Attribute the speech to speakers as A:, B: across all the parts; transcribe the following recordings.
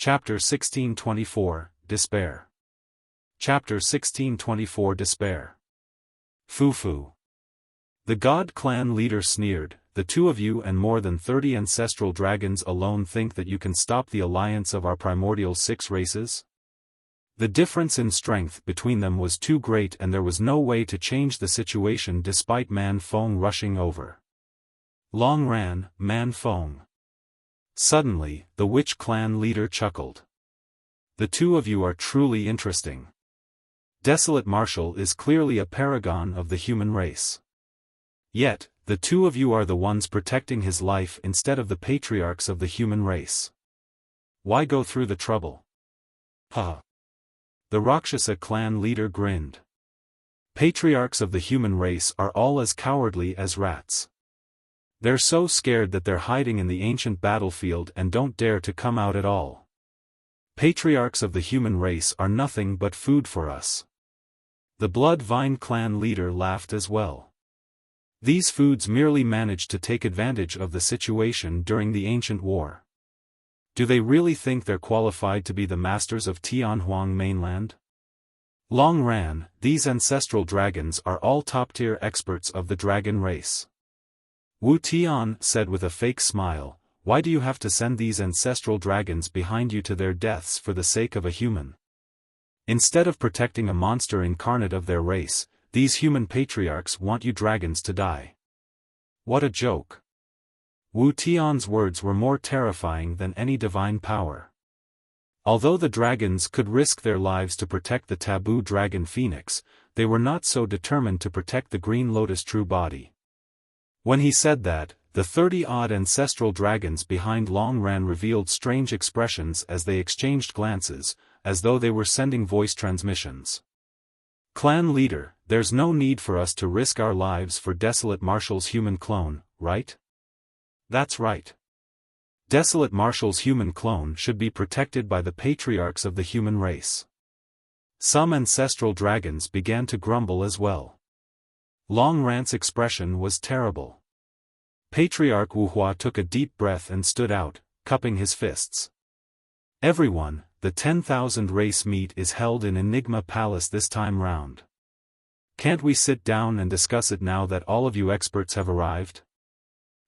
A: Chapter 1624, Despair. Chapter 1624 Despair. Fufu. The God clan leader sneered, "The two of you and more than 30 ancestral dragons alone think that you can stop the alliance of our primordial 6 races? The difference in strength between them was too great and there was no way to change the situation despite Man Feng rushing over. Long ran, Man Feng." Suddenly, the witch clan leader chuckled. "The two of you are truly interesting. Desolate Marshal is clearly a paragon of the human race. Yet, the two of you are the ones protecting his life instead of the patriarchs of the human race. Why go through the trouble?" "Huh." The Rakshasa clan leader grinned. "Patriarchs of the human race are all as cowardly as rats. They're so scared that they're hiding in the ancient battlefield and don't dare to come out at all. Patriarchs of the human race are nothing but food for us." The Blood Vine clan leader laughed as well. "These foods merely managed to take advantage of the situation during the ancient war. Do they really think they're qualified to be the masters of Tianhuang mainland? Long ran, these ancestral dragons are all top-tier experts of the dragon race." Wu Tian said with a fake smile, "Why do you have to send these ancestral dragons behind you to their deaths for the sake of a human? Instead of protecting a monster incarnate of their race, these human patriarchs want you dragons to die. What a joke." Wu Tian's words were more terrifying than any divine power. Although the dragons could risk their lives to protect the taboo dragon phoenix, they were not so determined to protect the Green Lotus true body. When he said that, the 30-odd ancestral dragons behind Long Ran revealed strange expressions as they exchanged glances, as though they were sending voice transmissions. "Clan leader, there's no need for us to risk our lives for Desolate Marshal's human clone, right?" "That's right. Desolate Marshal's human clone should be protected by the patriarchs of the human race." Some ancestral dragons began to grumble as well. Long Ran's expression was terrible. Patriarch Wuhua took a deep breath and stood out, cupping his fists. "Everyone, the 10,000 race meet is held in Enigma Palace this time round. Can't we sit down and discuss it now that all of you experts have arrived?"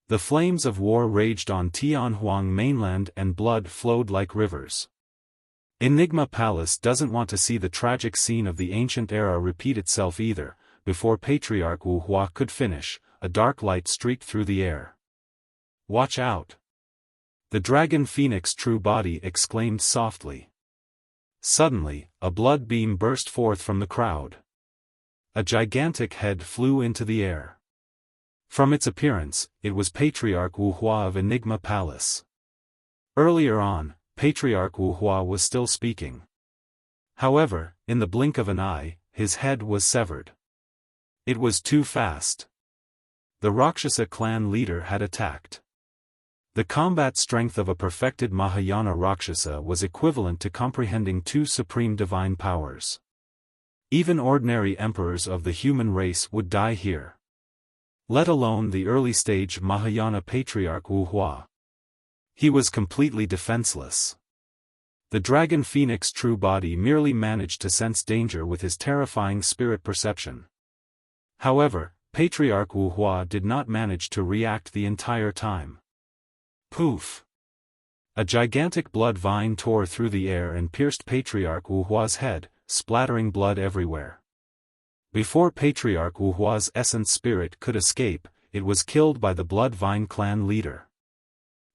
A: The flames of war raged on Tianhuang mainland and blood flowed like rivers. Enigma Palace doesn't want to see the tragic scene of the ancient era repeat itself either. Before Patriarch Wuhua could finish, a dark light streaked through the air. "Watch out!" The dragon phoenix true body exclaimed softly. Suddenly, a blood beam burst forth from the crowd. A gigantic head flew into the air. From its appearance, it was Patriarch Wuhua of Enigma Palace. Earlier on, Patriarch Wuhua was still speaking. However, in the blink of an eye, his head was severed. It was too fast. The Rakshasa clan leader had attacked. The combat strength of a perfected Mahayana Rakshasa was equivalent to comprehending 2 supreme divine powers. Even ordinary emperors of the human race would die here. Let alone the early-stage Mahayana Patriarch Wuhua. He was completely defenseless. The dragon phoenix true body merely managed to sense danger with his terrifying spirit perception. However, Patriarch Wuhua did not manage to react the entire time. Poof! A gigantic blood vine tore through the air and pierced Patriarch Wuhua's head, splattering blood everywhere. Before Patriarch Wuhua's essence spirit could escape, it was killed by the Blood Vine clan leader.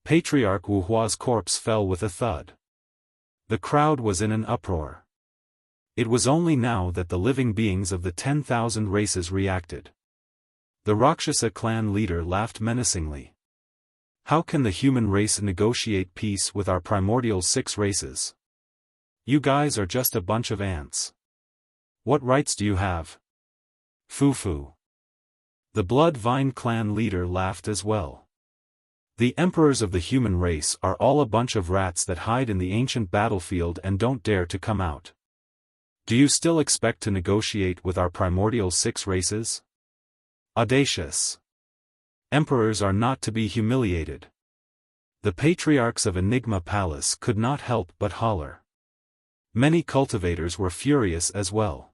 A: Patriarch Wuhua's corpse fell with a thud. The crowd was in an uproar. It was only now that the living beings of the 10,000 races reacted. The Rakshasa clan leader laughed menacingly. "How can the human race negotiate peace with our primordial 6 races? You guys are just a bunch of ants. What rights do you have?" Fufu. The Blood Vine clan leader laughed as well. "The emperors of the human race are all a bunch of rats that hide in the ancient battlefield and don't dare to come out. Do you still expect to negotiate with our primordial 6 races? Audacious. Emperors are not to be humiliated. The patriarchs of Enigma Palace could not help but holler. Many cultivators were furious as well.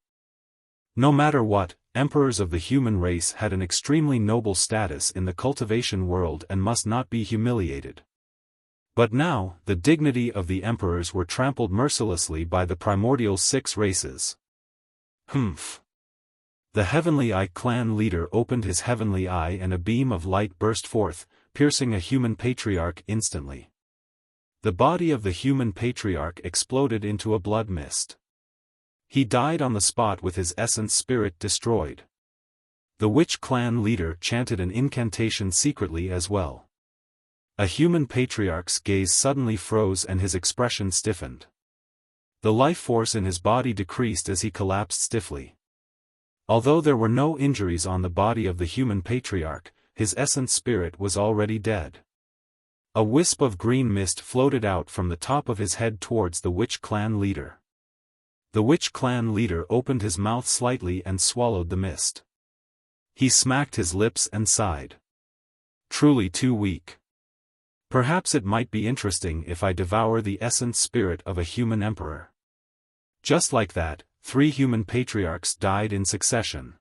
A: No matter what, emperors of the human race had an extremely noble status in the cultivation world and must not be humiliated. But now, the dignity of the emperors were trampled mercilessly by the primordial 6 races. Humph. The Heavenly Eye clan leader opened his heavenly eye and a beam of light burst forth, piercing a human patriarch instantly. The body of the human patriarch exploded into a blood mist. He died on the spot with his essence spirit destroyed. The witch clan leader chanted an incantation secretly as well. A human patriarch's gaze suddenly froze and his expression stiffened. The life force in his body decreased as he collapsed stiffly. Although there were no injuries on the body of the human patriarch, his essence spirit was already dead. A wisp of green mist floated out from the top of his head towards the witch clan leader. The witch clan leader opened his mouth slightly and swallowed the mist. He smacked his lips and sighed. Truly too weak. Perhaps it might be interesting if I devour the essence spirit of a human emperor. Just like that, 3 human patriarchs died in succession.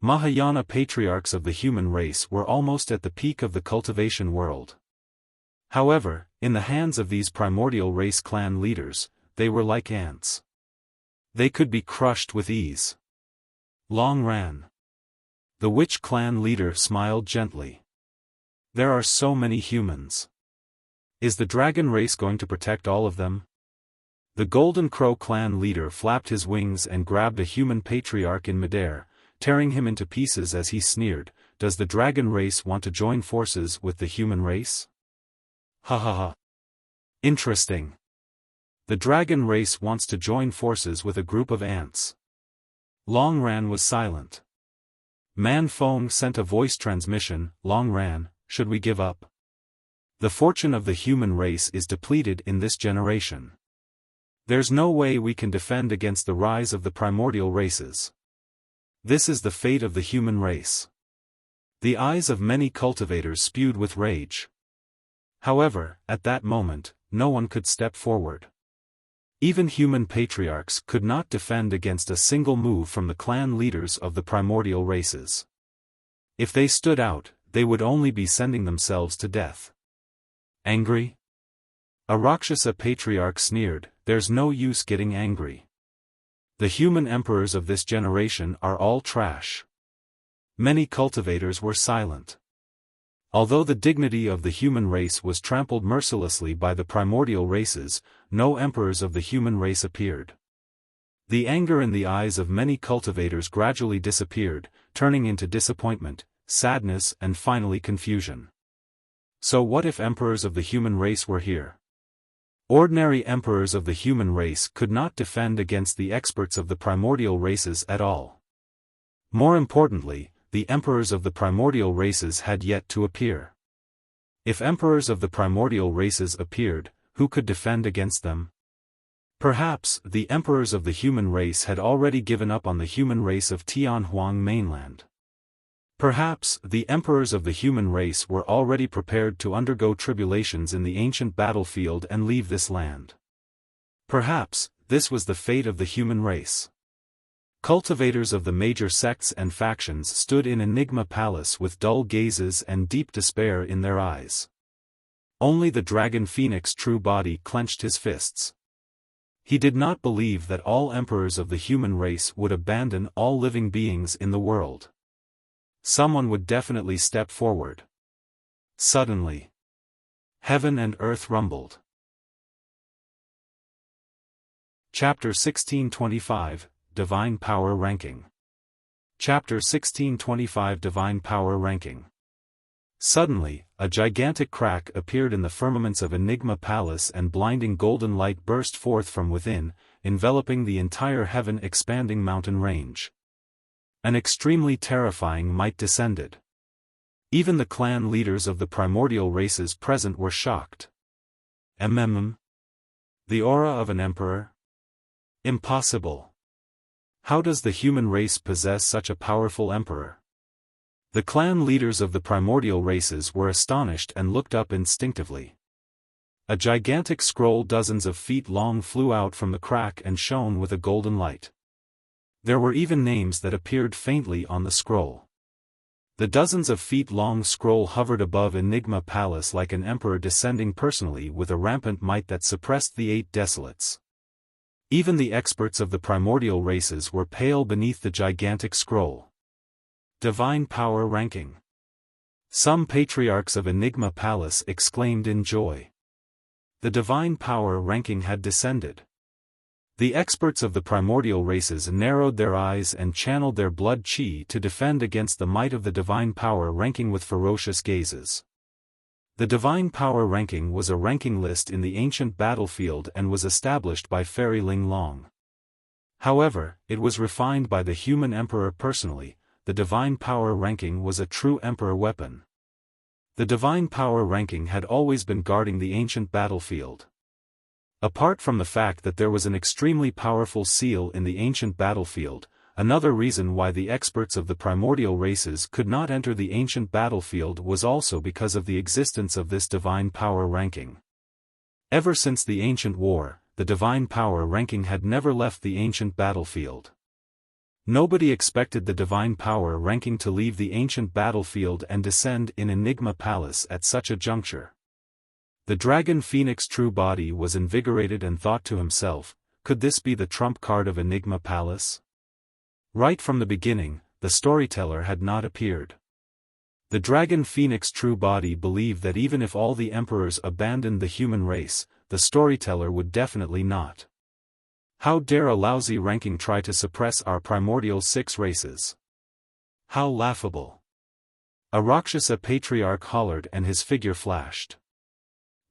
A: Mahayana patriarchs of the human race were almost at the peak of the cultivation world. However, in the hands of these primordial race clan leaders, they were like ants. They could be crushed with ease. Long ran. The witch clan leader smiled gently. There are so many humans. Is the dragon race going to protect all of them? The Golden Crow clan leader flapped his wings and grabbed a human patriarch in midair, tearing him into pieces as he sneered, "Does the dragon race want to join forces with the human race? Ha ha ha. Interesting. The dragon race wants to join forces with a group of ants." Long Ran was silent. Man Fong sent a voice transmission, "Long Ran, should we give up? The fortune of the human race is depleted in this generation. There's no way we can defend against the rise of the primordial races. This is the fate of the human race." The eyes of many cultivators spewed with rage. However, at that moment, no one could step forward. Even human patriarchs could not defend against a single move from the clan leaders of the primordial races. If they stood out, they would only be sending themselves to death. Angry? A Rakshasa patriarch sneered, "There's no use getting angry. The human emperors of this generation are all trash." Many cultivators were silent. Although the dignity of the human race was trampled mercilessly by the primordial races, no emperors of the human race appeared. The anger in the eyes of many cultivators gradually disappeared, turning into disappointment, sadness and finally confusion. So what if emperors of the human race were here? Ordinary emperors of the human race could not defend against the experts of the primordial races at all. More importantly, the emperors of the primordial races had yet to appear. If emperors of the primordial races appeared, who could defend against them? Perhaps, the emperors of the human race had already given up on the human race of Tianhuang mainland. Perhaps, the emperors of the human race were already prepared to undergo tribulations in the ancient battlefield and leave this land. Perhaps, this was the fate of the human race. Cultivators of the major sects and factions stood in Enigma Palace with dull gazes and deep despair in their eyes. Only the dragon phoenix true body clenched his fists. He did not believe that all emperors of the human race would abandon all living beings in the world. Someone would definitely step forward. Suddenly, heaven and earth rumbled. Chapter 1625, Divine Power Ranking. Chapter 1625 Divine Power Ranking. Suddenly, a gigantic crack appeared in the firmaments of Enigma Palace and blinding golden light burst forth from within, enveloping the entire heaven-expanding mountain range. An extremely terrifying might descended. Even the clan leaders of the primordial races present were shocked. The aura of an emperor? Impossible. How does the human race possess such a powerful emperor? The clan leaders of the primordial races were astonished and looked up instinctively. A gigantic scroll dozens of feet long flew out from the crack and shone with a golden light. There were even names that appeared faintly on the scroll. The dozens of feet long scroll hovered above Enigma Palace like an emperor descending personally with a rampant might that suppressed the 8 desolates. Even the experts of the primordial races were pale beneath the gigantic scroll. Divine Power Ranking. Some patriarchs of Enigma Palace exclaimed in joy. The divine power ranking had descended. The experts of the primordial races narrowed their eyes and channeled their blood chi to defend against the might of the divine power ranking with ferocious gazes. The divine power ranking was a ranking list in the ancient battlefield and was established by Fairy Ling Long. However, it was refined by the human emperor personally. The divine power ranking was a true emperor weapon. The divine power ranking had always been guarding the ancient battlefield. Apart from the fact that there was an extremely powerful seal in the ancient battlefield, another reason why the experts of the primordial races could not enter the ancient battlefield was also because of the existence of this divine power ranking. Ever since the ancient war, the divine power ranking had never left the ancient battlefield. Nobody expected the divine power ranking to leave the ancient battlefield and descend in Enigma Palace at such a juncture. The dragon phoenix true body was invigorated and thought to himself, could this be the trump card of Enigma Palace? Right from the beginning, the storyteller had not appeared. The dragon phoenix true body believed that even if all the emperors abandoned the human race, the storyteller would definitely not. How dare a lousy ranking try to suppress our primordial 6 races? How laughable! A Rakshasa patriarch hollered and his figure flashed.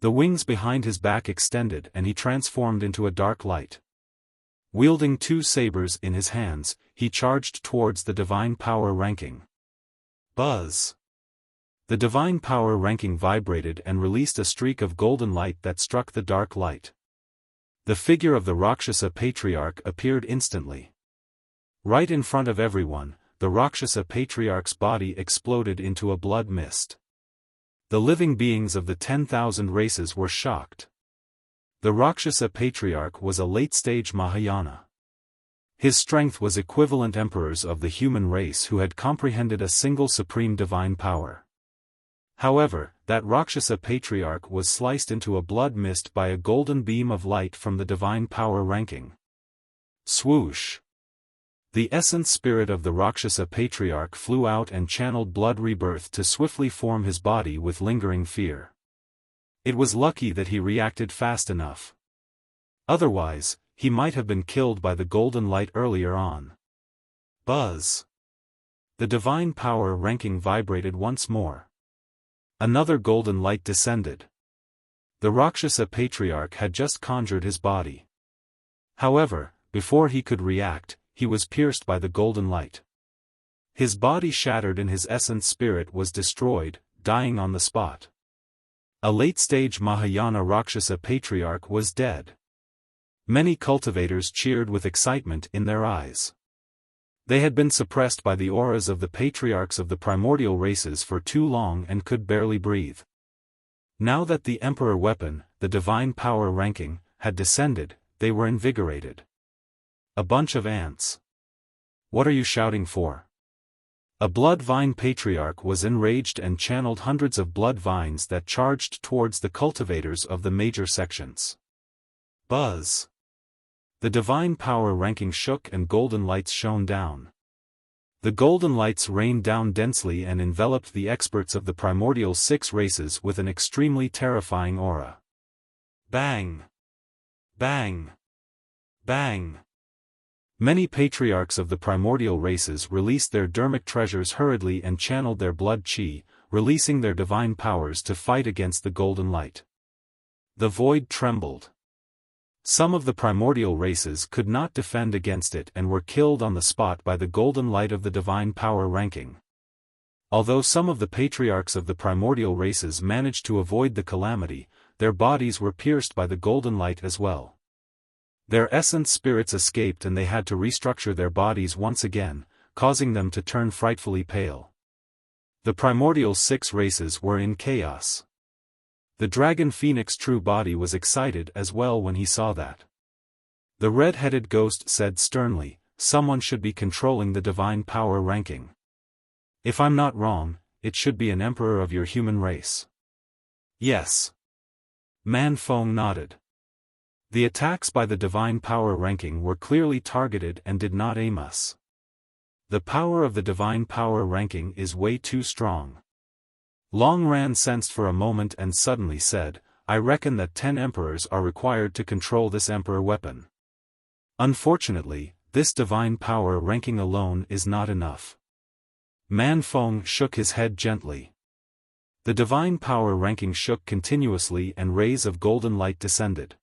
A: The wings behind his back extended and he transformed into a dark light. Wielding 2 sabers in his hands, he charged towards the divine power ranking. Buzz! The divine power ranking vibrated and released a streak of golden light that struck the dark light. The figure of the Rakshasa patriarch appeared instantly. Right in front of everyone, the Rakshasa patriarch's body exploded into a blood mist. The living beings of the 10,000 races were shocked. The Rakshasa patriarch was a late-stage Mahayana. His strength was equivalent emperors of the human race who had comprehended a single supreme divine power. However, that Rakshasa patriarch was sliced into a blood mist by a golden beam of light from the divine power ranking. Swoosh! The essence spirit of the Rakshasa patriarch flew out and channeled blood rebirth to swiftly form his body with lingering fear. It was lucky that he reacted fast enough. Otherwise, he might have been killed by the golden light earlier on. Buzz! The divine power ranking vibrated once more. Another golden light descended. The Rakshasa patriarch had just conjured his body. However, before he could react, he was pierced by the golden light. His body shattered and his essence spirit was destroyed, dying on the spot. A late-stage Mahayana Rakshasa patriarch was dead. Many cultivators cheered with excitement in their eyes. They had been suppressed by the auras of the patriarchs of the primordial races for too long and could barely breathe. Now that the emperor weapon, the divine power ranking, had descended, they were invigorated. A bunch of ants. What are you shouting for? A blood vine patriarch was enraged and channeled hundreds of blood vines that charged towards the cultivators of the major sections. Buzz! The divine power ranking shook and golden lights shone down. The golden lights rained down densely and enveloped the experts of the primordial 6 races with an extremely terrifying aura. Bang! Bang! Bang! Many patriarchs of the primordial races released their dermic treasures hurriedly and channeled their blood chi, releasing their divine powers to fight against the golden light. The void trembled. Some of the primordial races could not defend against it and were killed on the spot by the golden light of the divine power ranking. Although some of the patriarchs of the primordial races managed to avoid the calamity, their bodies were pierced by the golden light as well. Their essence spirits escaped and they had to restructure their bodies once again, causing them to turn frightfully pale. The primordial 6 races were in chaos. The dragon phoenix true body was excited as well when he saw that. The red-headed ghost said sternly, "Someone should be controlling the divine power ranking. If I'm not wrong, it should be an emperor of your human race." "Yes." Man Feng nodded. The attacks by the divine power ranking were clearly targeted and did not aim us. The power of the divine power ranking is way too strong. Long Ran sensed for a moment and suddenly said, "I reckon that 10 emperors are required to control this emperor weapon. Unfortunately, this divine power ranking alone is not enough." Man Feng shook his head gently. The divine power ranking shook continuously and rays of golden light descended.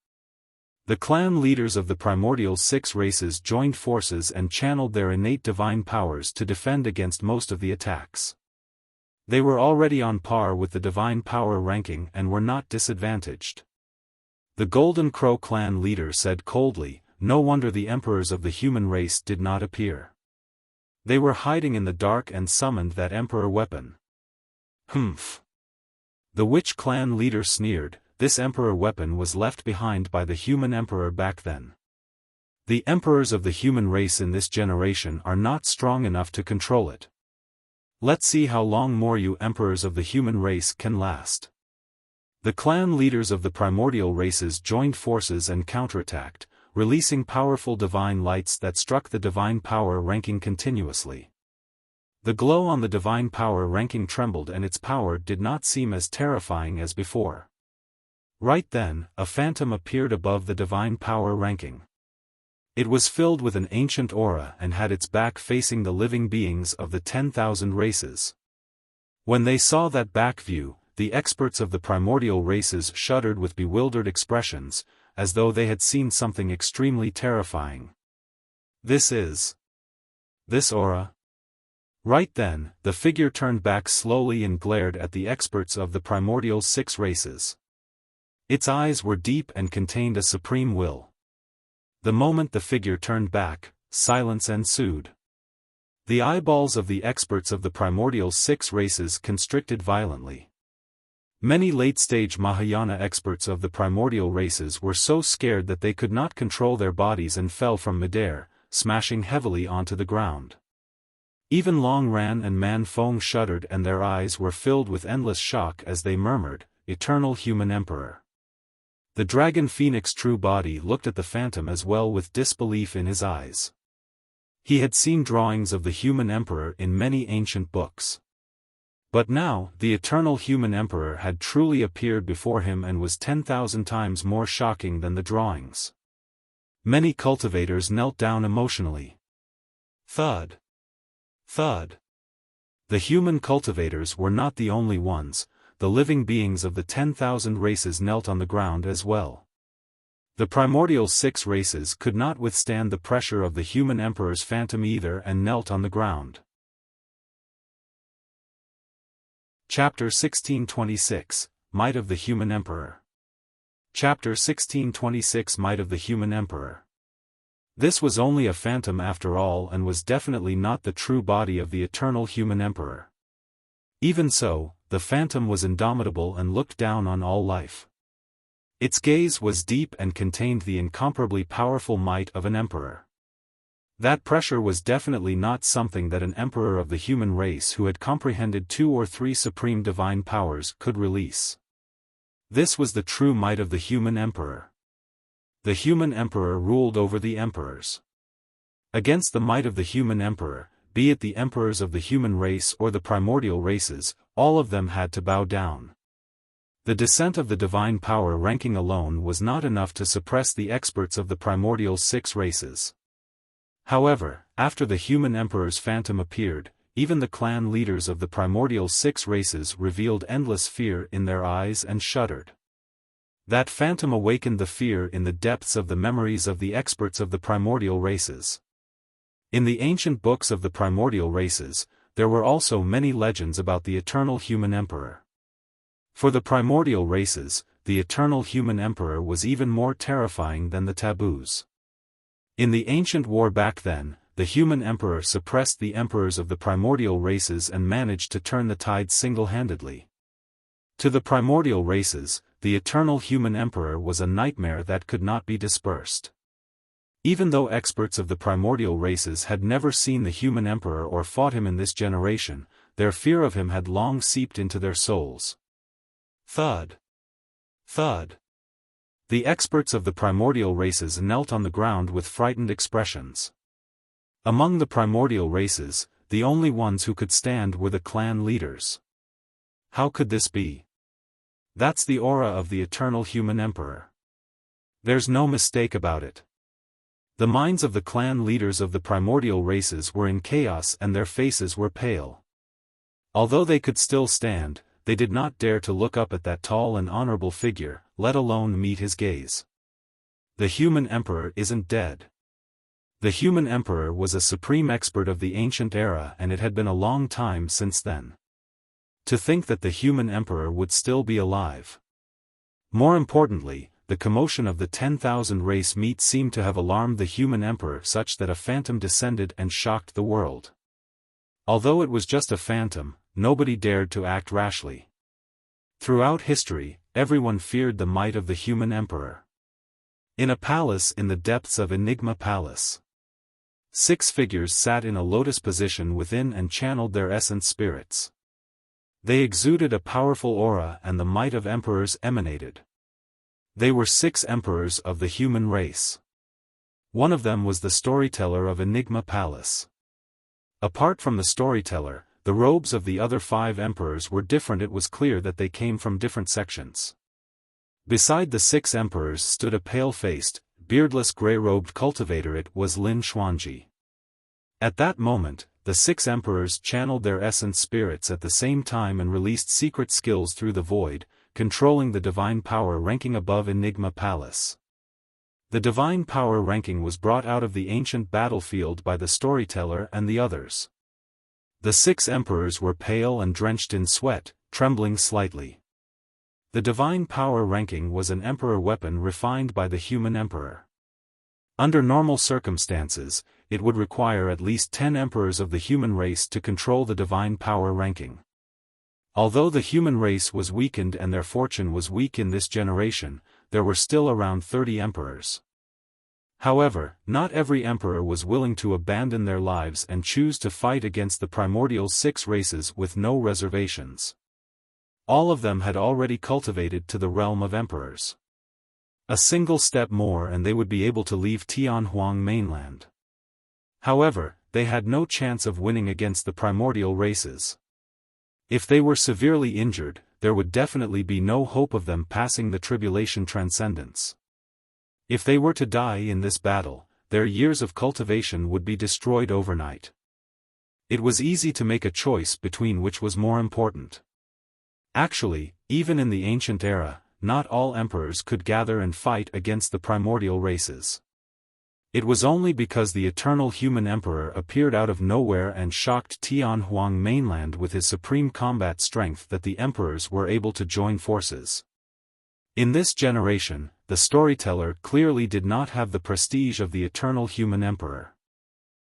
A: The clan leaders of the primordial 6 races joined forces and channeled their innate divine powers to defend against most of the attacks. They were already on par with the divine power ranking and were not disadvantaged. The Golden Crow clan leader said coldly, "No wonder the emperors of the human race did not appear. They were hiding in the dark and summoned that emperor weapon." "Humph." The witch clan leader sneered, "This emperor weapon was left behind by the human emperor back then. The emperors of the human race in this generation are not strong enough to control it. Let's see how long more you emperors of the human race can last." The clan leaders of the primordial races joined forces and counterattacked, releasing powerful divine lights that struck the divine power ranking continuously. The glow on the divine power ranking trembled and its power did not seem as terrifying as before. Right then, a phantom appeared above the divine power ranking. It was filled with an ancient aura and had its back facing the living beings of the 10,000 races. When they saw that back view, the experts of the primordial races shuddered with bewildered expressions, as though they had seen something extremely terrifying. This aura? Right then, the figure turned back slowly and glared at the experts of the primordial 6 races. Its eyes were deep and contained a supreme will. The moment the figure turned back, silence ensued. The eyeballs of the experts of the primordial 6 races constricted violently. Many late-stage Mahayana experts of the primordial races were so scared that they could not control their bodies and fell from midair, smashing heavily onto the ground. Even Long Ran and Man Feng shuddered and their eyes were filled with endless shock as they murmured, "Eternal Human Emperor." The dragon phoenix true body looked at the phantom as well with disbelief in his eyes. He had seen drawings of the human emperor in many ancient books. But now, the eternal human emperor had truly appeared before him and was 10,000 times more shocking than the drawings. Many cultivators knelt down emotionally. Thud. Thud. The human cultivators were not the only ones. The living beings of the 10,000 races knelt on the ground as well. The primordial 6 races could not withstand the pressure of the human emperor's phantom either and knelt on the ground. Chapter 1626, Might of the Human Emperor. Chapter 1626 Might of the Human Emperor. This was only a phantom after all and was definitely not the true body of the eternal human emperor. Even so, the phantom was indomitable and looked down on all life. Its gaze was deep and contained the incomparably powerful might of an emperor. That pressure was definitely not something that an emperor of the human race who had comprehended 2 or 3 supreme divine powers could release. This was the true might of the human emperor. The human emperor ruled over the emperors. Against the might of the human emperor, be it the emperors of the human race or the primordial races, all of them had to bow down. The descent of the divine power ranking alone was not enough to suppress the experts of the primordial 6 races. However, after the human emperor's phantom appeared, even the clan leaders of the primordial 6 races revealed endless fear in their eyes and shuddered. That phantom awakened the fear in the depths of the memories of the experts of the primordial races. In the ancient books of the primordial races, there were also many legends about the eternal human emperor. For the primordial races, the eternal human emperor was even more terrifying than the taboos. In the ancient war back then, the human emperor suppressed the emperors of the primordial races and managed to turn the tide single-handedly. To the primordial races, the eternal human emperor was a nightmare that could not be dispersed. Even though experts of the primordial races had never seen the human emperor or fought him in this generation, their fear of him had long seeped into their souls. Thud. Thud. The experts of the primordial races knelt on the ground with frightened expressions. Among the primordial races, the only ones who could stand were the clan leaders. How could this be? That's the aura of the eternal human emperor. There's no mistake about it. The minds of the clan leaders of the primordial races were in chaos and their faces were pale. Although they could still stand, they did not dare to look up at that tall and honorable figure, let alone meet his gaze. The human emperor isn't dead. The human emperor was a supreme expert of the ancient era and it had been a long time since then. To think that the human emperor would still be alive. More importantly, the commotion of the 10,000 race meet seemed to have alarmed the human emperor such that a phantom descended and shocked the world. Although it was just a phantom, nobody dared to act rashly. Throughout history, everyone feared the might of the human emperor. In a palace in the depths of Enigma Palace, 6 figures sat in a lotus position within and channeled their essence spirits. They exuded a powerful aura and the might of emperors emanated. They were 6 emperors of the human race. One of them was the storyteller of Enigma Palace. Apart from the storyteller, the robes of the other 5 emperors were different. It was clear that they came from different sections. Beside the 6 emperors stood a pale-faced, beardless gray-robed cultivator. It was Lin Xuanji. At that moment, the 6 emperors channeled their essence spirits at the same time and released secret skills through the void, controlling the divine power ranking above Enigma Palace. The divine power ranking was brought out of the ancient battlefield by the storyteller and the others. The 6 emperors were pale and drenched in sweat, trembling slightly. The divine power ranking was an emperor weapon refined by the human emperor. Under normal circumstances, it would require at least 10 emperors of the human race to control the divine power ranking. Although the human race was weakened and their fortune was weak in this generation, there were still around 30 emperors. However, not every emperor was willing to abandon their lives and choose to fight against the primordial 6 races with no reservations. All of them had already cultivated to the realm of emperors. A single step more and they would be able to leave Tianhuang mainland. However, they had no chance of winning against the primordial races. If they were severely injured, there would definitely be no hope of them passing the tribulation transcendence. If they were to die in this battle, their years of cultivation would be destroyed overnight. It was easy to make a choice between which was more important. Actually, even in the ancient era, not all emperors could gather and fight against the primordial races. It was only because the eternal human emperor appeared out of nowhere and shocked Tianhuang mainland with his supreme combat strength that the emperors were able to join forces. In this generation, the storyteller clearly did not have the prestige of the eternal human emperor.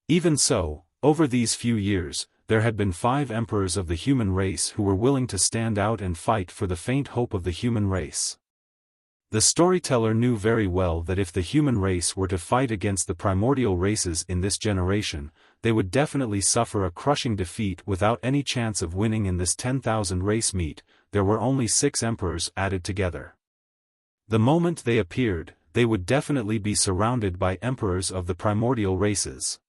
A: Even so, over these few years, there had been 5 emperors of the human race who were willing to stand out and fight for the faint hope of the human race. The storyteller knew very well that if the human race were to fight against the primordial races in this generation, they would definitely suffer a crushing defeat without any chance of winning in this 10,000 race meet. There were only 6 emperors added together. The moment they appeared, they would definitely be surrounded by emperors of the primordial races.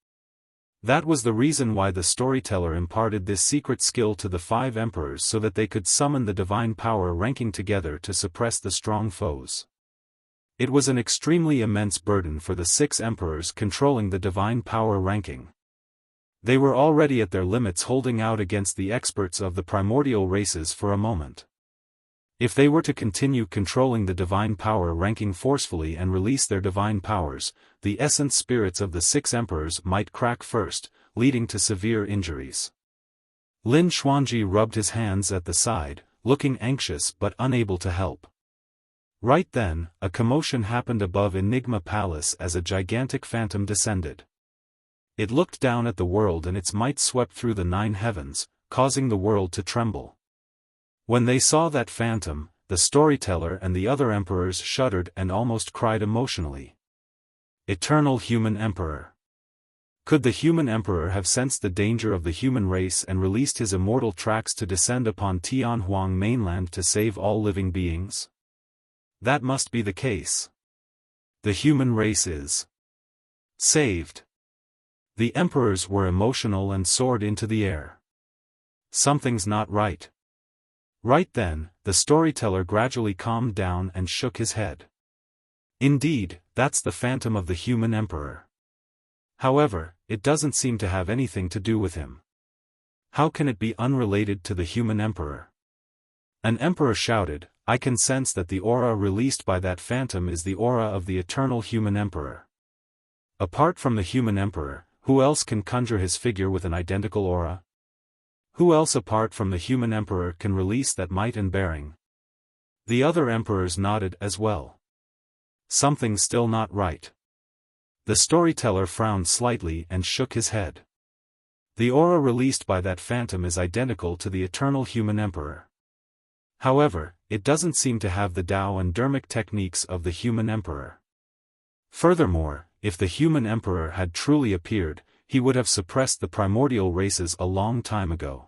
A: That was the reason why the storyteller imparted this secret skill to the 5 emperors so that they could summon the divine power ranking together to suppress the strong foes. It was an extremely immense burden for the 6 emperors controlling the divine power ranking. They were already at their limits holding out against the experts of the primordial races for a moment. If they were to continue controlling the divine power ranking forcefully and release their divine powers, the essence spirits of the 6 emperors might crack first, leading to severe injuries. Lin Xuanji rubbed his hands at the side, looking anxious but unable to help. Right then, a commotion happened above Enigma Palace as a gigantic phantom descended. It looked down at the world and its might swept through the 9 heavens, causing the world to tremble. When they saw that phantom, the storyteller and the other emperors shuddered and almost cried emotionally. Eternal human emperor. Could the human emperor have sensed the danger of the human race and released his immortal tracks to descend upon Tianhuang mainland to save all living beings? That must be the case. The human race is saved. The emperors were emotional and soared into the air. Something's not right. Right then, the storyteller gradually calmed down and shook his head. Indeed, that's the phantom of the human emperor. However, it doesn't seem to have anything to do with him. How can it be unrelated to the human emperor? An emperor shouted, I can sense that the aura released by that phantom is the aura of the eternal human emperor. Apart from the human emperor, who else can conjure his figure with an identical aura? Who else apart from the human emperor can release that might and bearing? The other emperors nodded as well. Something's still not right. The storyteller frowned slightly and shook his head. The aura released by that phantom is identical to the eternal human emperor. However, it doesn't seem to have the Tao and Dharmic techniques of the human emperor. Furthermore, if the human emperor had truly appeared, he would have suppressed the primordial races a long time ago.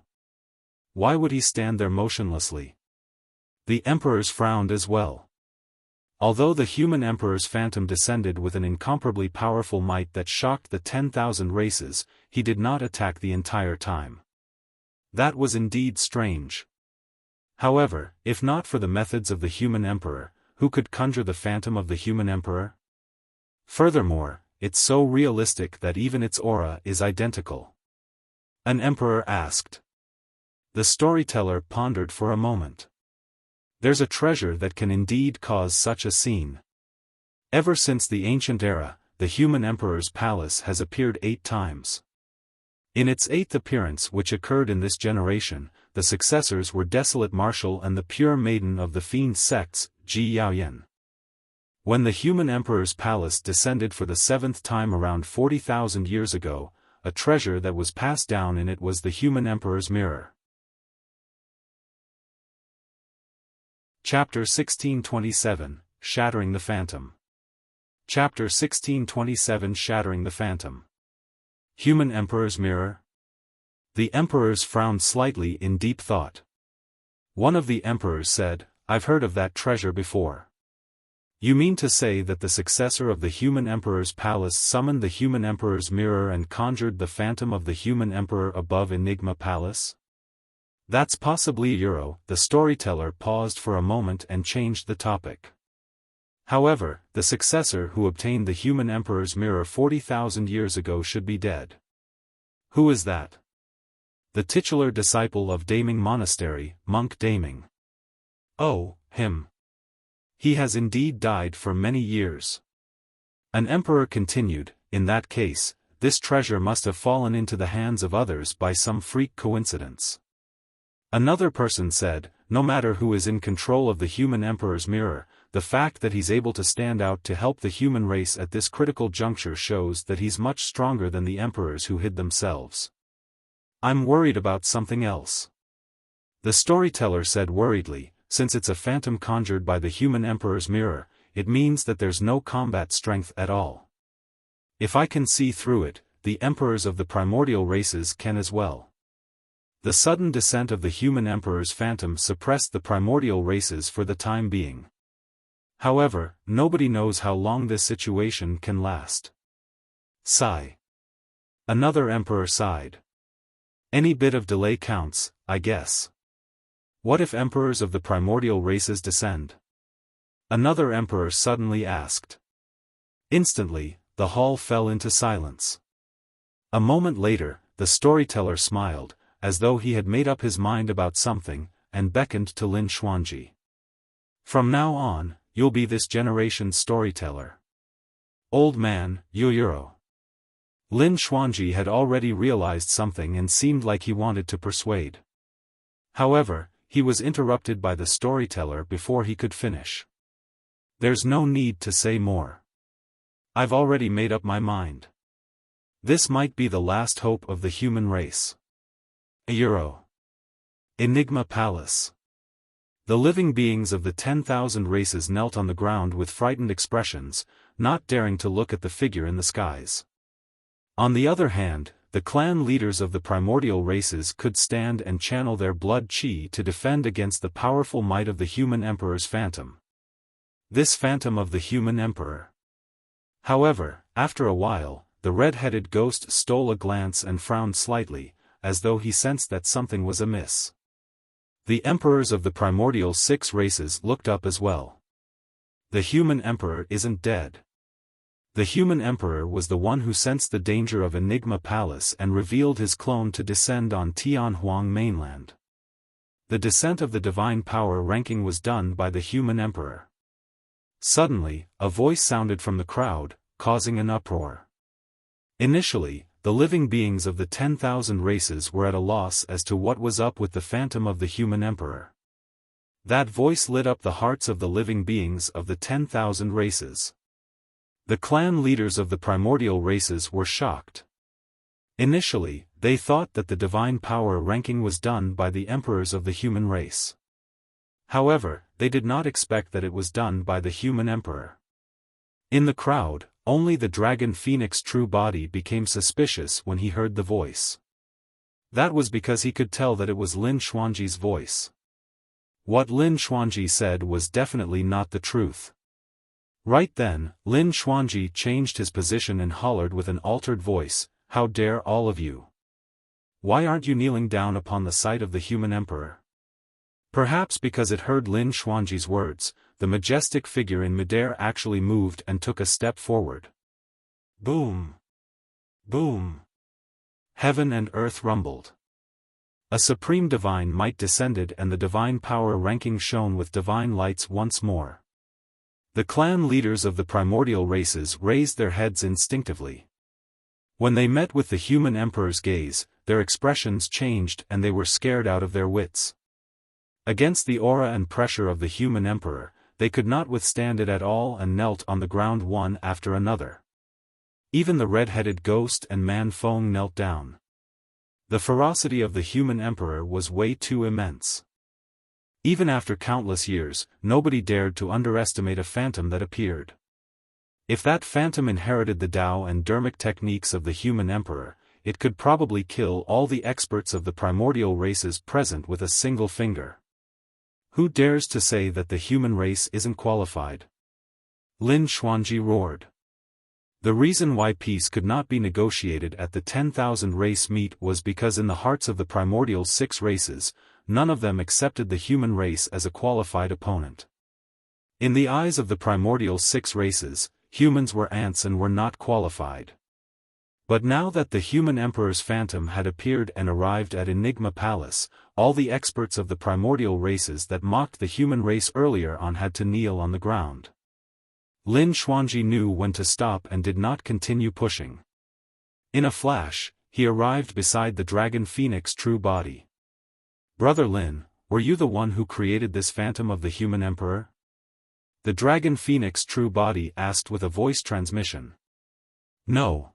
A: Why would he stand there motionlessly? The emperors frowned as well. Although the human emperor's phantom descended with an incomparably powerful might that shocked the 10,000 races, he did not attack the entire time. That was indeed strange. However, if not for the methods of the human emperor, who could conjure the phantom of the human emperor? Furthermore, it's so realistic that even its aura is identical. An emperor asked. The storyteller pondered for a moment. There's a treasure that can indeed cause such a scene. Ever since the ancient era, the human emperor's palace has appeared 8 times. In its 8th appearance, which occurred in this generation, the successors were Desolate Marshal and the Pure Maiden of the Fiend sects, Ji Yaoyan. When the human emperor's palace descended for the 7th time around 40,000 years ago, a treasure that was passed down in it was the human emperor's mirror. Chapter 1627, Shattering the Phantom. Chapter 1627, Shattering the Phantom. Human Emperor's Mirror? The emperors frowned slightly in deep thought. One of the emperors said, I've heard of that treasure before. You mean to say that the successor of the human emperor's palace summoned the human emperor's mirror and conjured the phantom of the human emperor above Enigma Palace? That's possibly Euro. The storyteller paused for a moment and changed the topic. However, the successor who obtained the human emperor's mirror 40,000 years ago should be dead. Who is that? The titular disciple of Daming Monastery, Monk Daming. Oh, him. He has indeed died for many years. An emperor continued, in that case, this treasure must have fallen into the hands of others by some freak coincidence. Another person said, no matter who is in control of the human emperor's mirror, the fact that he's able to stand out to help the human race at this critical juncture shows that he's much stronger than the emperors who hid themselves. I'm worried about something else. The storyteller said worriedly, since it's a phantom conjured by the human emperor's mirror, it means that there's no combat strength at all. If I can see through it, the emperors of the primordial races can as well. The sudden descent of the human emperor's phantom suppressed the primordial races for the time being. However, nobody knows how long this situation can last. Sigh. Another emperor sighed. Any bit of delay counts, I guess. What if emperors of the primordial races descend? Another emperor suddenly asked. Instantly, the hall fell into silence. A moment later, the storyteller smiled, as though he had made up his mind about something, and beckoned to Lin Xuanji. From now on, you'll be this generation's storyteller. Old man, Yuyuro. Lin Xuanji had already realized something and seemed like he wanted to persuade. However, he was interrupted by the storyteller before he could finish. There's no need to say more. I've already made up my mind. This might be the last hope of the human race. Euro. Enigma Palace. The living beings of the 10,000 races knelt on the ground with frightened expressions, not daring to look at the figure in the skies. On the other hand, the clan leaders of the primordial races could stand and channel their blood chi to defend against the powerful might of the human emperor's phantom. This phantom of the human emperor. However, after a while, the red-headed ghost stole a glance and frowned slightly, as though he sensed that something was amiss. The emperors of the primordial 6 races looked up as well. The human emperor isn't dead. The human emperor was the one who sensed the danger of Enigma Palace and revealed his clone to descend on Tianhuang mainland. The descent of the divine power ranking was done by the human emperor. Suddenly, a voice sounded from the crowd, causing an uproar. Initially, the living beings of the 10,000 races were at a loss as to what was up with the phantom of the human emperor. That voice lit up the hearts of the living beings of the 10,000 races. The clan leaders of the primordial races were shocked. Initially, they thought that the divine power ranking was done by the emperors of the human race. However, they did not expect that it was done by the human emperor. In the crowd, only the dragon phoenix true body became suspicious when he heard the voice. That was because he could tell that it was Lin Xuanji's voice. What Lin Xuanji said was definitely not the truth. Right then, Lin Xuanji changed his position and hollered with an altered voice, "How dare all of you? Why aren't you kneeling down upon the sight of the human emperor?" Perhaps because it heard Lin Xuanji's words, the majestic figure in midair actually moved and took a step forward. Boom! Boom! Heaven and earth rumbled. A supreme divine might descended and the divine power ranking shone with divine lights once more. The clan leaders of the primordial races raised their heads instinctively. When they met with the human emperor's gaze, their expressions changed and they were scared out of their wits. Against the aura and pressure of the human emperor, they could not withstand it at all and knelt on the ground one after another. Even the red-headed ghost and Man Feng knelt down. The ferocity of the human emperor was way too immense. Even after countless years, nobody dared to underestimate a phantom that appeared. If that phantom inherited the Tao and dermic techniques of the human emperor, it could probably kill all the experts of the primordial races present with a single finger. Who dares to say that the human race isn't qualified? Lin Xuanji roared. The reason why peace could not be negotiated at the 10,000 race meet was because in the hearts of the primordial 6 races, none of them accepted the human race as a qualified opponent. In the eyes of the primordial 6 races, humans were ants and were not qualified. But now that the human emperor's phantom had appeared and arrived at Enigma Palace, all the experts of the primordial races that mocked the human race earlier on had to kneel on the ground. Lin Xuanji knew when to stop and did not continue pushing. In a flash, he arrived beside the dragon phoenix true body. "Brother Lin, were you the one who created this phantom of the human emperor?" The dragon phoenix true body asked with a voice transmission. "No."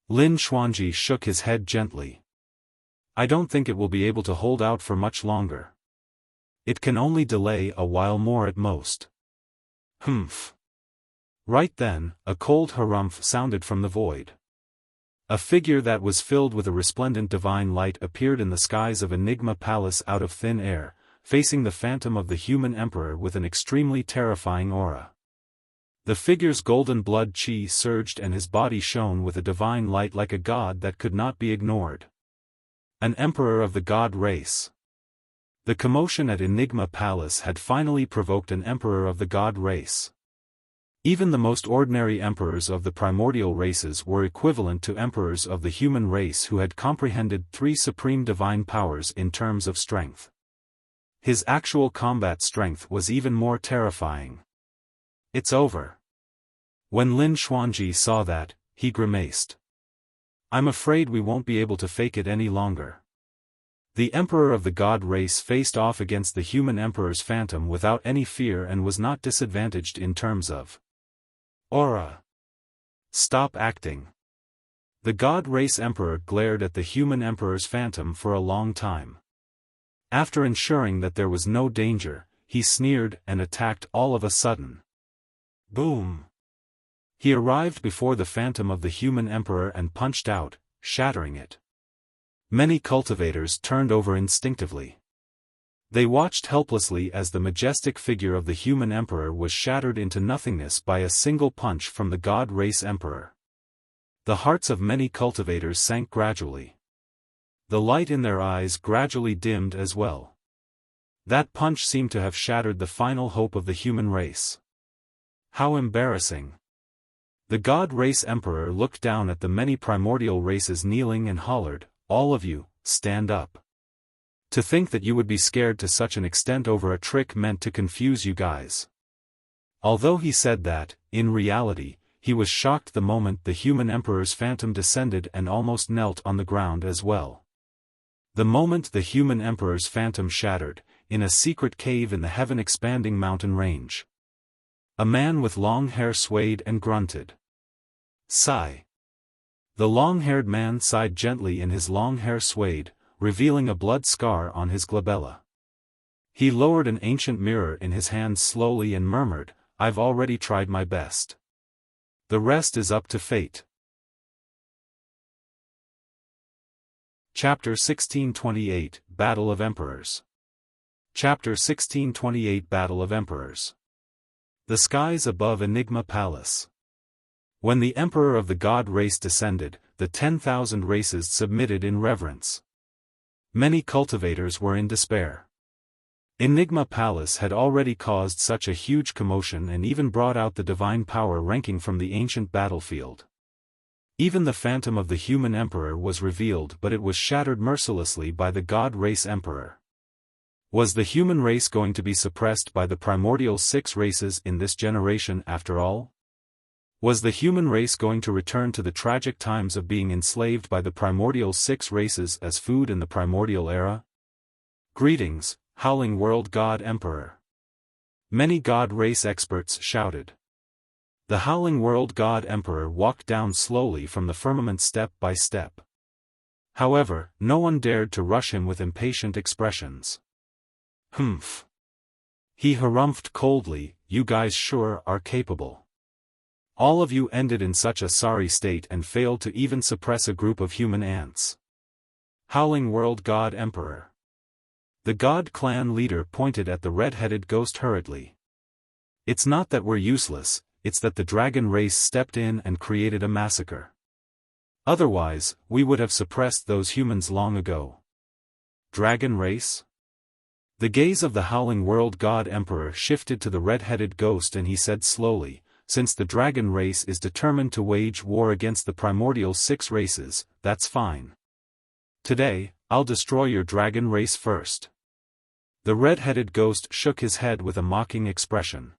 A: Lin Xuanji shook his head gently. "I don't think it will be able to hold out for much longer. It can only delay a while more at most." Humph. Right then, a cold harumph sounded from the void. A figure that was filled with a resplendent divine light appeared in the skies of Enigma Palace out of thin air, facing the phantom of the human emperor with an extremely terrifying aura. The figure's golden blood chi surged and his body shone with a divine light like a god that could not be ignored. An emperor of the god race. The commotion at Enigma Palace had finally provoked an emperor of the god race. Even the most ordinary emperors of the primordial races were equivalent to emperors of the human race who had comprehended 3 supreme divine powers in terms of strength. His actual combat strength was even more terrifying. "It's over." When Lin Xuanji saw that, he grimaced. "I'm afraid we won't be able to fake it any longer." The emperor of the god race faced off against the human emperor's phantom without any fear and was not disadvantaged in terms of aura. "Stop acting. The God Race Emperor glared at the human Emperor's phantom for a long time. After ensuring that there was no danger, he sneered and attacked all of a sudden. Boom! He arrived before the phantom of the human Emperor and punched out, shattering it. Many cultivators turned over instinctively. They watched helplessly as the majestic figure of the human Emperor was shattered into nothingness by a single punch from the God Race Emperor. The hearts of many cultivators sank gradually. The light in their eyes gradually dimmed as well. That punch seemed to have shattered the final hope of the human race. How embarrassing! The God Race Emperor looked down at the many primordial races kneeling and hollered, "All of you, stand up. To think that you would be scared to such an extent over a trick meant to confuse you guys." Although he said that, in reality, he was shocked the moment the human Emperor's phantom descended and almost knelt on the ground as well. The moment the human Emperor's phantom shattered, in a secret cave in the heaven-expanding mountain range. A man with long hair swayed and grunted. Sigh. The long-haired man sighed gently and his long hair swayed, revealing a blood scar on his glabella. He lowered an ancient mirror in his hands slowly and murmured, "I've already tried my best. The rest is up to fate." Chapter 1628, Battle of Emperors. Chapter 1628, Battle of Emperors. The skies above Enigma Palace. When the Emperor of the God Race descended, the 10,000 races submitted in reverence. Many cultivators were in despair. Enigma Palace had already caused such a huge commotion and even brought out the divine power ranking from the ancient battlefield. Even the phantom of the human Emperor was revealed, but it was shattered mercilessly by the God Race Emperor. Was the human race going to be suppressed by the primordial 6 races in this generation after all? Was the human race going to return to the tragic times of being enslaved by the primordial 6 races as food in the primordial era? Greetings, Howling World God Emperor. Many God Race experts shouted. The Howling World God Emperor walked down slowly from the firmament step by step. However, no one dared to rush him with impatient expressions. Humph. He harumphed coldly, "You guys sure are capable. All of you ended in such a sorry state and failed to even suppress a group of human ants." Howling World God Emperor. The God clan leader pointed at the red-headed ghost hurriedly. "It's not that we're useless, it's that the dragon race stepped in and created a massacre. Otherwise, we would have suppressed those humans long ago." Dragon race? The gaze of the Howling World God Emperor shifted to the red-headed ghost and he said slowly, "Since the dragon race is determined to wage war against the primordial 6 races, that's fine. Today, I'll destroy your dragon race first." The red-headed ghost shook his head with a mocking expression.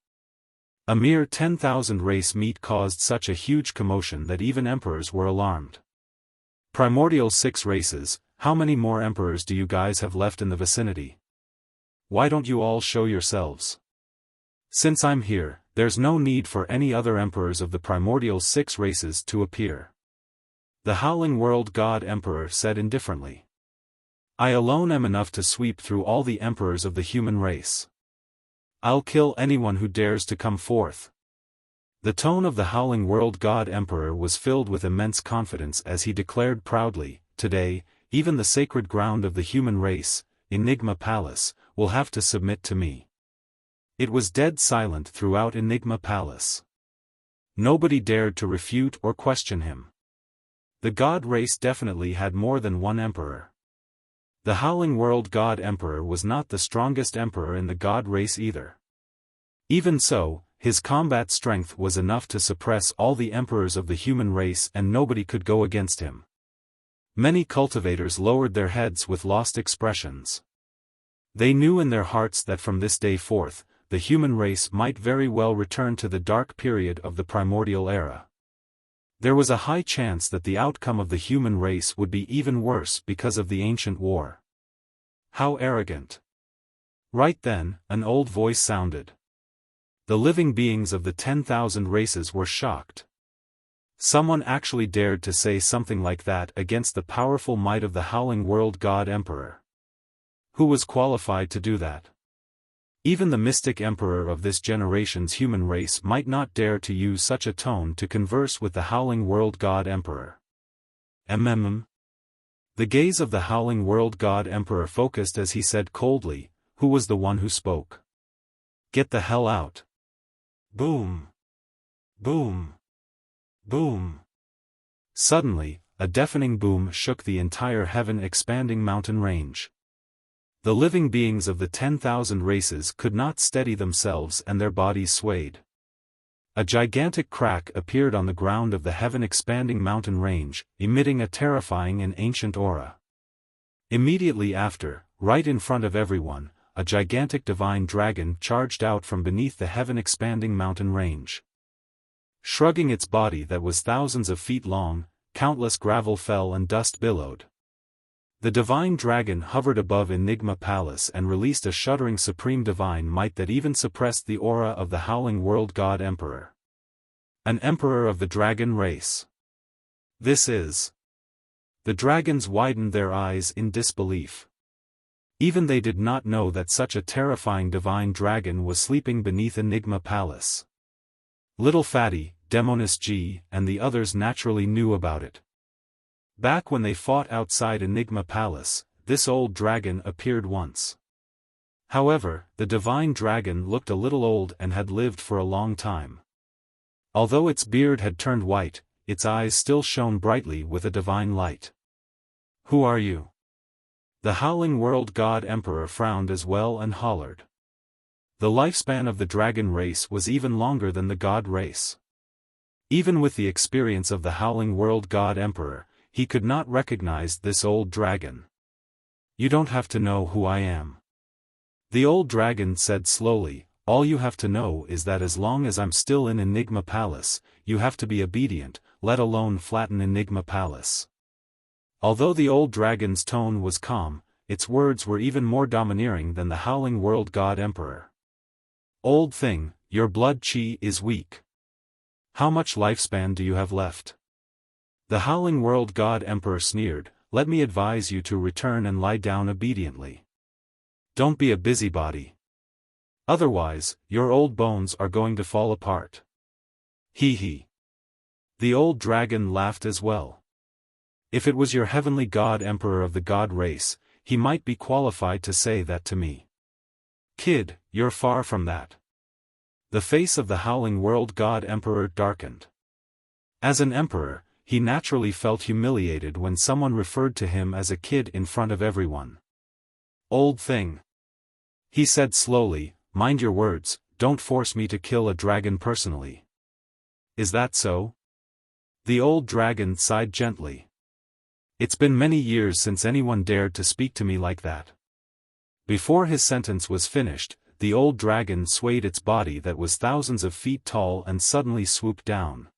A: A mere 10,000 race meat caused such a huge commotion that even emperors were alarmed. Primordial 6 races, how many more emperors do you guys have left in the vicinity? Why don't you all show yourselves? Since I'm here, there's no need for any other emperors of the primordial 6 races to appear. The Howling World God Emperor said indifferently. I alone am enough to sweep through all the emperors of the human race. I'll kill anyone who dares to come forth. The tone of the Howling World God Emperor was filled with immense confidence as he declared proudly, "Today, even the sacred ground of the human race, Enigma Palace, will have to submit to me." It was dead silent throughout Enigma Palace. Nobody dared to refute or question him. The God race definitely had more than one emperor. The Howling World God Emperor was not the strongest emperor in the God race either. Even so, his combat strength was enough to suppress all the emperors of the human race and nobody could go against him. Many cultivators lowered their heads with lost expressions. They knew in their hearts that from this day forth, the human race might very well return to the dark period of the primordial era. There was a high chance that the outcome of the human race would be even worse because of the ancient war. How arrogant! Right then, an old voice sounded. The living beings of the 10,000 races were shocked. Someone actually dared to say something like that against the powerful might of the Howling World God Emperor. Who was qualified to do that? Even the mystic emperor of this generation's human race might not dare to use such a tone to converse with the Howling World God Emperor. The gaze of the Howling World God Emperor focused as he said coldly, "Who was the one who spoke? Get the hell out." Boom. Boom. Boom. Suddenly, a deafening boom shook the entire heaven-expanding mountain range. The living beings of the 10,000 races could not steady themselves and their bodies swayed. A gigantic crack appeared on the ground of the heaven-expanding mountain range, emitting a terrifying and ancient aura. Immediately after, right in front of everyone, a gigantic divine dragon charged out from beneath the heaven-expanding mountain range. Shrugging its body that was thousands of feet long, countless gravel fell and dust billowed. The divine dragon hovered above Enigma Palace and released a shuddering supreme divine might that even suppressed the aura of the Howling World God Emperor. An emperor of the dragon race. This is. The dragons widened their eyes in disbelief. Even they did not know that such a terrifying divine dragon was sleeping beneath Enigma Palace. Little Fatty, Demonis G, and the others naturally knew about it. Back when they fought outside Enigma Palace, this old dragon appeared once. However, the divine dragon looked a little old and had lived for a long time. Although its beard had turned white, its eyes still shone brightly with a divine light. "Who are you?" The Howling World God Emperor frowned as well and hollered. The lifespan of the dragon race was even longer than the god race. Even with the experience of the Howling World God Emperor, he could not recognize this old dragon. "You don't have to know who I am." The old dragon said slowly, "All you have to know is that as long as I'm still in Enigma Palace, you have to be obedient, let alone flatten Enigma Palace." Although the old dragon's tone was calm, its words were even more domineering than the Howling World God Emperor. "Old thing, your blood chi is weak. How much lifespan do you have left?" The Howling World God Emperor sneered, "Let me advise you to return and lie down obediently. Don't be a busybody. Otherwise, your old bones are going to fall apart." Hee hee. The old dragon laughed as well. "If it was your heavenly God Emperor of the God race, he might be qualified to say that to me. Kid, you're far from that." The face of the Howling World God Emperor darkened. As an emperor, he naturally felt humiliated when someone referred to him as a kid in front of everyone. "Old thing," he said slowly, "mind your words, don't force me to kill a dragon personally." "Is that so?" The old dragon sighed gently. "It's been many years since anyone dared to speak to me like that." Before his sentence was finished, the old dragon swayed its body that was thousands of feet tall and suddenly swooped down.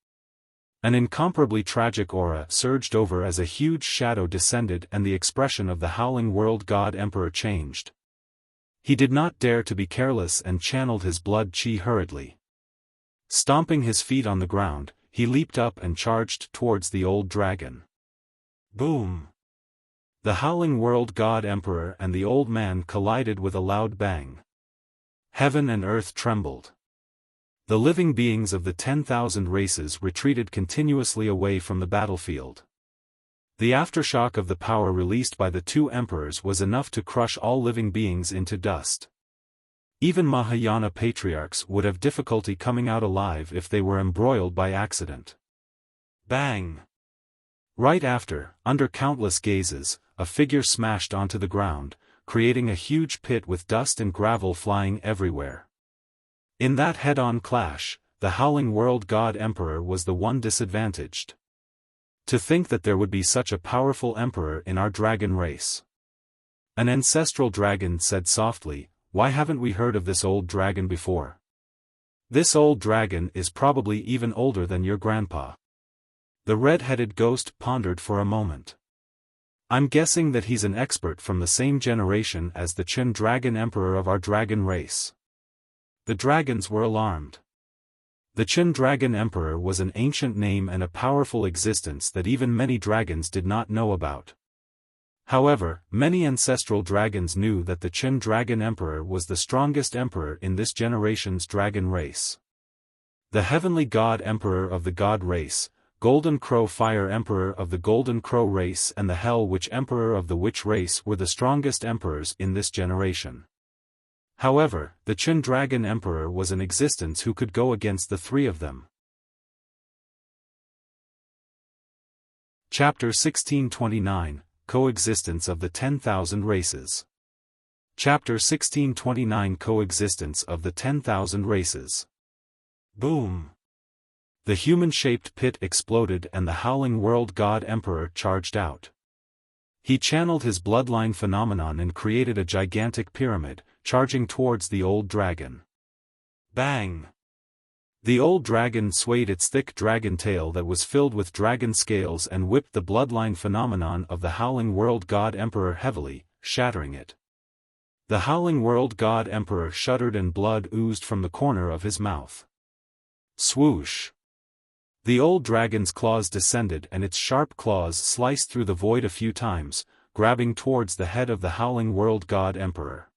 A: An incomparably tragic aura surged over as a huge shadow descended and the expression of the Howling World God Emperor changed. He did not dare to be careless and channeled his blood chi hurriedly. Stomping his feet on the ground, he leaped up and charged towards the old dragon. Boom! The Howling World God Emperor and the old man collided with a loud bang. Heaven and earth trembled. The living beings of the 10,000 races retreated continuously away from the battlefield. The aftershock of the power released by the two emperors was enough to crush all living beings into dust. Even Mahayana patriarchs would have difficulty coming out alive if they were embroiled by accident. Bang! Right after, under countless gazes, a figure smashed onto the ground, creating a huge pit with dust and gravel flying everywhere. In that head-on clash, the Howling World God Emperor was the one disadvantaged. To think that there would be such a powerful emperor in our dragon race. An ancestral dragon said softly, "Why haven't we heard of this old dragon before? This old dragon is probably even older than your grandpa." The red-headed ghost pondered for a moment. "I'm guessing that he's an expert from the same generation as the Chen dragon emperor of our dragon race." The dragons were alarmed. The Chen Dragon Emperor was an ancient name and a powerful existence that even many dragons did not know about. However, many ancestral dragons knew that the Chen Dragon Emperor was the strongest emperor in this generation's dragon race. The Heavenly God Emperor of the God race, Golden Crow Fire Emperor of the Golden Crow race and the Hell Witch Emperor of the Witch race were the strongest emperors in this generation. However, the Chen Dragon Emperor was an existence who could go against the three of them. Chapter 1629, Coexistence of the 10,000 Races. Chapter 1629 Coexistence of the 10,000 Races. Boom! The human-shaped pit exploded and the Howling World God Emperor charged out. He channeled his bloodline phenomenon and created a gigantic pyramid, charging towards the old dragon. Bang! The old dragon swayed its thick dragon tail that was filled with dragon scales and whipped the bloodline phenomenon of the Howling World God Emperor heavily, shattering it. The Howling World God Emperor shuddered and blood oozed from the corner of his mouth. Swoosh! The old dragon's claws descended and its sharp claws sliced through the void a few times, grabbing towards the head of the Howling World God Emperor.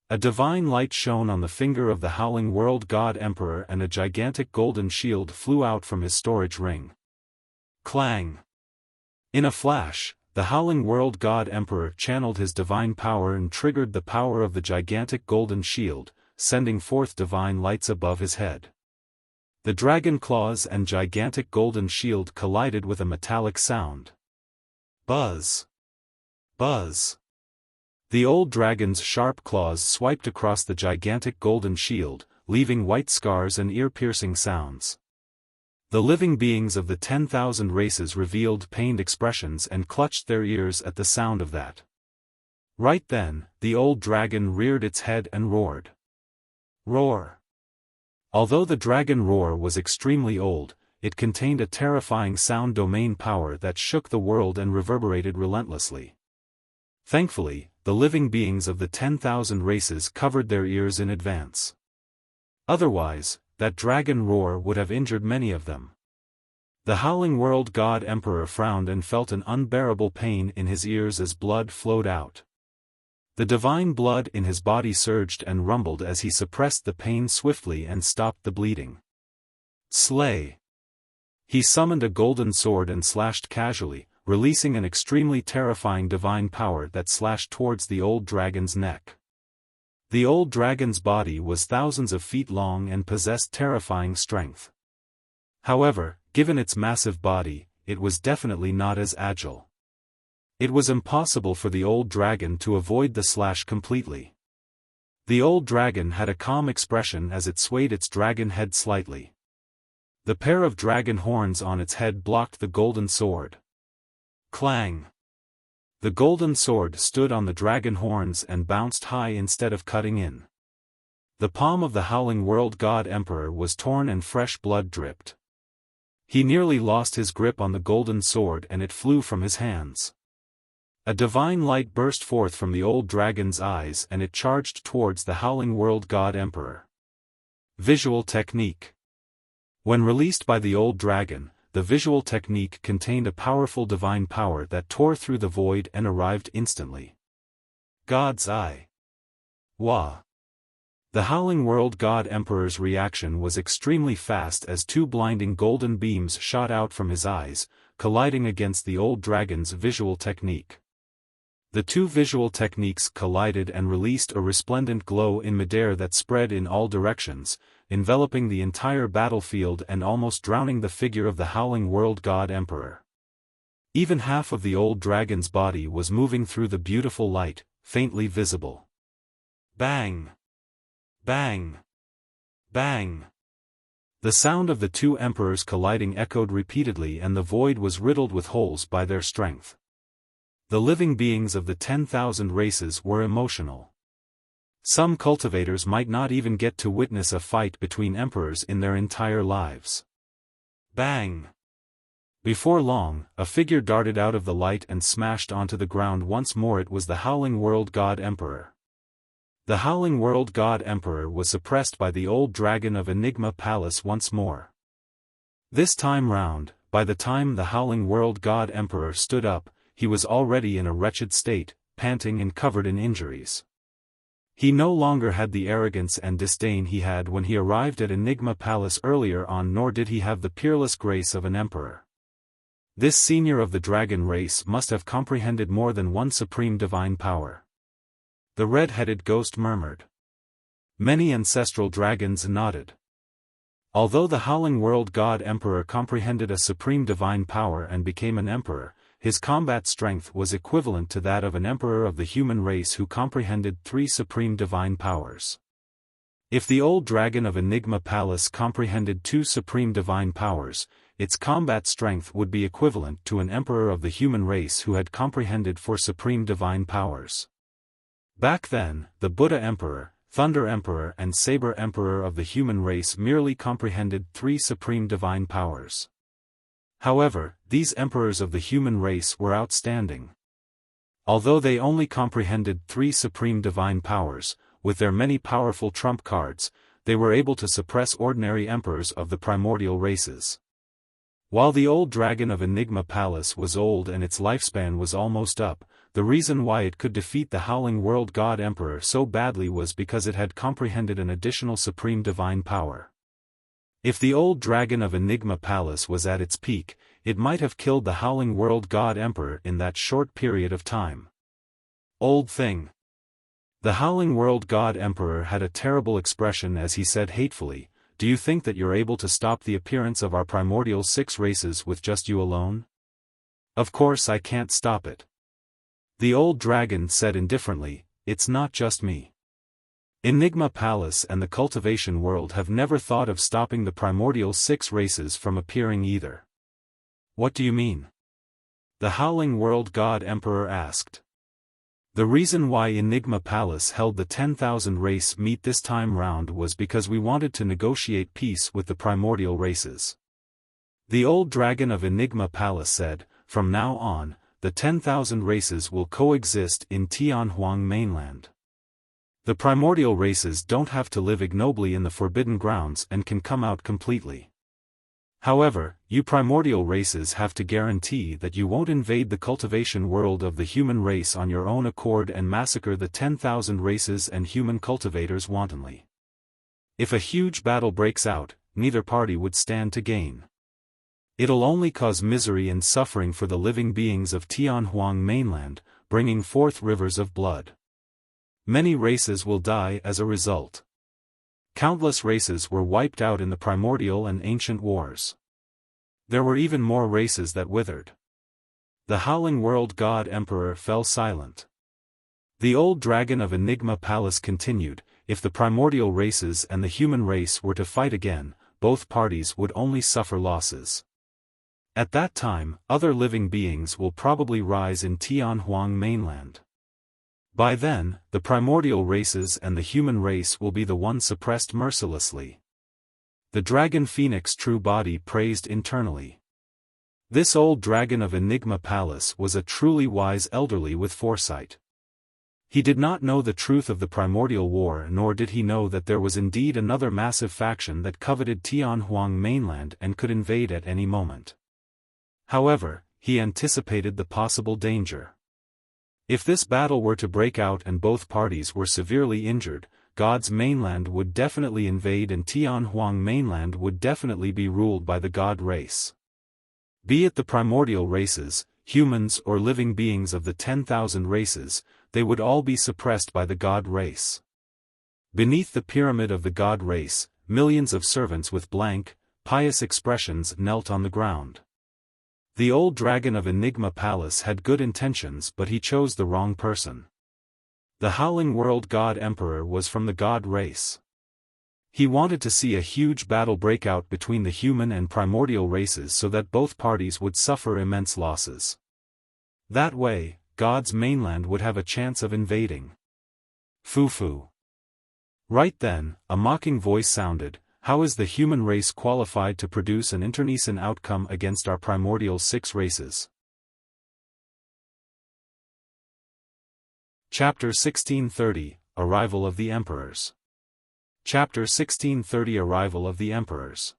A: A divine light shone on the finger of the Howling World God Emperor and a gigantic golden shield flew out from his storage ring. Clang! In a flash, the Howling World God Emperor channeled his divine power and triggered the power of the gigantic golden shield, sending forth divine lights above his head. The dragon claws and gigantic golden shield collided with a metallic sound. Buzz! Buzz! The old dragon's sharp claws swiped across the gigantic golden shield, leaving white scars and ear-piercing sounds. The living beings of the 10,000 races revealed pained expressions and clutched their ears at the sound of that. Right then, the old dragon reared its head and roared. Roar! Although the dragon roar was extremely old, it contained a terrifying sound domain power that shook the world and reverberated relentlessly. Thankfully, the living beings of the 10,000 races covered their ears in advance. Otherwise, that dragon roar would have injured many of them. The Howling World God Emperor frowned and felt an unbearable pain in his ears as blood flowed out. The divine blood in his body surged and rumbled as he suppressed the pain swiftly and stopped the bleeding. Slay! He summoned a golden sword and slashed casually, releasing an extremely terrifying divine power that slashed towards the old dragon's neck. The old dragon's body was thousands of feet long and possessed terrifying strength. However, given its massive body, it was definitely not as agile. It was impossible for the old dragon to avoid the slash completely. The old dragon had a calm expression as it swayed its dragon head slightly. The pair of dragon horns on its head blocked the golden sword. Clang! The golden sword stood on the dragon horns and bounced high instead of cutting in. The palm of the Howling World God Emperor was torn and fresh blood dripped. He nearly lost his grip on the golden sword and it flew from his hands. A divine light burst forth from the old dragon's eyes and it charged towards the Howling World God Emperor. Visual Technique. When released by the old dragon, the visual technique contained a powerful divine power that tore through the void and arrived instantly. God's Eye. Wah! The Howling World God Emperor's reaction was extremely fast as two blinding golden beams shot out from his eyes, colliding against the old dragon's visual technique. The two visual techniques collided and released a resplendent glow in midair that spread in all directions, enveloping the entire battlefield and almost drowning the figure of the Howling World God Emperor. Even half of the old dragon's body was moving through the beautiful light, faintly visible. Bang! Bang! Bang! The sound of the two emperors colliding echoed repeatedly and the void was riddled with holes by their strength. The living beings of the 10,000 races were emotional. Some cultivators might not even get to witness a fight between emperors in their entire lives. Bang! Before long, a figure darted out of the light and smashed onto the ground once more. It was the Howling World God Emperor. The Howling World God Emperor was suppressed by the old dragon of Enigma Palace once more. This time round, by the time the Howling World God Emperor stood up, he was already in a wretched state, panting and covered in injuries. He no longer had the arrogance and disdain he had when he arrived at Enigma Palace earlier on, nor did he have the peerless grace of an emperor. This senior of the dragon race must have comprehended more than one supreme divine power. The red-headed ghost murmured. Many ancestral dragons nodded. Although the Howling World God Emperor comprehended a supreme divine power and became an emperor, his combat strength was equivalent to that of an emperor of the human race who comprehended 3 supreme divine powers. If the old dragon of Enigma Palace comprehended 2 supreme divine powers, its combat strength would be equivalent to an emperor of the human race who had comprehended 4 supreme divine powers. Back then, the Buddha Emperor, Thunder Emperor and Saber Emperor of the human race merely comprehended 3 supreme divine powers. However, these emperors of the human race were outstanding. Although they only comprehended 3 supreme divine powers, with their many powerful trump cards, they were able to suppress ordinary emperors of the primordial races. While the old dragon of Enigma Palace was old and its lifespan was almost up, the reason why it could defeat the Howling World God Emperor so badly was because it had comprehended an additional supreme divine power. If the old dragon of Enigma Palace was at its peak, it might have killed the Howling World God Emperor in that short period of time. Old thing. The Howling World God Emperor had a terrible expression as he said hatefully, "Do you think that you're able to stop the appearance of our primordial 6 races with just you alone? Of course I can't stop it." The old dragon said indifferently, "It's not just me. Enigma Palace and the cultivation world have never thought of stopping the primordial 6 races from appearing either." "What do you mean?" the Howling World God Emperor asked. "The reason why Enigma Palace held the 10,000 race meet this time round was because we wanted to negotiate peace with the primordial races." The old dragon of Enigma Palace said, "From now on, the 10,000 races will coexist in Tianhuang mainland. The primordial races don't have to live ignobly in the Forbidden Grounds and can come out completely. However, you primordial races have to guarantee that you won't invade the cultivation world of the human race on your own accord and massacre the 10,000 races and human cultivators wantonly. If a huge battle breaks out, neither party would stand to gain. It'll only cause misery and suffering for the living beings of Tianhuang mainland, bringing forth rivers of blood. Many races will die as a result. Countless races were wiped out in the primordial and ancient wars. There were even more races that withered." The Howling World God Emperor fell silent. The old dragon of Enigma Palace continued, "If the primordial races and the human race were to fight again, both parties would only suffer losses. At that time, other living beings will probably rise in Tianhuang mainland. By then, the primordial races and the human race will be the one suppressed mercilessly." The dragon phoenix true body praised internally. This old dragon of Enigma Palace was a truly wise elderly with foresight. He did not know the truth of the primordial war, nor did he know that there was indeed another massive faction that coveted Tianhuang mainland and could invade at any moment. However, he anticipated the possible danger. If this battle were to break out and both parties were severely injured, God's mainland would definitely invade and Tianhuang mainland would definitely be ruled by the God race. Be it the primordial races, humans or living beings of the 10,000 races, they would all be suppressed by the God race. Beneath the pyramid of the God race, millions of servants with blank, pious expressions knelt on the ground. The old dragon of Enigma Palace had good intentions, but he chose the wrong person. The Howling World God Emperor was from the God race. He wanted to see a huge battle break out between the human and primordial races so that both parties would suffer immense losses. That way, God's mainland would have a chance of invading. Foo-foo. Right then, a mocking voice sounded, "How is the human race qualified to produce an internecine outcome against our primordial 6 races?" Chapter 1630, Arrival of the Emperors. Chapter 1630 Arrival of the Emperors.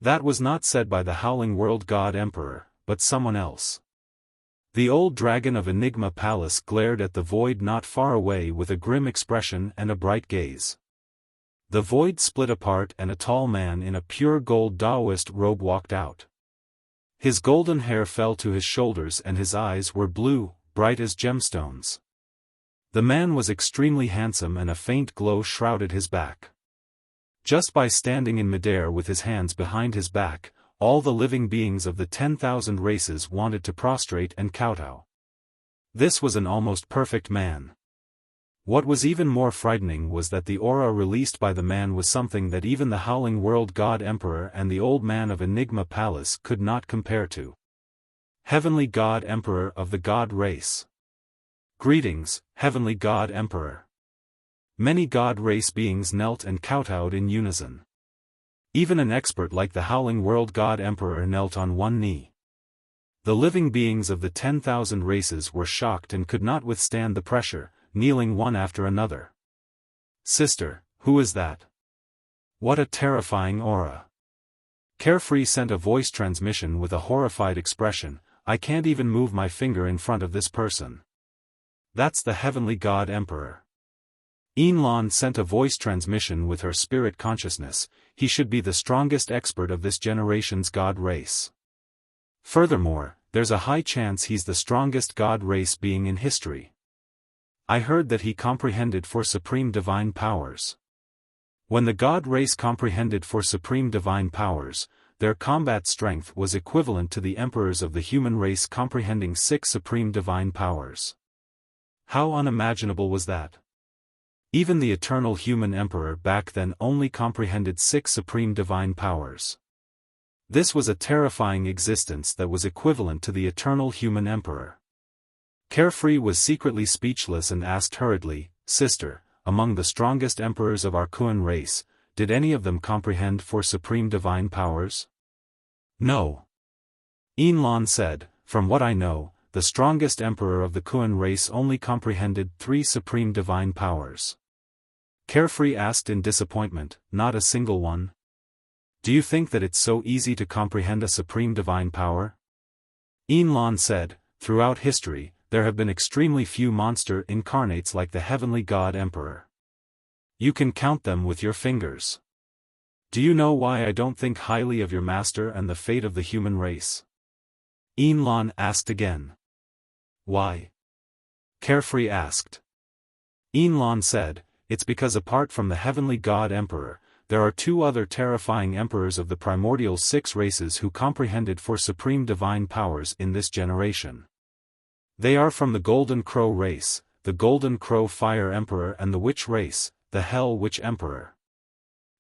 A: That was not said by the Howling World God Emperor, but someone else. The old dragon of Enigma Palace glared at the void not far away with a grim expression and a bright gaze. The void split apart and a tall man in a pure gold Taoist robe walked out. His golden hair fell to his shoulders and his eyes were blue, bright as gemstones. The man was extremely handsome and a faint glow shrouded his back. Just by standing in midair with his hands behind his back, all the living beings of the 10,000 races wanted to prostrate and kowtow. This was an almost perfect man. What was even more frightening was that the aura released by the man was something that even the Howling World God Emperor and the Old Man of Enigma Palace could not compare to. Heavenly God Emperor of the God race. Greetings, Heavenly God Emperor. Many God race beings knelt and kowtowed in unison. Even an expert like the Howling World God Emperor knelt on one knee. The living beings of the 10,000 races were shocked and could not withstand the pressure, kneeling one after another. Sister, who is that? What a terrifying aura. Carefree sent a voice transmission with a horrified expression. I can't even move my finger in front of this person. That's the Heavenly God Emperor. Yinlan sent a voice transmission with her spirit consciousness. He should be the strongest expert of this generation's God race. Furthermore, there's a high chance he's the strongest God race being in history. I heard that he comprehended for supreme divine powers. When the God race comprehended for supreme divine powers, their combat strength was equivalent to the emperors of the human race comprehending 6 supreme divine powers. How unimaginable was that? Even the eternal human emperor back then only comprehended 6 supreme divine powers. This was a terrifying existence that was equivalent to the eternal human emperor. Carefree was secretly speechless and asked hurriedly, Sister, among the strongest emperors of our Kuan race, did any of them comprehend 4 supreme divine powers? No. Yinlan said, from what I know, the strongest emperor of the Kuan race only comprehended 3 supreme divine powers. Carefree asked in disappointment, not a single one? Do you think that it's so easy to comprehend a supreme divine power? Yinlan said, throughout history, there have been extremely few monster incarnates like the Heavenly God Emperor. You can count them with your fingers. Do you know why I don't think highly of your master and the fate of the human race? Yinlan asked again. Why? Carefree asked. Yinlan said, it's because apart from the Heavenly God Emperor, there are 2 other terrifying emperors of the primordial 6 races who comprehended for supreme divine powers in this generation. They are from the Golden Crow race, the Golden Crow Fire Emperor and the Witch race, the Hell Witch Emperor.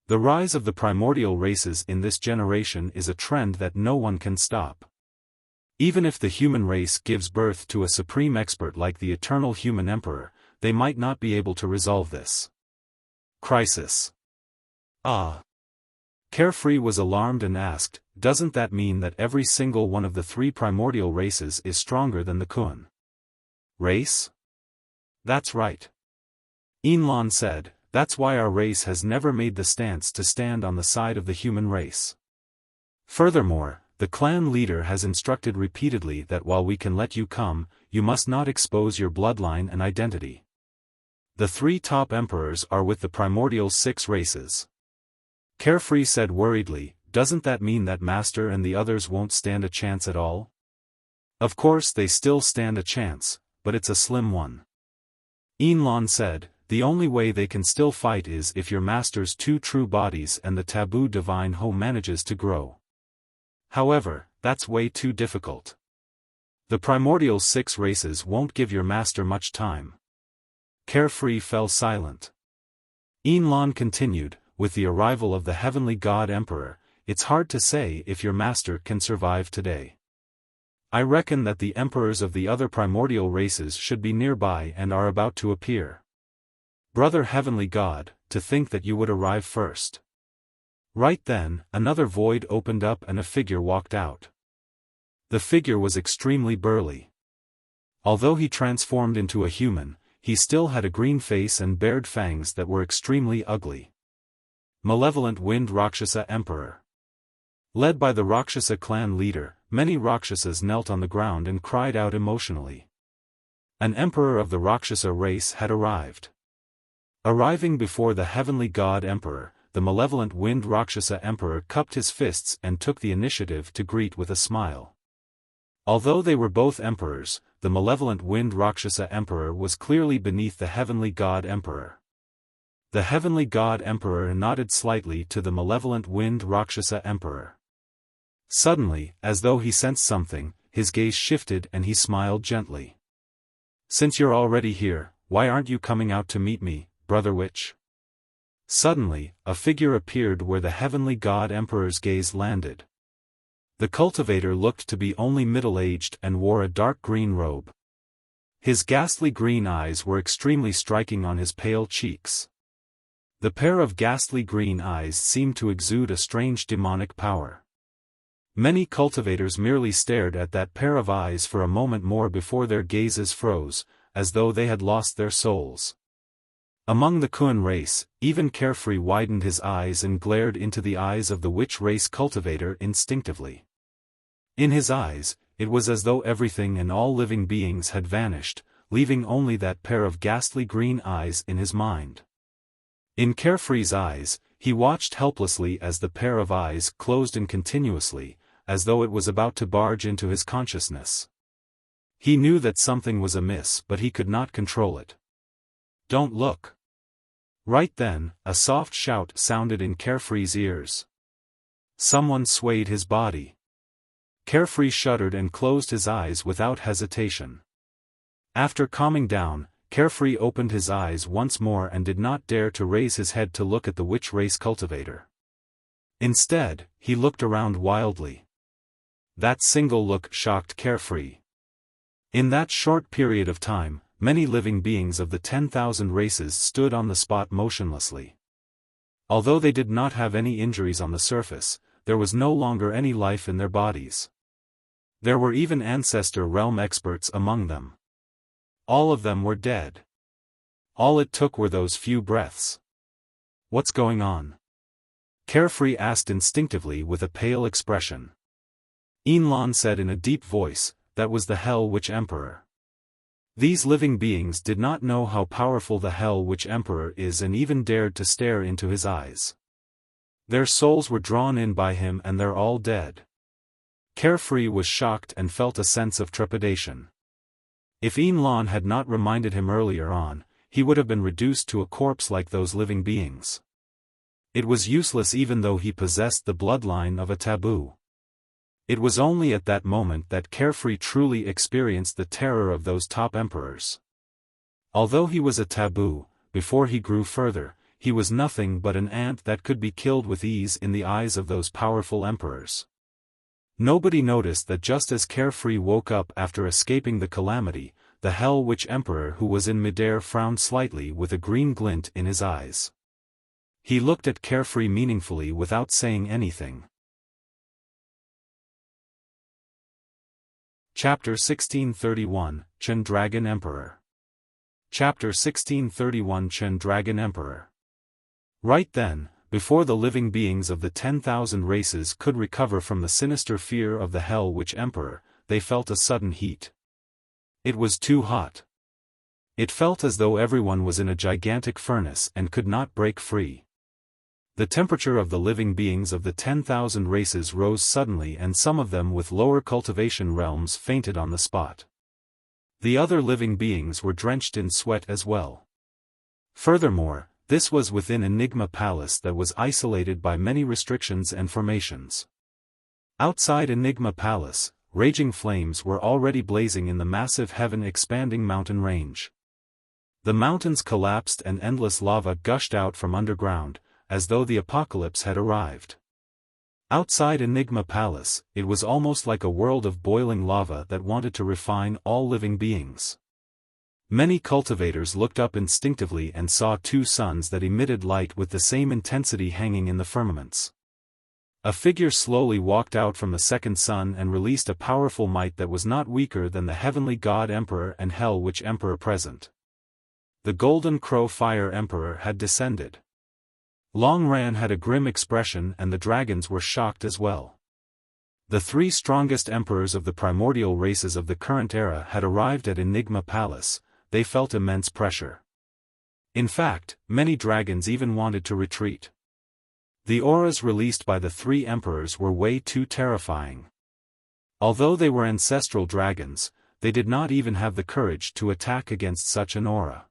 A: The rise of the primordial races in this generation is a trend that no one can stop. Even if the human race gives birth to a supreme expert like the eternal human emperor, they might not be able to resolve this crisis. Ah. Carefree was alarmed and asked, doesn't that mean that every single one of the 3 primordial races is stronger than the Kuan race? That's right. Yinlan said, that's why our race has never made the stance to stand on the side of the human race. Furthermore, the clan leader has instructed repeatedly that while we can let you come, you must not expose your bloodline and identity. The 3 top emperors are with the primordial 6 races. Carefree said worriedly, doesn't that mean that Master and the others won't stand a chance at all? Of course they still stand a chance, but it's a slim one. Yinlan said, the only way they can still fight is if your Master's 2 true bodies and the taboo divine Ho manages to grow. However, that's way too difficult. The primordial 6 races won't give your Master much time. Carefree fell silent. Yinlan continued, with the arrival of the Heavenly God Emperor, it's hard to say if your Master can survive today. I reckon that the emperors of the other primordial races should be nearby and are about to appear. Brother Heavenly God, to think that you would arrive first. Right then, another void opened up and a figure walked out. The figure was extremely burly. Although he transformed into a human, he still had a green face and bared fangs that were extremely ugly. Malevolent Wind Rakshasa Emperor. Led by the Rakshasa clan leader, many Rakshasas knelt on the ground and cried out emotionally. An emperor of the Rakshasa race had arrived. Arriving before the heavenly god emperor, the malevolent Wind Rakshasa Emperor cupped his fists and took the initiative to greet with a smile. Although they were both emperors, the malevolent Wind Rakshasa Emperor was clearly beneath the heavenly god emperor. The heavenly god emperor nodded slightly to the malevolent Wind Rakshasa Emperor. Suddenly, as though he sensed something, his gaze shifted and he smiled gently. "Since you're already here, why aren't you coming out to meet me, brother witch?" Suddenly, a figure appeared where the heavenly god emperor's gaze landed. The cultivator looked to be only middle-aged and wore a dark green robe. His ghastly green eyes were extremely striking on his pale cheeks. The pair of ghastly green eyes seemed to exude a strange demonic power. Many cultivators merely stared at that pair of eyes for a moment more before their gazes froze, as though they had lost their souls. Among the Kun race, even Carefree widened his eyes and glared into the eyes of the witch race cultivator instinctively. In his eyes, it was as though everything and all living beings had vanished, leaving only that pair of ghastly green eyes in his mind. In Carefree's eyes, he watched helplessly as the pair of eyes closed in continuously, as though it was about to barge into his consciousness. He knew that something was amiss but he could not control it. "Don't look." Right then, a soft shout sounded in Carefree's ears. Someone swayed his body. Carefree shuddered and closed his eyes without hesitation. After calming down, Carefree opened his eyes once more and did not dare to raise his head to look at the witch race cultivator. Instead, he looked around wildly. That single look shocked Carefree. In that short period of time, many living beings of the 10,000 races stood on the spot motionlessly. Although they did not have any injuries on the surface, there was no longer any life in their bodies. There were even ancestor realm experts among them. All of them were dead. All it took were those few breaths. "What's going on?" Carefree asked instinctively with a pale expression. Inlan said in a deep voice, "That was the Hell Witch Emperor." These living beings did not know how powerful the Hell Witch Emperor is and even dared to stare into his eyes. Their souls were drawn in by him and they're all dead. Carefree was shocked and felt a sense of trepidation. If Inlan had not reminded him earlier on, he would have been reduced to a corpse like those living beings. It was useless even though he possessed the bloodline of a taboo. It was only at that moment that Carefree truly experienced the terror of those top emperors. Although he was a taboo, before he grew further, he was nothing but an ant that could be killed with ease in the eyes of those powerful emperors. Nobody noticed that just as Carefree woke up after escaping the calamity, the Hell Witch Emperor who was in midair frowned slightly with a green glint in his eyes. He looked at Carefree meaningfully without saying anything. Chapter 1631, Chen Dragon Emperor. Chapter 1631 Chen Dragon Emperor. Right then, before the living beings of the 10,000 races could recover from the sinister fear of the Hell Witch Emperor, they felt a sudden heat. It was too hot. It felt as though everyone was in a gigantic furnace and could not break free. The temperature of the living beings of the 10,000 races rose suddenly and some of them with lower cultivation realms fainted on the spot. The other living beings were drenched in sweat as well. Furthermore, this was within Enigma Palace that was isolated by many restrictions and formations. Outside Enigma Palace, raging flames were already blazing in the massive heaven-expanding mountain range. The mountains collapsed and endless lava gushed out from underground, as though the apocalypse had arrived. Outside Enigma Palace, it was almost like a world of boiling lava that wanted to refine all living beings. Many cultivators looked up instinctively and saw two suns that emitted light with the same intensity hanging in the firmaments. A figure slowly walked out from the second sun and released a powerful might that was not weaker than the heavenly god emperor and Hell Witch Emperor present. The Golden Crow Fire Emperor had descended. Long Ran had a grim expression and the dragons were shocked as well. The three strongest emperors of the primordial races of the current era had arrived at Enigma Palace. They felt immense pressure. In fact, many dragons even wanted to retreat. The auras released by the three emperors were way too terrifying. Although they were ancestral dragons, they did not even have the courage to attack against such an aura.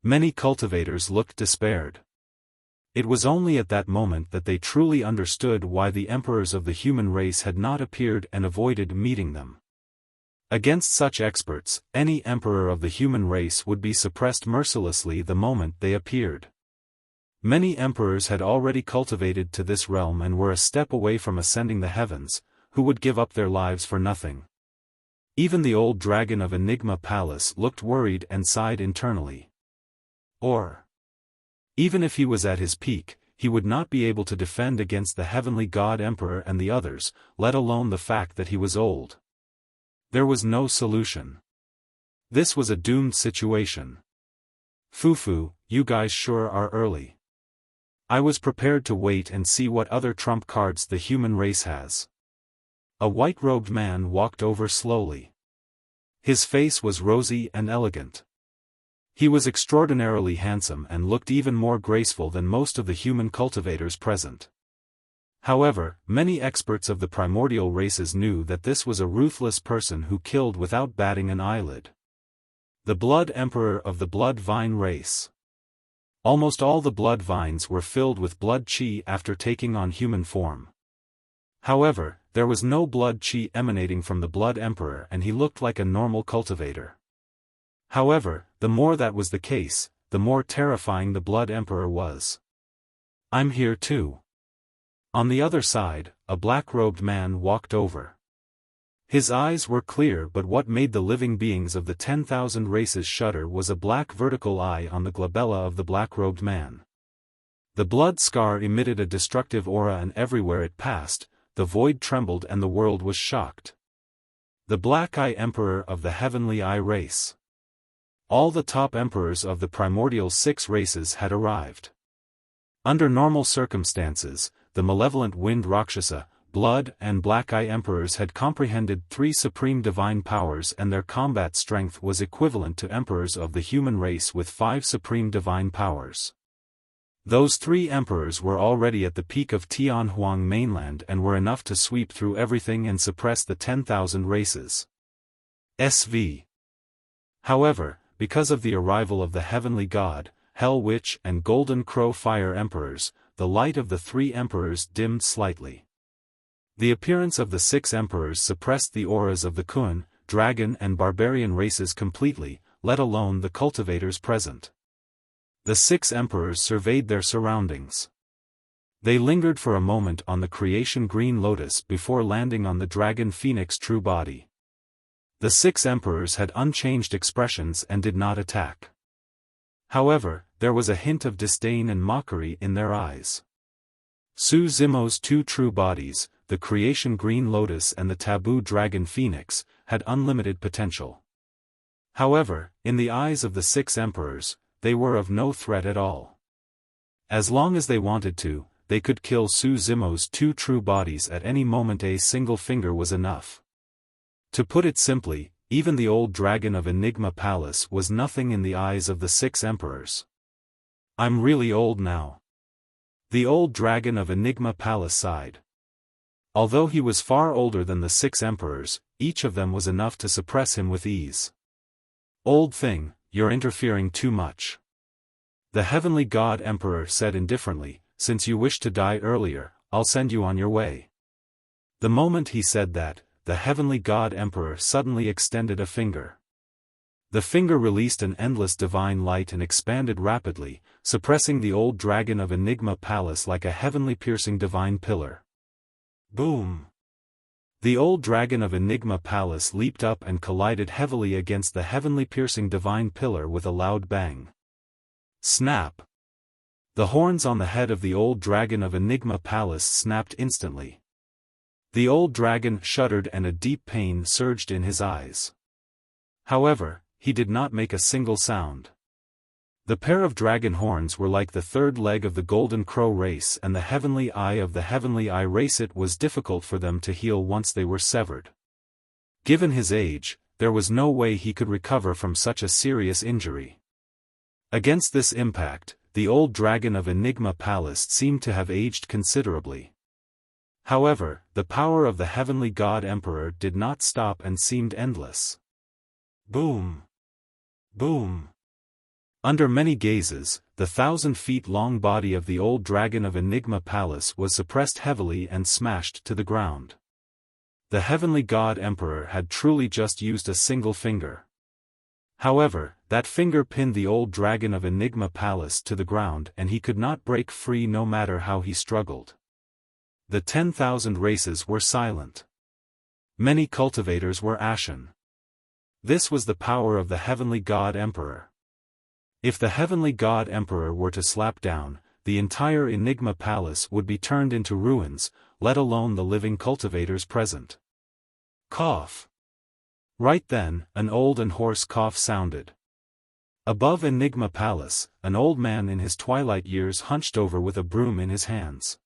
A: Many cultivators looked despaired. It was only at that moment that they truly understood why the emperors of the human race had not appeared and avoided meeting them. Against such experts, any emperor of the human race would be suppressed mercilessly the moment they appeared. Many emperors had already cultivated to this realm and were a step away from ascending the heavens, who would give up their lives for nothing. Even the old dragon of Enigma Palace looked worried and sighed internally. Even if he was at his peak, he would not be able to defend against the heavenly god emperor and the others, let alone the fact that he was old. There was no solution. This was a doomed situation. Fufu, you guys sure are early. I was prepared to wait and see what other trump cards the human race has. A white-robed man walked over slowly. His face was rosy and elegant. He was extraordinarily handsome and looked even more graceful than most of the human cultivators present. However, many experts of the primordial races knew that this was a ruthless person who killed without batting an eyelid. The Blood Emperor of the Blood Vine race. Almost all the blood vines were filled with blood chi after taking on human form. However, there was no blood chi emanating from the Blood Emperor and he looked like a normal cultivator. However, the more that was the case, the more terrifying the Blood Emperor was. I'm here too. On the other side, a black-robed man walked over. His eyes were clear, but what made the living beings of the 10,000 races shudder was a black vertical eye on the glabella of the black-robed man. The blood scar emitted a destructive aura and everywhere it passed, the void trembled and the world was shocked. The Black Eye Emperor of the Heavenly Eye race. All the top emperors of the primordial 6 races had arrived. Under normal circumstances, the malevolent Wind Rakshasa, Blood and Black Eye Emperors had comprehended 3 supreme divine powers and their combat strength was equivalent to emperors of the human race with 5 supreme divine powers. Those 3 emperors were already at the peak of Tianhuang mainland and were enough to sweep through everything and suppress the 10,000 races. SV. However, because of the arrival of the Heavenly God, Hell Witch and Golden Crow Fire Emperors, the light of the 3 emperors dimmed slightly. The appearance of the 6 emperors suppressed the auras of the Kun, Dragon and Barbarian races completely, let alone the cultivators present. The 6 emperors surveyed their surroundings. They lingered for a moment on the creation Green Lotus before landing on the Dragon Phoenix true body. The 6 emperors had unchanged expressions and did not attack. However, there was a hint of disdain and mockery in their eyes. Su Zimo's 2 true bodies, the creation Green Lotus and the taboo Dragon Phoenix, had unlimited potential. However, in the eyes of the 6 emperors, they were of no threat at all. As long as they wanted to, they could kill Su Zimo's 2 true bodies at any moment. A single finger was enough. To put it simply, even the old dragon of Enigma Palace was nothing in the eyes of the 6 emperors. I'm really old now. The old dragon of Enigma Palace sighed. Although he was far older than the 6 emperors, each of them was enough to suppress him with ease. Old thing, you're interfering too much. The Heavenly God Emperor said indifferently, since you wish to die earlier, I'll send you on your way. The moment he said that, the Heavenly God Emperor suddenly extended a finger. The finger released an endless divine light and expanded rapidly, suppressing the old dragon of Enigma Palace like a heavenly piercing divine pillar. Boom! The old dragon of Enigma Palace leaped up and collided heavily against the heavenly piercing divine pillar with a loud bang. Snap! The horns on the head of the old dragon of Enigma Palace snapped instantly. The old dragon shuddered and a deep pain surged in his eyes. However, he did not make a single sound. The pair of dragon horns were like the third leg of the Golden Crow race and the heavenly eye of the heavenly eye race. It was difficult for them to heal once they were severed. Given his age, there was no way he could recover from such a serious injury. Against this impact, the old dragon of Enigma Palace seemed to have aged considerably. However, the power of the heavenly god emperor did not stop and seemed endless. Boom! Boom! Under many gazes, the 1,000-feet-long body of the old dragon of Enigma Palace was suppressed heavily and smashed to the ground. The heavenly god emperor had truly just used a single finger. However, that finger pinned the old dragon of Enigma Palace to the ground and he could not break free no matter how he struggled. The 10,000 races were silent. Many cultivators were ashen. This was the power of the heavenly god emperor. If the heavenly god emperor were to slap down, the entire Enigma Palace would be turned into ruins, let alone the living cultivators present. Cough. Right then, an old and hoarse cough sounded. Above Enigma Palace, an old man in his twilight years hunched over with a broom in his hands.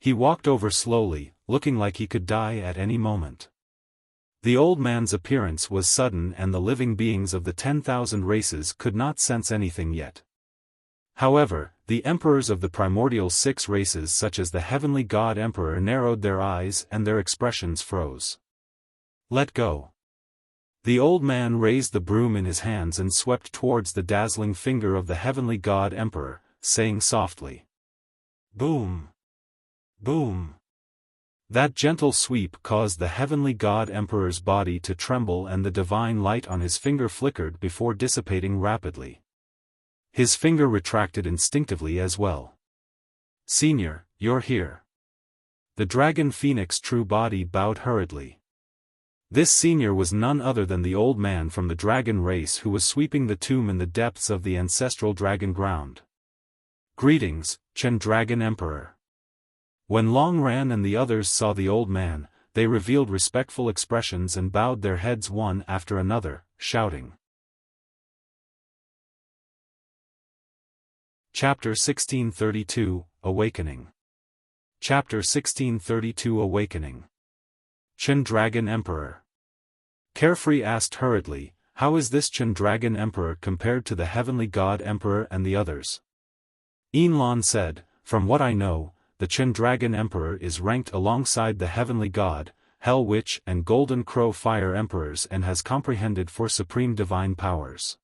A: He walked over slowly, looking like he could die at any moment. The old man's appearance was sudden and the living beings of the 10,000 races could not sense anything yet. However, the emperors of the primordial 6 races such as the heavenly god emperor narrowed their eyes and their expressions froze. Let go. The old man raised the broom in his hands and swept towards the dazzling finger of the heavenly god emperor, saying softly, "Boom! Boom!" That gentle sweep caused the heavenly god emperor's body to tremble and the divine light on his finger flickered before dissipating rapidly. His finger retracted instinctively as well. "Senior, you're here." The dragon phoenix true body bowed hurriedly. This senior was none other than the old man from the dragon race who was sweeping the tomb in the depths of the ancestral dragon ground. "Greetings, Chen Dragon Emperor." When Long Ran and the others saw the old man, they revealed respectful expressions and bowed their heads one after another, shouting. Chapter 1632, Awakening. Chapter 1632 Awakening. Chen Dragon Emperor. Carefree asked hurriedly, "How is this Chen Dragon Emperor compared to the heavenly god emperor and the others?" Yinlan said, "From what I know, the Chen Dragon Emperor is ranked alongside the Heavenly God, Hell Witch and Golden Crow Fire Emperors and has comprehended 4 supreme divine powers.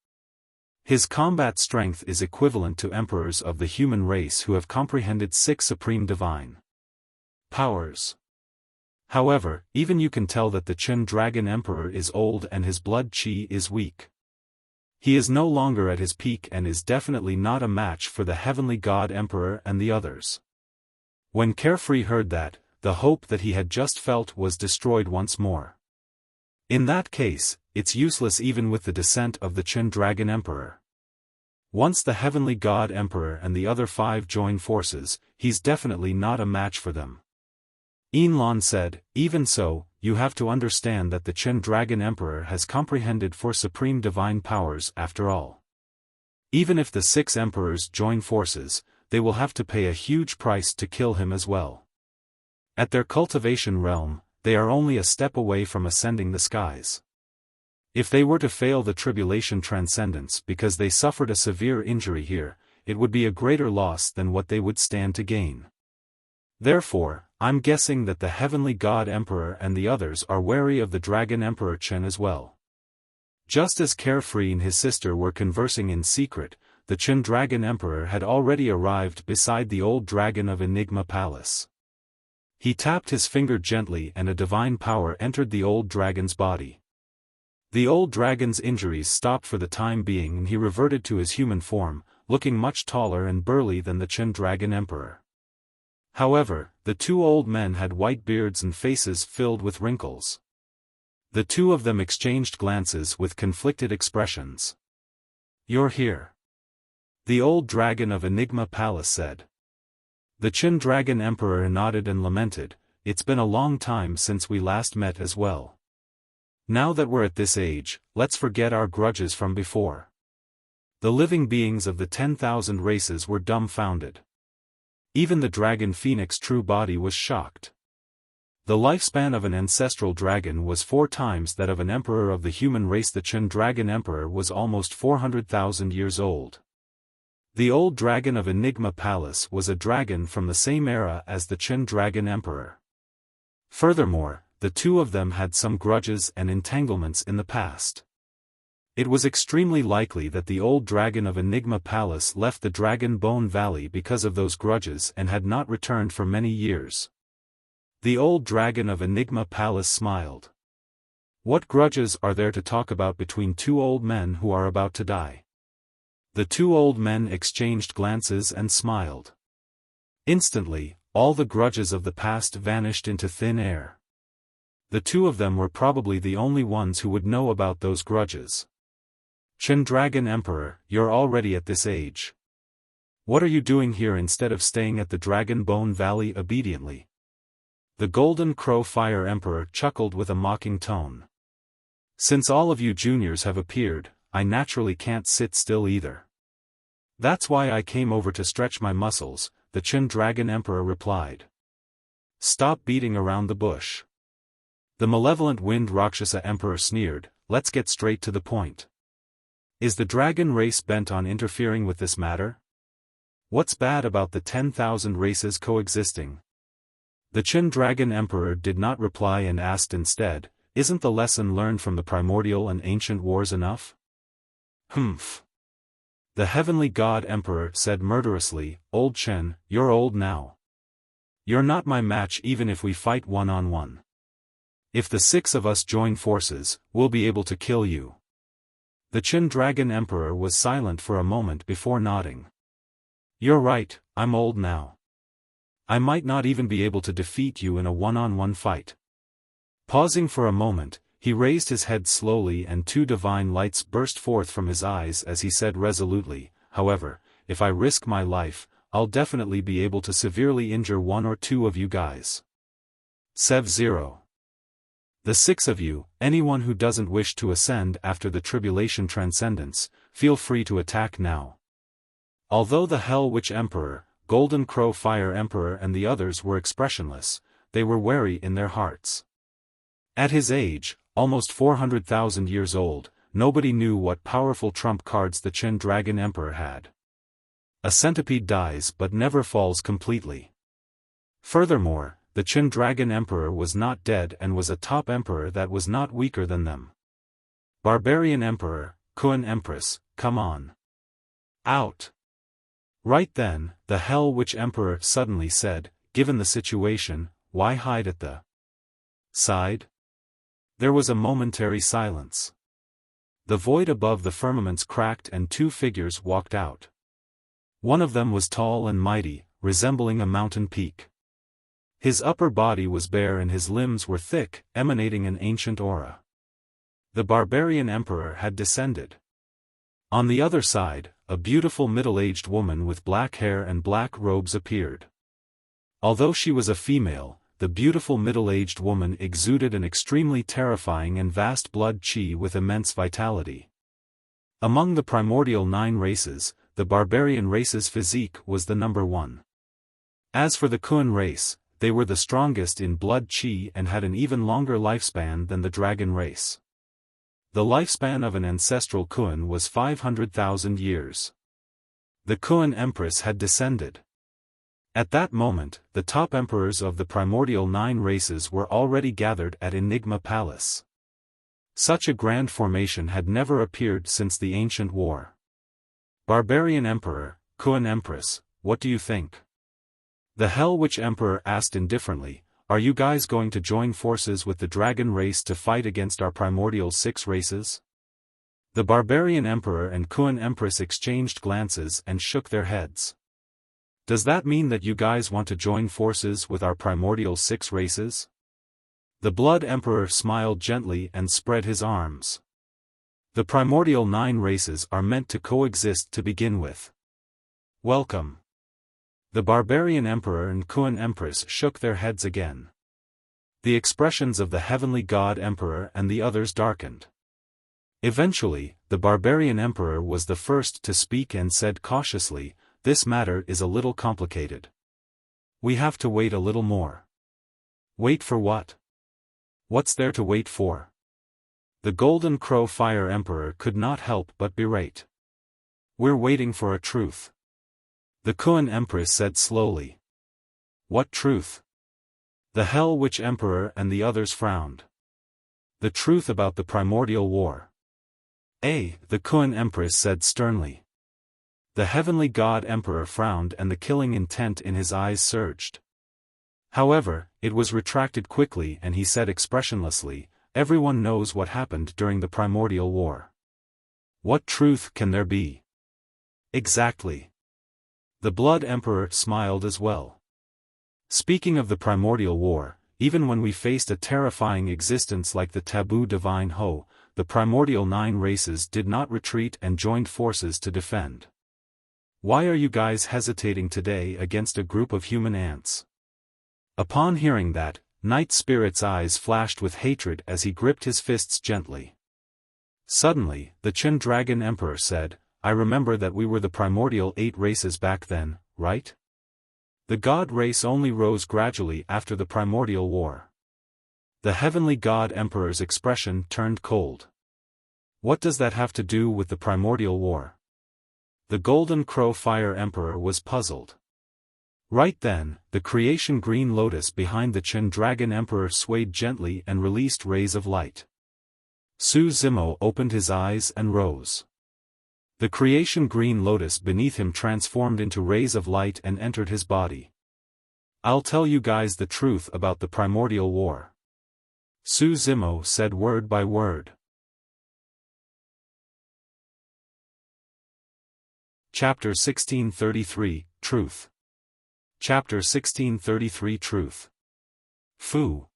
A: His combat strength is equivalent to emperors of the human race who have comprehended 6 supreme divine powers. However, even you can tell that the Chen Dragon Emperor is old and his blood chi is weak. He is no longer at his peak and is definitely not a match for the Heavenly God Emperor and the others." When Carefree heard that, the hope that he had just felt was destroyed once more. In that case, it's useless even with the descent of the Chen Dragon Emperor. Once the Heavenly God Emperor and the other 5 join forces, he's definitely not a match for them. Yinlan said, "Even so, you have to understand that the Chen Dragon Emperor has comprehended 4 supreme divine powers after all. Even if the 6 emperors join forces, they will have to pay a huge price to kill him as well. At their cultivation realm, they are only a step away from ascending the skies. If they were to fail the tribulation transcendence because they suffered a severe injury here, it would be a greater loss than what they would stand to gain. Therefore, I'm guessing that the Heavenly God Emperor and the others are wary of the Dragon Emperor Chen as well." Just as Carefree and his sister were conversing in secret, the Chen Dragon Emperor had already arrived beside the old dragon of Enigma Palace. He tapped his finger gently and a divine power entered the old dragon's body. The old dragon's injuries stopped for the time being and he reverted to his human form, looking much taller and burly than the Chen Dragon Emperor. However, the 2 old men had white beards and faces filled with wrinkles. The 2 of them exchanged glances with conflicted expressions. "You're here." The old dragon of Enigma Palace said. The Chen Dragon Emperor nodded and lamented, "It's been a long time since we last met as well. Now that we're at this age, let's forget our grudges from before." The living beings of the 10,000 races were dumbfounded. Even the dragon Phoenix true body was shocked. The lifespan of an ancestral dragon was 4 times that of an emperor of the human race. The Chen dragon emperor was almost 400,000 years old. The old dragon of Enigma Palace was a dragon from the same era as the Chen dragon emperor. Furthermore, the two of them had some grudges and entanglements in the past. It was extremely likely that the old dragon of Enigma Palace left the Dragon Bone Valley because of those grudges and had not returned for many years. The old dragon of Enigma Palace smiled. What grudges are there to talk about between two old men who are about to die? The two old men exchanged glances and smiled. Instantly, all the grudges of the past vanished into thin air. The two of them were probably the only ones who would know about those grudges. Chen Dragon Emperor, you're already at this age. What are you doing here instead of staying at the Dragon Bone Valley obediently? The Golden Crow Fire Emperor chuckled with a mocking tone. Since all of you juniors have appeared, I naturally can't sit still either. That's why I came over to stretch my muscles, the Chen Dragon Emperor replied. Stop beating around the bush. The malevolent Wind Rakshasa Emperor sneered, let's get straight to the point. Is the dragon race bent on interfering with this matter? What's bad about the 10,000 races coexisting? The Chen Dragon Emperor did not reply and asked instead, isn't the lesson learned from the primordial and ancient wars enough? Humph. The Heavenly God Emperor said murderously, Old Chen, you're old now. You're not my match even if we fight one-on-one. If the 6 of us join forces, we'll be able to kill you. The Chen Dragon Emperor was silent for a moment before nodding. You're right, I'm old now. I might not even be able to defeat you in a one-on-one fight. Pausing for a moment, he raised his head slowly and 2 divine lights burst forth from his eyes as he said resolutely, however, if I risk my life, I'll definitely be able to severely injure 1 or 2 of you guys. Sev 0. The 6 of you, anyone who doesn't wish to ascend after the Tribulation Transcendence, feel free to attack now. Although the Hell Witch Emperor, Golden Crow Fire Emperor and the others were expressionless, they were wary in their hearts. At his age, almost 400,000 years old, nobody knew what powerful trump cards the Chen Dragon Emperor had. A centipede dies but never falls completely. Furthermore, the Chen Dragon Emperor was not dead and was a top emperor that was not weaker than them. Barbarian Emperor, Kun Empress, come on. Out. Right then, the Hell Witch Emperor suddenly said, given the situation, why hide at the side? There was a momentary silence. The void above the firmaments cracked and 2 figures walked out. One of them was tall and mighty, resembling a mountain peak. His upper body was bare and his limbs were thick, emanating an ancient aura. The Barbarian Emperor had descended. On the other side, a beautiful middle-aged woman with black hair and black robes appeared. Although she was a female, the beautiful middle-aged woman exuded an extremely terrifying and vast blood qi with immense vitality. Among the primordial 9 races, the barbarian race's physique was the number 1. As for the Kun race, they were the strongest in blood qi and had an even longer lifespan than the dragon race. The lifespan of an ancestral Kun was 500,000 years. The Kun Empress had descended. At that moment, the top emperors of the primordial 9 races were already gathered at Enigma Palace. Such a grand formation had never appeared since the ancient war. Barbarian Emperor, Kun Empress, what do you think? The Hell Witch Emperor asked indifferently, are you guys going to join forces with the dragon race to fight against our primordial 6 races? The Barbarian Emperor and Kun Empress exchanged glances and shook their heads. Does that mean that you guys want to join forces with our primordial 6 races? The Blood Emperor smiled gently and spread his arms. The primordial 9 races are meant to coexist to begin with. Welcome. The Barbarian Emperor and Kun Empress shook their heads again. The expressions of the Heavenly God Emperor and the others darkened. Eventually, the barbarian emperor was the first to speak and said cautiously, "This matter is a little complicated. We have to wait a little more." Wait for what? What's there to wait for? The Golden Crow Fire Emperor could not help but berate. We're waiting for a truth. The Kuan Empress said slowly. What truth? The Hell Witch Emperor and the others frowned. The truth about the primordial war. The Kuan Empress said sternly. The Heavenly God Emperor frowned and the killing intent in his eyes surged. However, it was retracted quickly and he said expressionlessly, "Everyone knows what happened during the primordial war. What truth can there be?" Exactly. The Blood Emperor smiled as well. Speaking of the primordial war, even when we faced a terrifying existence like the taboo divine Ho, the primordial 9 races did not retreat and joined forces to defend. Why are you guys hesitating today against a group of human ants? Upon hearing that, Night Spirit's eyes flashed with hatred as he gripped his fists gently. Suddenly, the Chen Dragon Emperor said, "I remember that we were the primordial 8 races back then, right? The God race only rose gradually after the primordial war." The Heavenly God Emperor's expression turned cold. What does that have to do with the primordial war? The Golden Crow Fire Emperor was puzzled. Right then, the creation green lotus behind the Chen Dragon Emperor swayed gently and released rays of light. Su Zimo opened his eyes and rose. The creation green lotus beneath him transformed into rays of light and entered his body. "I'll tell you guys the truth about the primordial war," Su Zimo said word by word. Chapter 1633, Truth. Chapter 1633 Truth. Fu.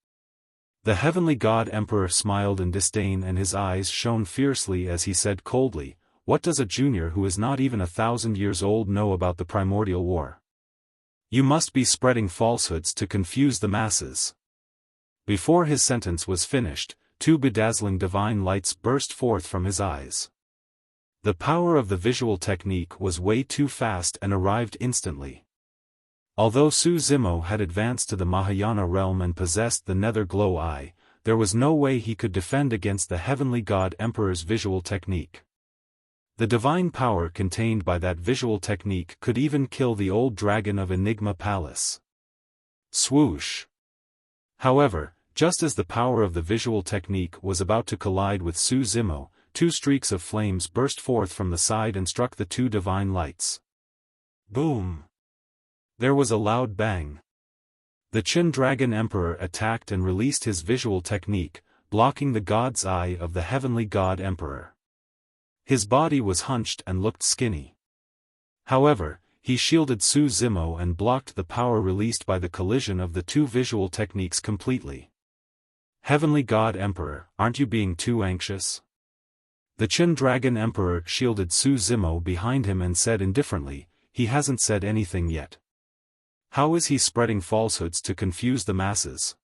A: The Heavenly God Emperor smiled in disdain and his eyes shone fiercely as he said coldly, "What does a junior who is not even 1,000 years old know about the primordial war? You must be spreading falsehoods to confuse the masses." Before his sentence was finished, 2 bedazzling divine lights burst forth from his eyes. The power of the visual technique was way too fast and arrived instantly. Although Su Zimo had advanced to the Mahayana realm and possessed the Nether Glow Eye, there was no way he could defend against the Heavenly God Emperor's visual technique. The divine power contained by that visual technique could even kill the old dragon of Enigma Palace. Swoosh! However, just as the power of the visual technique was about to collide with Su Zimo, 2 streaks of flames burst forth from the side and struck the 2 divine lights. Boom! There was a loud bang. The Chen Dragon Emperor attacked and released his visual technique, blocking the God's Eye of the Heavenly God Emperor. His body was hunched and looked skinny. However, he shielded Su Zimo and blocked the power released by the collision of the 2 visual techniques completely. Heavenly God Emperor, aren't you being too anxious? The Chen Dragon Emperor shielded Su Zimo behind him and said indifferently, "He hasn't said anything yet. How is he spreading falsehoods to confuse the masses?"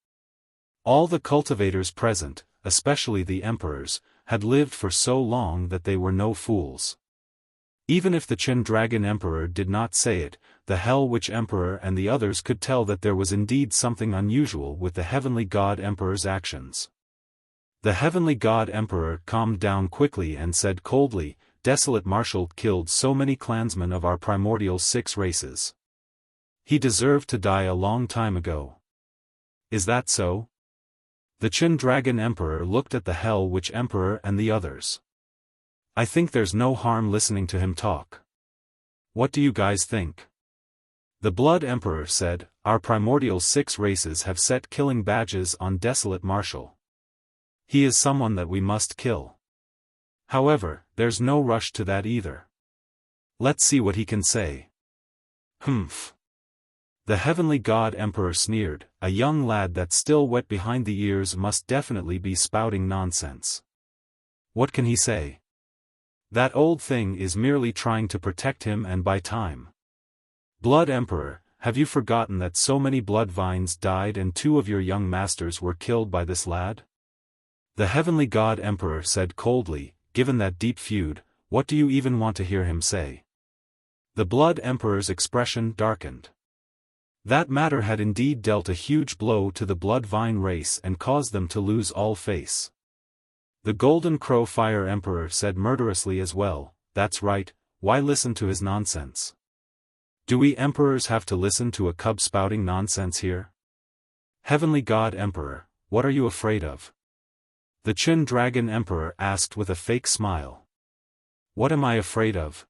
A: All the cultivators present, especially the emperors, had lived for so long that they were no fools. Even if the Chen Dragon Emperor did not say it, the Hell Witch Emperor and the others could tell that there was indeed something unusual with the Heavenly God Emperor's actions. The Heavenly God Emperor calmed down quickly and said coldly, "Desolate Marshal killed so many clansmen of our primordial 6 races. He deserved to die a long time ago. Is that so?" The Chen Dragon Emperor looked at the Hell Witch Emperor and the others. "I think there's no harm listening to him talk. What do you guys think?" The Blood Emperor said, "Our primordial 6 races have set killing badges on Desolate Marshal. He is someone that we must kill. However, there's no rush to that either. Let's see what he can say." "Humph." The Heavenly God Emperor sneered, "A young lad that's still wet behind the ears must definitely be spouting nonsense. What can he say? That old thing is merely trying to protect him and buy time. Blood Emperor, have you forgotten that so many blood vines died and 2 of your young masters were killed by this lad?" The Heavenly God Emperor said coldly, given that deep feud, what do you even want to hear him say? The Blood Emperor's expression darkened. That matter had indeed dealt a huge blow to the Bloodvine race and caused them to lose all face. The Golden Crow Fire Emperor said murderously as well, "That's right, why listen to his nonsense? Do we emperors have to listen to a cub spouting nonsense here? Heavenly God Emperor, what are you afraid of?" The Chen Dragon Emperor asked with a fake smile. "What am I afraid of?"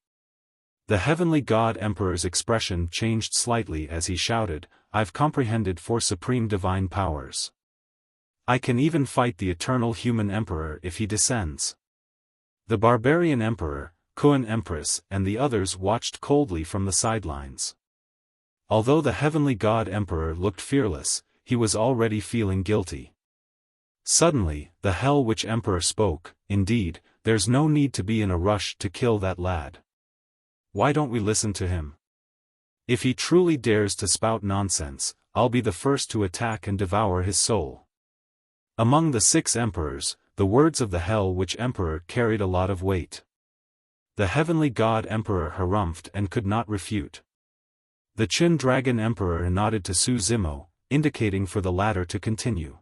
A: The Heavenly God Emperor's expression changed slightly as he shouted, "I've comprehended 4 supreme divine powers. I can even fight the eternal human emperor if he descends." The Barbarian Emperor, Kuan Empress and the others watched coldly from the sidelines. Although the Heavenly God Emperor looked fearless, he was already feeling guilty. Suddenly, the Hell Witch Emperor spoke, "Indeed, there's no need to be in a rush to kill that lad. Why don't we listen to him? If he truly dares to spout nonsense, I'll be the first to attack and devour his soul." Among the 6 emperors, the words of the Hell Witch Emperor carried a lot of weight. The Heavenly God Emperor harumphed and could not refute. The Chen Dragon Emperor nodded to Su Zimo, indicating for the latter to continue.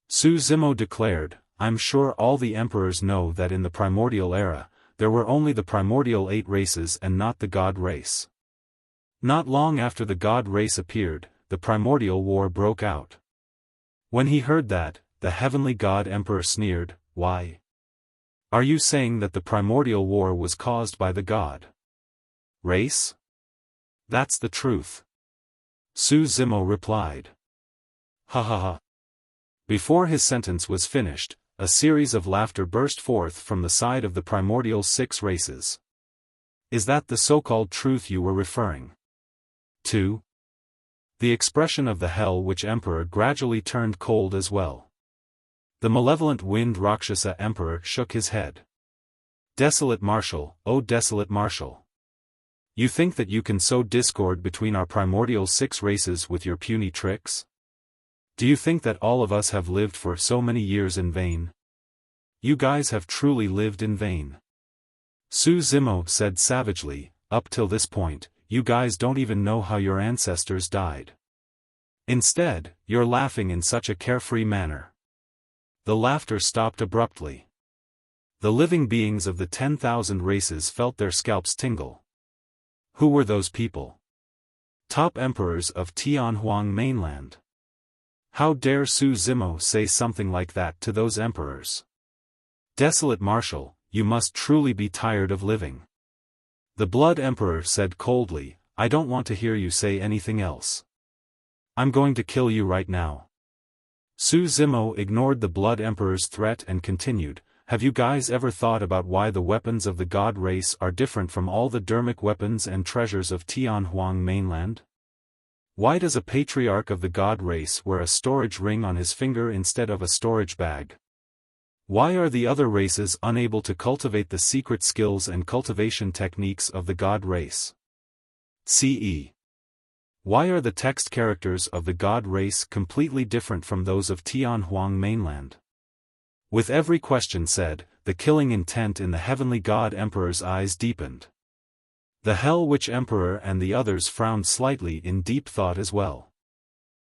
A: Su Zimo declared, "I'm sure all the emperors know that in the primordial era, there were only the primordial 8 races and not the God race. Not long after the God race appeared, the primordial war broke out." When he heard that, the Heavenly God Emperor sneered, "Why? Are you saying that the primordial war was caused by the God race?" "That's the truth," Su Zimo replied. "Ha ha ha." Before his sentence was finished, a series of laughter burst forth from the side of the primordial 6 races. "Is that the so-called truth you were referring to?" The expression of the Hell Witch Emperor gradually turned cold as well. The malevolent Wind Rakshasa Emperor shook his head. "Desolate Marshal, oh desolate Marshal! You think that you can sow discord between our primordial 6 races with your puny tricks? Do you think that all of us have lived for so many years in vain? You guys have truly lived in vain." Su Zimo said savagely, "Up till this point, you guys don't even know how your ancestors died. Instead, you're laughing in such a carefree manner." The laughter stopped abruptly. The living beings of the 10,000 races felt their scalps tingle. Who were those people? Top emperors of Tianhuang mainland. How dare Su Zimo say something like that to those emperors? "Desolate Marshal, you must truly be tired of living." The Blood Emperor said coldly, "I don't want to hear you say anything else. I'm going to kill you right now." Su Zimo ignored the Blood Emperor's threat and continued, "Have you guys ever thought about why the weapons of the God race are different from all the dermic weapons and treasures of Tianhuang mainland? Why does a patriarch of the God race wear a storage ring on his finger instead of a storage bag? Why are the other races unable to cultivate the secret skills and cultivation techniques of the God race? CE. Why are the text characters of the God race completely different from those of Tianhuang mainland?" With every question said, the killing intent in the Heavenly God Emperor's eyes deepened. The Hell Witch Emperor and the others frowned slightly in deep thought as well.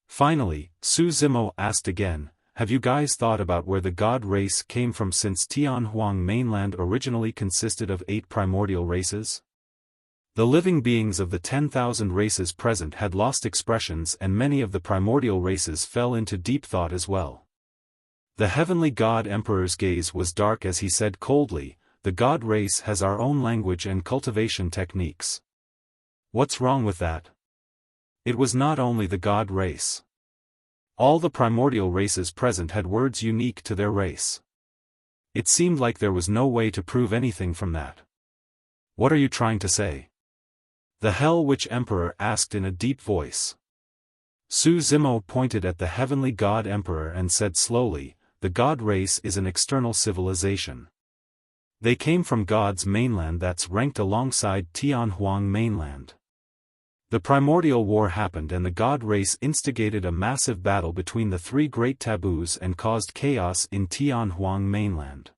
A: Finally, Su Zimo asked again, "Have you guys thought about where the God race came from, since Tianhuang mainland originally consisted of 8 primordial races?" The living beings of the 10,000 races present had lost expressions, and many of the primordial races fell into deep thought as well. The Heavenly God Emperor's gaze was dark as he said coldly, "The God race has our own language and cultivation techniques. What's wrong with that?" It was not only the God race. All the primordial races present had words unique to their race. It seemed like there was no way to prove anything from that. "What are you trying to say?" the Hell Witch Emperor asked in a deep voice. Su Zimo pointed at the Heavenly God Emperor and said slowly, "The God race is an external civilization. They came from God's mainland that's ranked alongside Tianhuang mainland. The primordial war happened and the God race instigated a massive battle between the 3 great taboos and caused chaos in Tianhuang mainland.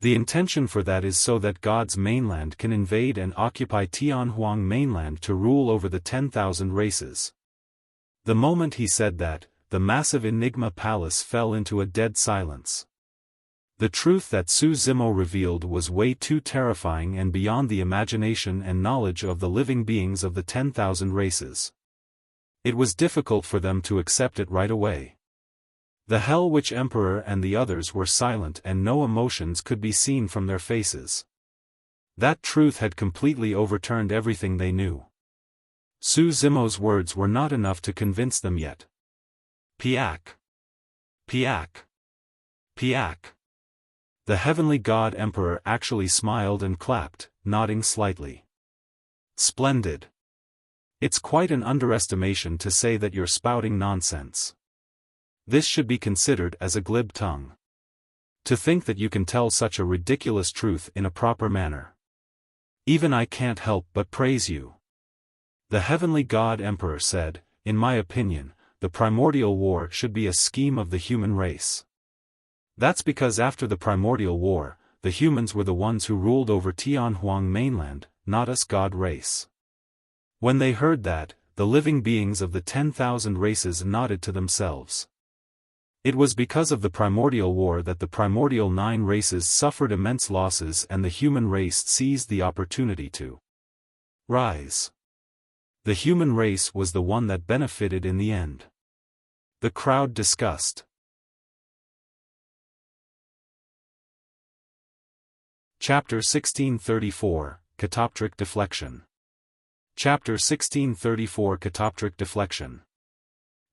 A: The intention for that is so that God's mainland can invade and occupy Tianhuang mainland to rule over the 10,000 races. The moment he said that, the massive Enigma Palace fell into a dead silence. The truth that Su Zimo revealed was way too terrifying and beyond the imagination and knowledge of the living beings of the 10,000 races. It was difficult for them to accept it right away. The Hell Witch Emperor and the others were silent and no emotions could be seen from their faces. That truth had completely overturned everything they knew. Su Zimo's words were not enough to convince them yet. Piak. Piak. Piak. The Heavenly God Emperor actually smiled and clapped, nodding slightly. Splendid. It's quite an underestimation to say that you're spouting nonsense. This should be considered as a glib tongue. To think that you can tell such a ridiculous truth in a proper manner. Even I can't help but praise you. The Heavenly God Emperor said, in my opinion, the primordial war should be a scheme of the human race. That's because after the primordial war, the humans were the ones who ruled over Tianhuang mainland, not us God race. When they heard that, the living beings of the 10,000 races nodded to themselves. It was because of the primordial war that the primordial 9 races suffered immense losses and the human race seized the opportunity to rise. The human race was the one that benefited in the end. The crowd discussed. Chapter 1634, Catoptric Deflection. Chapter 1634 Catoptric Deflection.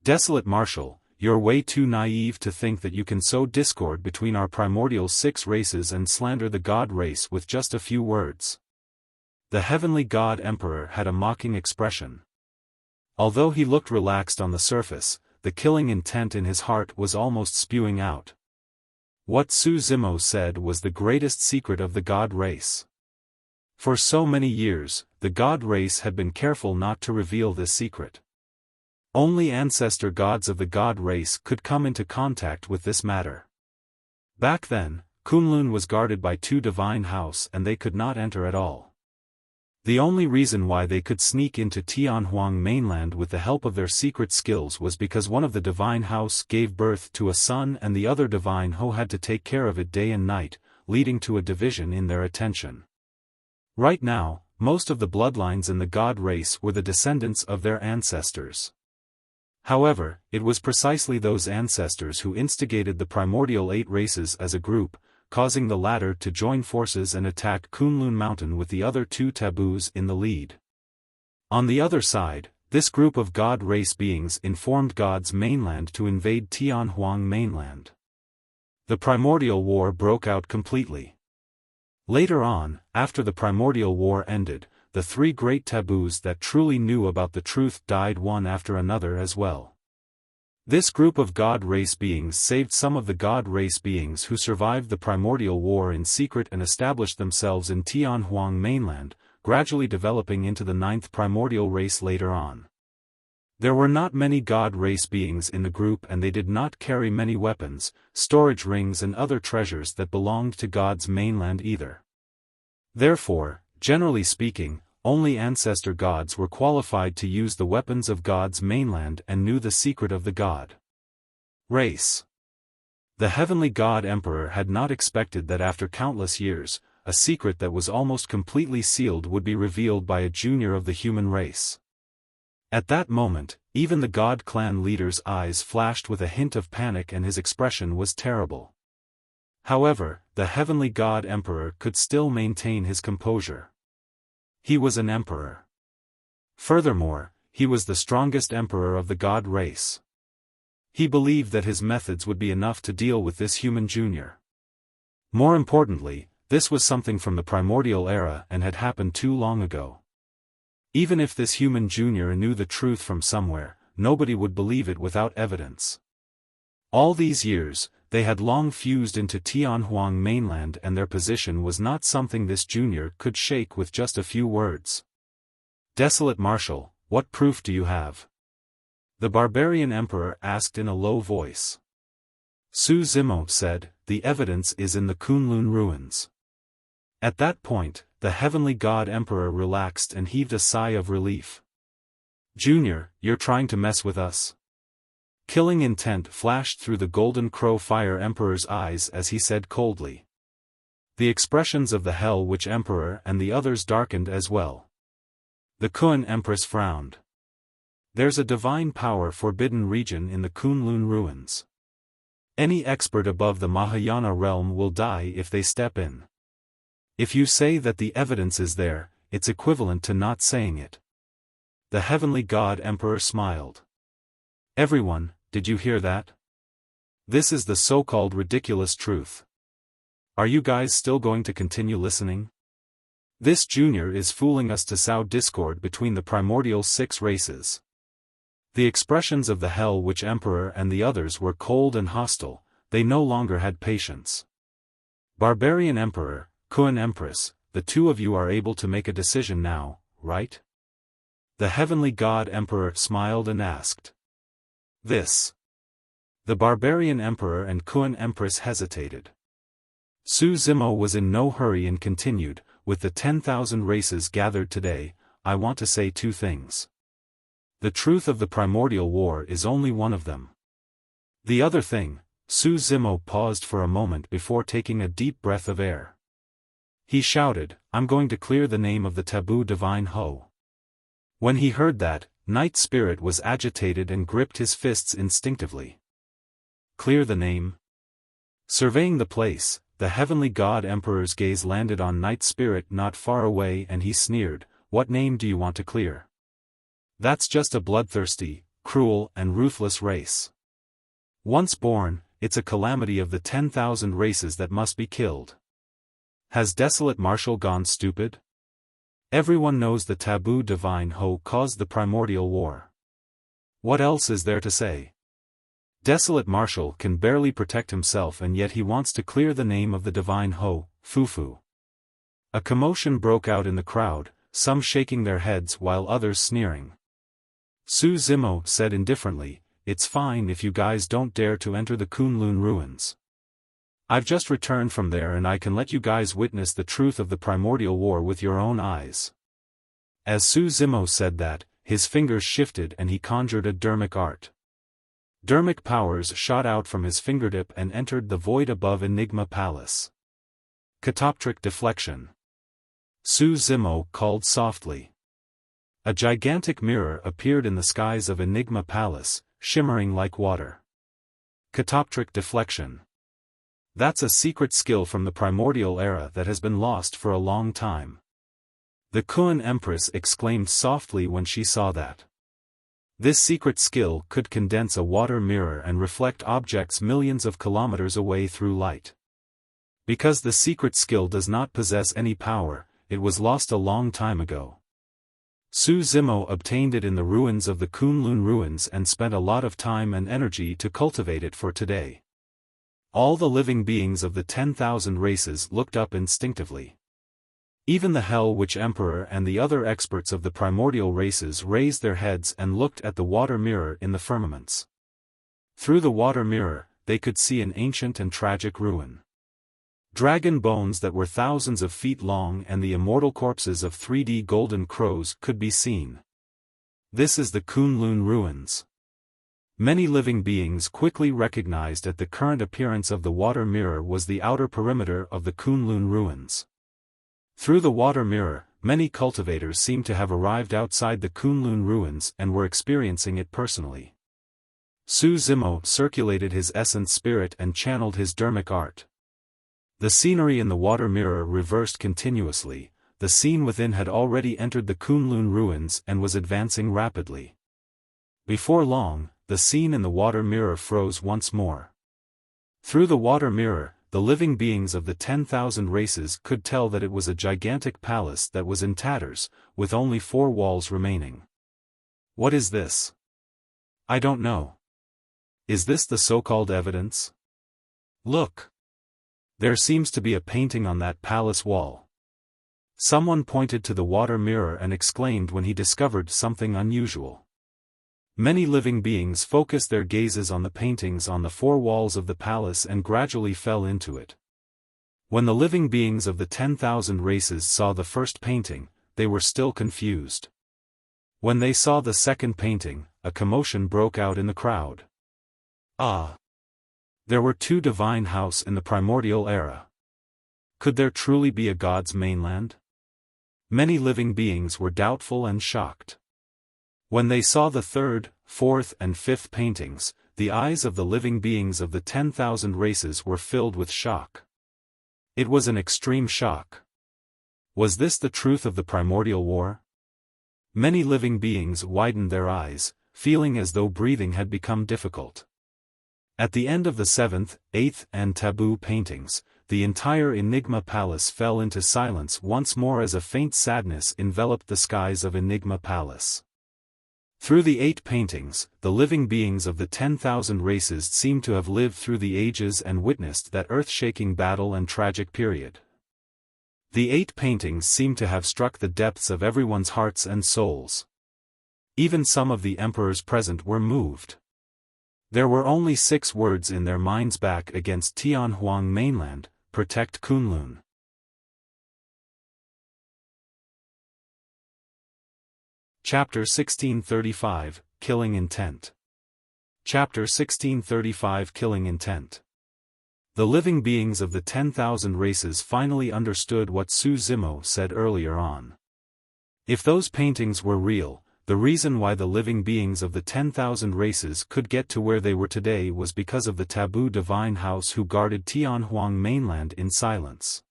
A: Desolate Marshal, you're way too naive to think that you can sow discord between our primordial 6 races and slander the God race with just a few words. The Heavenly God Emperor had a mocking expression. Although he looked relaxed on the surface, the killing intent in his heart was almost spewing out. What Su Zimo said was the greatest secret of the God race. For so many years, the God race had been careful not to reveal this secret. Only ancestor gods of the God race could come into contact with this matter. Back then, Kunlun was guarded by 2 divine house and they could not enter at all. The only reason why they could sneak into Tianhuang mainland with the help of their secret skills was because one of the divine house gave birth to a son and the other divine ho had to take care of it day and night, leading to a division in their attention. Right now, most of the bloodlines in the God race were the descendants of their ancestors. However, it was precisely those ancestors who instigated the primordial 8 races as a group, causing the latter to join forces and attack Kunlun Mountain with the other 2 taboos in the lead. On the other side, this group of God race beings informed God's mainland to invade Tianhuang mainland. The primordial war broke out completely. Later on, after the primordial war ended, the 3 great taboos that truly knew about the truth died one after another as well. This group of God race beings saved some of the God race beings who survived the primordial war in secret and established themselves in Tianhuang mainland, gradually developing into the 9th primordial race later on. There were not many God race beings in the group and they did not carry many weapons, storage rings and other treasures that belonged to God's mainland either. Therefore, generally speaking, only ancestor gods were qualified to use the weapons of God's mainland and knew the secret of the God race. The Heavenly God Emperor had not expected that after countless years, a secret that was almost completely sealed would be revealed by a junior of the human race. At that moment, even the God clan leader's eyes flashed with a hint of panic and his expression was terrible. However, the Heavenly God Emperor could still maintain his composure. He was an emperor. Furthermore, he was the strongest emperor of the God race. He believed that his methods would be enough to deal with this human junior. More importantly, this was something from the primordial era and had happened too long ago. Even if this human junior knew the truth from somewhere, nobody would believe it without evidence. All these years, they had long fused into Tianhuang mainland and their position was not something this junior could shake with just a few words. Desolate Marshal, what proof do you have? The barbarian emperor asked in a low voice. Su Zimo said, the evidence is in the Kunlun ruins. At that point, the heavenly god emperor relaxed and heaved a sigh of relief. Junior, you're trying to mess with us? Killing intent flashed through the golden crow fire emperor's eyes as he said coldly. The expressions of the Hell Witch Emperor and the others darkened as well. The Kun Empress frowned. There's a divine power forbidden region in the Kunlun ruins. Any expert above the Mahayana realm will die if they step in. If you say that the evidence is there, it's equivalent to not saying it. The heavenly god emperor smiled. Everyone, did you hear that? This is the so-called ridiculous truth. Are you guys still going to continue listening? This junior is fooling us to sow discord between the primordial 6 races. The expressions of the Hell Witch Emperor and the others were cold and hostile, they no longer had patience. Barbarian Emperor, Kun Empress, the two of you are able to make a decision now, right? The heavenly god emperor smiled and asked. This. The Barbarian Emperor and Kun Empress hesitated. Su Zimo was in no hurry and continued, with the 10,000 races gathered today, I want to say 2 things. The truth of the primordial war is only one of them. The other thing, Su Zimo paused for a moment before taking a deep breath of air. He shouted, I'm going to clear the name of the taboo divine Ho. When he heard that, Night Spirit was agitated and gripped his fists instinctively. Clear the name? Surveying the place, the heavenly god emperor's gaze landed on Night Spirit not far away and he sneered, what name do you want to clear? That's just a bloodthirsty, cruel and ruthless race. Once born, it's a calamity of the 10,000 races that must be killed. Has Desolate Marshal gone stupid? Everyone knows the taboo divine Ho caused the primordial war. What else is there to say? Desolate Marshal can barely protect himself and yet he wants to clear the name of the divine Ho, Fufu. A commotion broke out in the crowd, some shaking their heads while others sneering. Su Zimo said indifferently, it's fine if you guys don't dare to enter the Kunlun ruins. I've just returned from there and I can let you guys witness the truth of the primordial war with your own eyes. As Su Zimo said that, his fingers shifted and he conjured a dermic art. Dermic powers shot out from his fingertip and entered the void above Enigma Palace. Catoptric Deflection. Su Zimo called softly. A gigantic mirror appeared in the skies of Enigma Palace, shimmering like water. Catoptric Deflection. That's a secret skill from the primordial era that has been lost for a long time. The Kun Empress exclaimed softly when she saw that. This secret skill could condense a water mirror and reflect objects millions of kilometers away through light. Because the secret skill does not possess any power, it was lost a long time ago. Su Zimo obtained it in the ruins of the Kunlun ruins and spent a lot of time and energy to cultivate it for today. All the living beings of the 10,000 races looked up instinctively. Even the Hell Witch Emperor and the other experts of the primordial races raised their heads and looked at the water mirror in the firmaments. Through the water mirror, they could see an ancient and tragic ruin. Dragon bones that were thousands of feet long and the immortal corpses of 3D golden crows could be seen. This is the Kunlun ruins. Many living beings quickly recognized that the current appearance of the water mirror was the outer perimeter of the Kunlun ruins. Through the water mirror, many cultivators seemed to have arrived outside the Kunlun ruins and were experiencing it personally. Su Zimo circulated his essence spirit and channeled his dermic art. The scenery in the water mirror reversed continuously, the scene within had already entered the Kunlun ruins and was advancing rapidly. Before long, the scene in the water mirror froze once more. Through the water mirror, the living beings of the 10,000 races could tell that it was a gigantic palace that was in tatters, with only 4 walls remaining. What is this? I don't know. Is this the so-called evidence? Look. There seems to be a painting on that palace wall. Someone pointed to the water mirror and exclaimed when he discovered something unusual. Many living beings focused their gazes on the paintings on the four walls of the palace and gradually fell into it. When the living beings of the 10,000 races saw the first painting, they were still confused. When they saw the second painting, a commotion broke out in the crowd. Ah! There were two divine houses in the primordial era. Could there truly be a god's mainland? Many living beings were doubtful and shocked. When they saw the third, fourth and fifth paintings, the eyes of the living beings of the 10,000 races were filled with shock. It was an extreme shock. Was this the truth of the primordial war? Many living beings widened their eyes, feeling as though breathing had become difficult. At the end of the seventh, eighth and taboo paintings, the entire Enigma Palace fell into silence once more as a faint sadness enveloped the skies of Enigma Palace. Through the 8 paintings, the living beings of the 10,000 races seemed to have lived through the ages and witnessed that earth-shaking battle and tragic period. The 8 paintings seemed to have struck the depths of everyone's hearts and souls. Even some of the emperors present were moved. There were only 6 words in their minds: back against Tianhuang mainland, protect Kunlun. Chapter 1635, Killing Intent. Chapter 1635, Killing Intent. The living beings of the 10,000 races finally understood what Su Zimo said earlier on. If those paintings were real, the reason why the living beings of the 10,000 races could get to where they were today was because of the taboo divine house who guarded Tianhuang mainland in silence.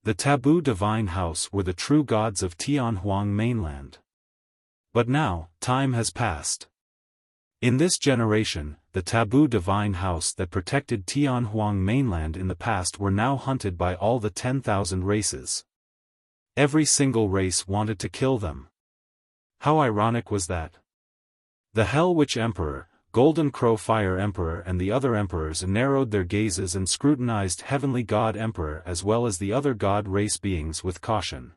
A: The taboo divine house were the true gods of Tianhuang mainland. But now, time has passed. In this generation, the taboo divine house that protected Tianhuang mainland in the past were now hunted by all the 10,000 races. Every single race wanted to kill them. How ironic was that? The Hell Witch Emperor, Golden Crow Fire Emperor and the other emperors narrowed their gazes and scrutinized Heavenly God Emperor as well as the other god race beings with caution.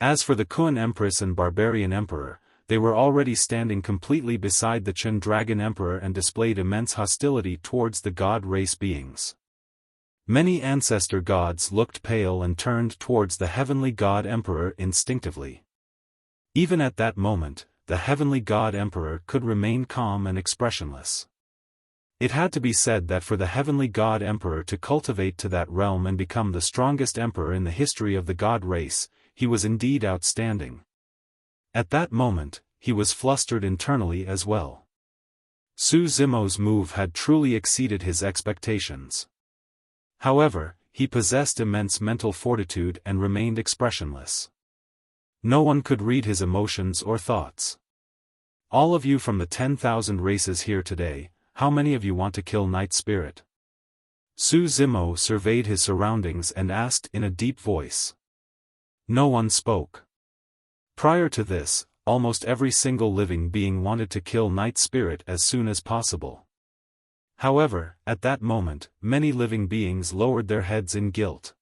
A: As for the Kun Empress and Barbarian Emperor, they were already standing completely beside the Chen Dragon Emperor and displayed immense hostility towards the god race beings. Many ancestor gods looked pale and turned towards the Heavenly God Emperor instinctively. Even at that moment, the Heavenly God Emperor could remain calm and expressionless. It had to be said that for the Heavenly God Emperor to cultivate to that realm and become the strongest emperor in the history of the god race, he was indeed outstanding. At that moment, he was flustered internally as well. Su Zimo's move had truly exceeded his expectations. However, he possessed immense mental fortitude and remained expressionless. No one could read his emotions or thoughts. All of you from the 10,000 races here today, how many of you want to kill Night Spirit? Su Zimo surveyed his surroundings and asked in a deep voice. No one spoke. Prior to this, almost every single living being wanted to kill Night Spirit as soon as possible. However, at that moment, many living beings lowered their heads in guilt.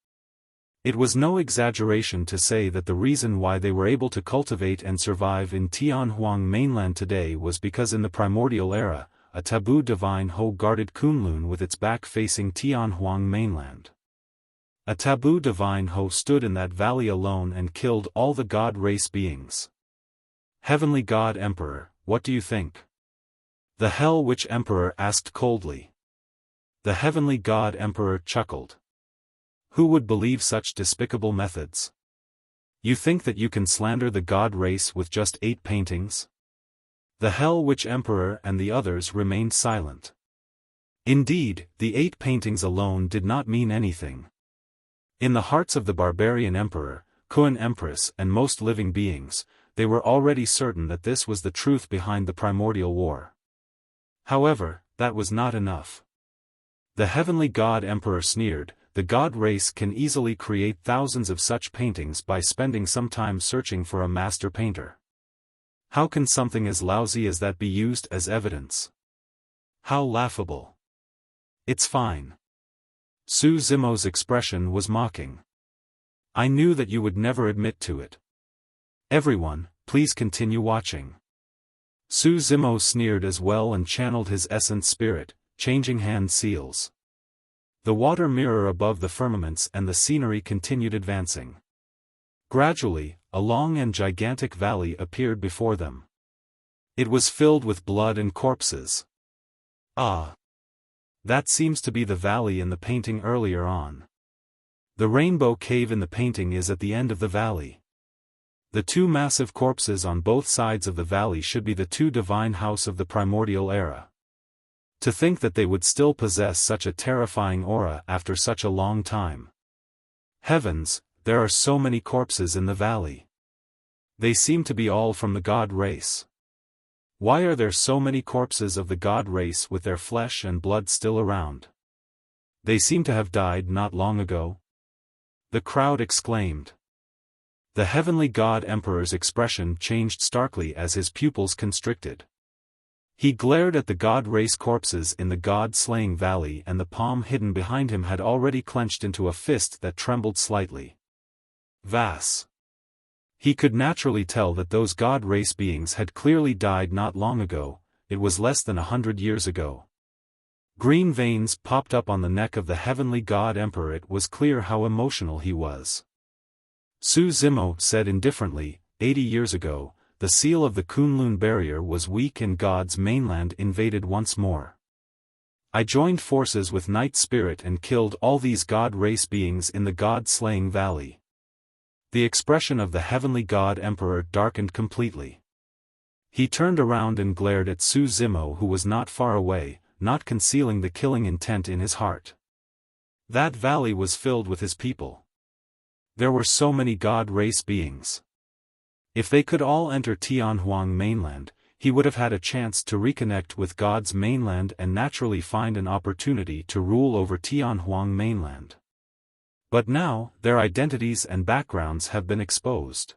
A: It was no exaggeration to say that the reason why they were able to cultivate and survive in Tianhuang mainland today was because in the primordial era, a taboo divine Ho guarded Kunlun with its back facing Tianhuang mainland. A taboo divine Ho stood in that valley alone and killed all the god race beings. Heavenly God Emperor, what do you think? The Hell Witch Emperor asked coldly. The Heavenly God Emperor chuckled. Who would believe such despicable methods? You think that you can slander the god race with just 8 paintings? The Hell Witch Emperor and the others remained silent. Indeed, the 8 paintings alone did not mean anything. In the hearts of the Barbarian Emperor, Kun Empress and most living beings, they were already certain that this was the truth behind the primordial war. However, that was not enough. The Heavenly God Emperor sneered, the god race can easily create thousands of such paintings by spending some time searching for a master painter. How can something as lousy as that be used as evidence? How laughable. It's fine. Su Zimo's expression was mocking. I knew that you would never admit to it. Everyone, please continue watching. Su Zimo sneered as well and channeled his essence spirit, changing hand seals. The water mirror above the firmaments and the scenery continued advancing. Gradually, a long and gigantic valley appeared before them. It was filled with blood and corpses. Ah! That seems to be the valley in the painting earlier on. The rainbow cave in the painting is at the end of the valley. The two massive corpses on both sides of the valley should be the two divine house of the primordial era. To think that they would still possess such a terrifying aura after such a long time. Heavens, there are so many corpses in the valley. They seem to be all from the god race. Why are there so many corpses of the god race with their flesh and blood still around? They seem to have died not long ago. The crowd exclaimed. The heavenly god emperor's expression changed starkly as his pupils constricted. He glared at the god race corpses in the god-slaying valley, and the palm hidden behind him had already clenched into a fist that trembled slightly. Vas. He could naturally tell that those god race beings had clearly died not long ago. It was less than 100 years ago. Green veins popped up on the neck of the heavenly god emperor. It was clear how emotional he was. Su Zimo said indifferently, 80 years ago, the seal of the Kunlun barrier was weak and God's mainland invaded once more. I joined forces with Night Spirit and killed all these god race beings in the god-slaying valley. The expression of the heavenly god emperor darkened completely. He turned around and glared at Su Zimo, who was not far away, not concealing the killing intent in his heart. That valley was filled with his people. There were so many god race beings. If they could all enter Tianhuang mainland, he would have had a chance to reconnect with God's mainland and naturally find an opportunity to rule over Tianhuang mainland. But now, their identities and backgrounds have been exposed.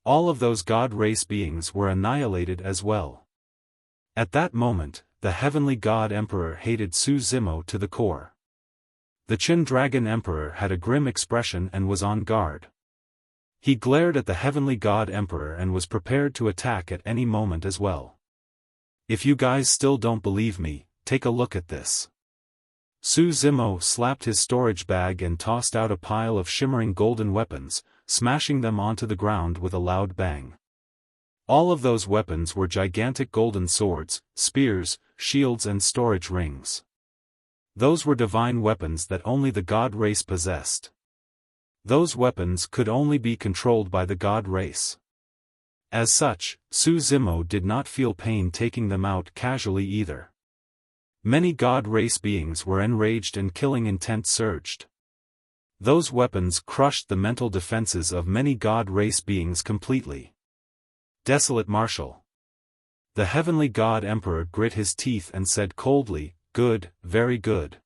A: All of those god race beings were annihilated as well. At that moment, the heavenly god emperor hated Su Zimo to the core. The Chen Dragon Emperor had a grim expression and was on guard. He glared at the heavenly god emperor and was prepared to attack at any moment as well. If you guys still don't believe me, take a look at this. Su Zimo slapped his storage bag and tossed out a pile of shimmering golden weapons, smashing them onto the ground with a loud bang. All of those weapons were gigantic golden swords, spears, shields and storage rings. Those were divine weapons that only the god race possessed. Those weapons could only be controlled by the god race. As such, Su Zimo did not feel pain taking them out casually either. Many god race beings were enraged and killing intent surged. Those weapons crushed the mental defenses of many god race beings completely. Desolate Marshal. The heavenly god emperor grit his teeth and said coldly, "Good, very good."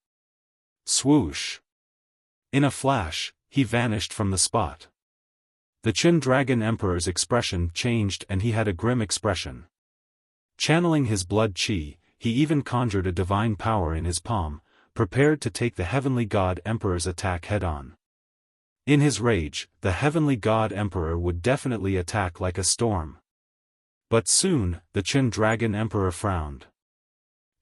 A: Swoosh. In a flash, he vanished from the spot. The Chen Dragon Emperor's expression changed and he had a grim expression. Channeling his blood chi, he even conjured a divine power in his palm, prepared to take the heavenly god emperor's attack head-on. In his rage, the heavenly god emperor would definitely attack like a storm. But soon, the Chen Dragon Emperor frowned.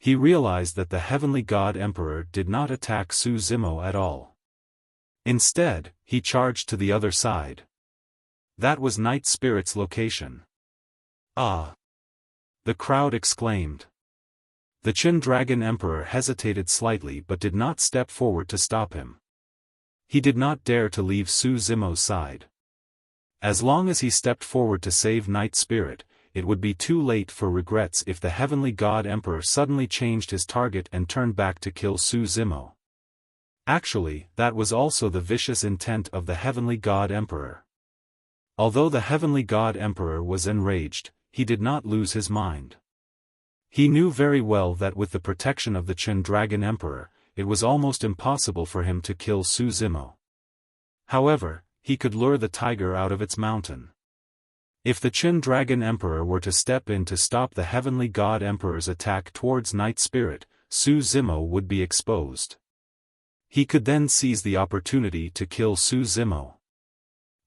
A: He realized that the heavenly god emperor did not attack Su Zimo at all. Instead, he charged to the other side. That was Night Spirit's location. Ah! The crowd exclaimed. The Chen Dragon Emperor hesitated slightly but did not step forward to stop him. He did not dare to leave Su Zimo's side. As long as he stepped forward to save Night Spirit, it would be too late for regrets if the heavenly god emperor suddenly changed his target and turned back to kill Su Zimo. Actually, that was also the vicious intent of the heavenly god emperor. Although the heavenly god emperor was enraged, he did not lose his mind. He knew very well that with the protection of the Chen Dragon Emperor, it was almost impossible for him to kill Su Zimo. However, he could lure the tiger out of its mountain. If the Chen Dragon Emperor were to step in to stop the heavenly god emperor's attack towards Night Spirit, Su Zimo would be exposed. He could then seize the opportunity to kill Su Zimo.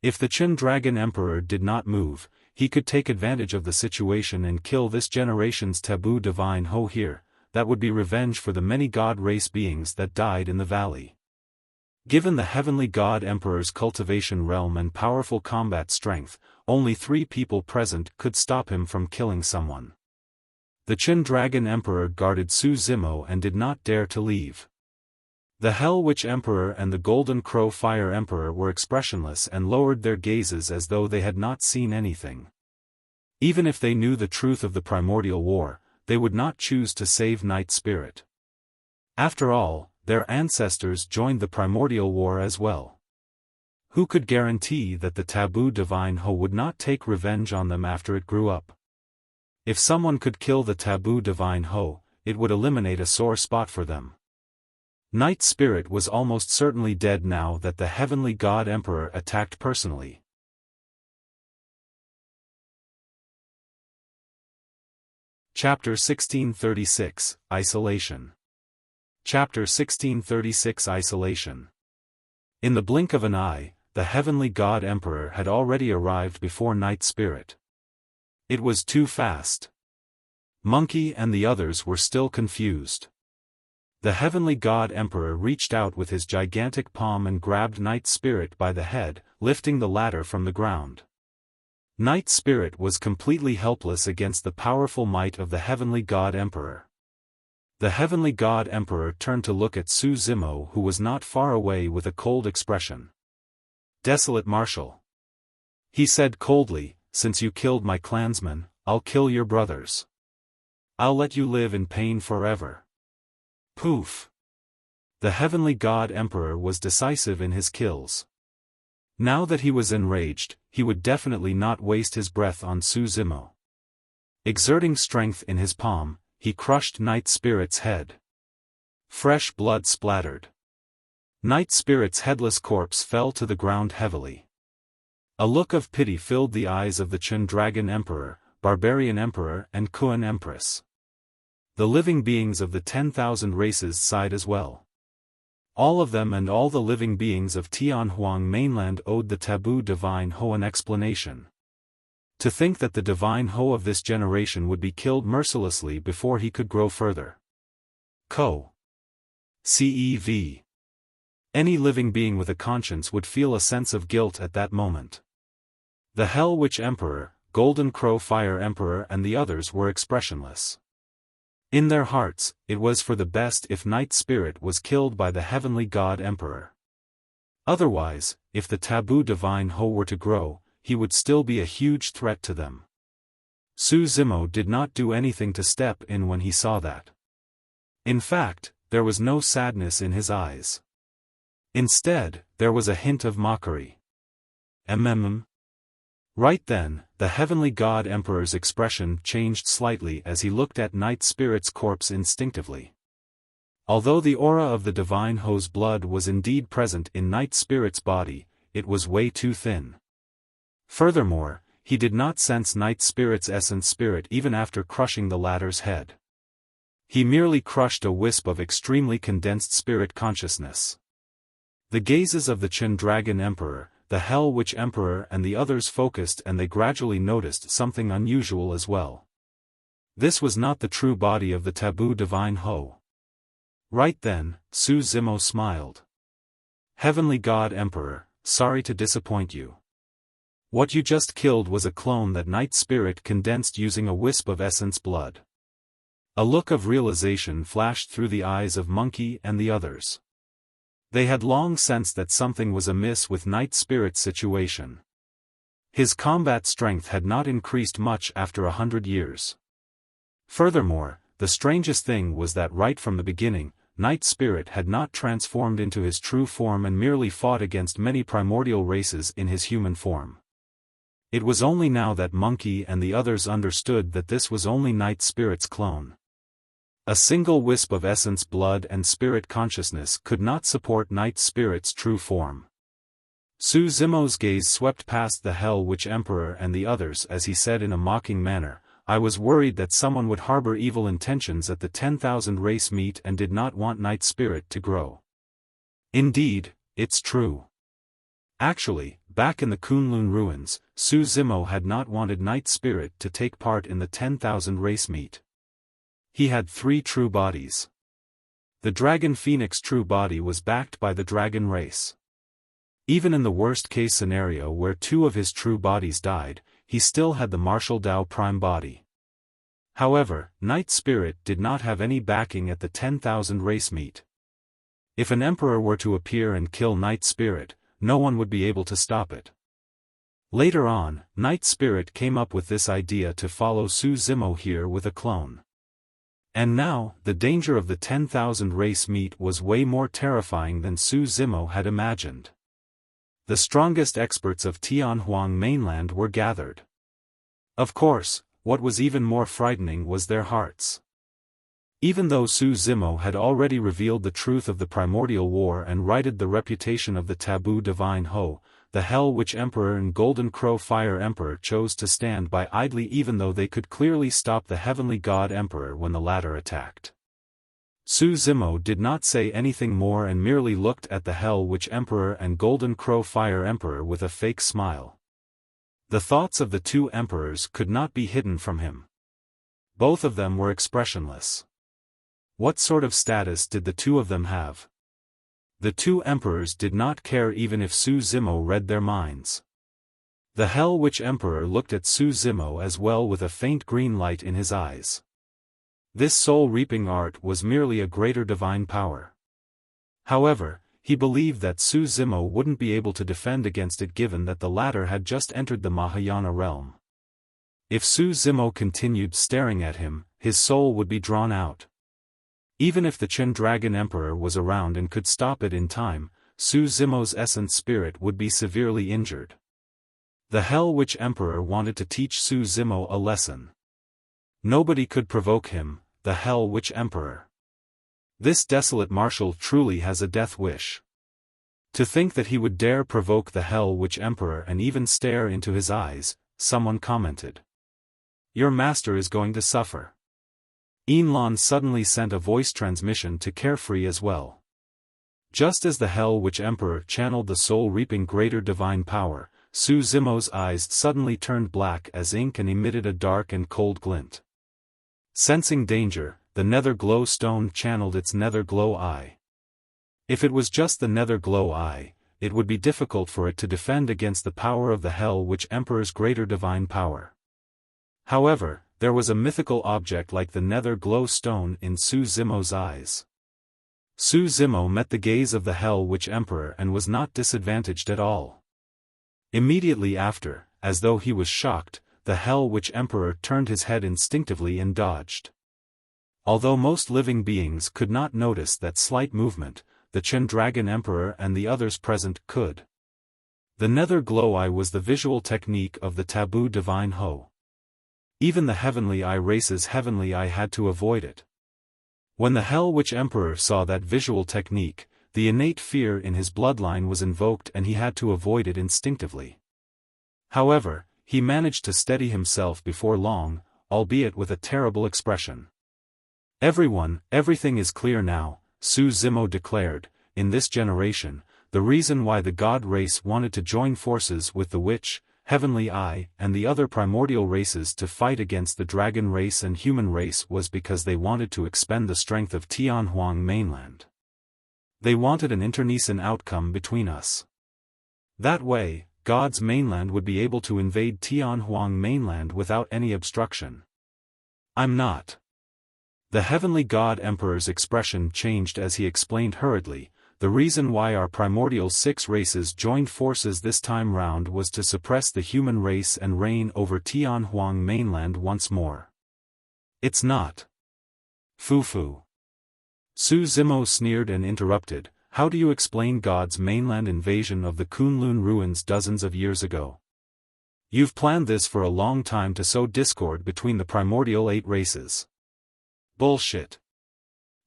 A: If the Chen Dragon Emperor did not move, he could take advantage of the situation and kill this generation's taboo divine Ho here. That would be revenge for the many god race beings that died in the valley. Given the heavenly god emperor's cultivation realm and powerful combat strength, only 3 people present could stop him from killing someone. The Chen Dragon Emperor guarded Su Zimo and did not dare to leave. The Hell Witch Emperor and the Golden Crow Fire Emperor were expressionless and lowered their gazes as though they had not seen anything. Even if they knew the truth of the primordial war, they would not choose to save Night Spirit. After all, their ancestors joined the primordial war as well. Who could guarantee that the taboo divine Ho would not take revenge on them after it grew up? If someone could kill the taboo divine Ho, it would eliminate a sore spot for them. Night Spirit was almost certainly dead now that the heavenly god emperor attacked personally. Chapter 1636, Isolation. Chapter 1636 Isolation. In the blink of an eye, the heavenly god emperor had already arrived before Night Spirit. It was too fast. Monkey and the others were still confused. The heavenly god emperor reached out with his gigantic palm and grabbed Night Spirit by the head, lifting the latter from the ground. Night Spirit was completely helpless against the powerful might of the heavenly god emperor. The heavenly god emperor turned to look at Su Zimo, who was not far away, with a cold expression. "Desolate Marshal," he said coldly, "since you killed my clansmen, I'll kill your brothers. I'll let you live in pain forever." Poof! The heavenly god emperor was decisive in his kills. Now that he was enraged, he would definitely not waste his breath on Su Zimo. Exerting strength in his palm, he crushed Night Spirit's head. Fresh blood splattered. Night Spirit's headless corpse fell to the ground heavily. A look of pity filled the eyes of the Chen Dragon Emperor, Barbarian Emperor and Kuan Empress. The living beings of the 10,000 races sighed as well. All of them and all the living beings of Tianhuang mainland owed the taboo divine Ho an explanation. To think that the divine Ho of this generation would be killed mercilessly before he could grow further. CEV. Any living being with a conscience would feel a sense of guilt at that moment. The Hell Witch Emperor, Golden Crow Fire Emperor and the others were expressionless. In their hearts, it was for the best if Night Spirit was killed by the heavenly god emperor. Otherwise, if the taboo divine Ho were to grow, he would still be a huge threat to them. Su Zimo did not do anything to step in when he saw that. In fact, there was no sadness in his eyes. Instead, there was a hint of mockery. Right then, the heavenly god emperor's expression changed slightly as he looked at Night Spirit's corpse instinctively. Although the aura of the divine Ho's blood was indeed present in Night Spirit's body, it was way too thin. Furthermore, he did not sense Night Spirit's essence spirit even after crushing the latter's head. He merely crushed a wisp of extremely condensed spirit consciousness. The gazes of the Chen Dragon Emperor, the Hell Witch Emperor and the others focused, and they gradually noticed something unusual as well. This was not the true body of the taboo divine Ho. Right then, Su Zimo smiled. "Heavenly God Emperor, sorry to disappoint you. What you just killed was a clone that Night Spirit condensed using a wisp of essence blood." A look of realization flashed through the eyes of Monkey and the others. They had long sensed that something was amiss with Night Spirit's situation. His combat strength had not increased much after 100 years. Furthermore, the strangest thing was that right from the beginning, Night Spirit had not transformed into his true form and merely fought against many primordial races in his human form. It was only now that Monkey and the others understood that this was only Night Spirit's clone. A single wisp of essence blood and spirit consciousness could not support Night Spirit's true form. Su Zimo's gaze swept past the Hell Witch Emperor and the others as he said in a mocking manner, "I was worried that someone would harbor evil intentions at the 10,000 race meet and did not want Night Spirit to grow. Indeed, it's true. Actually, back in the Kunlun ruins, Su Zimo had not wanted Night Spirit to take part in the 10,000 race meet. He had 3 true bodies. The Dragon Phoenix true body was backed by the Dragon race. Even in the worst-case scenario where 2 of his true bodies died, he still had the Martial Dao Prime body. However, Night Spirit did not have any backing at the 10,000 race meet. If an Emperor were to appear and kill Night Spirit, no one would be able to stop it. Later on, Night Spirit came up with this idea to follow Su Zimo here with a clone. And now, the danger of the 10,000 race meet was way more terrifying than Su Zimo had imagined. The strongest experts of Tianhuang mainland were gathered. Of course, what was even more frightening was their hearts. Even though Su Zimo had already revealed the truth of the primordial war and righted the reputation of the taboo divine Ho, the Hell Witch Emperor and Golden Crow Fire Emperor chose to stand by idly even though they could clearly stop the Heavenly God Emperor when the latter attacked. Su Zimo did not say anything more and merely looked at the Hell Witch Emperor and Golden Crow Fire Emperor with a fake smile. The thoughts of the 2 emperors could not be hidden from him. Both of them were expressionless. What sort of status did the 2 of them have? The 2 emperors did not care even if Su Zimo read their minds. The Hell Witch Emperor looked at Su Zimo as well with a faint green light in his eyes. This soul-reaping art was merely a greater divine power. However, he believed that Su Zimo wouldn't be able to defend against it given that the latter had just entered the Mahayana realm. If Su Zimo continued staring at him, his soul would be drawn out. Even if the Chen Dragon Emperor was around and could stop it in time, Su Zimo's essence spirit would be severely injured. The Hell Witch Emperor wanted to teach Su Zimo a lesson. Nobody could provoke him, the Hell Witch Emperor. This desolate marshal truly has a death wish. To think that he would dare provoke the Hell Witch Emperor and even stare into his eyes, someone commented. Your master is going to suffer. Yinlan suddenly sent a voice transmission to Carefree as well. Just as the Hell Witch Emperor channeled the soul-reaping greater divine power, Su Zimo's eyes suddenly turned black as ink and emitted a dark and cold glint. Sensing danger, the Nether Glow Stone channeled its Nether Glow Eye. If it was just the Nether Glow Eye, it would be difficult for it to defend against the power of the Hell Witch Emperor's greater divine power. However, there was a mythical object like the Nether Glow Stone in Su Zimo's eyes. Su Zimo met the gaze of the Hell Witch Emperor and was not disadvantaged at all. Immediately after, as though he was shocked, the Hell Witch Emperor turned his head instinctively and dodged. Although most living beings could not notice that slight movement, the Chen Dragon Emperor and the others present could. The Nether Glow Eye was the visual technique of the taboo divine Ho. Even the Heavenly Eye race's Heavenly Eye had to avoid it. When the Hell Witch Emperor saw that visual technique, the innate fear in his bloodline was invoked and he had to avoid it instinctively. However, he managed to steady himself before long, albeit with a terrible expression. Everything is clear now, Su Zimo declared. In this generation, the reason why the God race wanted to join forces with the Witch, Heavenly Eye, and the other primordial races to fight against the Dragon race and human race was because they wanted to expend the strength of Tianhuang mainland. They wanted an internecine outcome between us. That way, God's mainland would be able to invade Tianhuang mainland without any obstruction. I'm not. The Heavenly God Emperor's expression changed as he explained hurriedly. The reason why our primordial 6 races joined forces this time round was to suppress the human race and reign over Tianhuang mainland once more. It's not. Foo-foo. Su Zimo sneered and interrupted. How do you explain God's mainland invasion of the Kunlun ruins dozens of years ago? You've planned this for a long time to sow discord between the primordial 8 races. Bullshit.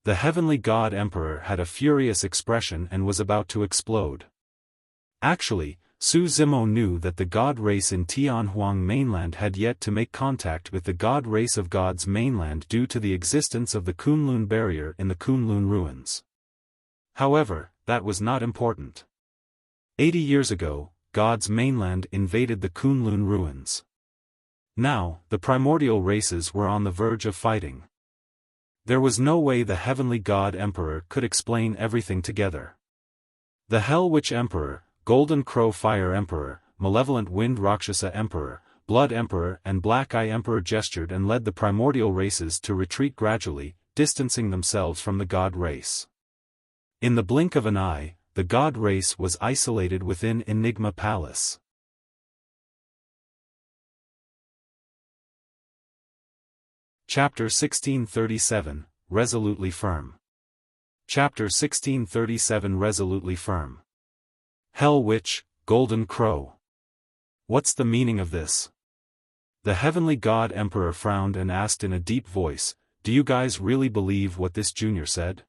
A: The Heavenly God Emperor had a furious expression and was about to explode. Actually, Su Zimo knew that the God race in Tianhuang mainland had yet to make contact with the God race of God's mainland due to the existence of the Kunlun barrier in the Kunlun ruins. However, that was not important. 80 years ago, God's mainland invaded the Kunlun ruins. Now, the primordial races were on the verge of fighting. There was no way the heavenly God Emperor could explain everything together. The Hell Witch Emperor, Golden Crow Fire Emperor, Malevolent Wind Rakshasa Emperor, Blood Emperor and Black Eye Emperor gestured and led the primordial races to retreat gradually, distancing themselves from the God race. In the blink of an eye, the God race was isolated within Enigma Palace. Chapter 1637, Resolutely Firm. Chapter 1637 Resolutely Firm. Hell Witch, Golden Crow. What's the meaning of this? The heavenly God Emperor frowned and asked in a deep voice, "Do you guys really believe what this junior said?"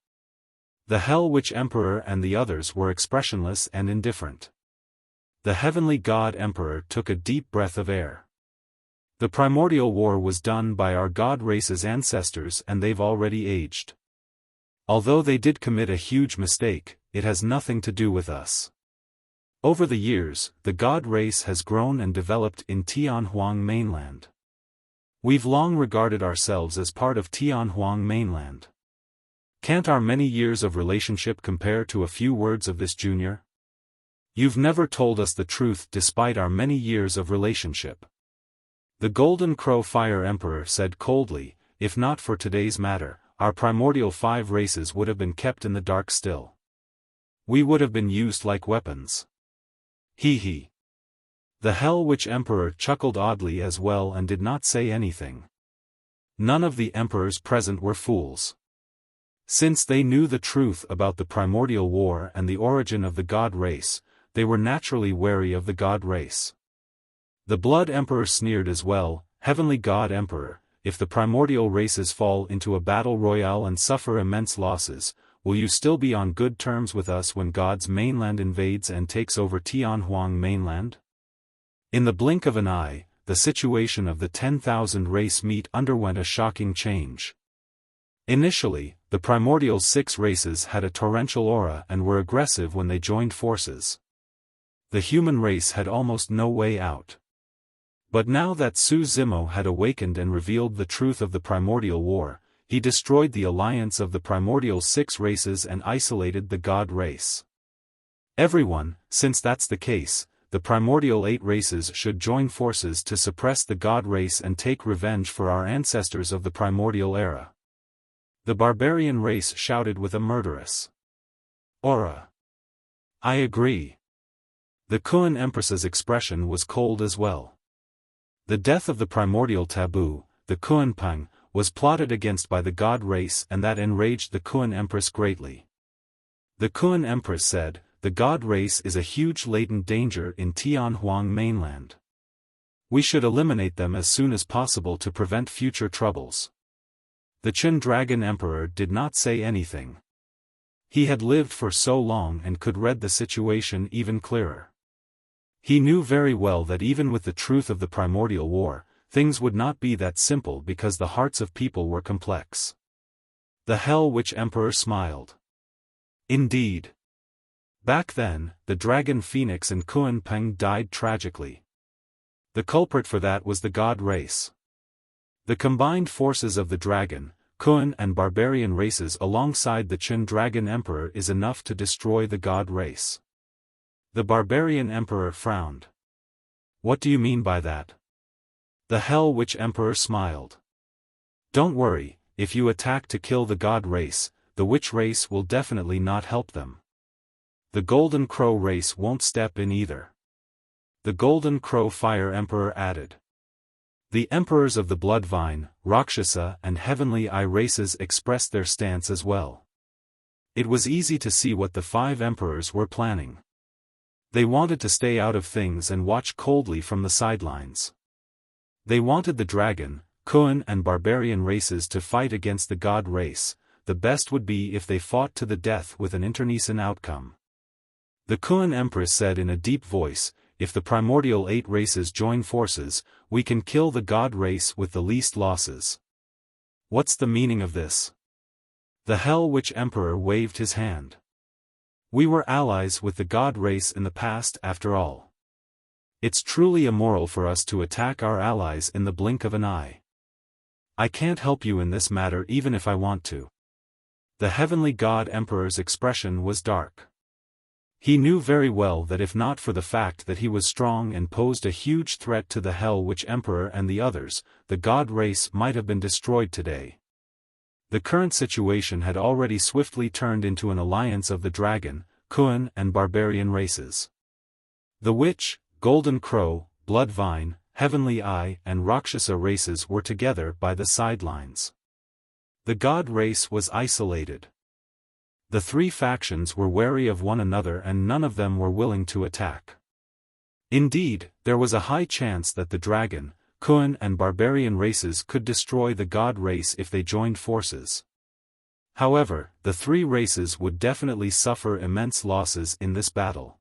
A: The Hell Witch Emperor and the others were expressionless and indifferent. The heavenly God Emperor took a deep breath of air. The primordial war was done by our God race's ancestors and they've already aged. Although they did commit a huge mistake, it has nothing to do with us. Over the years, the God race has grown and developed in Tianhuang mainland. We've long regarded ourselves as part of Tianhuang mainland. Can't our many years of relationship compare to a few words of this junior? You've never told us the truth despite our many years of relationship. The Golden Crow Fire Emperor said coldly, "If not for today's matter, our primordial 5 races would have been kept in the dark still. We would have been used like weapons." Hee hee. The Hell Witch Emperor chuckled oddly as well and did not say anything. None of the emperors present were fools. Since they knew the truth about the primordial war and the origin of the God race, they were naturally wary of the God race. The Blood Emperor sneered as well, "Heavenly God Emperor, if the primordial races fall into a battle royale and suffer immense losses, will you still be on good terms with us when God's mainland invades and takes over Tianhuang mainland?" In the blink of an eye, the situation of the 10,000 race meet underwent a shocking change. Initially, the primordial 6 races had a torrential aura and were aggressive when they joined forces. The human race had almost no way out. But now that Su Zimo had awakened and revealed the truth of the primordial war, he destroyed the alliance of the primordial 6 races and isolated the God race. Everyone, since that's the case, the primordial 8 races should join forces to suppress the God race and take revenge for our ancestors of the primordial era. The barbarian race shouted with a murderous aura. "I agree." The Kun Empress's expression was cold as well. The death of the primordial taboo, the Kun Pang, was plotted against by the God race and that enraged the Kun Empress greatly. The Kun Empress said, "The God race is a huge latent danger in Tianhuang mainland. We should eliminate them as soon as possible to prevent future troubles." The Chen Dragon Emperor did not say anything. He had lived for so long and could read the situation even clearer. He knew very well that even with the truth of the primordial war, things would not be that simple because the hearts of people were complex. The Hell Witch Emperor smiled. Indeed. Back then, the Dragon Phoenix and Kun Peng died tragically. The culprit for that was the God race. The combined forces of the Dragon, Kun and Barbarian races alongside the Chen Dragon Emperor is enough to destroy the God race. The Barbarian Emperor frowned. "What do you mean by that?" The Hell Witch Emperor smiled. "Don't worry, if you attack to kill the God race, the Witch race will definitely not help them. The Golden Crow race won't step in either." The Golden Crow Fire Emperor added. The emperors of the Bloodvine, Rakshasa and Heavenly Eye races expressed their stance as well. It was easy to see what the 5 emperors were planning. They wanted to stay out of things and watch coldly from the sidelines. They wanted the Dragon, Kun and Barbarian races to fight against the God race. The best would be if they fought to the death with an internecine outcome. The Kun Empress said in a deep voice, "If the primordial 8 races join forces, we can kill the God race with the least losses." What's the meaning of this? The Hell Witch Emperor waved his hand. "We were allies with the God race in the past after all. It's truly immoral for us to attack our allies in the blink of an eye. I can't help you in this matter even if I want to. The heavenly god emperor's expression was dark. He knew very well that if not for the fact that he was strong and posed a huge threat to the Hell Witch Emperor and the others, the god race might have been destroyed today. The current situation had already swiftly turned into an alliance of the dragon, Kuan and barbarian races. The Witch, Golden Crow, Bloodvine, Heavenly Eye and Rakshasa races were together by the sidelines. The god race was isolated. The three factions were wary of one another and none of them were willing to attack. Indeed, there was a high chance that the dragon, Kuan and barbarian races could destroy the god race if they joined forces. However, the three races would definitely suffer immense losses in this battle.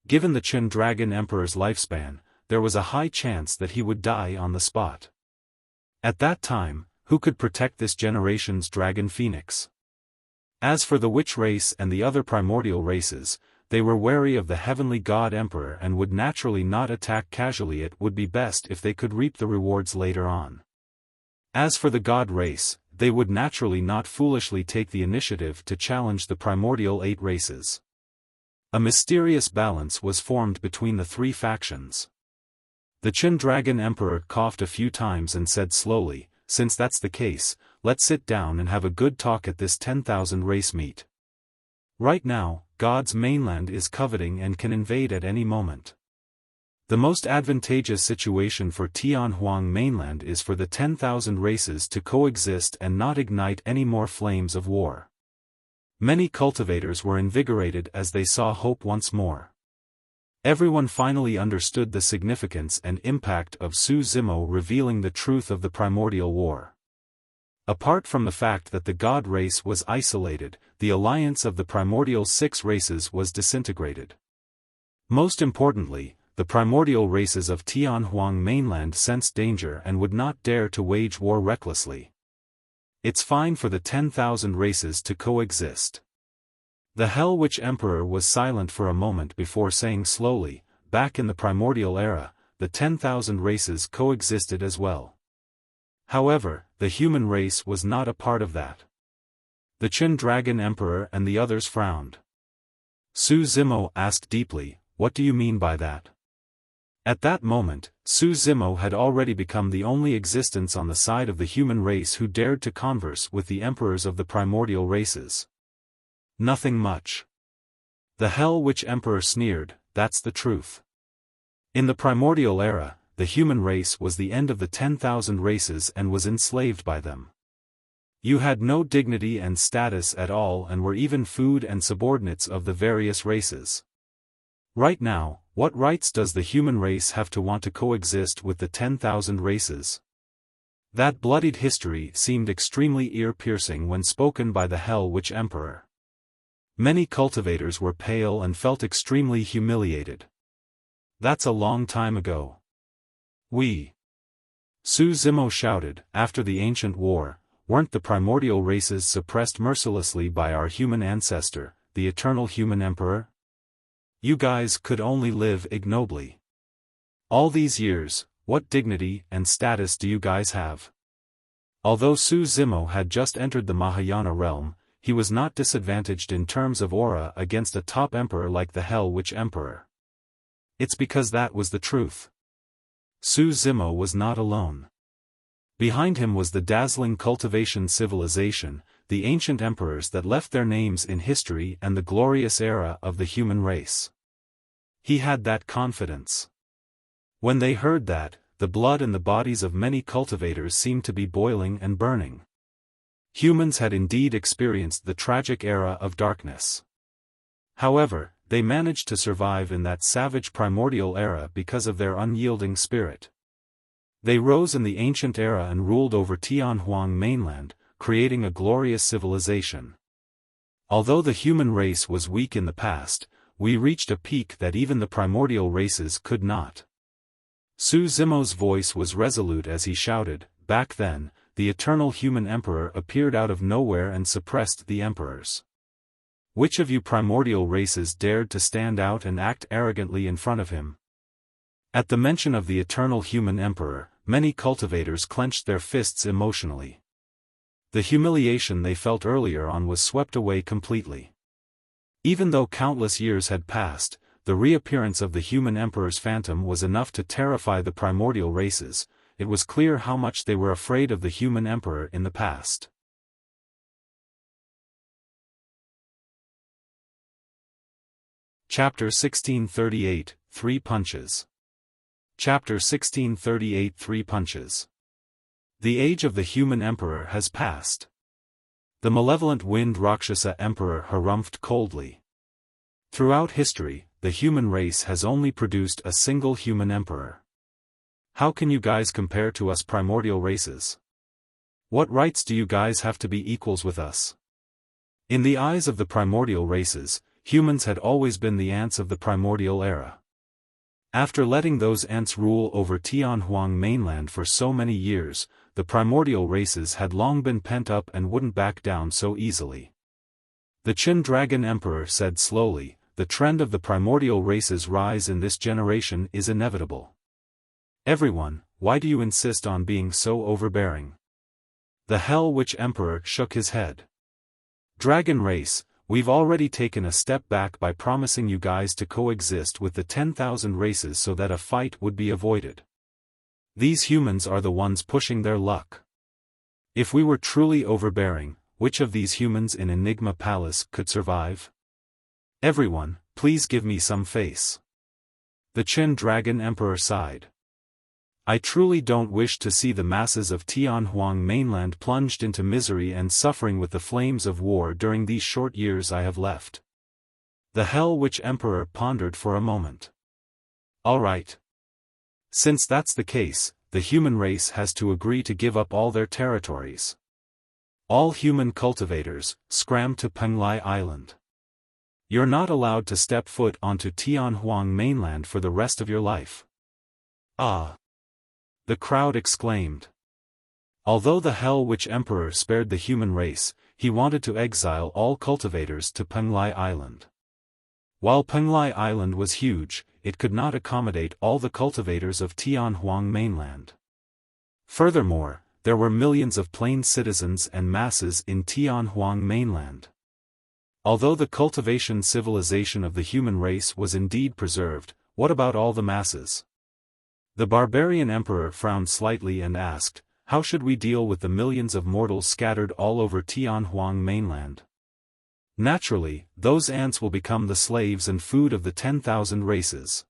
A: Given the Chen Dragon Emperor's lifespan, there was a high chance that he would die on the spot. At that time, who could protect this generation's dragon phoenix? As for the witch race and the other primordial races, they were wary of the heavenly god emperor and would naturally not attack casually. It would be best if they could reap the rewards later on. As for the god race, they would naturally not foolishly take the initiative to challenge the primordial 8 races. A mysterious balance was formed between the three factions. The Chen Dragon Emperor coughed a few times and said slowly, "Since that's the case, let's sit down and have a good talk at this 10,000 race meet. Right now, God's mainland is coveting and can invade at any moment. The most advantageous situation for Tianhuang mainland is for the 10,000 races to coexist and not ignite any more flames of war." Many cultivators were invigorated as they saw hope once more. Everyone finally understood the significance and impact of Su Zimo revealing the truth of the primordial war. Apart from the fact that the god race was isolated, the alliance of the primordial 6 races was disintegrated. Most importantly, the primordial races of Tianhuang mainland sensed danger and would not dare to wage war recklessly. It's fine for the 10,000 races to coexist. The Hell Witch Emperor was silent for a moment before saying slowly, "Back in the primordial era, the 10,000 races coexisted as well. However, the human race was not a part of that." The Chen Dragon Emperor and the others frowned. Su Zimo asked deeply, "What do you mean by that?" At that moment, Su Zimo had already become the only existence on the side of the human race who dared to converse with the emperors of the primordial races. "Nothing much." The Hell Witch Emperor sneered, "That's the truth. In the primordial era, the human race was the end of the 10,000 races and was enslaved by them. You had no dignity and status at all and were even food and subordinates of the various races. Right now, what rights does the human race have to want to coexist with the 10,000 races?" That bloodied history seemed extremely ear-piercing when spoken by the Hell Witch Emperor. Many cultivators were pale and felt extremely humiliated. "That's a long time ago. Su Zimo shouted, "After the ancient war, weren't the primordial races suppressed mercilessly by our human ancestor, the eternal human emperor? You guys could only live ignobly. All these years, what dignity and status do you guys have?" Although Su Zimo had just entered the Mahayana realm, he was not disadvantaged in terms of aura against a top emperor like the Hell Witch Emperor. It's because that was the truth. Su Zimo was not alone. Behind him was the dazzling cultivation civilization, the ancient emperors that left their names in history and the glorious era of the human race. He had that confidence. When they heard that, the blood in the bodies of many cultivators seemed to be boiling and burning. Humans had indeed experienced the tragic era of darkness. However, they managed to survive in that savage primordial era because of their unyielding spirit. They rose in the ancient era and ruled over Tianhuang mainland, creating a glorious civilization. Although the human race was weak in the past, we reached a peak that even the primordial races could not. Su Zimo's voice was resolute as he shouted, "Back then, the eternal human emperor appeared out of nowhere and suppressed the emperors. Which of you primordial races dared to stand out and act arrogantly in front of him?" At the mention of the eternal human emperor, many cultivators clenched their fists emotionally. The humiliation they felt earlier on was swept away completely. Even though countless years had passed, the reappearance of the human emperor's phantom was enough to terrify the primordial races. It was clear how much they were afraid of the human emperor in the past. Chapter 1638, Three Punches. Chapter 1638, Three Punches. The age of the human emperor has passed. The malevolent wind Rakshasa emperor harumphed coldly. Throughout history, the human race has only produced a single human emperor. How can you guys compare to us primordial races? What rights do you guys have to be equals with us? In the eyes of the primordial races, humans had always been the ants of the primordial era. After letting those ants rule over Tianhuang mainland for so many years, the primordial races had long been pent up and wouldn't back down so easily. The Chen Dragon Emperor said slowly, "The trend of the primordial races' rise in this generation is inevitable. Everyone, why do you insist on being so overbearing?" The Hell Witch Emperor shook his head. "Dragon race, we've already taken a step back by promising you guys to coexist with the 10,000 races so that a fight would be avoided. These humans are the ones pushing their luck. If we were truly overbearing, which of these humans in Enigma Palace could survive? Everyone, please give me some face." The Chen Dragon Emperor sighed. "I truly don't wish to see the masses of Tianhuang mainland plunged into misery and suffering with the flames of war during these short years I have left." The Hell Witch Emperor pondered for a moment. "All right. Since that's the case, the human race has to agree to give up all their territories. All human cultivators, scram to Penglai Island. You're not allowed to step foot onto Tianhuang mainland for the rest of your life." "Ah!" the crowd exclaimed. Although the Hell Witch Emperor spared the human race, he wanted to exile all cultivators to Penglai Island. While Penglai Island was huge, it could not accommodate all the cultivators of Tianhuang mainland. Furthermore, there were millions of plain citizens and masses in Tianhuang mainland. Although the cultivation civilization of the human race was indeed preserved, what about all the masses? The barbarian emperor frowned slightly and asked, "How should we deal with the millions of mortals scattered all over Tianhuang mainland?" "Naturally, those ants will become the slaves and food of the 10,000 races."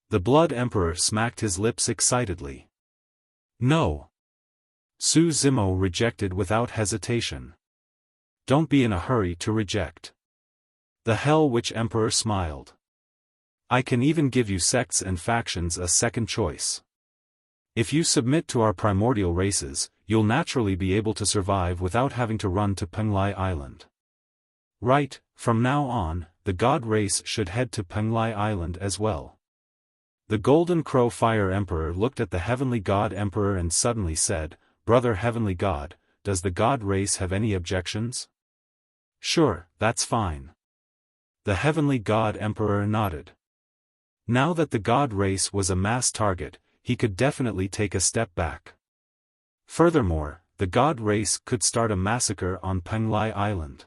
A: The Blood Emperor smacked his lips excitedly. "No." Su Zimo rejected without hesitation. "Don't be in a hurry to reject." The Hell Witch Emperor smiled. "I can even give you sects and factions a second choice. If you submit to our primordial races, you'll naturally be able to survive without having to run to Penglai Island. Right, from now on, the God race should head to Penglai Island as well." The Golden Crow Fire Emperor looked at the Heavenly God Emperor and suddenly said, "Brother Heavenly God, does the God race have any objections?" "Sure, that's fine." The Heavenly God Emperor nodded. Now that the God race was a mass target, he could definitely take a step back. Furthermore, the God race could start a massacre on Penglai Island.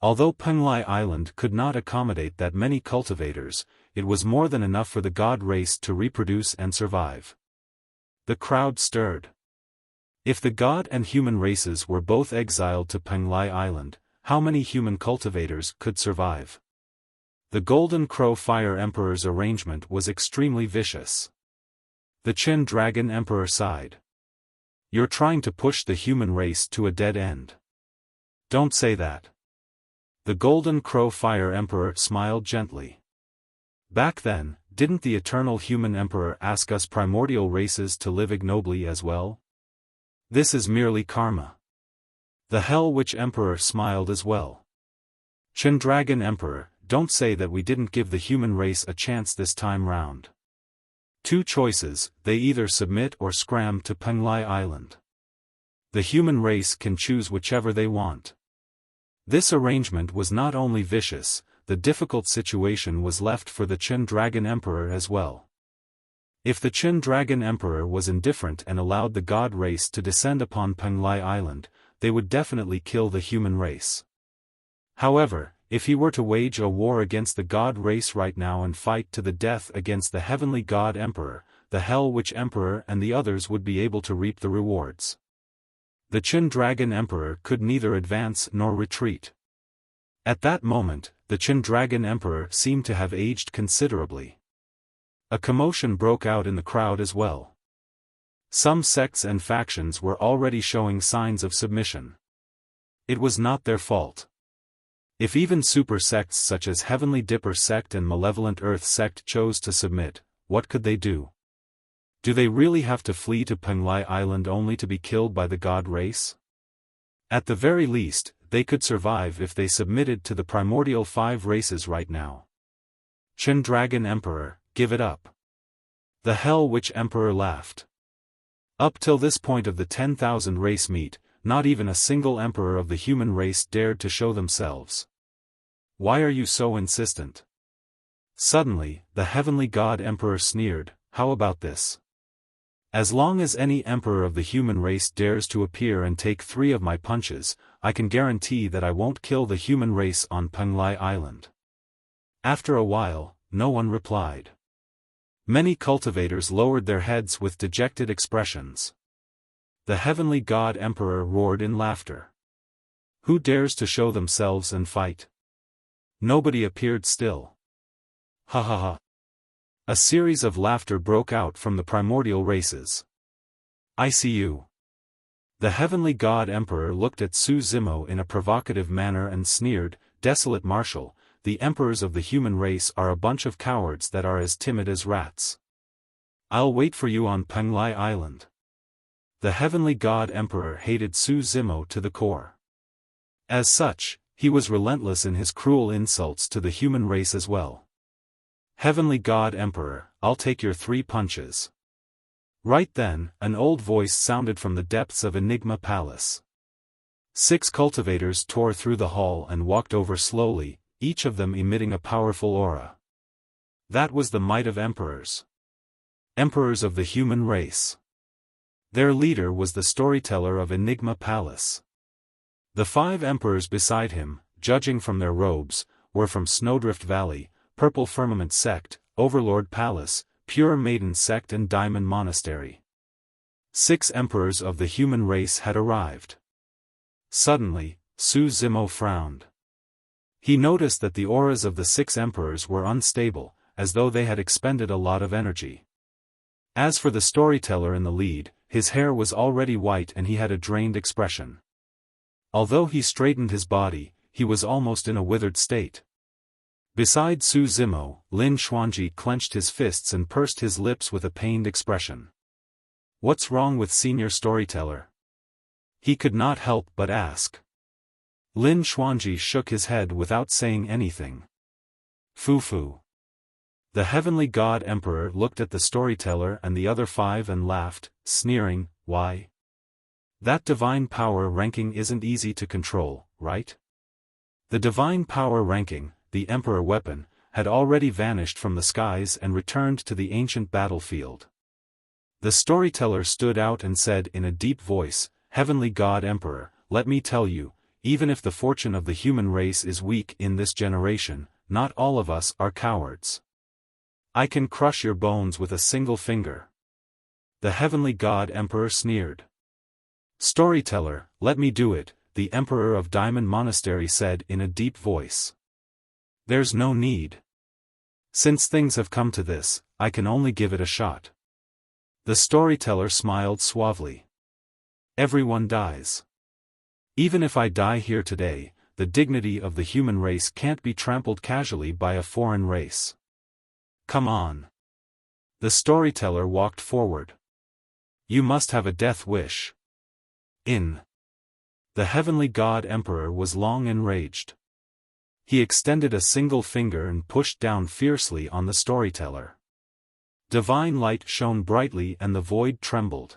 A: Although Penglai Island could not accommodate that many cultivators, it was more than enough for the God race to reproduce and survive. The crowd stirred. If the God and human races were both exiled to Penglai Island, how many human cultivators could survive? The Golden Crow Fire Emperor's arrangement was extremely vicious. The Chen Dragon Emperor sighed. "You're trying to push the human race to a dead end." "Don't say that." The Golden Crow Fire Emperor smiled gently. "Back then, didn't the Eternal Human Emperor ask us primordial races to live ignobly as well? This is merely karma." The Hell Witch Emperor smiled as well. "Chen Dragon Emperor, don't say that we didn't give the human race a chance this time round. Two choices, they either submit or scram to Penglai Island. The human race can choose whichever they want." This arrangement was not only vicious, the difficult situation was left for the Chen Dragon Emperor as well. If the Chen Dragon Emperor was indifferent and allowed the god race to descend upon Penglai Island, they would definitely kill the human race. However, if he were to wage a war against the god race right now and fight to the death against the heavenly god emperor, the Hell Witch Emperor and the others would be able to reap the rewards. The Chen Dragon Emperor could neither advance nor retreat. At that moment, the Chen Dragon Emperor seemed to have aged considerably. A commotion broke out in the crowd as well. Some sects and factions were already showing signs of submission. It was not their fault. If even super sects such as Heavenly Dipper sect and Malevolent Earth sect chose to submit, what could they do? Do they really have to flee to Penglai Island only to be killed by the god race? At the very least, they could survive if they submitted to the primordial 5 races right now. Chen Dragon Emperor, give it up. The Hell Witch Emperor laughed. Up till this point of the 10,000 race meet, not even a single emperor of the human race dared to show themselves. Why are you so insistent? Suddenly, the heavenly god emperor sneered, how about this? As long as any emperor of the human race dares to appear and take 3 of my punches, I can guarantee that I won't kill the human race on Penglai Island. After a while, no one replied. Many cultivators lowered their heads with dejected expressions. The heavenly god emperor roared in laughter. Who dares to show themselves and fight? Nobody appeared still. Ha ha ha. A series of laughter broke out from the primordial races. I see you. The heavenly god emperor looked at Su Zimo in a provocative manner and sneered, Desolate Marshal, the emperors of the human race are a bunch of cowards that are as timid as rats. I'll wait for you on Penglai Island. The heavenly god emperor hated Su Zimo to the core. As such, he was relentless in his cruel insults to the human race as well. Heavenly God Emperor, I'll take your 3 punches. Right then, an old voice sounded from the depths of Enigma Palace. 6 cultivators tore through the hall and walked over slowly, each of them emitting a powerful aura. That was the might of emperors. Emperors of the human race. Their leader was the storyteller of Enigma Palace. The 5 emperors beside him, judging from their robes, were from Snowdrift Valley, Purple Firmament Sect, Overlord Palace, Pure Maiden Sect and Diamond Monastery. 6 emperors of the human race had arrived. Suddenly, Su Zimo frowned. He noticed that the auras of the 6 emperors were unstable, as though they had expended a lot of energy. As for the storyteller in the lead, his hair was already white and he had a drained expression. Although he straightened his body, he was almost in a withered state. Beside Su Zimo, Lin Xuanji clenched his fists and pursed his lips with a pained expression. What's wrong with Senior Storyteller? He could not help but ask. Lin Xuanji shook his head without saying anything. Fu. The heavenly god emperor looked at the storyteller and the other 5 and laughed, sneering, why? That divine power ranking isn't easy to control, right? The divine power ranking, the emperor weapon, had already vanished from the skies and returned to the ancient battlefield. The storyteller stood out and said in a deep voice, Heavenly God Emperor, let me tell you, even if the fortune of the human race is weak in this generation, not all of us are cowards. I can crush your bones with a single finger. The heavenly god emperor sneered. Storyteller, let me do it, the emperor of Diamond Monastery said in a deep voice. There's no need. Since things have come to this, I can only give it a shot. The storyteller smiled suavely. Everyone dies. Even if I die here today, the dignity of the human race can't be trampled casually by a foreign race. Come on. The storyteller walked forward. You must have a death wish. The heavenly god emperor was long enraged. He extended a single finger and pushed down fiercely on the storyteller. Divine light shone brightly and the void trembled.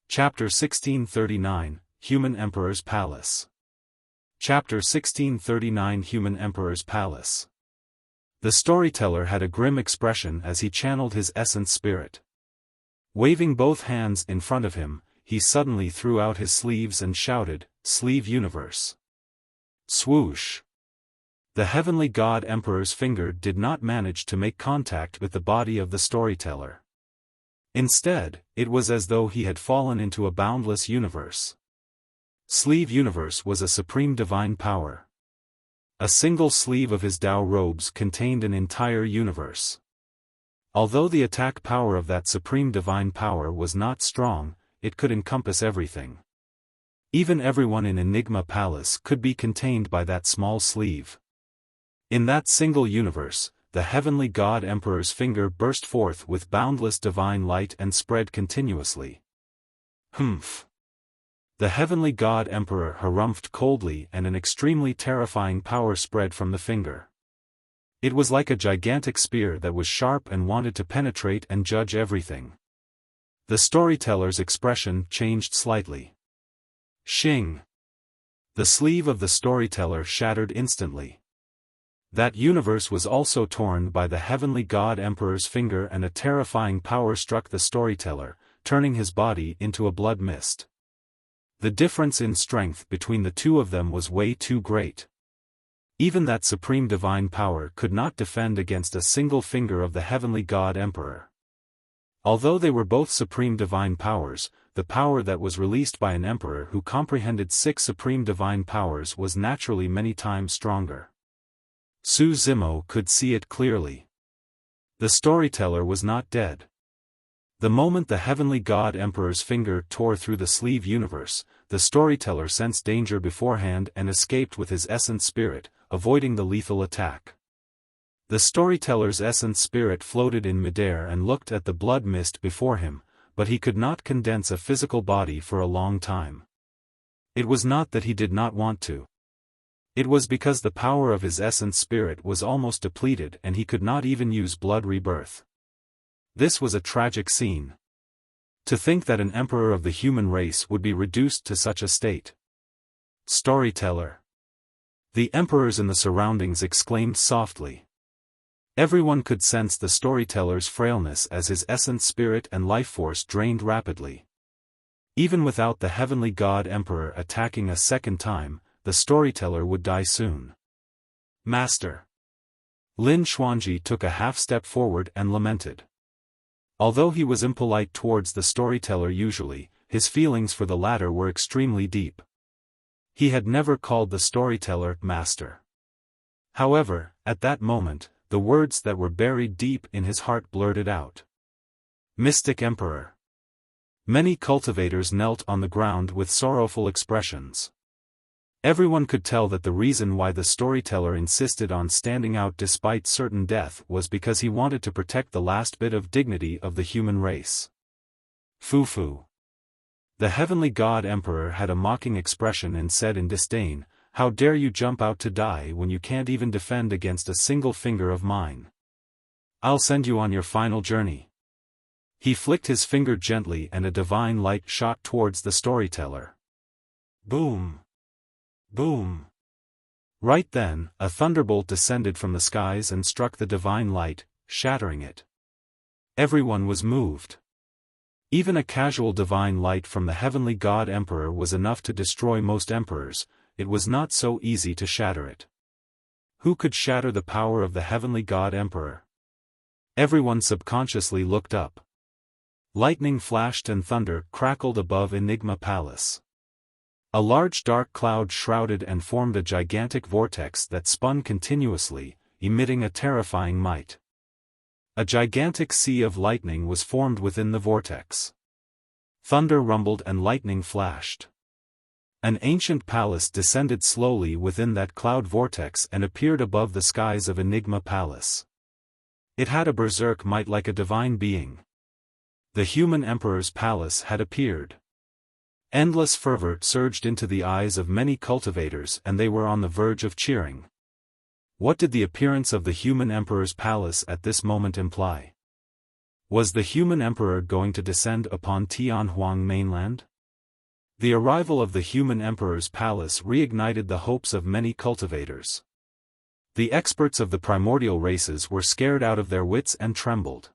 A: Chapter 1639, Human Emperor's Palace. Chapter 1639 Human Emperor's Palace. The storyteller had a grim expression as he channeled his essence spirit. Waving both hands in front of him, he suddenly threw out his sleeves and shouted, "Sleeve Universe!" Swoosh! The heavenly god Emperor's finger did not manage to make contact with the body of the storyteller. Instead, it was as though he had fallen into a boundless universe. Sleeve Universe was a supreme divine power. A single sleeve of his Tao robes contained an entire universe. Although the attack power of that supreme divine power was not strong, it could encompass everything. Even everyone in Enigma Palace could be contained by that small sleeve. In that single universe, the heavenly god Emperor's finger burst forth with boundless divine light and spread continuously. Humph! The heavenly god Emperor harumphed coldly, and an extremely terrifying power spread from the finger. It was like a gigantic spear that was sharp and wanted to penetrate and judge everything. The storyteller's expression changed slightly. Shing! The sleeve of the storyteller shattered instantly. That universe was also torn by the heavenly god Emperor's finger, and a terrifying power struck the storyteller, turning his body into a blood mist. The difference in strength between the two of them was way too great. Even that supreme divine power could not defend against a single finger of the heavenly god Emperor. Although they were both supreme divine powers, the power that was released by an emperor who comprehended 6 supreme divine powers was naturally many times stronger. Su Zimo could see it clearly. The storyteller was not dead. The moment the heavenly god Emperor's finger tore through the sleeve universe, the storyteller sensed danger beforehand and escaped with his essence spirit, avoiding the lethal attack. The storyteller's essence spirit floated in midair and looked at the blood mist before him, but he could not condense a physical body for a long time. It was not that he did not want to. It was because the power of his essence spirit was almost depleted and he could not even use blood rebirth. This was a tragic scene. To think that an emperor of the human race would be reduced to such a state. Storyteller. The emperors in the surroundings exclaimed softly. Everyone could sense the storyteller's frailness as his essence spirit and life force drained rapidly. Even without the heavenly god Emperor attacking a second time, the storyteller would die soon. Master. Lin Xuanji took a half-step forward and lamented. Although he was impolite towards the storyteller usually, his feelings for the latter were extremely deep. He had never called the storyteller master. However, at that moment, the words that were buried deep in his heart blurted out. Mystic Emperor. Many cultivators knelt on the ground with sorrowful expressions. Everyone could tell that the reason why the storyteller insisted on standing out despite certain death was because he wanted to protect the last bit of dignity of the human race. Fufu. The heavenly god Emperor had a mocking expression and said in disdain, "How dare you jump out to die when you can't even defend against a single finger of mine? I'll send you on your final journey." He flicked his finger gently and a divine light shot towards the storyteller. Boom! Boom! Right then, a thunderbolt descended from the skies and struck the divine light, shattering it. Everyone was moved. Even a casual divine light from the heavenly god Emperor was enough to destroy most emperors. It was not so easy to shatter it. Who could shatter the power of the heavenly god Emperor? Everyone subconsciously looked up. Lightning flashed and thunder crackled above Enigma Palace. A large dark cloud shrouded and formed a gigantic vortex that spun continuously, emitting a terrifying might. A gigantic sea of lightning was formed within the vortex. Thunder rumbled and lightning flashed. An ancient palace descended slowly within that cloud vortex and appeared above the skies of Enigma Palace. It had a berserk might like a divine being. The human emperor's palace had appeared. Endless fervor surged into the eyes of many cultivators and they were on the verge of cheering. What did the appearance of the human emperor's palace at this moment imply? Was the human emperor going to descend upon Tianhuang mainland? The arrival of the human emperor's palace reignited the hopes of many cultivators. The experts of the primordial races were scared out of their wits and trembled.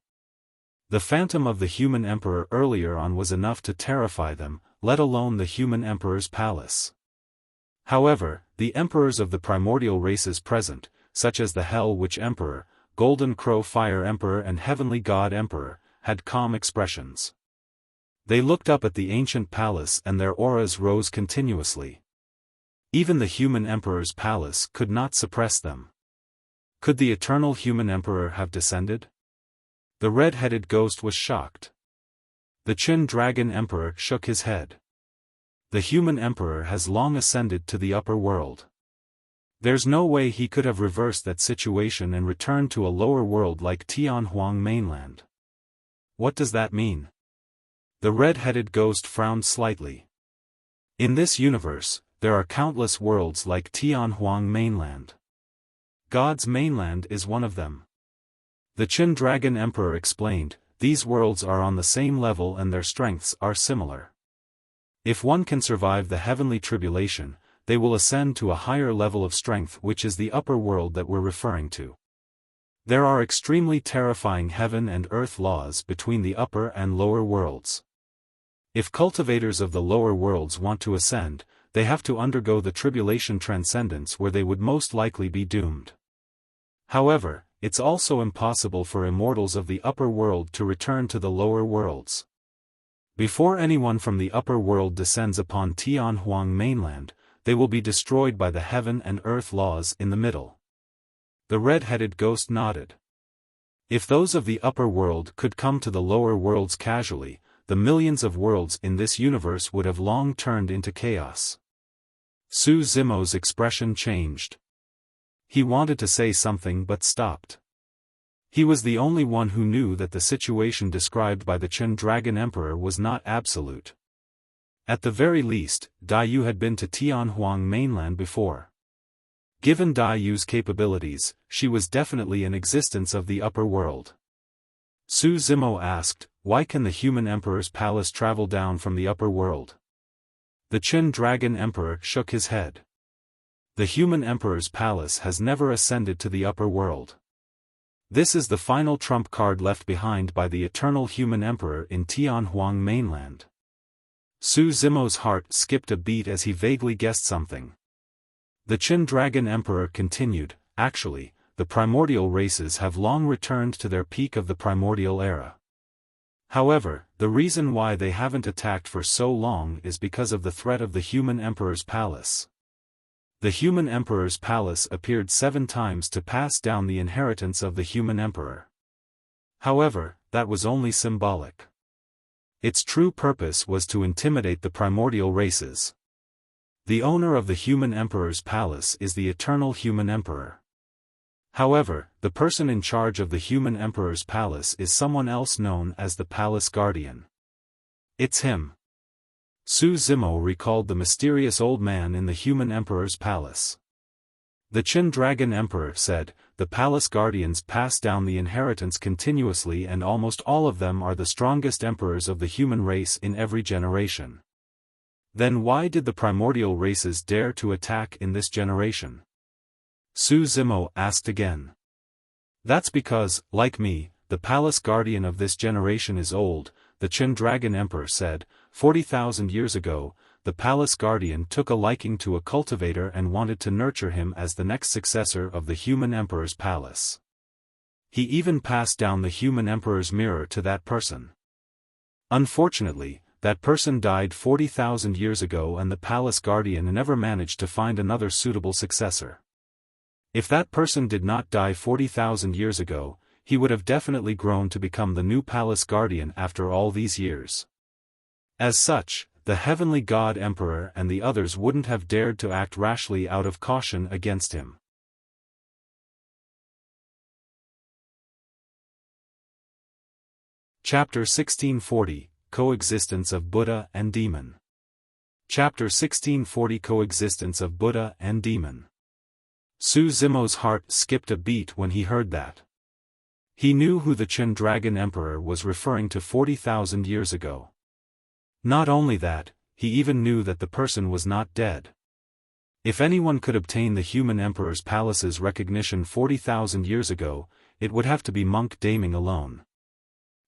A: The phantom of the human emperor earlier on was enough to terrify them, let alone the human emperor's palace. However, the emperors of the primordial races present, such as the Hell Witch Emperor, Golden Crow Fire Emperor and Heavenly God Emperor, had calm expressions. They looked up at the ancient palace and their auras rose continuously. Even the human emperor's palace could not suppress them. Could the eternal human emperor have descended? The red-headed ghost was shocked. The Chen dragon emperor shook his head. The human emperor has long ascended to the upper world. There's no way he could have reversed that situation and returned to a lower world like Tianhuang mainland. What does that mean? The red-headed ghost frowned slightly. In this universe, there are countless worlds like Tianhuang mainland. God's mainland is one of them. The Chen Dragon Emperor explained, these worlds are on the same level and their strengths are similar. If one can survive the heavenly tribulation, they will ascend to a higher level of strength, which is the upper world that we're referring to. There are extremely terrifying heaven and earth laws between the upper and lower worlds. If cultivators of the lower worlds want to ascend, they have to undergo the tribulation transcendence where they would most likely be doomed. However, it's also impossible for immortals of the upper world to return to the lower worlds. Before anyone from the upper world descends upon Tianhuang mainland, they will be destroyed by the heaven and earth laws in the middle. The red-headed ghost nodded. If those of the upper world could come to the lower worlds casually, the millions of worlds in this universe would have long turned into chaos. Su Zimo's expression changed. He wanted to say something but stopped. He was the only one who knew that the situation described by the Chen Dragon Emperor was not absolute. At the very least, Dai Yu had been to Tianhuang mainland before. Given Dai Yu's capabilities, she was definitely an existence of the upper world. Su Zimo asked, why can the human emperor's palace travel down from the upper world? The Chen Dragon Emperor shook his head. The human emperor's palace has never ascended to the upper world. This is the final trump card left behind by the eternal human emperor in Tianhuang mainland. Su Zimo's heart skipped a beat as he vaguely guessed something. The Chen Dragon Emperor continued, actually, the primordial races have long returned to their peak of the primordial era. However, the reason why they haven't attacked for so long is because of the threat of the human emperor's palace. The human emperor's palace appeared 7 times to pass down the inheritance of the human emperor. However, that was only symbolic. Its true purpose was to intimidate the primordial races. The owner of the human emperor's palace is the eternal human emperor. However, the person in charge of the human emperor's palace is someone else known as the Palace Guardian. It's him. Su Zimo recalled the mysterious old man in the human emperor's palace. The Chen Dragon Emperor said, the Palace Guardians pass down the inheritance continuously and almost all of them are the strongest emperors of the human race in every generation. Then why did the primordial races dare to attack in this generation? Su Zimo asked again. That's because, like me, the Palace Guardian of this generation is old, the Chen Dragon Emperor said. 40,000 years ago, the Palace Guardian took a liking to a cultivator and wanted to nurture him as the next successor of the human emperor's palace. He even passed down the human emperor's mirror to that person. Unfortunately, that person died 40,000 years ago and the Palace Guardian never managed to find another suitable successor. If that person did not die 40,000 years ago, he would have definitely grown to become the new Palace Guardian after all these years. As such, the Heavenly God Emperor and the others wouldn't have dared to act rashly out of caution against him. Chapter 1640, Coexistence of Buddha and Demon. Chapter 1640 Coexistence of Buddha and Demon. Su Zimo's heart skipped a beat when he heard that. He knew who the Chen Dragon Emperor was referring to 40,000 years ago. Not only that, he even knew that the person was not dead. If anyone could obtain the human emperor's palace's recognition 40,000 years ago, it would have to be Monk Daming alone.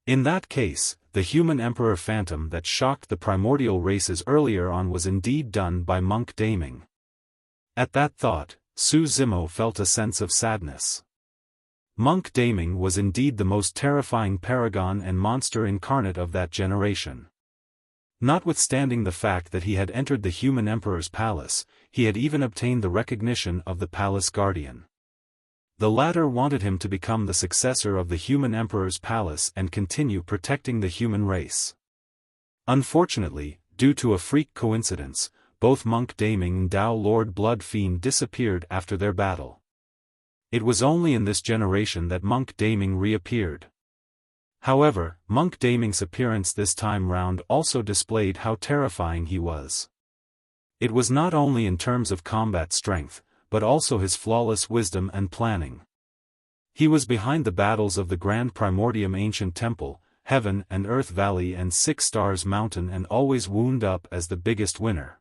A: In that case, the human emperor phantom that shocked the primordial races earlier on was indeed done by Monk Daming. At that thought, Su Zimo felt a sense of sadness. Monk Daming was indeed the most terrifying paragon and monster incarnate of that generation. Notwithstanding the fact that he had entered the human emperor's palace, he had even obtained the recognition of the palace guardian. The latter wanted him to become the successor of the human emperor's palace and continue protecting the human race. Unfortunately, due to a freak coincidence, both Monk Daming and Tao Lord Blood Fiend disappeared after their battle. It was only in this generation that Monk Daming reappeared. However, Monk Daming's appearance this time round also displayed how terrifying he was. It was not only in terms of combat strength, but also his flawless wisdom and planning. He was behind the battles of the Grand Primordium Ancient Temple, Heaven and Earth Valley and Six Stars Mountain, and always wound up as the biggest winner.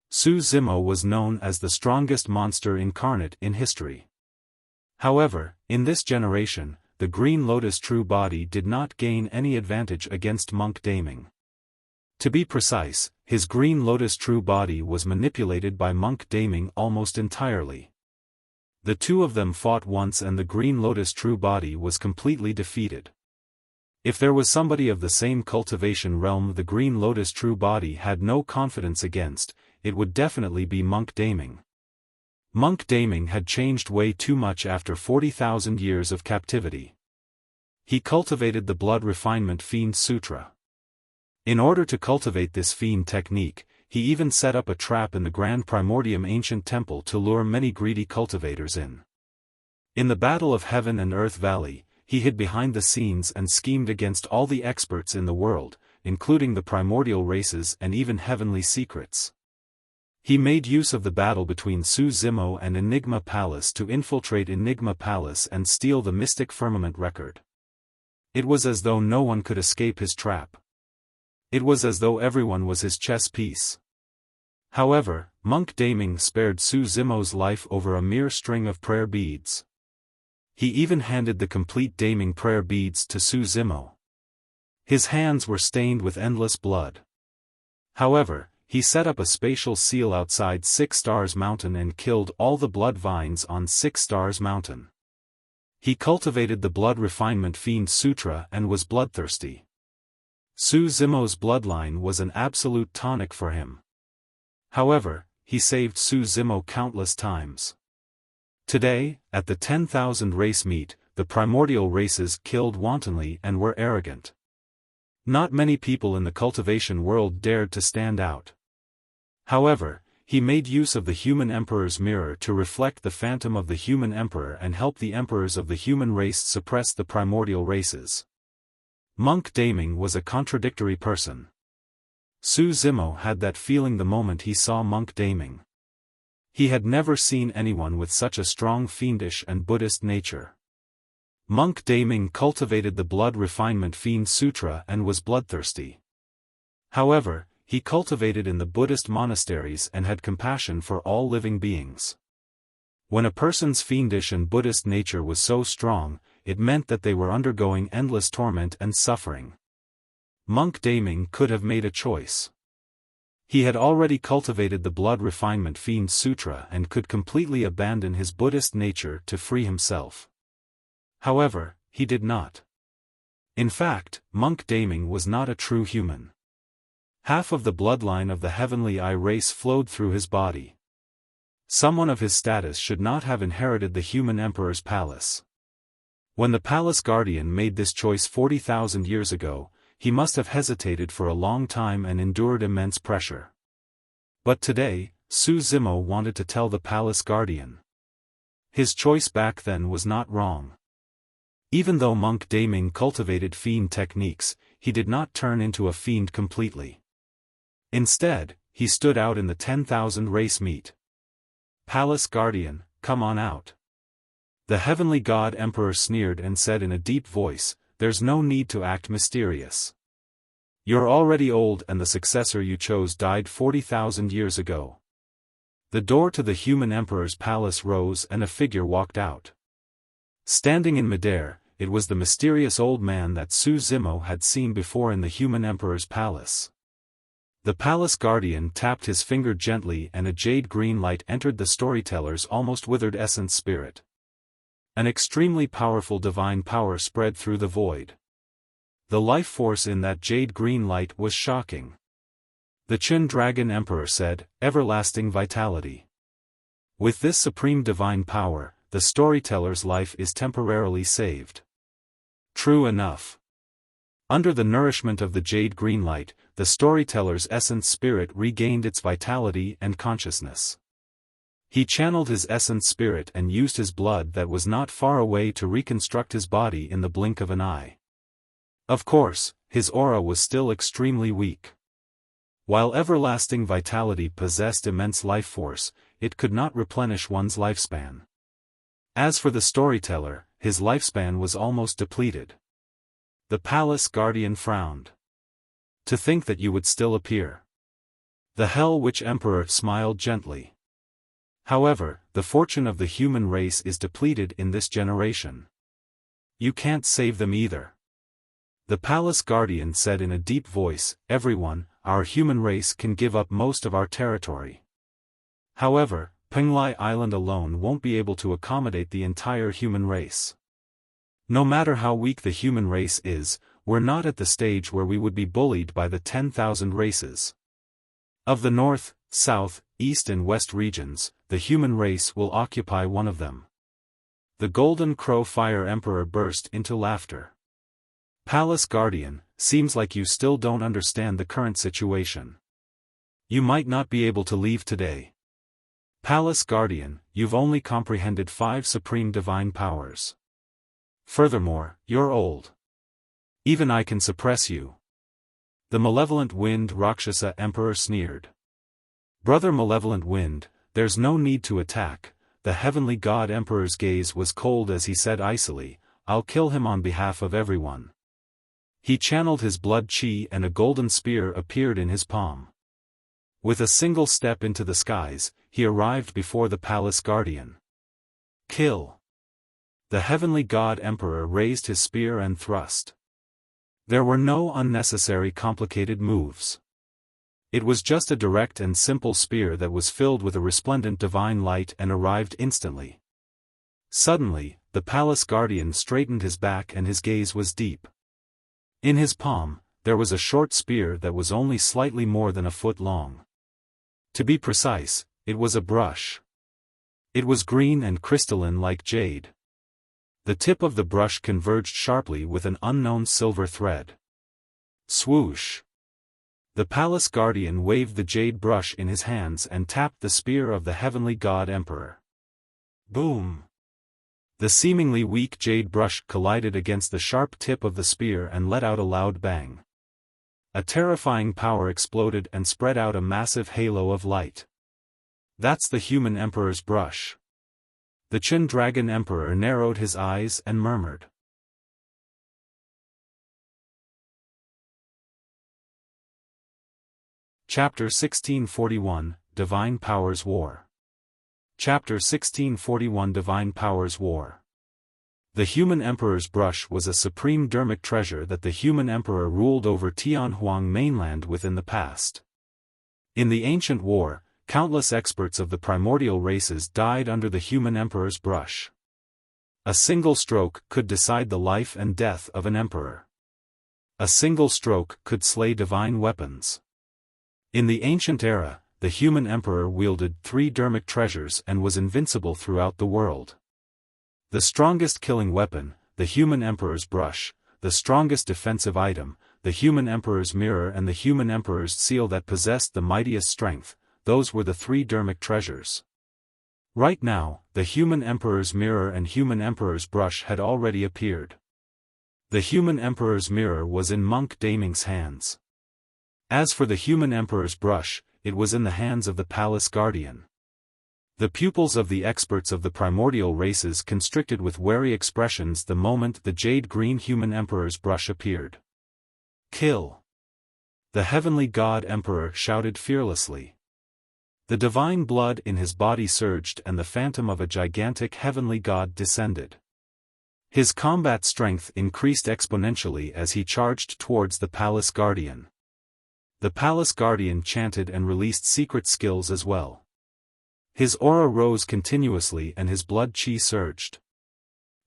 A: Su Zimo was known as the strongest monster incarnate in history. However, in this generation, the Green Lotus True Body did not gain any advantage against Monk Daming. To be precise, his Green Lotus True Body was manipulated by Monk Daming almost entirely. The two of them fought once and the Green Lotus True Body was completely defeated. If there was somebody of the same cultivation realm the Green Lotus True Body had no confidence against, it would definitely be Monk Daming. Monk Daming had changed way too much after 40,000 years of captivity. He cultivated the Blood Refinement Fiend Sutra. In order to cultivate this fiend technique, he even set up a trap in the Grand Primordium Ancient Temple to lure many greedy cultivators in. In the Battle of Heaven and Earth Valley, he hid behind the scenes and schemed against all the experts in the world, including the primordial races and even heavenly secrets. He made use of the battle between Su Zimo and Enigma Palace to infiltrate Enigma Palace and steal the Mystic Firmament record. It was as though no one could escape his trap. It was as though everyone was his chess piece. However, Monk Daming spared Su Zimo's life over a mere string of prayer beads. He even handed the complete Daming prayer beads to Su Zimo. His hands were stained with endless blood. However, he set up a spatial seal outside Six Stars Mountain and killed all the blood vines on Six Stars Mountain. He cultivated the Blood Refinement Fiend Sutra and was bloodthirsty. Su Zimo's bloodline was an absolute tonic for him. However, he saved Su Zimo countless times. Today, at the 10,000 race meet, the primordial races killed wantonly and were arrogant. Not many people in the cultivation world dared to stand out. However, he made use of the human emperor's mirror to reflect the phantom of the human emperor and help the emperors of the human race suppress the primordial races. Monk Daming was a contradictory person. Su Zimo had that feeling the moment he saw Monk Daming. He had never seen anyone with such a strong fiendish and Buddhist nature. Monk Daming cultivated the Blood Refinement Fiend Sutra and was bloodthirsty. However, he cultivated in the Buddhist monasteries and had compassion for all living beings. When a person's fiendish and Buddhist nature was so strong, it meant that they were undergoing endless torment and suffering. Monk Daming could have made a choice. He had already cultivated the Blood Refinement Fiend Sutra and could completely abandon his Buddhist nature to free himself. However, he did not. In fact, Monk Daming was not a true human. Half of the bloodline of the Heavenly Eye race flowed through his body. Someone of his status should not have inherited the human emperor's palace. When the palace guardian made this choice 40,000 years ago, he must have hesitated for a long time and endured immense pressure. But today, Su Zimo wanted to tell the palace guardian. His choice back then was not wrong. Even though Monk Daming cultivated fiend techniques, he did not turn into a fiend completely. Instead, he stood out in the 10,000 race meet. Palace Guardian, come on out. The heavenly god emperor sneered and said in a deep voice, there's no need to act mysterious. You're already old and the successor you chose died 40,000 years ago. The door to the human emperor's palace rose and a figure walked out. Standing in midair, it was the mysterious old man that Su Zimo had seen before in the human emperor's palace. The palace guardian tapped his finger gently and a jade-green light entered the storyteller's almost withered essence spirit. An extremely powerful divine power spread through the void. The life force in that jade-green light was shocking. The Chen Dragon Emperor said, "Everlasting vitality." With this supreme divine power, the storyteller's life is temporarily saved. True enough. Under the nourishment of the jade-green light, the storyteller's essence spirit regained its vitality and consciousness. He channeled his essence spirit and used his blood that was not far away to reconstruct his body in the blink of an eye. Of course, his aura was still extremely weak. While everlasting vitality possessed immense life force, it could not replenish one's lifespan. As for the storyteller, his lifespan was almost depleted. The palace guardian frowned. To think that you would still appear. The Hell Witch Emperor smiled gently. However, the fortune of the human race is depleted in this generation. You can't save them either. The palace guardian said in a deep voice, "Everyone, our human race can give up most of our territory. However, Penglai Island alone won't be able to accommodate the entire human race. No matter how weak the human race is, we're not at the stage where we would be bullied by the 10,000 races. Of the north, south, east and west regions, the human race will occupy one of them." The Golden Crow Fire Emperor burst into laughter. "Palace Guardian, seems like you still don't understand the current situation. You might not be able to leave today. Palace Guardian, you've only comprehended 5 supreme divine powers. Furthermore, you're old. Even I can suppress you." The Malevolent Wind Rakshasa Emperor sneered. "Brother Malevolent Wind, there's no need to attack." The Heavenly God Emperor's gaze was cold as he said icily, "I'll kill him on behalf of everyone." He channeled his blood chi and a golden spear appeared in his palm. With a single step into the skies, he arrived before the palace guardian. "Kill." The Heavenly God Emperor raised his spear and thrust. There were no unnecessary complicated moves. It was just a direct and simple spear that was filled with a resplendent divine light and arrived instantly. Suddenly, the palace guardian straightened his back and his gaze was deep. In his palm, there was a short spear that was only slightly more than a foot long. To be precise, it was a brush. It was green and crystalline like jade. The tip of the brush converged sharply with an unknown silver thread. Swoosh! The palace guardian waved the jade brush in his hands and tapped the spear of the Heavenly God Emperor. Boom! The seemingly weak jade brush collided against the sharp tip of the spear and let out a loud bang. A terrifying power exploded and spread out a massive halo of light. That's the human emperor's brush. The Chen Dragon Emperor narrowed his eyes and murmured. Chapter 1641, Divine Powers War. Chapter 1641 Divine Powers War. The human emperor's brush was a supreme dermic treasure that the human emperor ruled over Tianhuang mainland within the past. In the ancient war, countless experts of the primordial races died under the human emperor's brush. A single stroke could decide the life and death of an emperor. A single stroke could slay divine weapons. In the ancient era, the human emperor wielded 3 dermic treasures and was invincible throughout the world. The strongest killing weapon, the human emperor's brush; the strongest defensive item, the human emperor's mirror; and the human emperor's seal that possessed the mightiest strength. Those were the 3 dermic treasures. Right now, the human emperor's mirror and human emperor's brush had already appeared. The human emperor's mirror was in Monk Daming's hands. As for the human emperor's brush, it was in the hands of the palace guardian. The pupils of the experts of the primordial races constricted with wary expressions the moment the jade-green human emperor's brush appeared. Kill! the heavenly god emperor shouted fearlessly. The divine blood in his body surged and the phantom of a gigantic heavenly god descended. His combat strength increased exponentially as he charged towards the palace guardian. The palace guardian chanted and released secret skills as well. His aura rose continuously and his blood chi surged.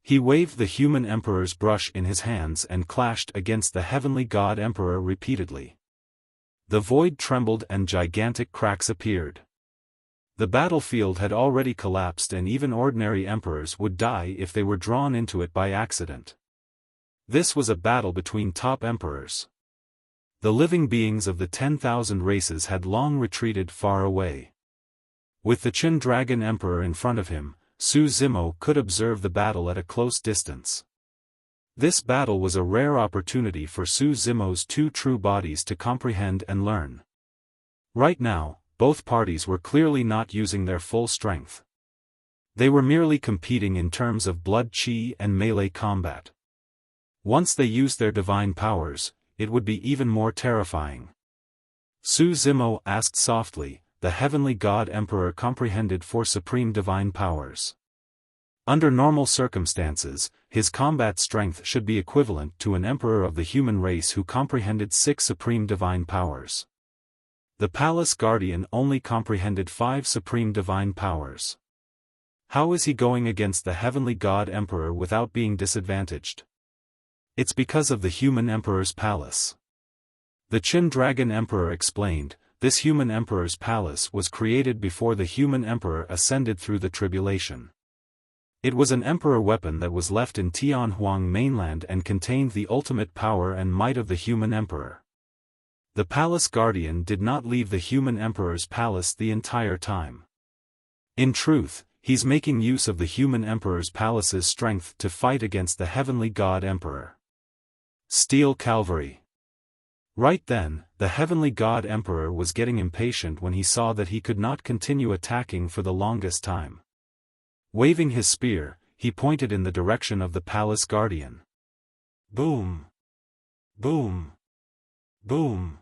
A: He waved the human emperor's brush in his hands and clashed against the heavenly god emperor repeatedly. The void trembled and gigantic cracks appeared. The battlefield had already collapsed and even ordinary emperors would die if they were drawn into it by accident. This was a battle between top emperors. The living beings of the 10,000 races had long retreated far away. With the Chen Dragon Emperor in front of him, Su Zimo could observe the battle at a close distance. This battle was a rare opportunity for Su Zimo's two true bodies to comprehend and learn. Right now, both parties were clearly not using their full strength. They were merely competing in terms of blood chi and melee combat. Once they used their divine powers, it would be even more terrifying. Su Zimo asked softly. The heavenly god emperor comprehended 4 supreme divine powers. Under normal circumstances, his combat strength should be equivalent to an emperor of the human race who comprehended 6 supreme divine powers. The palace guardian only comprehended 5 supreme divine powers. How is he going against the heavenly god emperor without being disadvantaged? It's because of the human emperor's palace. The Chen Dragon Emperor explained. This human emperor's palace was created before the human emperor ascended through the tribulation. It was an emperor weapon that was left in Tianhuang mainland and contained the ultimate power and might of the human emperor. The palace guardian did not leave the human emperor's palace the entire time. In truth, he's making use of the human emperor's palace's strength to fight against the heavenly god emperor. Steel Cavalry. Right then, the heavenly god emperor was getting impatient when he saw that he could not continue attacking for the longest time. Waving his spear, he pointed in the direction of the palace guardian. Boom! Boom! Boom!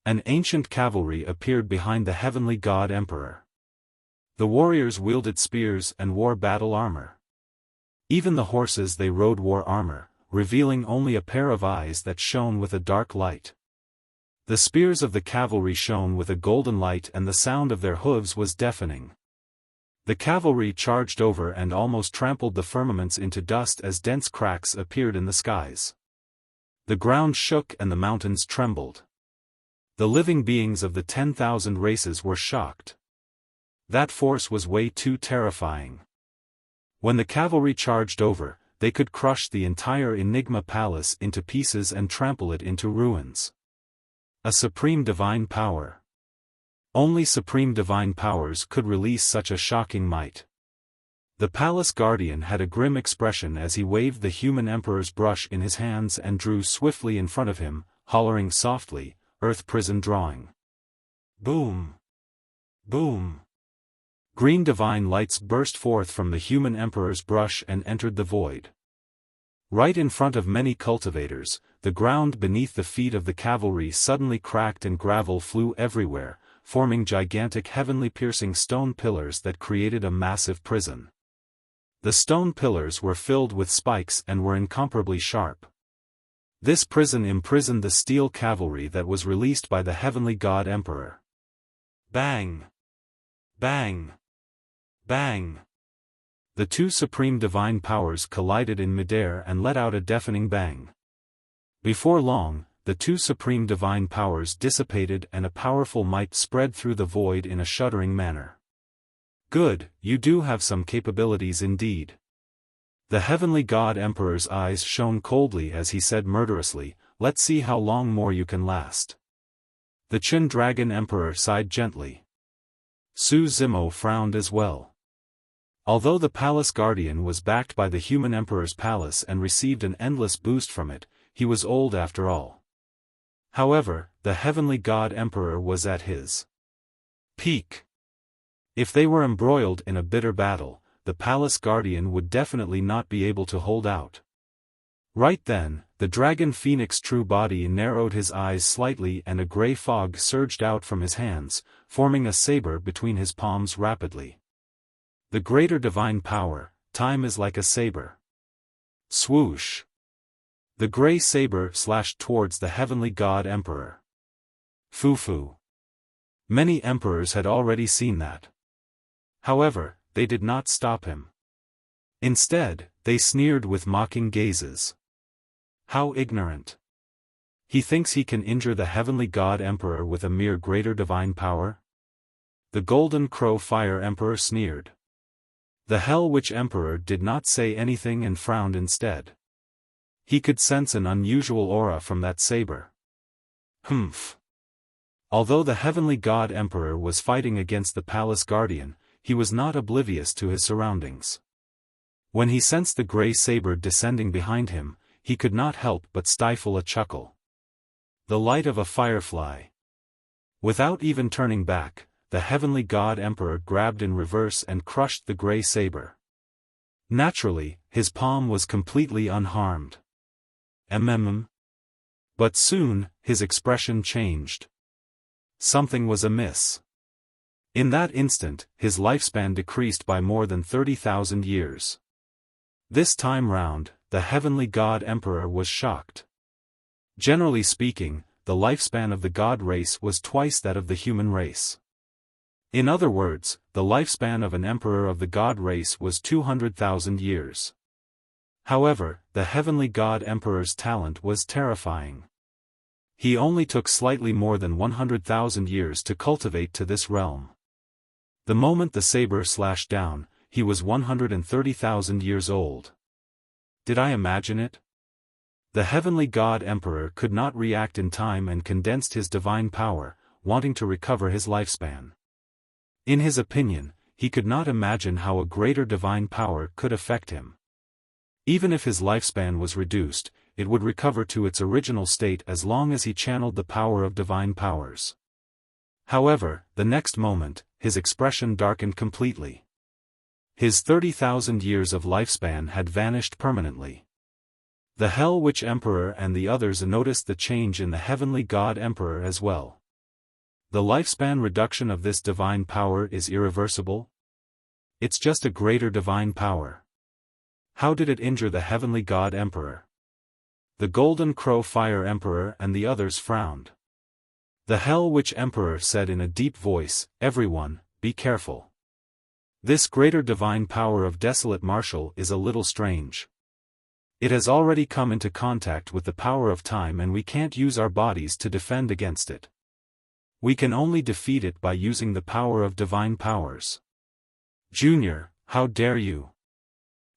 A: An ancient cavalry appeared behind the heavenly god emperor. The warriors wielded spears and wore battle armor. Even the horses they rode wore armor, revealing only a pair of eyes that shone with a dark light. The spears of the cavalry shone with a golden light and the sound of their hooves was deafening. The cavalry charged over and almost trampled the firmaments into dust as dense cracks appeared in the skies. The ground shook and the mountains trembled. The living beings of the 10,000 races were shocked. That force was way too terrifying. When the cavalry charged over, they could crush the entire Enigma Palace into pieces and trample it into ruins. A supreme divine power. Only supreme divine powers could release such a shocking might. The palace guardian had a grim expression as he waved the human emperor's brush in his hands and drew swiftly in front of him, hollering softly, "Earth prison drawing." Boom! Boom! Green divine lights burst forth from the human emperor's brush and entered the void. Right in front of many cultivators, the ground beneath the feet of the cavalry suddenly cracked and gravel flew everywhere, forming gigantic heavenly piercing stone pillars that created a massive prison. The stone pillars were filled with spikes and were incomparably sharp. This prison imprisoned the steel cavalry that was released by the heavenly god emperor. Bang! Bang! Bang! The 2 supreme divine powers collided in midair and let out a deafening bang. Before long, the 2 supreme divine powers dissipated and a powerful might spread through the void in a shuddering manner. Good, you do have some capabilities indeed. The heavenly god emperor's eyes shone coldly as he said murderously, "Let's see how long more you can last." The Chen Dragon Emperor sighed gently. Su Zimo frowned as well. Although the palace guardian was backed by the human emperor's palace and received an endless boost from it, he was old after all. However, the heavenly god emperor was at his peak. If they were embroiled in a bitter battle, the palace guardian would definitely not be able to hold out. Right then, the dragon phoenix true body narrowed his eyes slightly and a gray fog surged out from his hands, forming a saber between his palms rapidly. The greater divine power, time is like a saber. Swoosh! The gray saber slashed towards the heavenly god emperor. Foo-foo. Many emperors had already seen that. However, they did not stop him. Instead, they sneered with mocking gazes. How ignorant! He thinks he can injure the heavenly god emperor with a mere greater divine power? The golden crow fire emperor sneered. The hell witch emperor did not say anything and frowned instead. He could sense an unusual aura from that saber. Humph! Although the heavenly god emperor was fighting against the palace guardian, he was not oblivious to his surroundings. When he sensed the gray saber descending behind him, he could not help but stifle a chuckle. The light of a firefly. Without even turning back, the heavenly god emperor grabbed in reverse and crushed the gray saber. Naturally, his palm was completely unharmed. But soon, his expression changed. Something was amiss. In that instant, his lifespan decreased by more than 30,000 years. This time round, the heavenly god emperor was shocked. Generally speaking, the lifespan of the god race was twice that of the human race. In other words, the lifespan of an emperor of the god race was 200,000 years. However, the heavenly god emperor's talent was terrifying. He only took slightly more than 100,000 years to cultivate to this realm. The moment the saber slashed down, he was 130,000 years old. Did I imagine it? The heavenly god emperor could not react in time and condensed his divine power, wanting to recover his lifespan. In his opinion, he could not imagine how a greater divine power could affect him. Even if his lifespan was reduced, it would recover to its original state as long as he channeled the power of divine powers. However, the next moment, his expression darkened completely. His 30,000 years of lifespan had vanished permanently. The Hell Witch Emperor and the others noticed the change in the heavenly god emperor as well. The lifespan reduction of this divine power is irreversible? It's just a greater divine power. How did it injure the heavenly god emperor? The Golden Crow Fire Emperor and the others frowned. The Hell Witch Emperor said in a deep voice, "Everyone, be careful. This greater divine power of Desolate Marshal is a little strange. It has already come into contact with the power of time and we can't use our bodies to defend against it. We can only defeat it by using the power of divine powers. Junior, how dare you?"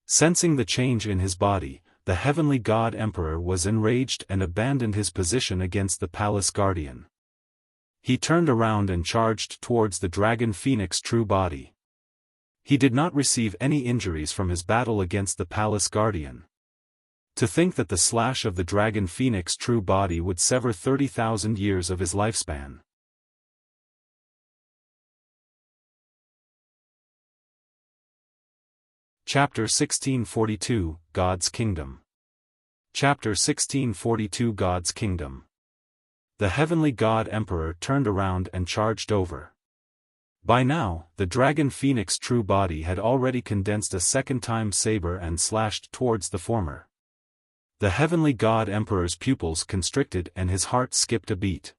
A: Sensing the change in his body, the heavenly god emperor was enraged and abandoned his position against the palace guardian. He turned around and charged towards the dragon phoenix true body. He did not receive any injuries from his battle against the palace guardian. To think that the slash of the dragon phoenix true body would sever 30,000 years of his lifespan. Chapter 1642, God's Kingdom. Chapter 1642 God's Kingdom. The heavenly god emperor turned around and charged over. By now, the dragon phoenix true body had already condensed a second time saber and slashed towards the former. The heavenly god emperor's pupils constricted and his heart skipped a beat.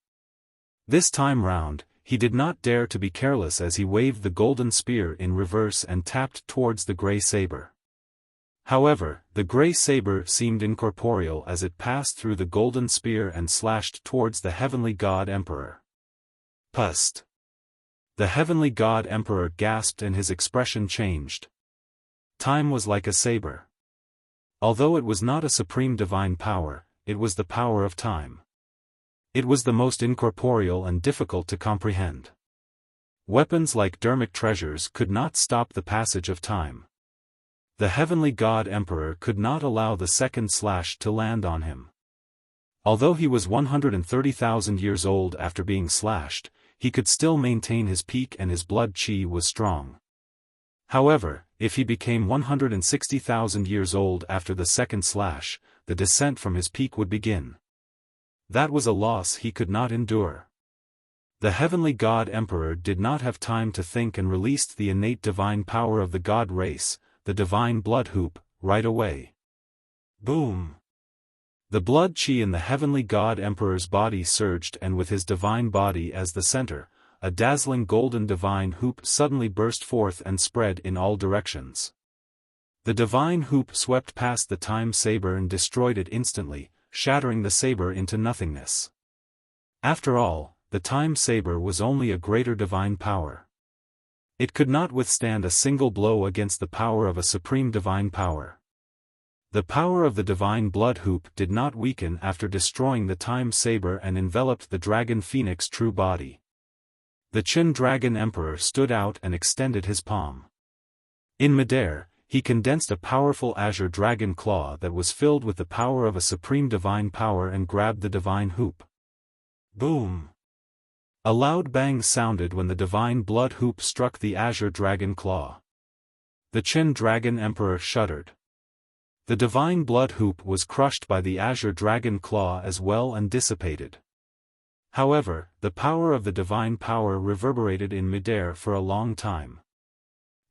A: This time round, he did not dare to be careless as he waved the golden spear in reverse and tapped towards the gray saber. However, the gray saber seemed incorporeal as it passed through the golden spear and slashed towards the heavenly god emperor. Pust! The heavenly god emperor gasped and his expression changed. Time was like a saber. Although it was not a supreme divine power, it was the power of time. It was the most incorporeal and difficult to comprehend. Weapons like dermic treasures could not stop the passage of time. The heavenly god emperor could not allow the second slash to land on him. Although he was 130,000 years old after being slashed, he could still maintain his peak and his blood chi was strong. However, if he became 160,000 years old after the second slash, the descent from his peak would begin. That was a loss he could not endure. The heavenly God Emperor did not have time to think and released the innate divine power of the God race, the divine blood hoop, right away. Boom! The blood chi in the heavenly God Emperor's body surged, and with his divine body as the center, a dazzling golden divine hoop suddenly burst forth and spread in all directions. The divine hoop swept past the time saber and destroyed it instantly, shattering the saber into nothingness. After all, the time saber was only a greater divine power. It could not withstand a single blow against the power of a supreme divine power. The power of the divine blood hoop did not weaken after destroying the time saber and enveloped the dragon phoenix true body. The Chen dragon emperor stood out and extended his palm. In midair, he condensed a powerful azure dragon claw that was filled with the power of a supreme divine power and grabbed the divine hoop. Boom! A loud bang sounded when the divine blood hoop struck the azure dragon claw. The Chen dragon emperor shuddered. The divine blood hoop was crushed by the azure dragon claw as well and dissipated. However, the power of the divine power reverberated in midair for a long time.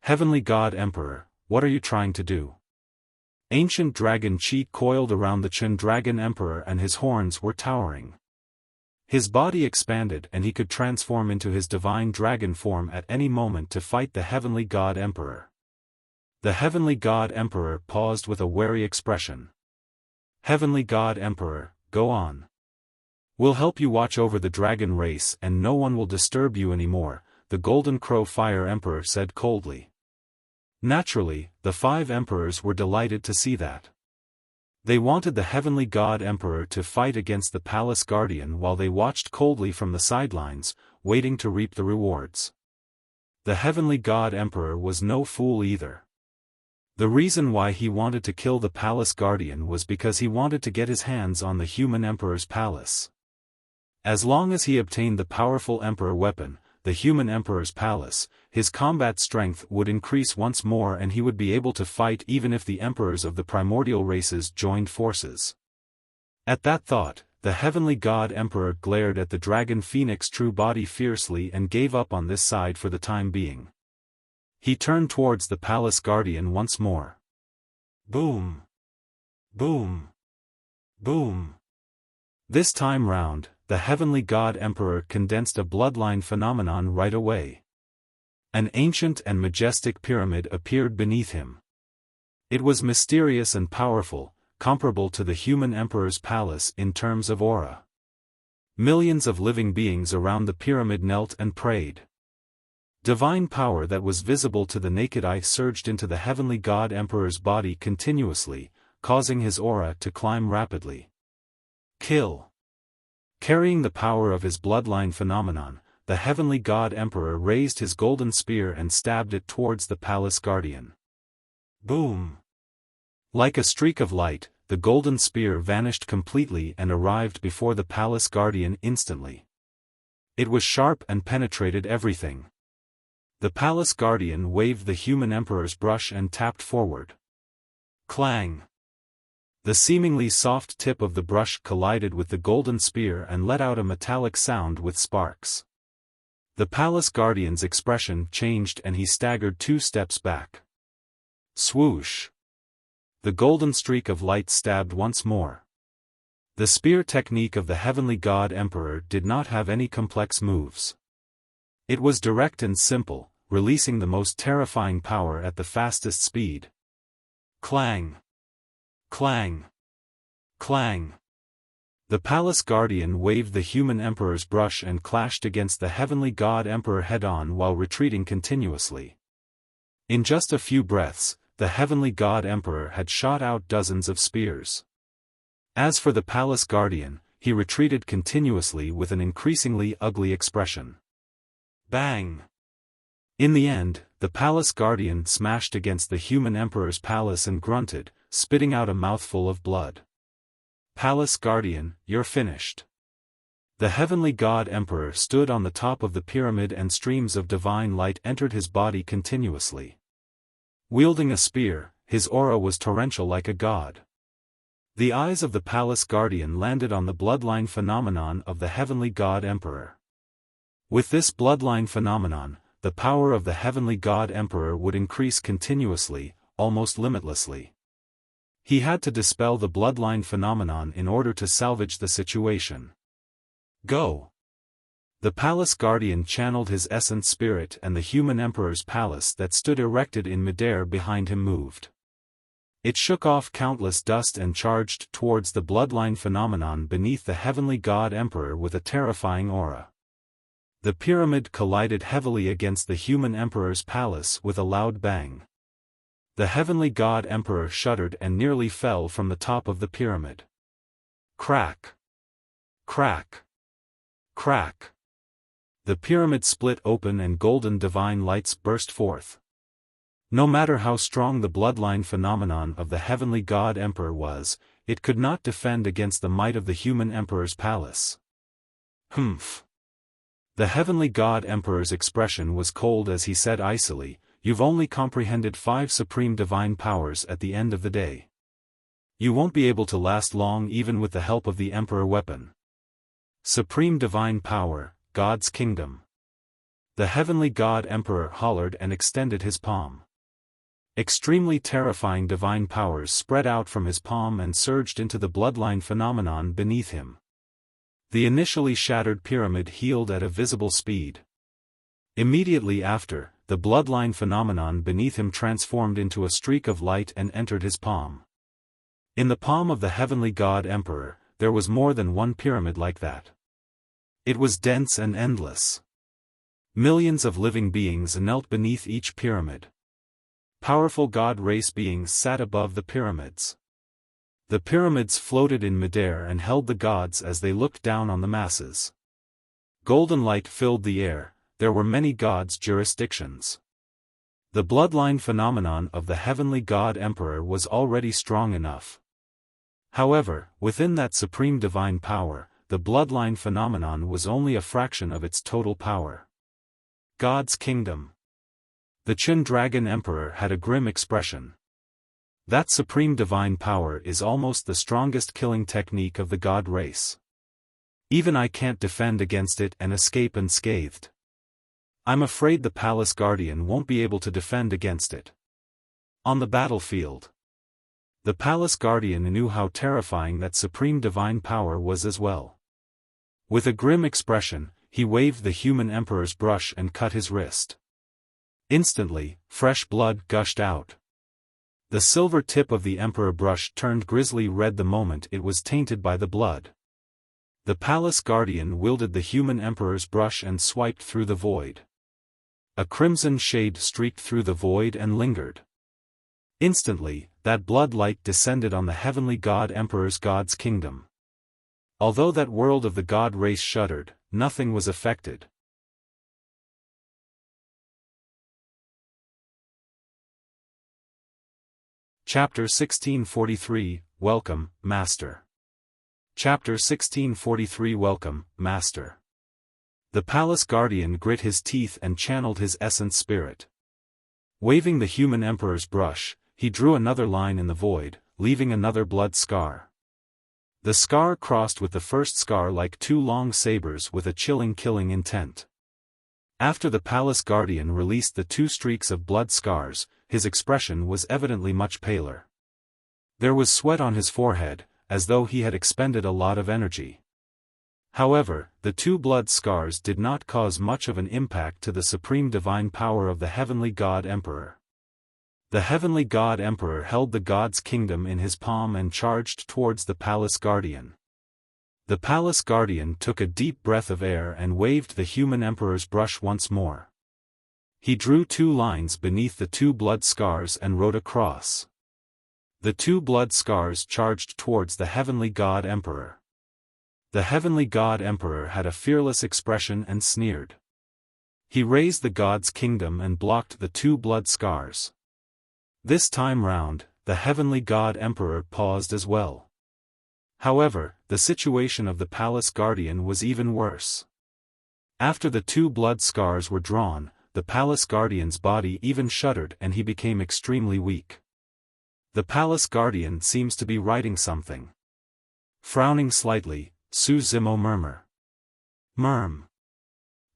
A: Heavenly God Emperor, what are you trying to do? Ancient dragon chi coiled around the Chen dragon emperor and his horns were towering. His body expanded and he could transform into his divine dragon form at any moment to fight the heavenly God Emperor. The heavenly God Emperor paused with a wary expression. Heavenly God Emperor, go on. We'll help you watch over the dragon race and no one will disturb you anymore, the Golden Crow Fire Emperor said coldly. Naturally, the 5 emperors were delighted to see that. They wanted the heavenly God Emperor to fight against the Palace Guardian while they watched coldly from the sidelines, waiting to reap the rewards. The heavenly God Emperor was no fool either. The reason why he wanted to kill the Palace Guardian was because he wanted to get his hands on the human Emperor's palace. As long as he obtained the powerful Emperor weapon, the human Emperor's palace, his combat strength would increase once more and he would be able to fight even if the emperors of the primordial races joined forces. At that thought, the heavenly God Emperor glared at the dragon phoenix true body fiercely and gave up on this side for the time being. He turned towards the Palace Guardian once more. Boom! Boom! Boom! This time round, the heavenly God Emperor condensed a bloodline phenomenon right away. An ancient and majestic pyramid appeared beneath him. It was mysterious and powerful, comparable to the human Emperor's palace in terms of aura. Millions of living beings around the pyramid knelt and prayed. Divine power that was visible to the naked eye surged into the heavenly God Emperor's body continuously, causing his aura to climb rapidly. Kill! Carrying the power of his bloodline phenomenon, the heavenly God Emperor raised his golden spear and stabbed it towards the Palace Guardian. Boom! Like a streak of light, the golden spear vanished completely and arrived before the Palace Guardian instantly. It was sharp and penetrated everything. The Palace Guardian waved the human Emperor's brush and tapped forward. Clang! The seemingly soft tip of the brush collided with the golden spear and let out a metallic sound with sparks. The Palace Guardian's expression changed and he staggered 2 steps back. Swoosh! The golden streak of light stabbed once more. The spear technique of the heavenly God Emperor did not have any complex moves. It was direct and simple, releasing the most terrifying power at the fastest speed. Clang! Clang! Clang! The Palace Guardian waved the human Emperor's brush and clashed against the heavenly God Emperor head-on while retreating continuously. In just a few breaths, the heavenly God Emperor had shot out dozens of spears. As for the Palace Guardian, he retreated continuously with an increasingly ugly expression. Bang! In the end, the Palace Guardian smashed against the human Emperor's palace and grunted, spitting out a mouthful of blood. Palace Guardian, you're finished. The heavenly God Emperor stood on the top of the pyramid and streams of divine light entered his body continuously. Wielding a spear, his aura was torrential like a god. The eyes of the palace guardian landed on the bloodline phenomenon of the heavenly god emperor. With this bloodline phenomenon, the power of the heavenly god emperor would increase continuously, almost limitlessly. He had to dispel the bloodline phenomenon in order to salvage the situation. Go! The palace guardian channeled his essence spirit, and the human emperor's palace that stood erected in midair behind him moved. It shook off countless dust and charged towards the bloodline phenomenon beneath the heavenly god emperor with a terrifying aura. The pyramid collided heavily against the human emperor's palace with a loud bang. The heavenly god emperor shuddered and nearly fell from the top of the pyramid. Crack! Crack! Crack! The pyramid split open and golden divine lights burst forth. No matter how strong the bloodline phenomenon of the heavenly god emperor was, it could not defend against the might of the human emperor's palace. Humph! The heavenly god emperor's expression was cold as he said icily, "You've only comprehended 5 supreme divine powers at the end of the day. You won't be able to last long even with the help of the emperor weapon. Supreme divine power, God's kingdom." The heavenly god emperor hollered and extended his palm. Extremely terrifying divine powers spread out from his palm and surged into the bloodline phenomenon beneath him. The initially shattered pyramid healed at a visible speed. Immediately after, the bloodline phenomenon beneath him transformed into a streak of light and entered his palm. In the palm of the heavenly god emperor, there was more than one pyramid like that. It was dense and endless. Millions of living beings knelt beneath each pyramid. Powerful god race beings sat above the pyramids. The pyramids floated in midair and held the gods as they looked down on the masses. Golden light filled the air, there were many gods' jurisdictions. The bloodline phenomenon of the heavenly god emperor was already strong enough. However, within that supreme divine power, the bloodline phenomenon was only a fraction of its total power. God's kingdom. The Chen dragon emperor had a grim expression. That supreme divine power is almost the strongest killing technique of the god race. Even I can't defend against it and escape unscathed. I'm afraid the palace guardian won't be able to defend against it. On the battlefield. The palace guardian knew how terrifying that supreme divine power was as well. With a grim expression, he waved the human emperor's brush and cut his wrist. Instantly, fresh blood gushed out. The silver tip of the emperor brush turned grisly red the moment it was tainted by the blood. The palace guardian wielded the human emperor's brush and swiped through the void. A crimson shade streaked through the void and lingered. Instantly, that blood light descended on the heavenly god emperor's god's kingdom. Although that world of the god race shuddered, nothing was affected. Chapter 1643, Welcome, Master. Chapter 1643 Welcome, Master. The palace guardian grit his teeth and channeled his essence spirit. Waving the human emperor's brush, he drew another line in the void, leaving another blood scar. The scar crossed with the first scar like 2 long sabers with a chilling killing intent. After the palace guardian released the 2 streaks of blood scars, his expression was evidently much paler. There was sweat on his forehead, as though he had expended a lot of energy. However, the 2 blood scars did not cause much of an impact to the supreme divine power of the heavenly god emperor. The heavenly god emperor held the god's kingdom in his palm and charged towards the palace guardian. The palace guardian took a deep breath of air and waved the human emperor's brush once more. He drew 2 lines beneath the 2 blood scars and wrote a cross. The 2 blood scars charged towards the heavenly god emperor. The heavenly god emperor had a fearless expression and sneered. He raised the god's kingdom and blocked the 2 blood scars. This time round, the heavenly god emperor paused as well. However, the situation of the palace guardian was even worse. After the 2 blood scars were drawn, the palace guardian's body even shuddered and he became extremely weak. The palace guardian seems to be writing something. Frowning slightly, Su Zimo murmur. Murm.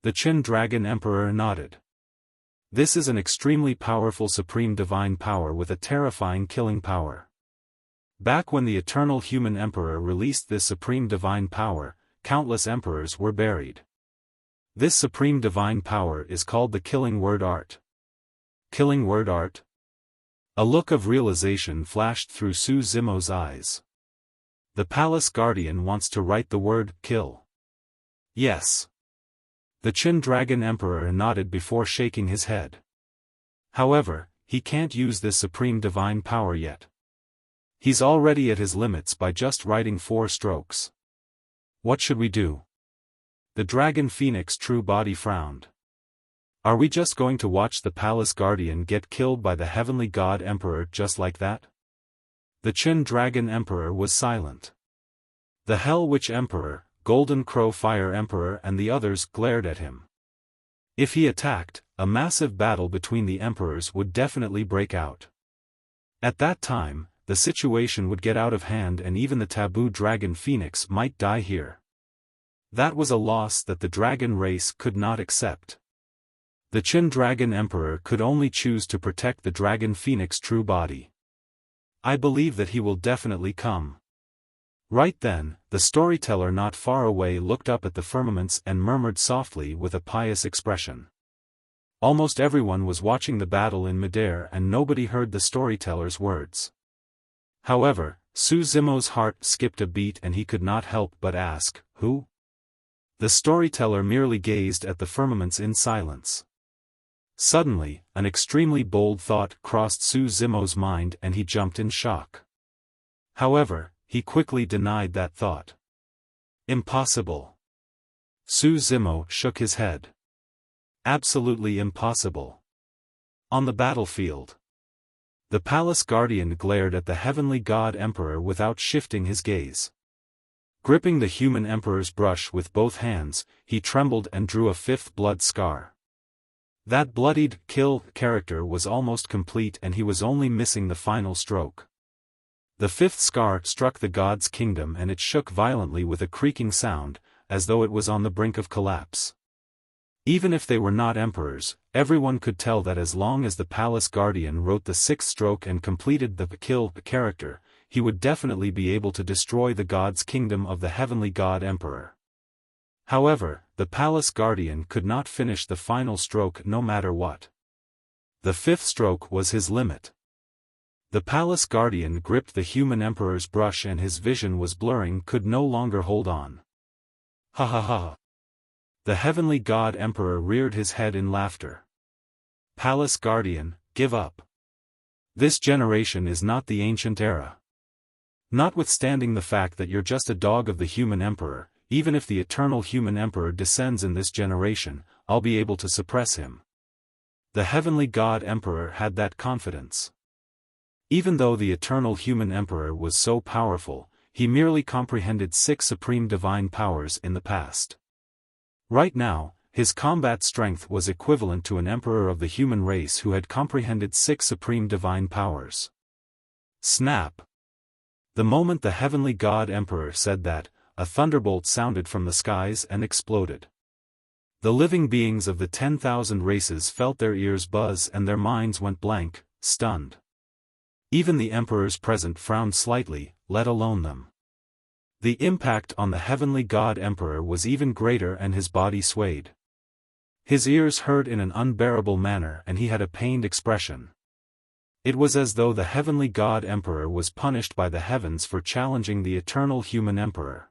A: The Chen Dragon Emperor nodded. This is an extremely powerful supreme divine power with a terrifying killing power. Back when the eternal human emperor released this supreme divine power, countless emperors were buried. This supreme divine power is called the Killing Word Art. Killing Word Art? A look of realization flashed through Su Zimo's eyes. The palace guardian wants to write the word kill. Yes. The Chen Dragon Emperor nodded before shaking his head. However, he can't use this supreme divine power yet. He's already at his limits by just writing 4 strokes. What should we do? The Dragon Phoenix True Body frowned. Are we just going to watch the Palace Guardian get killed by the Heavenly God Emperor just like that? The Chen Dragon Emperor was silent. The Hell Witch Emperor, Golden Crow Fire Emperor and the others glared at him. If he attacked, a massive battle between the emperors would definitely break out. At that time, the situation would get out of hand and even the taboo Dragon Phoenix might die here. That was a loss that the dragon race could not accept. The Chen Dragon Emperor could only choose to protect the Dragon Phoenix True Body. I believe that he will definitely come. Right then, the storyteller not far away looked up at the firmaments and murmured softly with a pious expression. Almost everyone was watching the battle in midair and nobody heard the storyteller's words. However, Su Zimo's heart skipped a beat and he could not help but ask, "Who?" The storyteller merely gazed at the firmaments in silence. Suddenly, an extremely bold thought crossed Su Zimo's mind and he jumped in shock. However, he quickly denied that thought. Impossible. Su Zimo shook his head. Absolutely impossible. On the battlefield. The palace guardian glared at the heavenly god emperor without shifting his gaze. Gripping the human emperor's brush with both hands, he trembled and drew a 5th blood scar. That bloodied kill character was almost complete and he was only missing the final stroke. The 5th scar struck the god's kingdom and it shook violently with a creaking sound, as though it was on the brink of collapse. Even if they were not emperors, everyone could tell that as long as the palace guardian wrote the 6th stroke and completed the kill character, he would definitely be able to destroy the god's kingdom of the heavenly god emperor. However, the palace guardian could not finish the final stroke no matter what. The 5th stroke was his limit. The palace guardian gripped the human emperor's brush and his vision was blurring, could no longer hold on. Ha ha ha. The heavenly god emperor reared his head in laughter. Palace guardian, give up. This generation is not the ancient era. Notwithstanding the fact that you're just a dog of the human emperor, even if the eternal human emperor descends in this generation, I'll be able to suppress him. The heavenly god emperor had that confidence. Even though the eternal human emperor was so powerful, he merely comprehended 6 supreme divine powers in the past. Right now, his combat strength was equivalent to an emperor of the human race who had comprehended 6 supreme divine powers. Snap! The moment the heavenly god emperor said that, a thunderbolt sounded from the skies and exploded. The living beings of the 10,000 races felt their ears buzz and their minds went blank, stunned. Even the emperors present frowned slightly, let alone them. The impact on the heavenly god emperor was even greater and his body swayed. His ears hurt in an unbearable manner and he had a pained expression. It was as though the heavenly god emperor was punished by the heavens for challenging the eternal human emperor.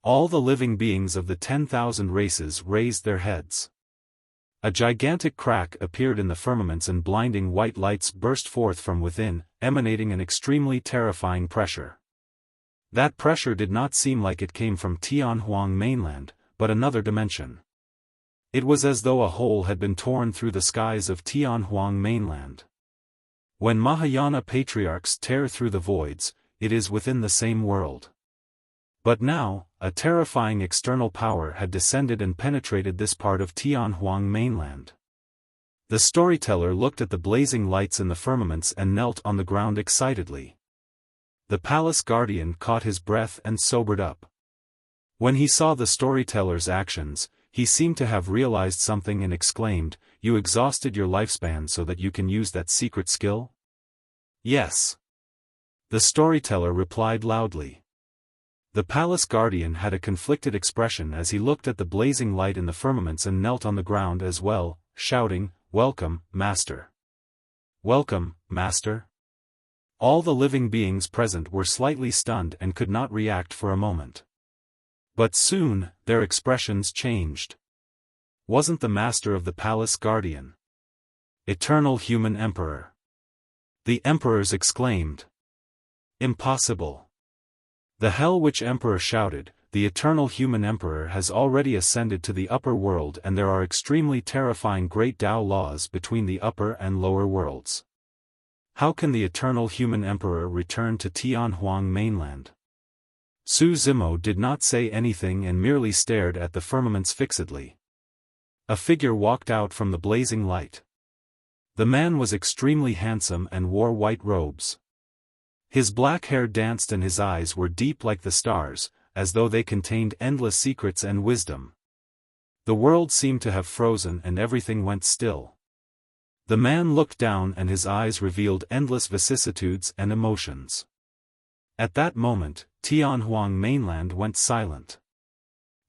A: All the living beings of the 10,000 races raised their heads. A gigantic crack appeared in the firmaments and blinding white lights burst forth from within, emanating an extremely terrifying pressure. That pressure did not seem like it came from Tianhuang mainland, but another dimension. It was as though a hole had been torn through the skies of Tianhuang mainland. When Mahayana patriarchs tear through the voids, it is within the same world. But now, a terrifying external power had descended and penetrated this part of Tianhuang mainland. The storyteller looked at the blazing lights in the firmaments and knelt on the ground excitedly. The palace guardian caught his breath and sobered up. When he saw the storyteller's actions, he seemed to have realized something and exclaimed, "You exhausted your lifespan so that you can use that secret skill?" "Yes." The storyteller replied loudly. The palace guardian had a conflicted expression as he looked at the blazing light in the firmaments and knelt on the ground as well, shouting, "Welcome, Master! Welcome, Master!" All the living beings present were slightly stunned and could not react for a moment. But soon, their expressions changed. Wasn't the master of the palace guardian? Eternal Human Emperor. The emperors exclaimed. Impossible. The Hell Witch Emperor shouted, "The Eternal Human Emperor has already ascended to the upper world and there are extremely terrifying great Tao laws between the upper and lower worlds. How can the Eternal Human Emperor return to Tianhuang mainland?" Su Zimo did not say anything and merely stared at the firmaments fixedly. A figure walked out from the blazing light. The man was extremely handsome and wore white robes. His black hair danced and his eyes were deep like the stars, as though they contained endless secrets and wisdom. The world seemed to have frozen and everything went still. The man looked down and his eyes revealed endless vicissitudes and emotions. At that moment, Tianhuang mainland went silent.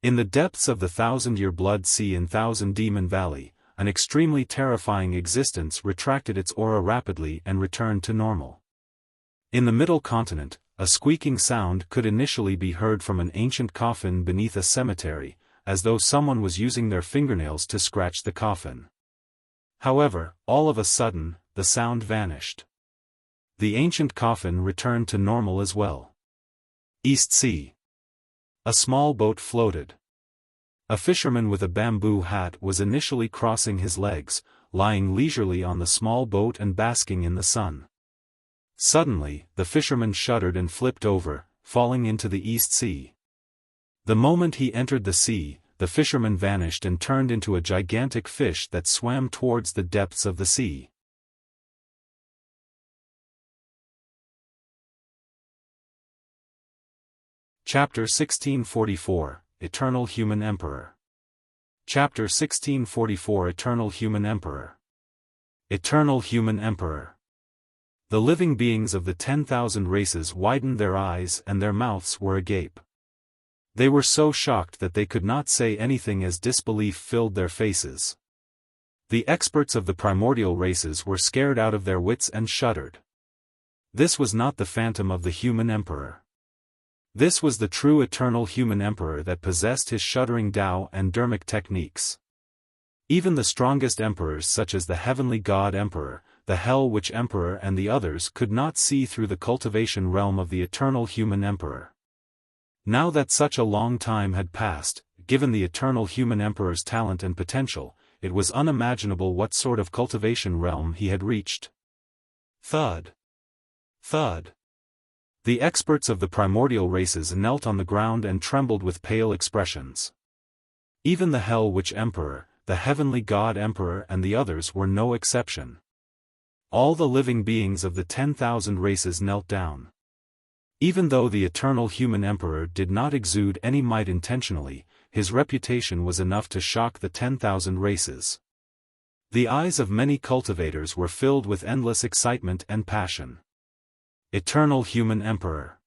A: In the depths of the thousand-year blood sea in Thousand Demon Valley, an extremely terrifying existence retracted its aura rapidly and returned to normal. In the middle continent, a squeaking sound could initially be heard from an ancient coffin beneath a cemetery, as though someone was using their fingernails to scratch the coffin. However, all of a sudden, the sound vanished. The ancient coffin returned to normal as well. East Sea. A small boat floated. A fisherman with a bamboo hat was initially crossing his legs, lying leisurely on the small boat and basking in the sun. Suddenly, the fisherman shuddered and flipped over, falling into the East Sea. The moment he entered the sea, the fisherman vanished and turned into a gigantic fish that swam towards the depths of the sea. Chapter 1644, Eternal Human Emperor. Chapter 1644 Eternal Human Emperor. Eternal Human Emperor. The living beings of the 10,000 races widened their eyes and their mouths were agape. They were so shocked that they could not say anything as disbelief filled their faces. The experts of the primordial races were scared out of their wits and shuddered. This was not the phantom of the human emperor. This was the true eternal human emperor that possessed his shuddering Tao and dermic techniques. Even the strongest emperors such as the Heavenly God Emperor, the Hell Witch Emperor and the others could not see through the cultivation realm of the eternal human emperor. Now that such a long time had passed, given the eternal human emperor's talent and potential, it was unimaginable what sort of cultivation realm he had reached. Thud. Thud. The experts of the primordial races knelt on the ground and trembled with pale expressions. Even the Hell Witch Emperor, the Heavenly God Emperor and the others were no exception. All the living beings of the 10,000 races knelt down. Even though the eternal human emperor did not exude any might intentionally, his reputation was enough to shock the 10,000 races. The eyes of many cultivators were filled with endless excitement and passion. Eternal Human Emperor.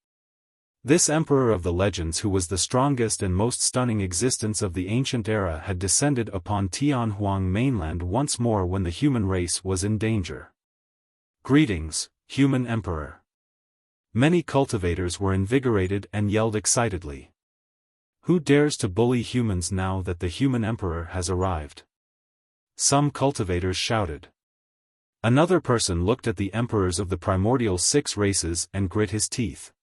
A: This emperor of the legends who was the strongest and most stunning existence of the ancient era had descended upon Tianhuang mainland once more when the human race was in danger. Greetings, Human Emperor. Many cultivators were invigorated and yelled excitedly. Who dares to bully humans now that the human emperor has arrived? Some cultivators shouted. Another person looked at the emperors of the primordial 6 races and grit his teeth.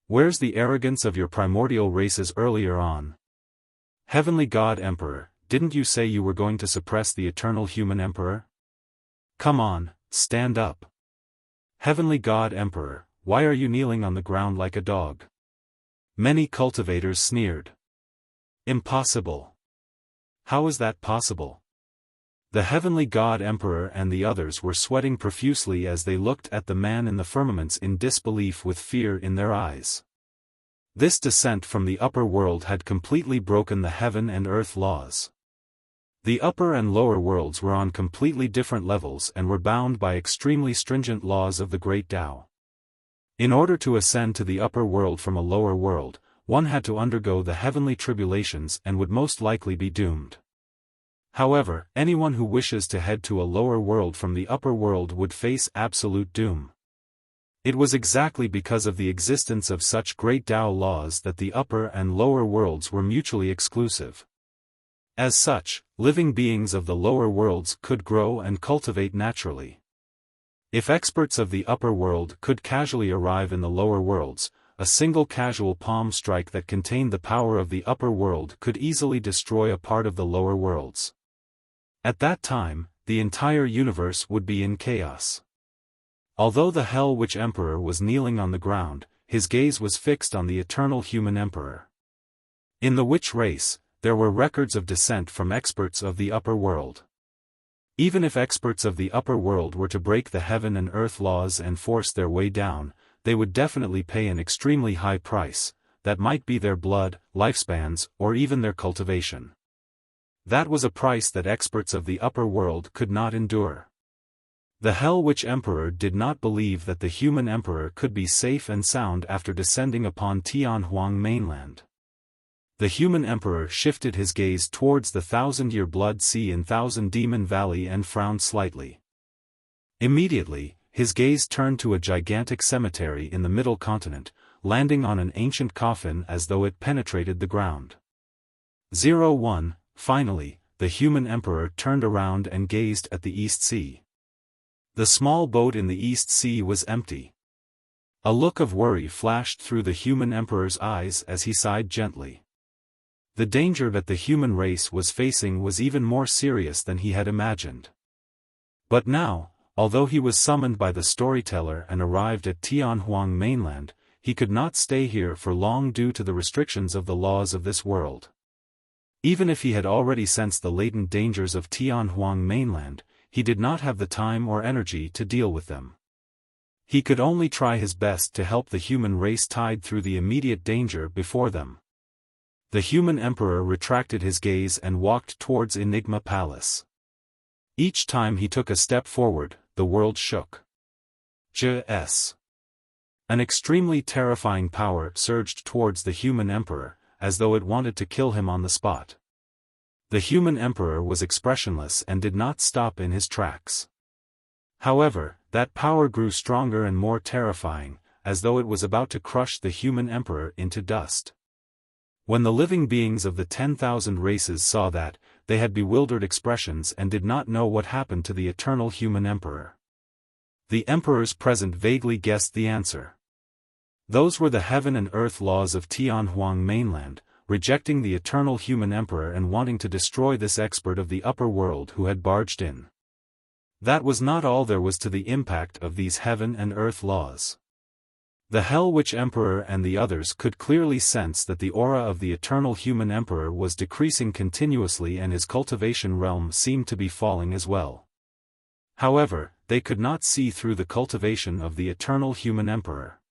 A: Where's the arrogance of your primordial races earlier on? Heavenly God Emperor, didn't you say you were going to suppress the eternal human emperor? Come on, stand up. Heavenly God Emperor, why are you kneeling on the ground like a dog? Many cultivators sneered. Impossible. How is that possible? The heavenly god emperor and the others were sweating profusely as they looked at the man in the firmaments in disbelief with fear in their eyes. This descent from the upper world had completely broken the heaven and earth laws. The upper and lower worlds were on completely different levels and were bound by extremely stringent laws of the Great Tao. In order to ascend to the upper world from a lower world, one had to undergo the heavenly tribulations and would most likely be doomed. However, anyone who wishes to head to a lower world from the upper world would face absolute doom. It was exactly because of the existence of such great Tao laws that the upper and lower worlds were mutually exclusive. As such, living beings of the lower worlds could grow and cultivate naturally. If experts of the upper world could casually arrive in the lower worlds, a single casual palm strike that contained the power of the upper world could easily destroy a part of the lower worlds. At that time, the entire universe would be in chaos. Although the Hell Witch Emperor was kneeling on the ground, his gaze was fixed on the eternal human emperor. In the witch race, there were records of descent from experts of the upper world. Even if experts of the upper world were to break the heaven and earth laws and force their way down, they would definitely pay an extremely high price, that might be their blood, lifespans, or even their cultivation. That was a price that experts of the upper world could not endure. The Hell Witch Emperor did not believe that the human emperor could be safe and sound after descending upon Tianhuang mainland. The human emperor shifted his gaze towards the thousand-year blood sea in Thousand Demon Valley and frowned slightly. Immediately, his gaze turned to a gigantic cemetery in the middle continent, landing on an ancient coffin as though it penetrated the ground. 01. Finally, the human emperor turned around and gazed at the East Sea. The small boat in the East Sea was empty. A look of worry flashed through the human emperor's eyes as he sighed gently. The danger that the human race was facing was even more serious than he had imagined. But now, although he was summoned by the storyteller and arrived at Tianhuang mainland, he could not stay here for long due to the restrictions of the laws of this world. Even if he had already sensed the latent dangers of Tianhuang mainland, he did not have the time or energy to deal with them. He could only try his best to help the human race tide through the immediate danger before them. The human emperor retracted his gaze and walked towards Enigma Palace. Each time he took a step forward, the world shook. J.S. An extremely terrifying power surged towards the human emperor, as though it wanted to kill him on the spot. The human emperor was expressionless and did not stop in his tracks. However, that power grew stronger and more terrifying, as though it was about to crush the human emperor into dust. When the living beings of the 10,000 races saw that, they had bewildered expressions and did not know what happened to the eternal human emperor. The emperors present vaguely guessed the answer. Those were the heaven and earth laws of Tianhuang mainland, rejecting the eternal human emperor and wanting to destroy this expert of the upper world who had barged in. That was not all there was to the impact of these heaven and earth laws. The Hell Witch Emperor and the others could clearly sense that the aura of the eternal human emperor was decreasing continuously and his cultivation realm seemed to be falling as well. However, they could not see through the cultivation of the eternal human emperor.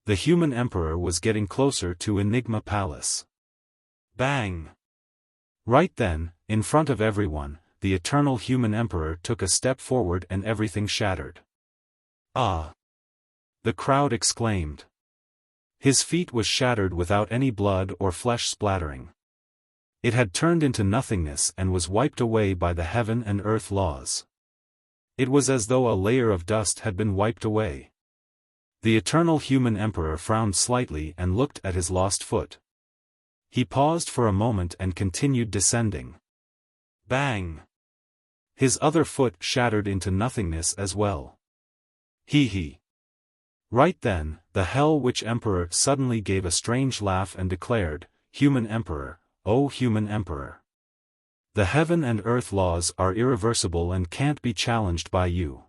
A: The human emperor was getting closer to Enigma Palace. Bang! Right then, in front of everyone, the eternal human emperor took a step forward and everything shattered. Ah! The crowd exclaimed. His feet was shattered without any blood or flesh splattering. It had turned into nothingness and was wiped away by the heaven and earth laws. It was as though a layer of dust had been wiped away. The eternal human emperor frowned slightly and looked at his lost foot. He paused for a moment and continued descending. Bang! His other foot shattered into nothingness as well. Hee. Right then, the Hell Witch Emperor suddenly gave a strange laugh and declared, "Human Emperor, O human Emperor! The heaven and earth laws are irreversible and can't be challenged by you.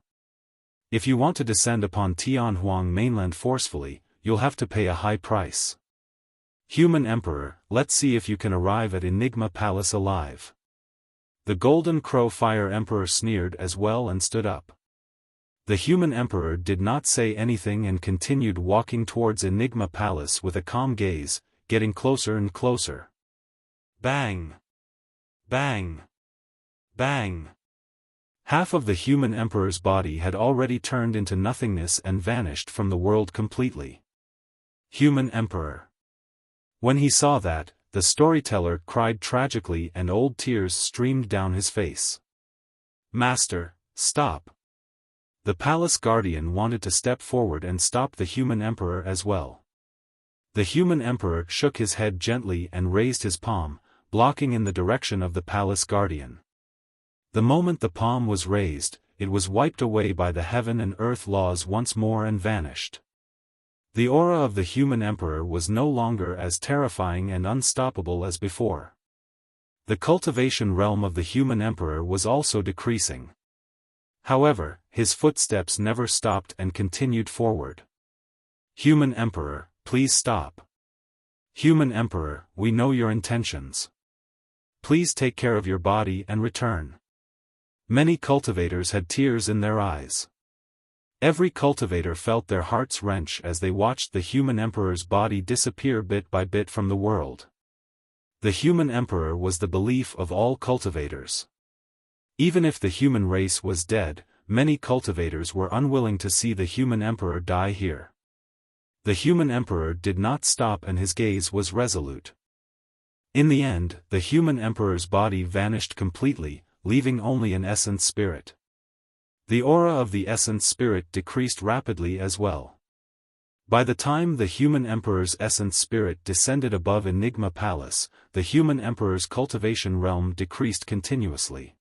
A: If you want to descend upon Tianhuang mainland forcefully, you'll have to pay a high price. Human Emperor, let's see if you can arrive at Enigma Palace alive." The Golden Crow Fire Emperor sneered as well and stood up. The human emperor did not say anything and continued walking towards Enigma Palace with a calm gaze, getting closer and closer. Bang! Bang! Bang! Half of the human emperor's body had already turned into nothingness and vanished from the world completely. Human emperor. When he saw that, the storyteller cried tragically and old tears streamed down his face. Master, stop! The palace guardian wanted to step forward and stop the human emperor as well. The human emperor shook his head gently and raised his palm, blocking in the direction of the palace guardian. The moment the palm was raised, it was wiped away by the heaven and earth laws once more and vanished. The aura of the human emperor was no longer as terrifying and unstoppable as before. The cultivation realm of the human emperor was also decreasing. However, his footsteps never stopped and continued forward. Human emperor, please stop. Human emperor, we know your intentions. Please take care of your body and return. Many cultivators had tears in their eyes. Every cultivator felt their hearts wrench as they watched the human emperor's body disappear bit by bit from the world. The human emperor was the belief of all cultivators. Even if the human race was dead, many cultivators were unwilling to see the human emperor die here. The human emperor did not stop and his gaze was resolute. In the end, the human emperor's body vanished completely, leaving only an essence spirit. The aura of the essence spirit decreased rapidly as well. By the time the human emperor's essence spirit descended above Enigma Palace, the human emperor's cultivation realm decreased continuously.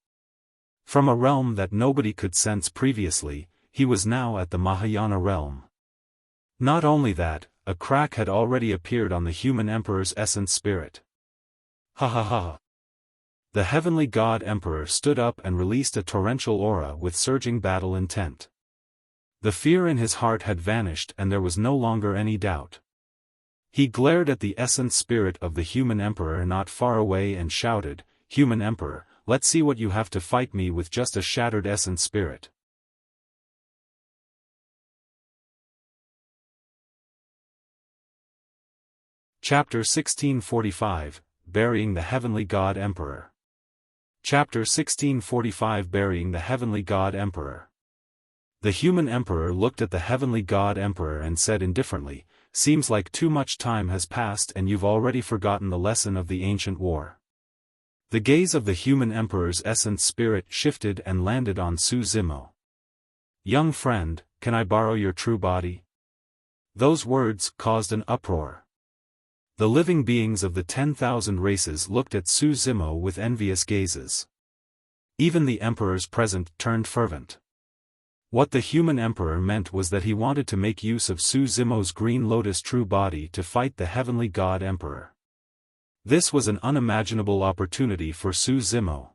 A: From a realm that nobody could sense previously, he was now at the Mahayana realm. Not only that, a crack had already appeared on the human emperor's essence spirit. Ha ha ha. The heavenly god emperor stood up and released a torrential aura with surging battle intent. The fear in his heart had vanished and there was no longer any doubt. He glared at the essence spirit of the human emperor not far away and shouted, "Human emperor, let's see what you have to fight me with just a shattered essence spirit." Chapter 1645, Burying the Heavenly God Emperor. Chapter 1645 Burying the Heavenly God Emperor. The human emperor looked at the heavenly god emperor and said indifferently, "Seems like too much time has passed and you've already forgotten the lesson of the ancient war." The gaze of the human emperor's essence spirit shifted and landed on Su Zimo. "Young friend, can I borrow your true body?" Those words caused an uproar. The living beings of the 10,000 races looked at Su Zimo with envious gazes. Even the emperors present turned fervent. What the human emperor meant was that he wanted to make use of Su Zimo's green lotus true body to fight the heavenly god emperor. This was an unimaginable opportunity for Su Zimo.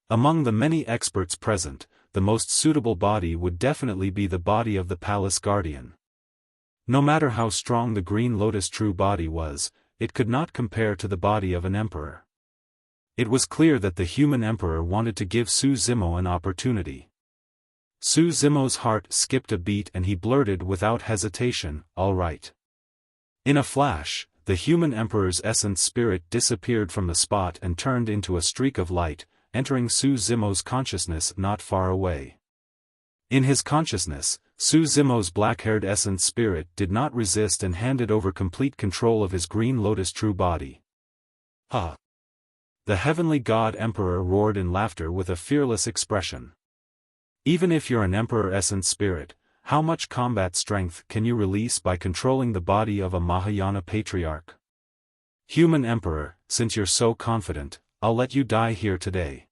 A: Among the many experts present, the most suitable body would definitely be the body of the palace guardian. No matter how strong the green lotus true body was, it could not compare to the body of an emperor. It was clear that the human emperor wanted to give Su Zimo an opportunity. Su Zimo's heart skipped a beat and he blurted without hesitation, "All right." In a flash, the human emperor's essence spirit disappeared from the spot and turned into a streak of light, entering Su Zimo's consciousness not far away. In his consciousness, Su Zimo's black-haired essence spirit did not resist and handed over complete control of his green lotus true body. "Ha!" The heavenly god emperor roared in laughter with a fearless expression. "Even if you're an emperor essence spirit, how much combat strength can you release by controlling the body of a Mahayana patriarch? Human emperor, since you're so confident, I'll let you die here today."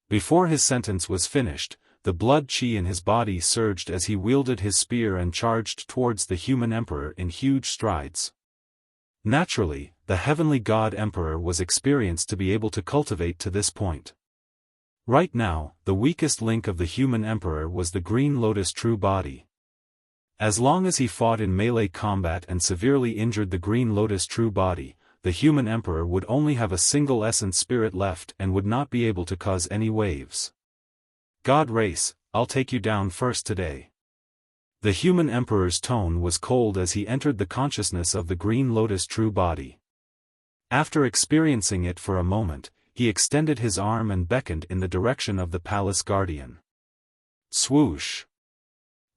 A: Before his sentence was finished, the blood chi in his body surged as he wielded his spear and charged towards the human emperor in huge strides. Naturally, the heavenly god emperor was experienced to be able to cultivate to this point. Right now, the weakest link of the human emperor was the green lotus true body. As long as he fought in melee combat and severely injured the green lotus true body, the human emperor would only have a single essence spirit left and would not be able to cause any waves. God race, I'll take you down first today. The human emperor's tone was cold as he entered the consciousness of the Green Lotus true body. After experiencing it for a moment, he extended his arm and beckoned in the direction of the palace guardian. Swoosh!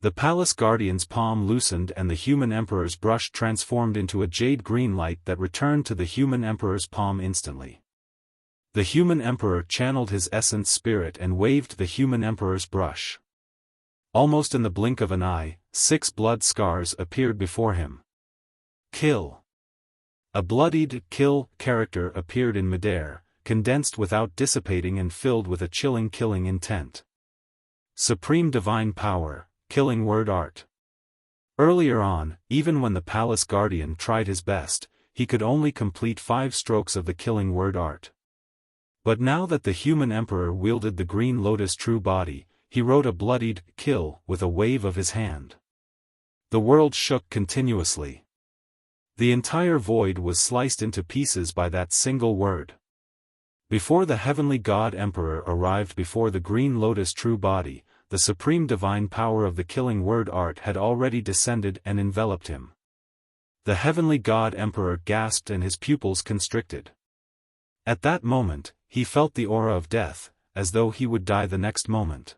A: The palace guardian's palm loosened and the human emperor's brush transformed into a jade-green light that returned to the human emperor's palm instantly. The human emperor channeled his essence spirit and waved the human emperor's brush. Almost in the blink of an eye, 6 blood scars appeared before him. Kill. A bloodied kill character appeared in midair, condensed without dissipating and filled with a chilling killing intent. Supreme Divine Power, Killing Word Art. Earlier on, even when the palace guardian tried his best, he could only complete 5 strokes of the Killing Word Art. But now that the human emperor wielded the Green Lotus true body, he wrote a bloodied kill with a wave of his hand. The world shook continuously. The entire void was sliced into pieces by that single word. Before the heavenly God Emperor arrived before the Green Lotus true body, the supreme divine power of the Killing Word Art had already descended and enveloped him. The heavenly God Emperor gasped and his pupils constricted. At that moment, he felt the aura of death, as though he would die the next moment.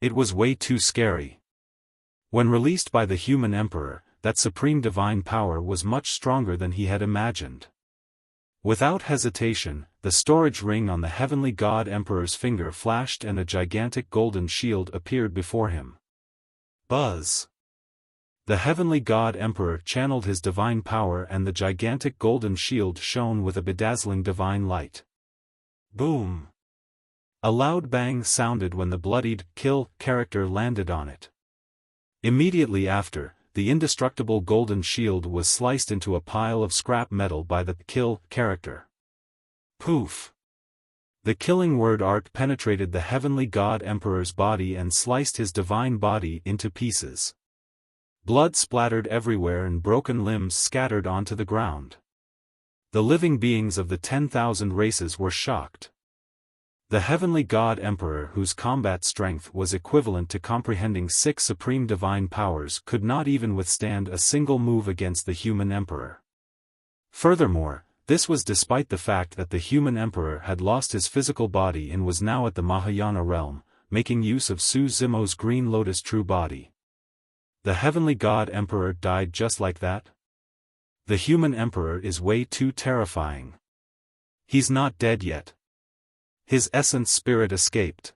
A: It was way too scary. When released by the human emperor, that supreme divine power was much stronger than he had imagined. Without hesitation, the storage ring on the heavenly God Emperor's finger flashed and a gigantic golden shield appeared before him. Buzz! The heavenly God Emperor channeled his divine power and the gigantic golden shield shone with a bedazzling divine light. Boom! A loud bang sounded when the bloodied kill character landed on it. Immediately after, the indestructible golden shield was sliced into a pile of scrap metal by the kill character. Poof! The Killing Word Art penetrated the heavenly God Emperor's body and sliced his divine body into pieces. Blood splattered everywhere and broken limbs scattered onto the ground. The living beings of the 10,000 races were shocked. The heavenly God Emperor, whose combat strength was equivalent to comprehending 6 supreme divine powers, could not even withstand a single move against the human emperor. Furthermore, this was despite the fact that the human emperor had lost his physical body and was now at the Mahayana realm, making use of Su Zimo's Green Lotus true body. The heavenly God Emperor died just like that? The human emperor is way too terrifying. He's not dead yet. His essence spirit escaped.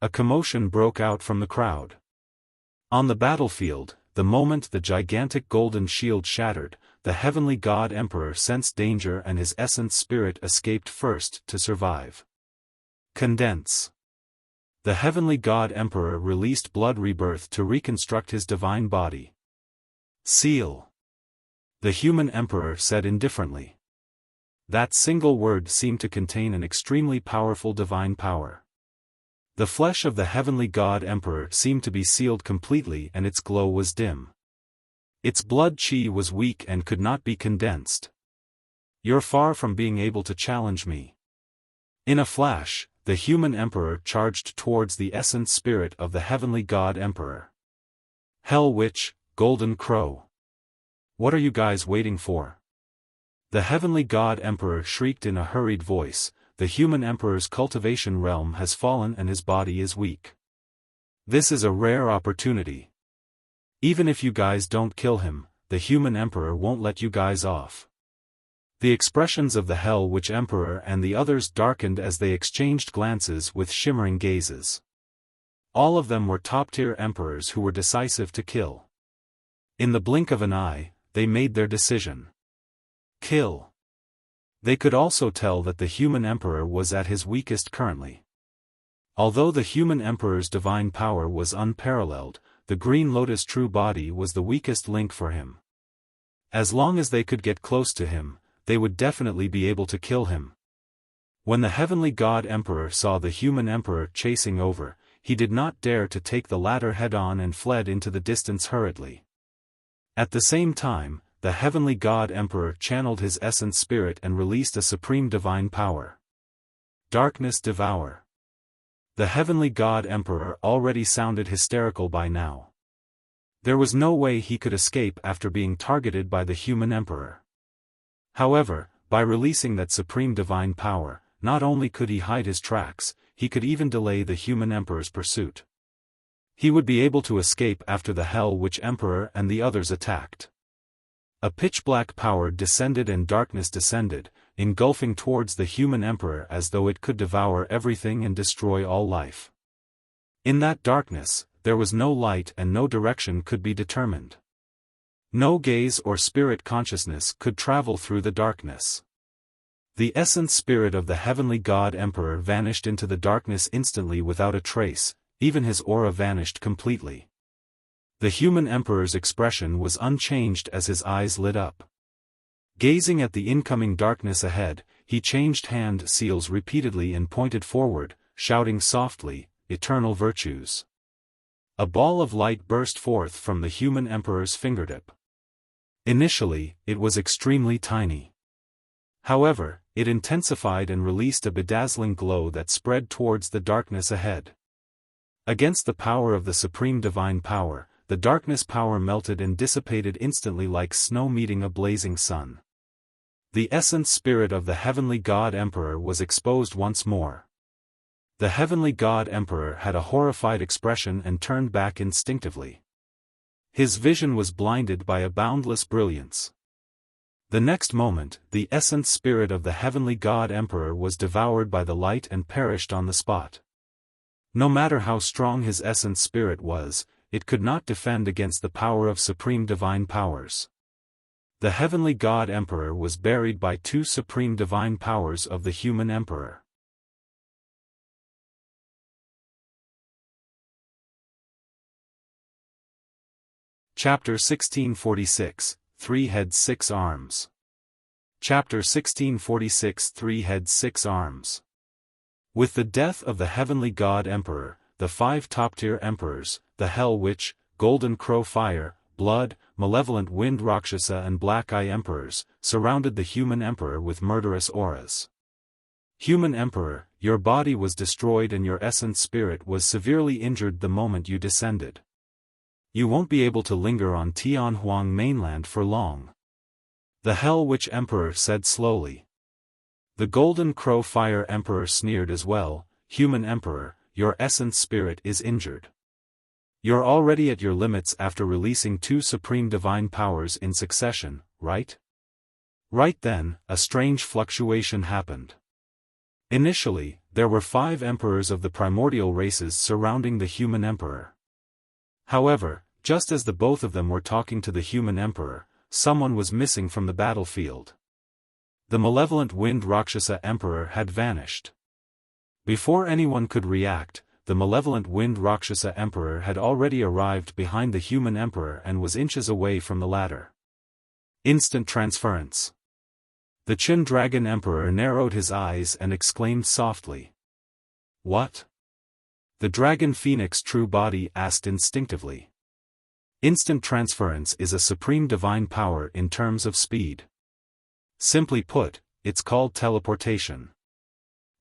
A: A commotion broke out from the crowd. On the battlefield, the moment the gigantic golden shield shattered, the heavenly God Emperor sensed danger and his essence spirit escaped first to survive. Condense. The heavenly God Emperor released blood rebirth to reconstruct his divine body. Seal. The human emperor said indifferently. That single word seemed to contain an extremely powerful divine power. The flesh of the heavenly God Emperor seemed to be sealed completely and its glow was dim. Its blood chi was weak and could not be condensed. You're far from being able to challenge me. In a flash, the human emperor charged towards the essence spirit of the heavenly God Emperor. Hell Witch, Golden Crow. What are you guys waiting for? The heavenly God Emperor shrieked in a hurried voice, the human emperor's cultivation realm has fallen and his body is weak. This is a rare opportunity. Even if you guys don't kill him, the human emperor won't let you guys off. The expressions of the Hell Witch Emperor and the others darkened as they exchanged glances with shimmering gazes. All of them were top-tier emperors who were decisive to kill. In the blink of an eye, they made their decision. Kill. They could also tell that the human emperor was at his weakest currently. Although the human emperor's divine power was unparalleled, the Green Lotus true body was the weakest link for him. As long as they could get close to him, they would definitely be able to kill him. When the heavenly God Emperor saw the human emperor chasing over, he did not dare to take the latter head-on and fled into the distance hurriedly. At the same time, the heavenly God Emperor channeled his essence spirit and released a supreme divine power. Darkness Devour. The heavenly God Emperor already sounded hysterical by now. There was no way he could escape after being targeted by the human emperor. However, by releasing that supreme divine power, not only could he hide his tracks, he could even delay the human emperor's pursuit. He would be able to escape after the Hell Witch Emperor and the others attacked. A pitch-black power descended and darkness descended, engulfing towards the human emperor as though it could devour everything and destroy all life. In that darkness, there was no light and no direction could be determined. No gaze or spirit consciousness could travel through the darkness. The essence spirit of the heavenly God Emperor vanished into the darkness instantly without a trace, even his aura vanished completely. The human emperor's expression was unchanged as his eyes lit up. Gazing at the incoming darkness ahead, he changed hand seals repeatedly and pointed forward, shouting softly, "Eternal virtues." A ball of light burst forth from the human emperor's fingertip. Initially, it was extremely tiny. However, it intensified and released a bedazzling glow that spread towards the darkness ahead. Against the power of the supreme divine power, the darkness power melted and dissipated instantly like snow meeting a blazing sun. The essence spirit of the heavenly God Emperor was exposed once more. The heavenly God Emperor had a horrified expression and turned back instinctively. His vision was blinded by a boundless brilliance. The next moment, the essence spirit of the heavenly God Emperor was devoured by the light and perished on the spot. No matter how strong his essence spirit was, it could not defend against the power of supreme divine powers. The heavenly God Emperor was buried by two supreme divine powers of the human emperor. Chapter 1646, Three Heads 6 Arms. Chapter 1646 Three Heads 6 Arms. With the death of the heavenly God Emperor, the 5 top-tier emperors, the Hell Witch, Golden Crow Fire, Blood, Malevolent Wind Rakshasa and Black Eye Emperors, surrounded the human emperor with murderous auras. Human Emperor, your body was destroyed and your essence spirit was severely injured the moment you descended. You won't be able to linger on Tianhuang mainland for long. The Hell Witch Emperor said slowly. The Golden Crow Fire Emperor sneered as well, Human Emperor, your essence spirit is injured. You're already at your limits after releasing 2 supreme divine powers in succession, right? Right then, a strange fluctuation happened. Initially, there were 5 emperors of the primordial races surrounding the human emperor. However, just as the both of them were talking to the human emperor, someone was missing from the battlefield. The malevolent wind Rakshasa emperor had vanished. Before anyone could react, the malevolent wind Rakshasa emperor had already arrived behind the human emperor and was inches away from the latter. Instant transference. The Chen dragon emperor narrowed his eyes and exclaimed softly. What? The dragon phoenix true body asked instinctively. Instant transference is a supreme divine power in terms of speed. Simply put, it's called teleportation.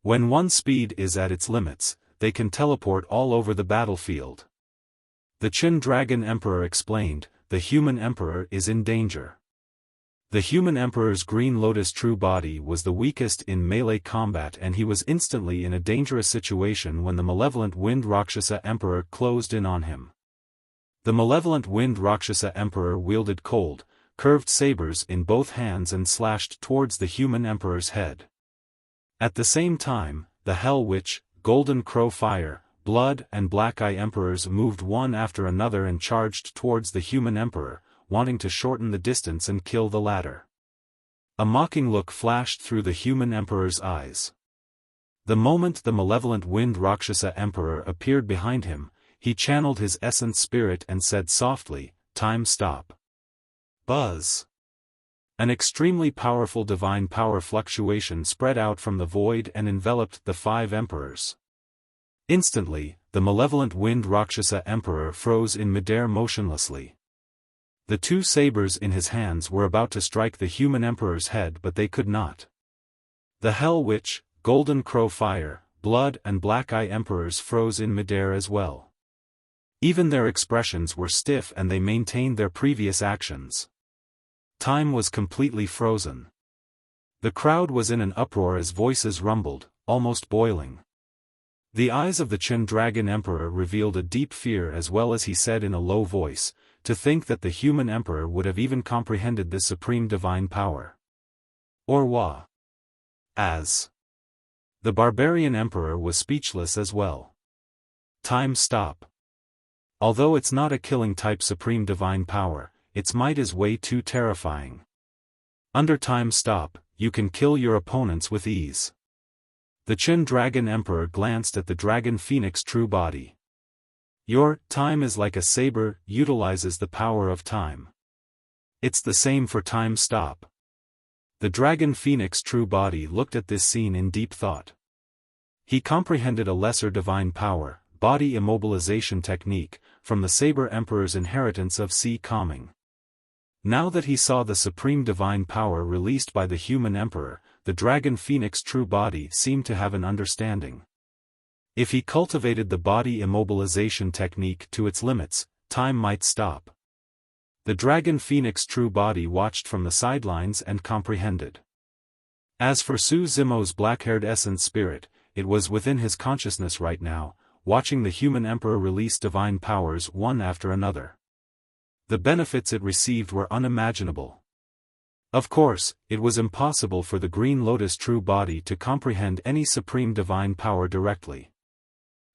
A: When one speed is at its limits, they can teleport all over the battlefield. The Chen dragon emperor explained, the human emperor is in danger. The human emperor's green lotus true body was the weakest in melee combat and he was instantly in a dangerous situation when the malevolent wind Rakshasa emperor closed in on him. The malevolent wind Rakshasa emperor wielded cold, curved sabers in both hands and slashed towards the human emperor's head. At the same time, the Hell Witch, Golden Crow Fire, Blood and Black Eye emperors moved one after another and charged towards the human emperor, wanting to shorten the distance and kill the latter. A mocking look flashed through the human emperor's eyes. The moment the malevolent wind Rakshasa emperor appeared behind him, he channeled his essence spirit and said softly, "Time stop." Buzz. An extremely powerful divine power fluctuation spread out from the void and enveloped the 5 emperors. Instantly, the malevolent wind Rakshasa emperor froze in midair motionlessly. The two sabers in his hands were about to strike the human emperor's head, but they could not. The Hell Witch, Golden Crow Fire, Blood and Black Eye Emperors froze in midair as well. Even their expressions were stiff and they maintained their previous actions. Time was completely frozen. The crowd was in an uproar as voices rumbled, almost boiling. The eyes of the Chen Dragon Emperor revealed a deep fear, as well as he said in a low voice, to think that the human emperor would have even comprehended this supreme divine power. Or was. As. The barbarian emperor was speechless as well. Time stop. Although it's not a killing type supreme divine power, its might is way too terrifying. Under time stop, you can kill your opponents with ease. The Chen Dragon Emperor glanced at the Dragon Phoenix true body. Your time is like a saber, utilizes the power of time. It's the same for time stop. The Dragon Phoenix true body looked at this scene in deep thought. He comprehended a lesser divine power, body immobilization technique, from the Saber Emperor's inheritance of sea calming. Now that he saw the supreme divine power released by the human emperor, the Dragon Phoenix true body seemed to have an understanding. If he cultivated the body immobilization technique to its limits, time might stop. The Dragon Phoenix true body watched from the sidelines and comprehended. As for Su Zimo's black-haired essence spirit, it was within his consciousness right now, watching the human emperor release divine powers one after another. The benefits it received were unimaginable. Of course, it was impossible for the Green Lotus true body to comprehend any supreme divine power directly.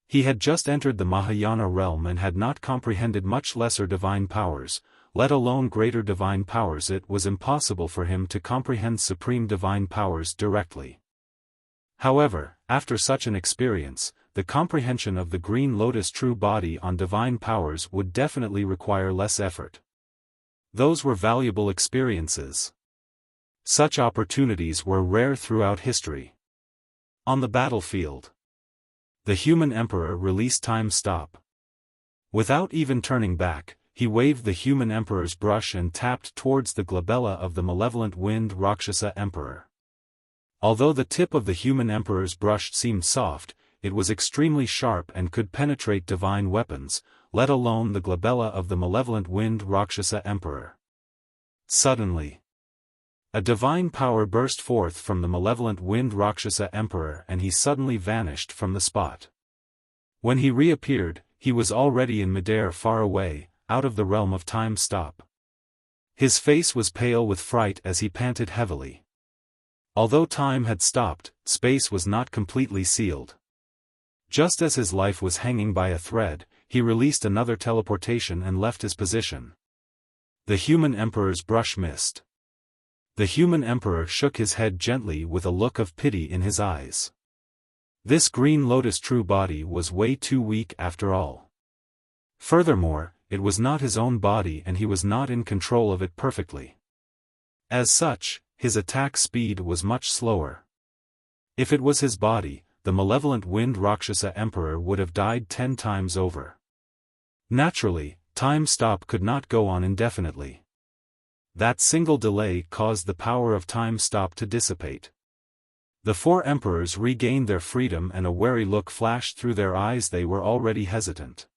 A: He had just entered the Mahayana realm and had not comprehended much lesser divine powers, let alone greater divine powers. It was impossible for him to comprehend supreme divine powers directly. However, after such an experience, the comprehension of the Green Lotus true body on divine powers would definitely require less effort. Those were valuable experiences. Such opportunities were rare throughout history. On the battlefield, the human emperor released time stop. Without even turning back, he waved the human emperor's brush and tapped towards the glabella of the malevolent wind Rakshasa emperor. Although the tip of the human emperor's brush seemed soft, it was extremely sharp and could penetrate divine weapons, let alone the glabella of the malevolent wind Rakshasa emperor. Suddenly, a divine power burst forth from the malevolent wind Rakshasa emperor and he suddenly vanished from the spot. When he reappeared, he was already in midair far away, out of the realm of time stop. His face was pale with fright as he panted heavily. Although time had stopped, space was not completely sealed. Just as his life was hanging by a thread, he released another teleportation and left his position. The human emperor's brush missed. The human emperor shook his head gently with a look of pity in his eyes. This Green Lotus true body was way too weak after all. Furthermore, it was not his own body and he was not in control of it perfectly. As such, his attack speed was much slower. If it was his body, the malevolent wind Rakshasa emperor would have died 10 times over. Naturally, time stop could not go on indefinitely. That single delay caused the power of time stop to dissipate. The 4 emperors regained their freedom and a wary look flashed through their eyes. They were already hesitant.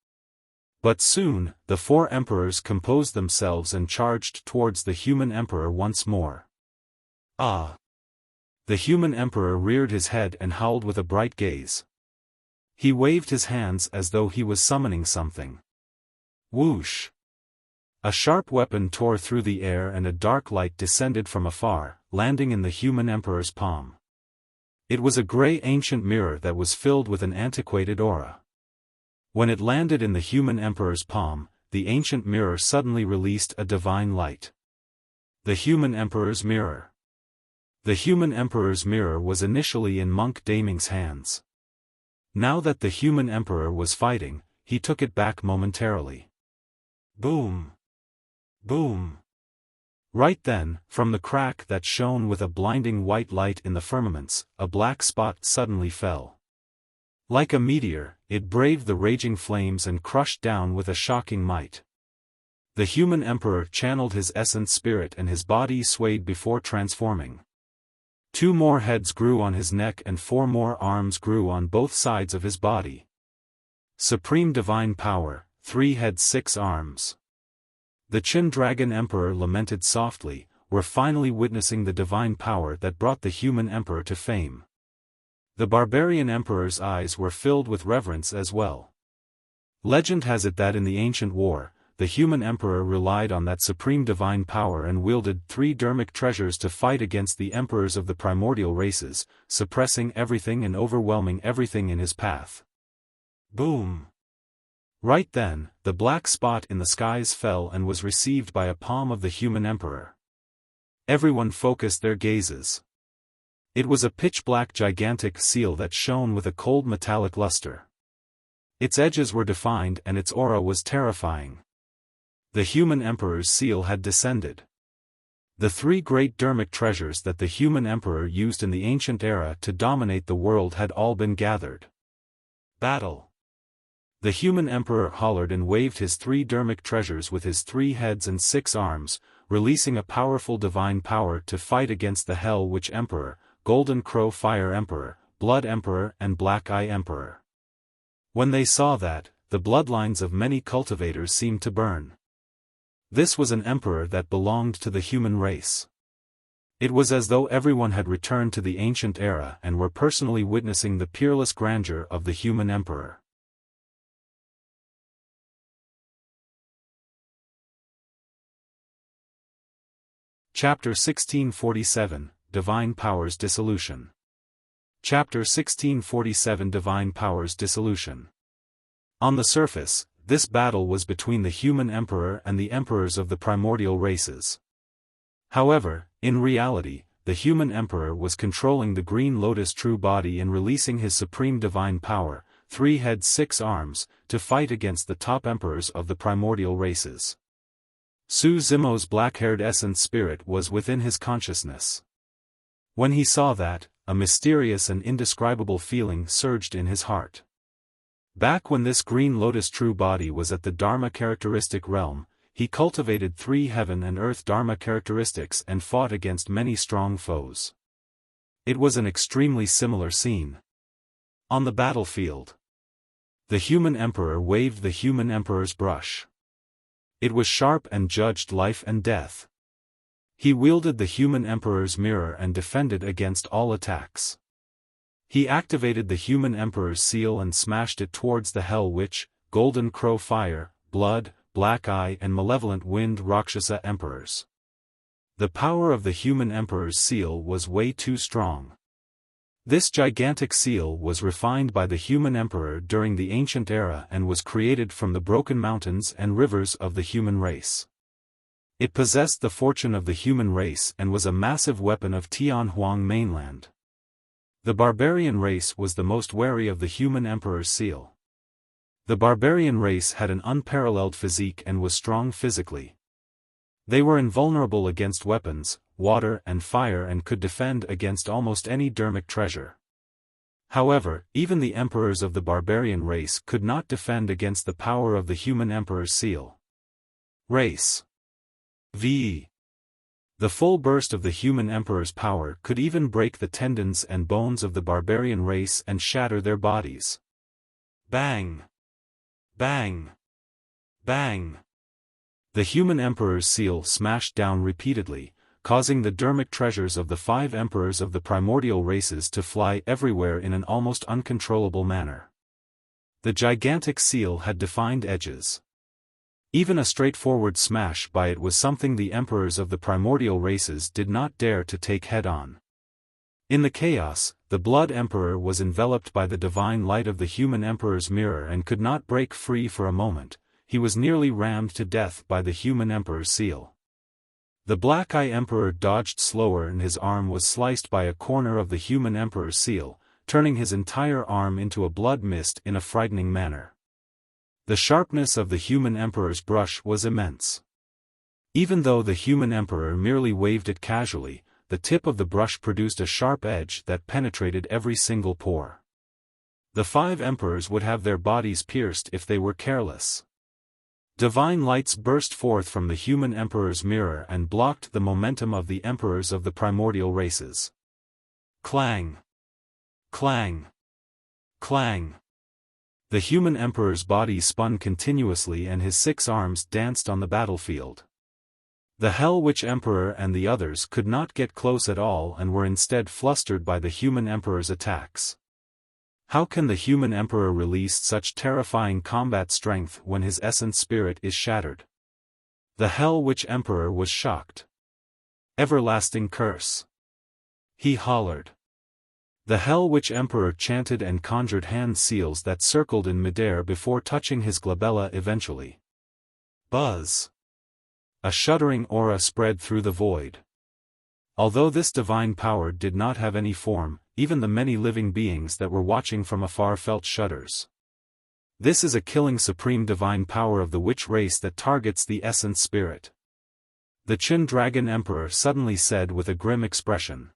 A: But soon, the 4 emperors composed themselves and charged towards the human emperor once more. Ah! The human emperor reared his head and howled with a bright gaze. He waved his hands as though he was summoning something. Whoosh! A sharp weapon tore through the air and a dark light descended from afar, landing in the human emperor's palm. It was a grey ancient mirror that was filled with an antiquated aura. When it landed in the human emperor's palm, the ancient mirror suddenly released a divine light. The human emperor's mirror. The human emperor's mirror was initially in Monk Daming's hands. Now that the human emperor was fighting, he took it back momentarily. Boom! Boom! Right then, from the crack that shone with a blinding white light in the firmaments, a black spot suddenly fell. Like a meteor, it braved the raging flames and crushed down with a shocking might. The human emperor channeled his essence spirit and his body swayed before transforming. 2 more heads grew on his neck and 4 more arms grew on both sides of his body. Supreme divine power, 3 heads 6 arms. The Chen Dragon Emperor lamented softly, "We're finally witnessing the divine power that brought the human emperor to fame." The barbarian emperor's eyes were filled with reverence as well. Legend has it that in the ancient war, the human emperor relied on that supreme divine power and wielded 3 dermic treasures to fight against the emperors of the primordial races, suppressing everything and overwhelming everything in his path. Boom! Right then, the black spot in the skies fell and was received by a palm of the human emperor. Everyone focused their gazes. It was a pitch-black gigantic seal that shone with a cold metallic luster. Its edges were defined and its aura was terrifying. The human emperor's seal had descended. The 3 great dermic treasures that the human emperor used in the ancient era to dominate the world had all been gathered. Battle! The human emperor hollered and waved his 3 dermic treasures with his 3 heads and 6 arms, releasing a powerful divine power to fight against the Hell Witch Emperor, Golden Crow Fire Emperor, Blood Emperor and Black Eye Emperor. When they saw that, the bloodlines of many cultivators seemed to burn. This was an emperor that belonged to the human race. It was as though everyone had returned to the ancient era and were personally witnessing the peerless grandeur of the human emperor. Chapter 1647, Divine Powers Dissolution. Chapter 1647 Divine Powers Dissolution. On the surface, this battle was between the human emperor and the emperors of the primordial races. However, in reality, the human emperor was controlling the Green Lotus true body and releasing his supreme divine power, 3 heads 6 arms, to fight against the top emperors of the primordial races. Su Zimo's black-haired essence spirit was within his consciousness. When he saw that, a mysterious and indescribable feeling surged in his heart. Back when this Green Lotus true body was at the Dharma characteristic realm, he cultivated 3 heaven and earth Dharma characteristics and fought against many strong foes. It was an extremely similar scene. On the battlefield, the human emperor waved the human emperor's brush. It was sharp and judged life and death. He wielded the human emperor's mirror and defended against all attacks. He activated the human emperor's seal and smashed it towards the Hell Witch, Golden Crow Fire, Blood, Black Eye and Malevolent Wind Rakshasa emperors. The power of the human emperor's seal was way too strong. This gigantic seal was refined by the human emperor during the ancient era and was created from the broken mountains and rivers of the human race. It possessed the fortune of the human race and was a massive weapon of Tianhuang mainland. The barbarian race was the most wary of the human emperor's seal. The barbarian race had an unparalleled physique and was strong physically. They were invulnerable against weapons, water and fire and could defend against almost any dermic treasure. However, even the emperors of the barbarian race could not defend against the power of the human emperor's seal. Race v. The full burst of the human emperor's power could even break the tendons and bones of the barbarian race and shatter their bodies. Bang! Bang! Bang! The human emperor's seal smashed down repeatedly, causing the dermic treasures of the 5 emperors of the primordial races to fly everywhere in an almost uncontrollable manner. The gigantic seal had defined edges. Even a straightforward smash by it was something the emperors of the primordial races did not dare to take head-on. In the chaos, the Blood Emperor was enveloped by the divine light of the human emperor's mirror and could not break free for a moment. He was nearly rammed to death by the human emperor's seal. The Black Eye Emperor dodged slower and his arm was sliced by a corner of the human emperor's seal, turning his entire arm into a blood mist in a frightening manner. The sharpness of the human emperor's brush was immense. Even though the human emperor merely waved it casually, the tip of the brush produced a sharp edge that penetrated every single pore. The 5 emperors would have their bodies pierced if they were careless. Divine lights burst forth from the human emperor's mirror and blocked the momentum of the emperors of the primordial races. Clang! Clang! Clang! The human emperor's body spun continuously and his 6 arms danced on the battlefield. The Hell Witch Emperor and the others could not get close at all and were instead flustered by the human emperor's attacks. How can the human emperor release such terrifying combat strength when his essence spirit is shattered? The Hell Witch Emperor was shocked. Everlasting curse! He hollered. The Hell Witch Emperor chanted and conjured hand seals that circled in midair before touching his glabella eventually. Buzz! A shuddering aura spread through the void. Although this divine power did not have any form, even the many living beings that were watching from afar felt shudders. This is a killing supreme divine power of the witch race that targets the essence spirit. The Chen Dragon Emperor suddenly said with a grim expression.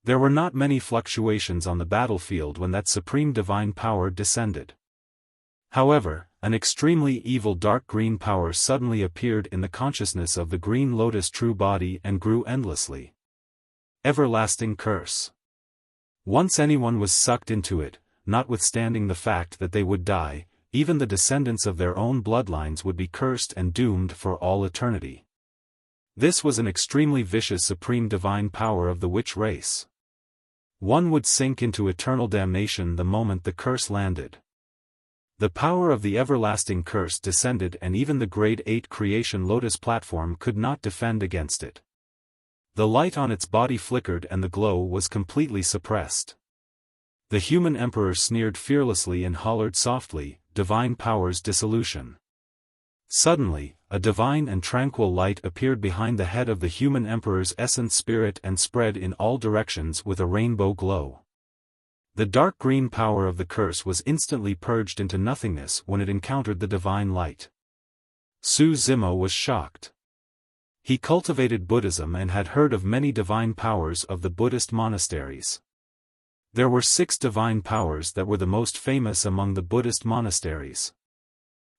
A: There were not many fluctuations on the battlefield when that supreme divine power descended. However, an extremely evil dark green power suddenly appeared in the consciousness of the Green Lotus true body and grew endlessly. Everlasting curse. Once anyone was sucked into it, notwithstanding the fact that they would die, even the descendants of their own bloodlines would be cursed and doomed for all eternity. This was an extremely vicious supreme divine power of the witch race. One would sink into eternal damnation the moment the curse landed. The power of the everlasting curse descended and even the Grade 8 Creation Lotus platform could not defend against it. The light on its body flickered and the glow was completely suppressed. The human emperor sneered fearlessly and hollered softly, "Divine power's dissolution." Suddenly, a divine and tranquil light appeared behind the head of the human emperor's essence spirit and spread in all directions with a rainbow glow. The dark green power of the curse was instantly purged into nothingness when it encountered the divine light. Su Zimo was shocked. He cultivated Buddhism and had heard of many divine powers of the Buddhist monasteries. There were 6 divine powers that were the most famous among the Buddhist monasteries.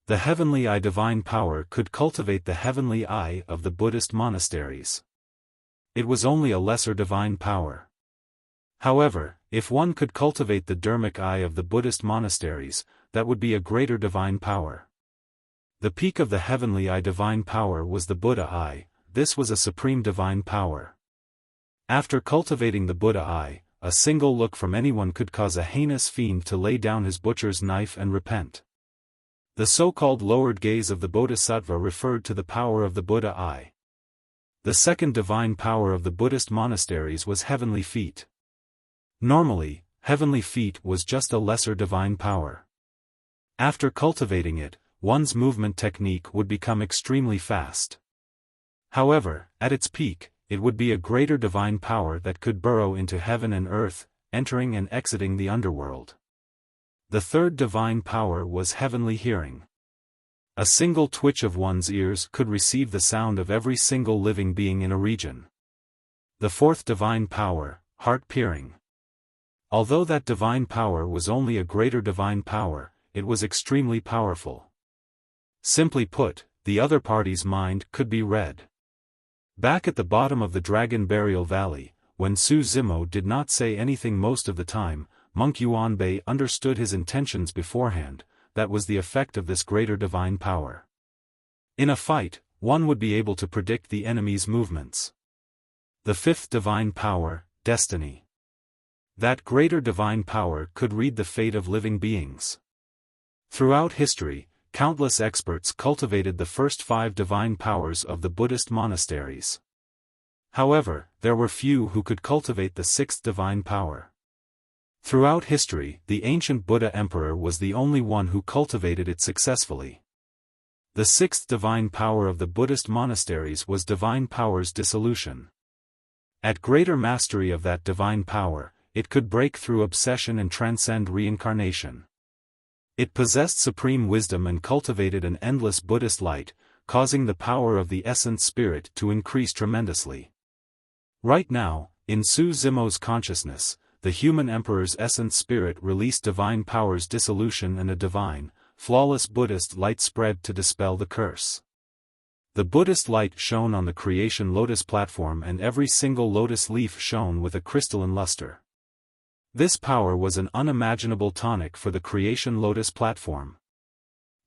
A: The Heavenly Eye divine power could cultivate the Heavenly Eye of the Buddhist monasteries. It was only a lesser divine power. However, if one could cultivate the Dharmic Eye of the Buddhist monasteries, that would be a greater divine power. The peak of the Heavenly Eye divine power was the Buddha Eye. This was a supreme divine power. After cultivating the Buddha Eye, a single look from anyone could cause a heinous fiend to lay down his butcher's knife and repent. The so-called lowered gaze of the Bodhisattva referred to the power of the Buddha Eye. The second divine power of the Buddhist monasteries was Heavenly Feet. Normally, Heavenly Feet was just a lesser divine power. After cultivating it, one's movement technique would become extremely fast. However, at its peak, it would be a greater divine power that could burrow into heaven and earth, entering and exiting the underworld. The third divine power was Heavenly Hearing. A single twitch of one's ears could receive the sound of every single living being in a region. The fourth divine power, Heart Peering. Although that divine power was only a greater divine power, it was extremely powerful. Simply put, the other party's mind could be read. Back at the bottom of the Dragon Burial Valley, when Su Zimo did not say anything most of the time, Monk Yuanbei understood his intentions beforehand. That was the effect of this greater divine power. In a fight, one would be able to predict the enemy's movements. The fifth divine power, Destiny. That greater divine power could read the fate of living beings. Throughout history, countless experts cultivated the first 5 divine powers of the Buddhist monasteries. However, there were few who could cultivate the 6th divine power. Throughout history, the ancient Buddha Emperor was the only one who cultivated it successfully. The 6th divine power of the Buddhist monasteries was Divine Power's Dissolution. At greater mastery of that divine power, it could break through obsession and transcend reincarnation. It possessed supreme wisdom and cultivated an endless Buddhist light, causing the power of the essence spirit to increase tremendously. Right now, in Su Zimo's consciousness, the human emperor's essence spirit released Divine Power's Dissolution and a divine, flawless Buddhist light spread to dispel the curse. The Buddhist light shone on the creation lotus platform, and every single lotus leaf shone with a crystalline luster. This power was an unimaginable tonic for the creation lotus platform.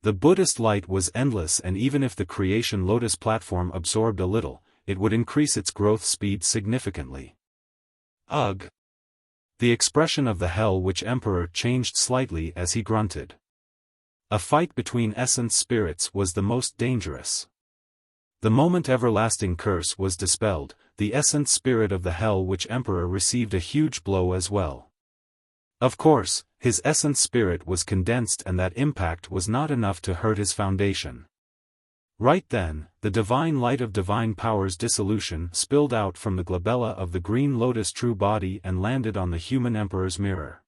A: The Buddhist light was endless, and even if the creation lotus platform absorbed a little, it would increase its growth speed significantly. Ugh! The expression of the Hell Witch Emperor changed slightly as he grunted. A fight between essence spirits was the most dangerous. The moment everlasting curse was dispelled, the essence spirit of the Hell Witch Emperor received a huge blow as well. Of course, his essence spirit was condensed, and that impact was not enough to hurt his foundation. Right then, the divine light of divine powers dissolution spilled out from the glabella of the green lotus true body and landed on the human emperor's mirror.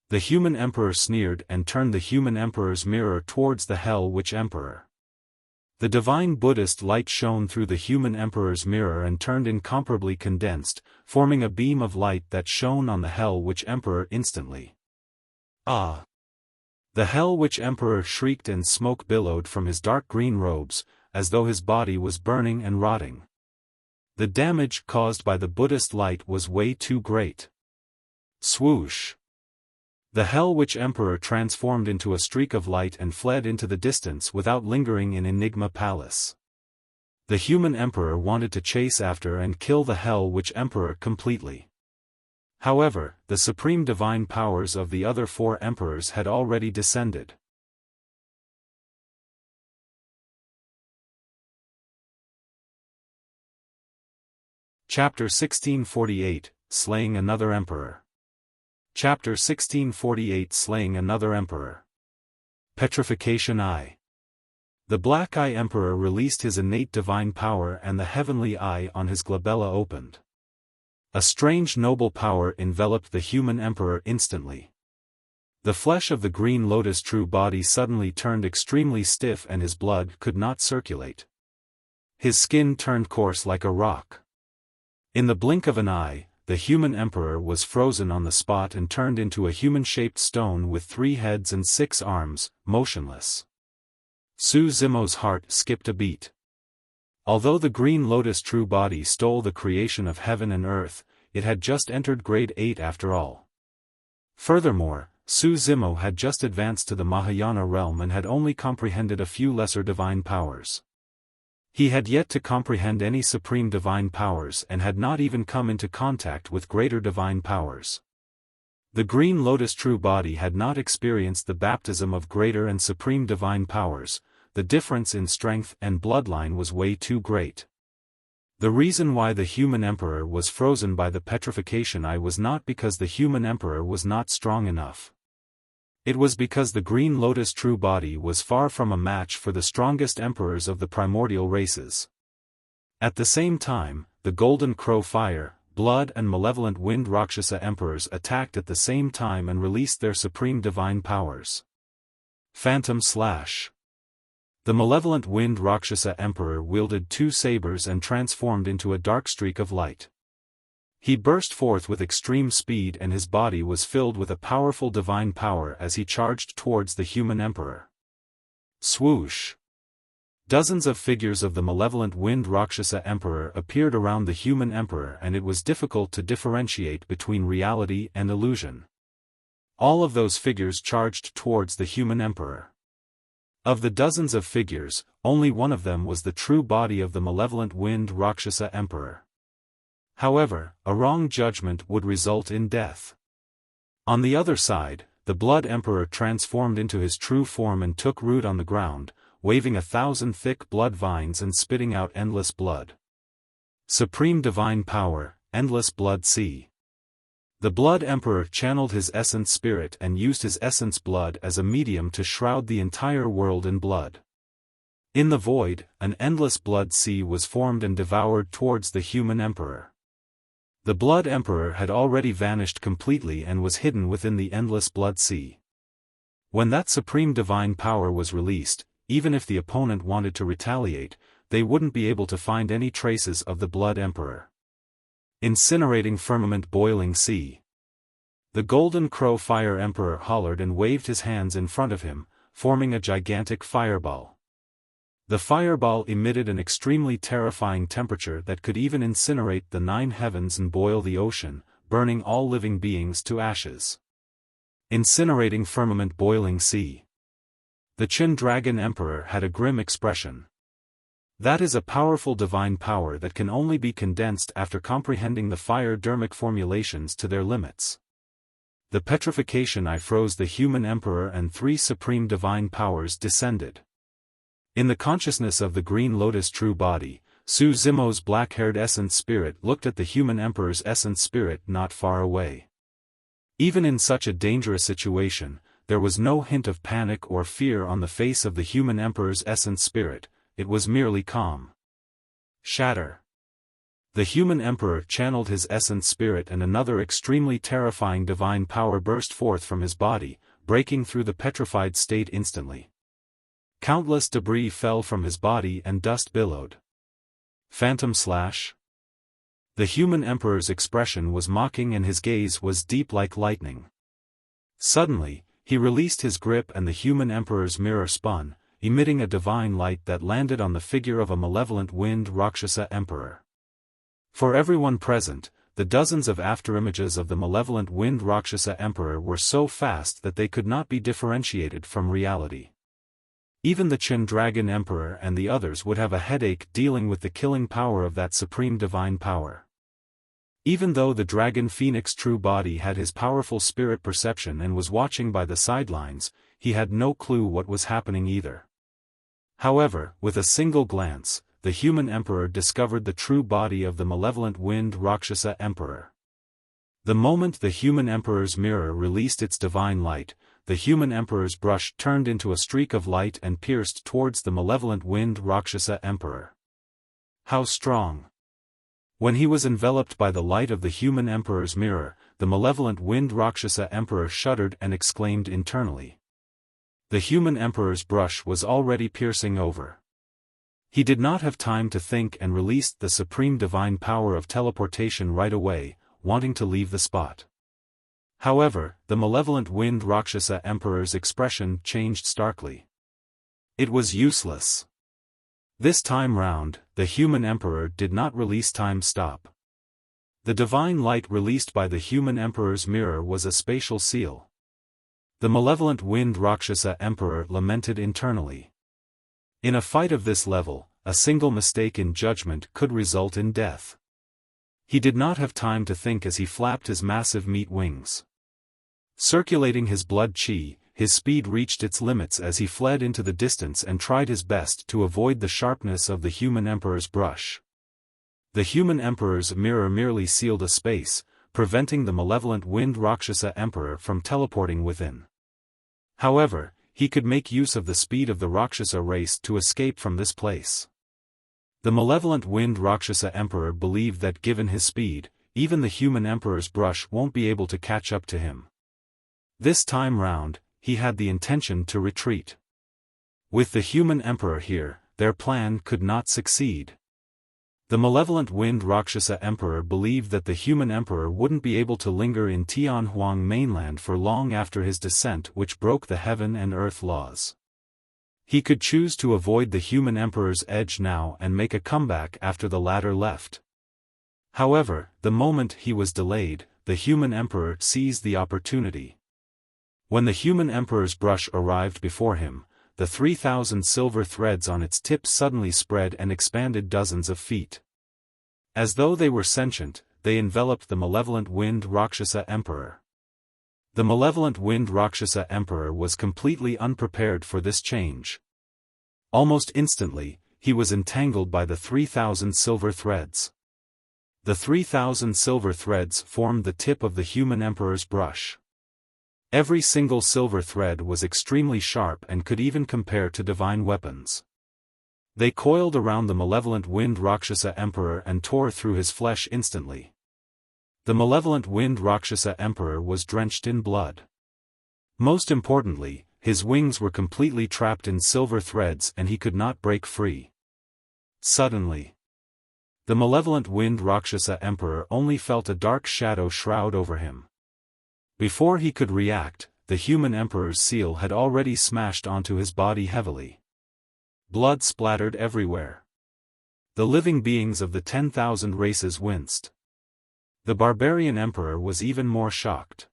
A: The human emperor sneered and turned the human emperor's mirror towards the Hell Witch Emperor. The divine Buddhist light shone through the human emperor's mirror and turned incomparably condensed, forming a beam of light that shone on the Hell Witch Emperor instantly. Ah! The Hell Witch Emperor shrieked and smoke billowed from his dark green robes, as though his body was burning and rotting. The damage caused by the Buddhist light was way too great. Swoosh! The Hell Witch Emperor transformed into a streak of light and fled into the distance without lingering in Enigma Palace. The human emperor wanted to chase after and kill the Hell Witch Emperor completely. However, the supreme divine powers of the other four emperors had already descended. Chapter 1648, Slaying Another Emperor. Chapter 1648, Slaying Another Emperor. Petrification Eye. The Black Eye Emperor released his innate divine power, and the heavenly eye on his glabella opened. A strange noble power enveloped the human emperor instantly. The flesh of the green lotus true body suddenly turned extremely stiff, and his blood could not circulate. His skin turned coarse like a rock. In the blink of an eye, the human emperor was frozen on the spot and turned into a human-shaped stone with 3 heads and 6 arms, motionless. Su Zimo's heart skipped a beat. Although the green lotus true body stole the creation of heaven and earth, it had just entered grade 8 after all. Furthermore, Su Zimo had just advanced to the Mahayana realm and had only comprehended a few lesser divine powers. He had yet to comprehend any supreme divine powers and had not even come into contact with greater divine powers. The green lotus true body had not experienced the baptism of greater and supreme divine powers. The difference in strength and bloodline was way too great. The reason why the human emperor was frozen by the petrification eye was not because the human emperor was not strong enough. It was because the green lotus true body was far from a match for the strongest emperors of the primordial races. At the same time, the golden crow fire, blood and malevolent wind Rakshasa emperors attacked at the same time and released their supreme divine powers. Phantom Slash. The malevolent wind Rakshasa emperor wielded 2 sabers and transformed into a dark streak of light. He burst forth with extreme speed, and his body was filled with a powerful divine power as he charged towards the human emperor. Swoosh! Dozens of figures of the malevolent wind Rakshasa emperor appeared around the human emperor, and it was difficult to differentiate between reality and illusion. All of those figures charged towards the human emperor. Of the dozens of figures, only one of them was the true body of the malevolent wind Rakshasa emperor. However, a wrong judgment would result in death. On the other side, the blood emperor transformed into his true form and took root on the ground, waving 1,000 thick blood vines and spitting out endless blood. Supreme divine power, endless blood sea. The blood emperor channeled his essence spirit and used his essence blood as a medium to shroud the entire world in blood. In the void, an endless blood sea was formed and devoured towards the human emperor. The blood emperor had already vanished completely and was hidden within the endless blood sea. When that supreme divine power was released, even if the opponent wanted to retaliate, they wouldn't be able to find any traces of the blood emperor. Incinerating firmament boiling sea. The golden crow fire emperor hollered and waved his hands in front of him, forming a gigantic fireball. The fireball emitted an extremely terrifying temperature that could even incinerate the 9 heavens and boil the ocean, burning all living beings to ashes. Incinerating firmament, boiling sea. The Chen Dragon Emperor had a grim expression. That is a powerful divine power that can only be condensed after comprehending the fire-dermic formulations to their limits. The petrification I froze the human emperor and 3 supreme divine powers descended. In the consciousness of the Green Lotus true body, Su Zimo's black-haired essence spirit looked at the human emperor's essence spirit not far away. Even in such a dangerous situation, there was no hint of panic or fear on the face of the human emperor's essence spirit. It was merely calm. Shatter. The human emperor channeled his essence spirit and another extremely terrifying divine power burst forth from his body, breaking through the petrified state instantly. Countless debris fell from his body and dust billowed. Phantom slash. The human emperor's expression was mocking and his gaze was deep like lightning. Suddenly, he released his grip and the human emperor's mirror spun, emitting a divine light that landed on the figure of a malevolent wind Rakshasa emperor. For everyone present, the dozens of afterimages of the malevolent wind Rakshasa emperor were so fast that they could not be differentiated from reality. Even the Chen Dragon Emperor and the others would have a headache dealing with the killing power of that supreme divine power. Even though the Dragon Phoenix true body had his powerful spirit perception and was watching by the sidelines, he had no clue what was happening either. However, with a single glance, the human emperor discovered the true body of the malevolent wind Rakshasa emperor. The moment the human emperor's mirror released its divine light, the human emperor's brush turned into a streak of light and pierced towards the malevolent wind Rakshasa emperor. How strong! When he was enveloped by the light of the human emperor's mirror, the malevolent wind Rakshasa emperor shuddered and exclaimed internally. The human emperor's brush was already piercing over. He did not have time to think and released the supreme divine power of teleportation right away, wanting to leave the spot. However, the malevolent wind Rakshasa emperor's expression changed starkly. It was useless. This time round, the human emperor did not release time stop. The divine light released by the human emperor's mirror was a spatial seal. The malevolent wind Rakshasa emperor lamented internally. In a fight of this level, a single mistake in judgment could result in death. He did not have time to think as he flapped his massive meat wings. Circulating his blood chi, his speed reached its limits as he fled into the distance and tried his best to avoid the sharpness of the human emperor's brush. The human emperor's mirror merely sealed a space, preventing the malevolent wind Rakshasa emperor from teleporting within. However, he could make use of the speed of the Rakshasa race to escape from this place. The malevolent wind Rakshasa emperor believed that given his speed, even the human emperor's brush won't be able to catch up to him. This time round, he had the intention to retreat. With the human emperor here, their plan could not succeed. The malevolent wind Rakshasa emperor believed that the human emperor wouldn't be able to linger in Tianhuang mainland for long after his descent, which broke the heaven and earth laws. He could choose to avoid the human emperor's edge now and make a comeback after the latter left. However, the moment he was delayed, the human emperor seized the opportunity. When the human emperor's brush arrived before him, the 3,000 silver threads on its tip suddenly spread and expanded dozens of feet. As though they were sentient, they enveloped the malevolent wind Rakshasa emperor. The malevolent wind Rakshasa emperor was completely unprepared for this change. Almost instantly, he was entangled by the 3,000 silver threads. The 3,000 silver threads formed the tip of the human emperor's brush. Every single silver thread was extremely sharp and could even compare to divine weapons. They coiled around the malevolent wind Rakshasa emperor and tore through his flesh instantly. The malevolent wind Rakshasa emperor was drenched in blood. Most importantly, his wings were completely trapped in silver threads and he could not break free. Suddenly, the malevolent wind Rakshasa emperor only felt a dark shadow shroud over him. Before he could react, the human emperor's seal had already smashed onto his body heavily. Blood splattered everywhere. The living beings of the 10,000 races winced. The barbarian emperor was even more shocked.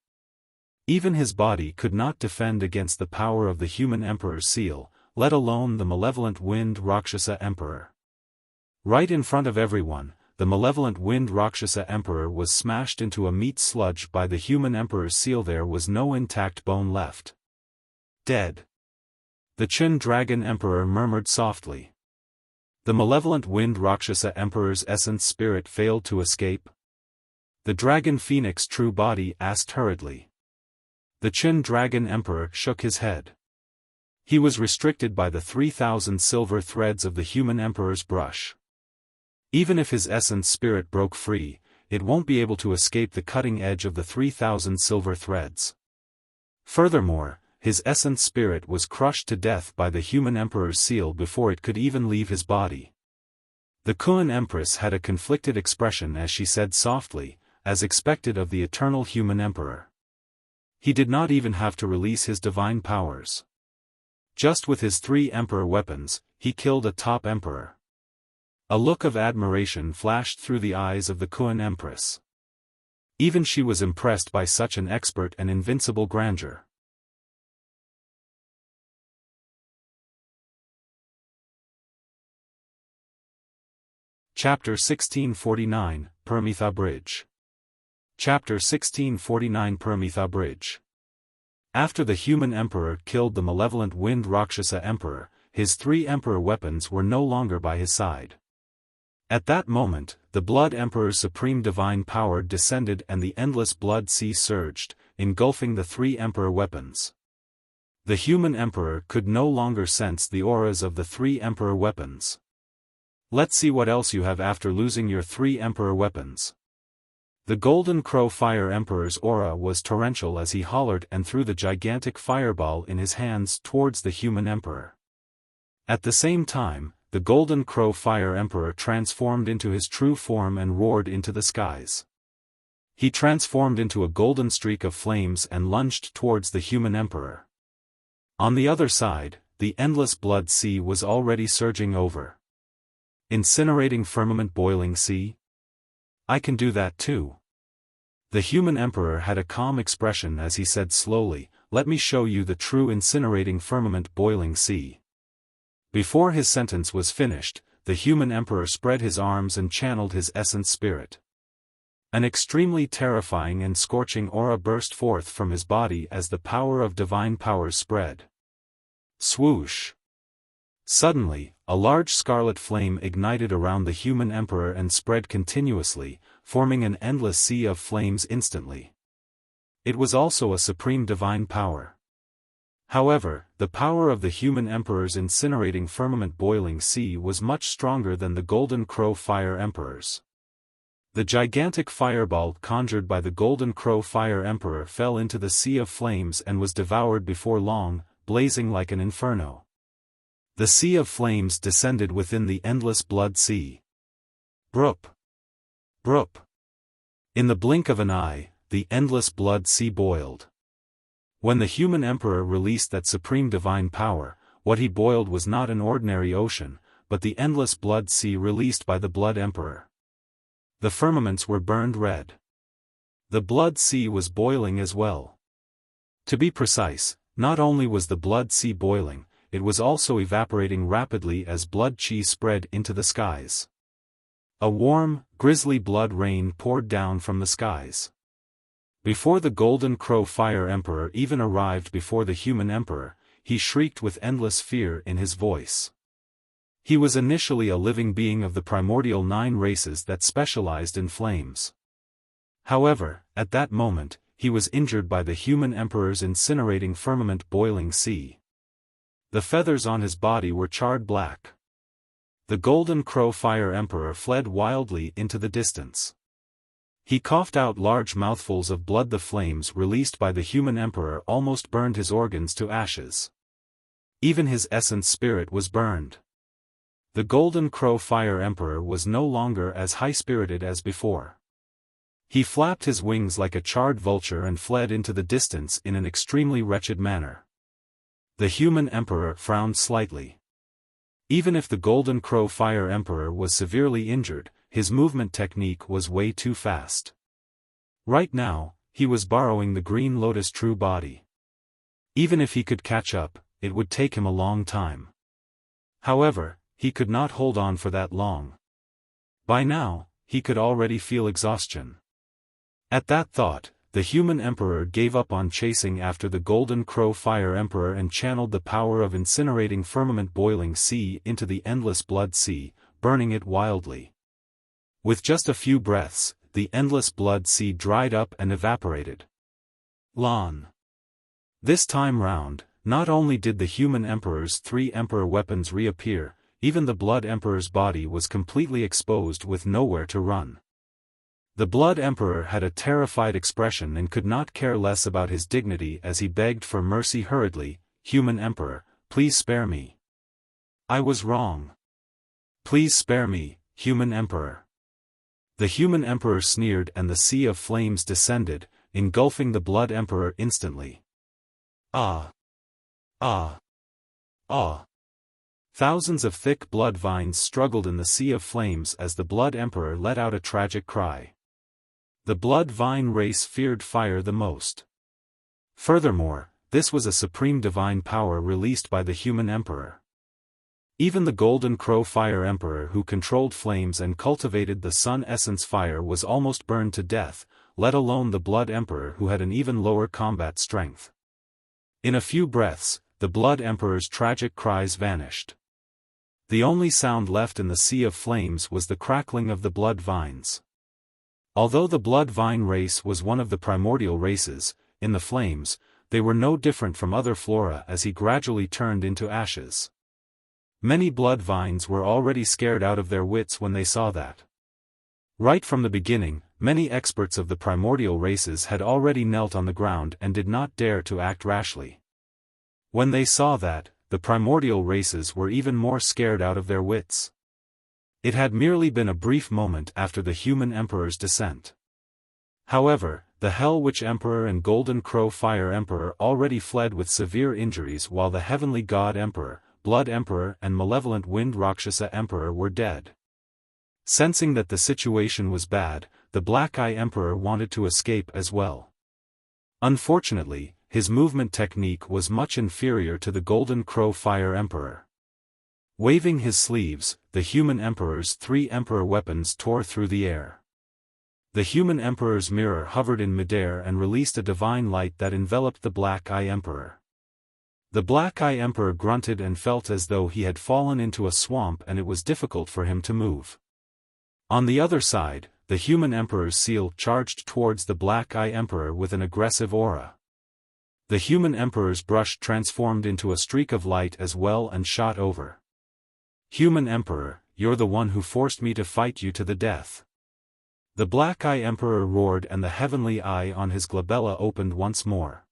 A: Even his body could not defend against the power of the human emperor's seal, let alone the malevolent wind Rakshasa emperor. Right in front of everyone, the malevolent wind Rakshasa emperor was smashed into a meat sludge by the human emperor's seal. There was no intact bone left. Dead. The Chen dragon emperor murmured softly. The malevolent wind Rakshasa emperor's essence spirit failed to escape. The dragon phoenix true body asked hurriedly. The Chen dragon emperor shook his head. He was restricted by the 3,000 silver threads of the human emperor's brush. Even if his essence spirit broke free, it won't be able to escape the cutting edge of the 3,000 silver threads. Furthermore, his essence spirit was crushed to death by the human emperor's seal before it could even leave his body. The Kuan empress had a conflicted expression as she said softly, as expected of the eternal human emperor. He did not even have to release his divine powers. Just with his 3 emperor weapons, he killed a top emperor. A look of admiration flashed through the eyes of the Kuan empress. Even she was impressed by such an expert and invincible grandeur. Chapter 1649, Paramita Bridge. Chapter 1649 Paramita Bridge. After the human emperor killed the malevolent wind Rakshasa emperor, his 3 emperor weapons were no longer by his side. At that moment, the blood emperor's supreme divine power descended and the endless blood sea surged, engulfing the 3 emperor weapons. The human emperor could no longer sense the auras of the 3 emperor weapons. Let's see what else you have after losing your 3 emperor weapons. The golden crow fire emperor's aura was torrential as he hollered and threw the gigantic fireball in his hands towards the human emperor. At the same time, the golden crow fire emperor transformed into his true form and roared into the skies. He transformed into a golden streak of flames and lunged towards the human emperor. On the other side, the endless blood sea was already surging over. Incinerating firmament boiling sea? I can do that too. The human emperor had a calm expression as he said slowly, "Let me show you the true incinerating firmament boiling sea." Before his sentence was finished, the human emperor spread his arms and channeled his essence spirit. An extremely terrifying and scorching aura burst forth from his body as the power of divine powers spread. Swoosh! Suddenly, a large scarlet flame ignited around the human emperor and spread continuously, forming an endless sea of flames instantly. It was also a supreme divine power. However, the power of the human emperor's incinerating firmament boiling sea was much stronger than the golden crow fire emperor's. The gigantic fireball conjured by the golden crow fire emperor fell into the sea of flames and was devoured before long, blazing like an inferno. The sea of flames descended within the endless blood sea. Broop! Broop! In the blink of an eye, the endless blood sea boiled. When the human emperor released that supreme divine power, what he boiled was not an ordinary ocean, but the endless blood sea released by the blood emperor. The firmaments were burned red. The blood sea was boiling as well. To be precise, not only was the blood sea boiling, it was also evaporating rapidly as blood chi spread into the skies. A warm, grisly blood rain poured down from the skies. Before the golden crow fire emperor even arrived before the human emperor, he shrieked with endless fear in his voice. He was initially a living being of the primordial 9 races that specialized in flames. However, at that moment, he was injured by the human emperor's incinerating firmament boiling sea. The feathers on his body were charred black. The golden crow fire emperor fled wildly into the distance. He coughed out large mouthfuls of blood. The flames released by the human emperor almost burned his organs to ashes. Even his essence spirit was burned. The golden crow fire emperor was no longer as high-spirited as before. He flapped his wings like a charred vulture and fled into the distance in an extremely wretched manner. The human emperor frowned slightly. Even if the Golden Crow Fire Emperor was severely injured, his movement technique was way too fast. Right now, he was borrowing the Green Lotus true body. Even if he could catch up, it would take him a long time. However, he could not hold on for that long. By now, he could already feel exhaustion. At that thought, the human emperor gave up on chasing after the Golden Crow Fire Emperor and channeled the power of incinerating firmament boiling sea into the endless blood sea, burning it wildly. With just a few breaths, the endless blood sea dried up and evaporated. Lan. This time round, not only did the human emperor's 3 emperor weapons reappear, even the Blood Emperor's body was completely exposed with nowhere to run. The Blood Emperor had a terrified expression and could not care less about his dignity as he begged for mercy hurriedly. "Human Emperor, please spare me. I was wrong. Please spare me, Human Emperor." The human emperor sneered and the sea of flames descended, engulfing the Blood Emperor instantly. Ah! Ah! Ah! Thousands of thick blood vines struggled in the sea of flames as the Blood Emperor let out a tragic cry. The blood vine race feared fire the most. Furthermore, this was a supreme divine power released by the human emperor. Even the Golden Crow Fire Emperor who controlled flames and cultivated the sun essence fire was almost burned to death, let alone the Blood Emperor who had an even lower combat strength. In a few breaths, the Blood Emperor's tragic cries vanished. The only sound left in the sea of flames was the crackling of the blood vines. Although the blood vine race was one of the primordial races, in the flames, they were no different from other flora as he gradually turned into ashes. Many blood vines were already scared out of their wits when they saw that. Right from the beginning, many experts of the primordial races had already knelt on the ground and did not dare to act rashly. When they saw that, the primordial races were even more scared out of their wits. It had merely been a brief moment after the human emperor's descent. However, the Hell Witch Emperor and Golden Crow Fire Emperor already fled with severe injuries while the Heavenly God Emperor, Blood Emperor and Malevolent Wind Rakshasa Emperor were dead. Sensing that the situation was bad, the Black Eye Emperor wanted to escape as well. Unfortunately, his movement technique was much inferior to the Golden Crow Fire Emperor. Waving his sleeves, the human emperor's 3 emperor weapons tore through the air. The human emperor's mirror hovered in midair and released a divine light that enveloped the Black Eye Emperor. The Black Eye Emperor grunted and felt as though he had fallen into a swamp and it was difficult for him to move. On the other side, the human emperor's seal charged towards the Black Eye Emperor with an aggressive aura. The human emperor's brush transformed into a streak of light as well and shot over. "Human Emperor, you're the one who forced me to fight you to the death." The Black Eye Emperor roared and the heavenly eye on his glabella opened once more.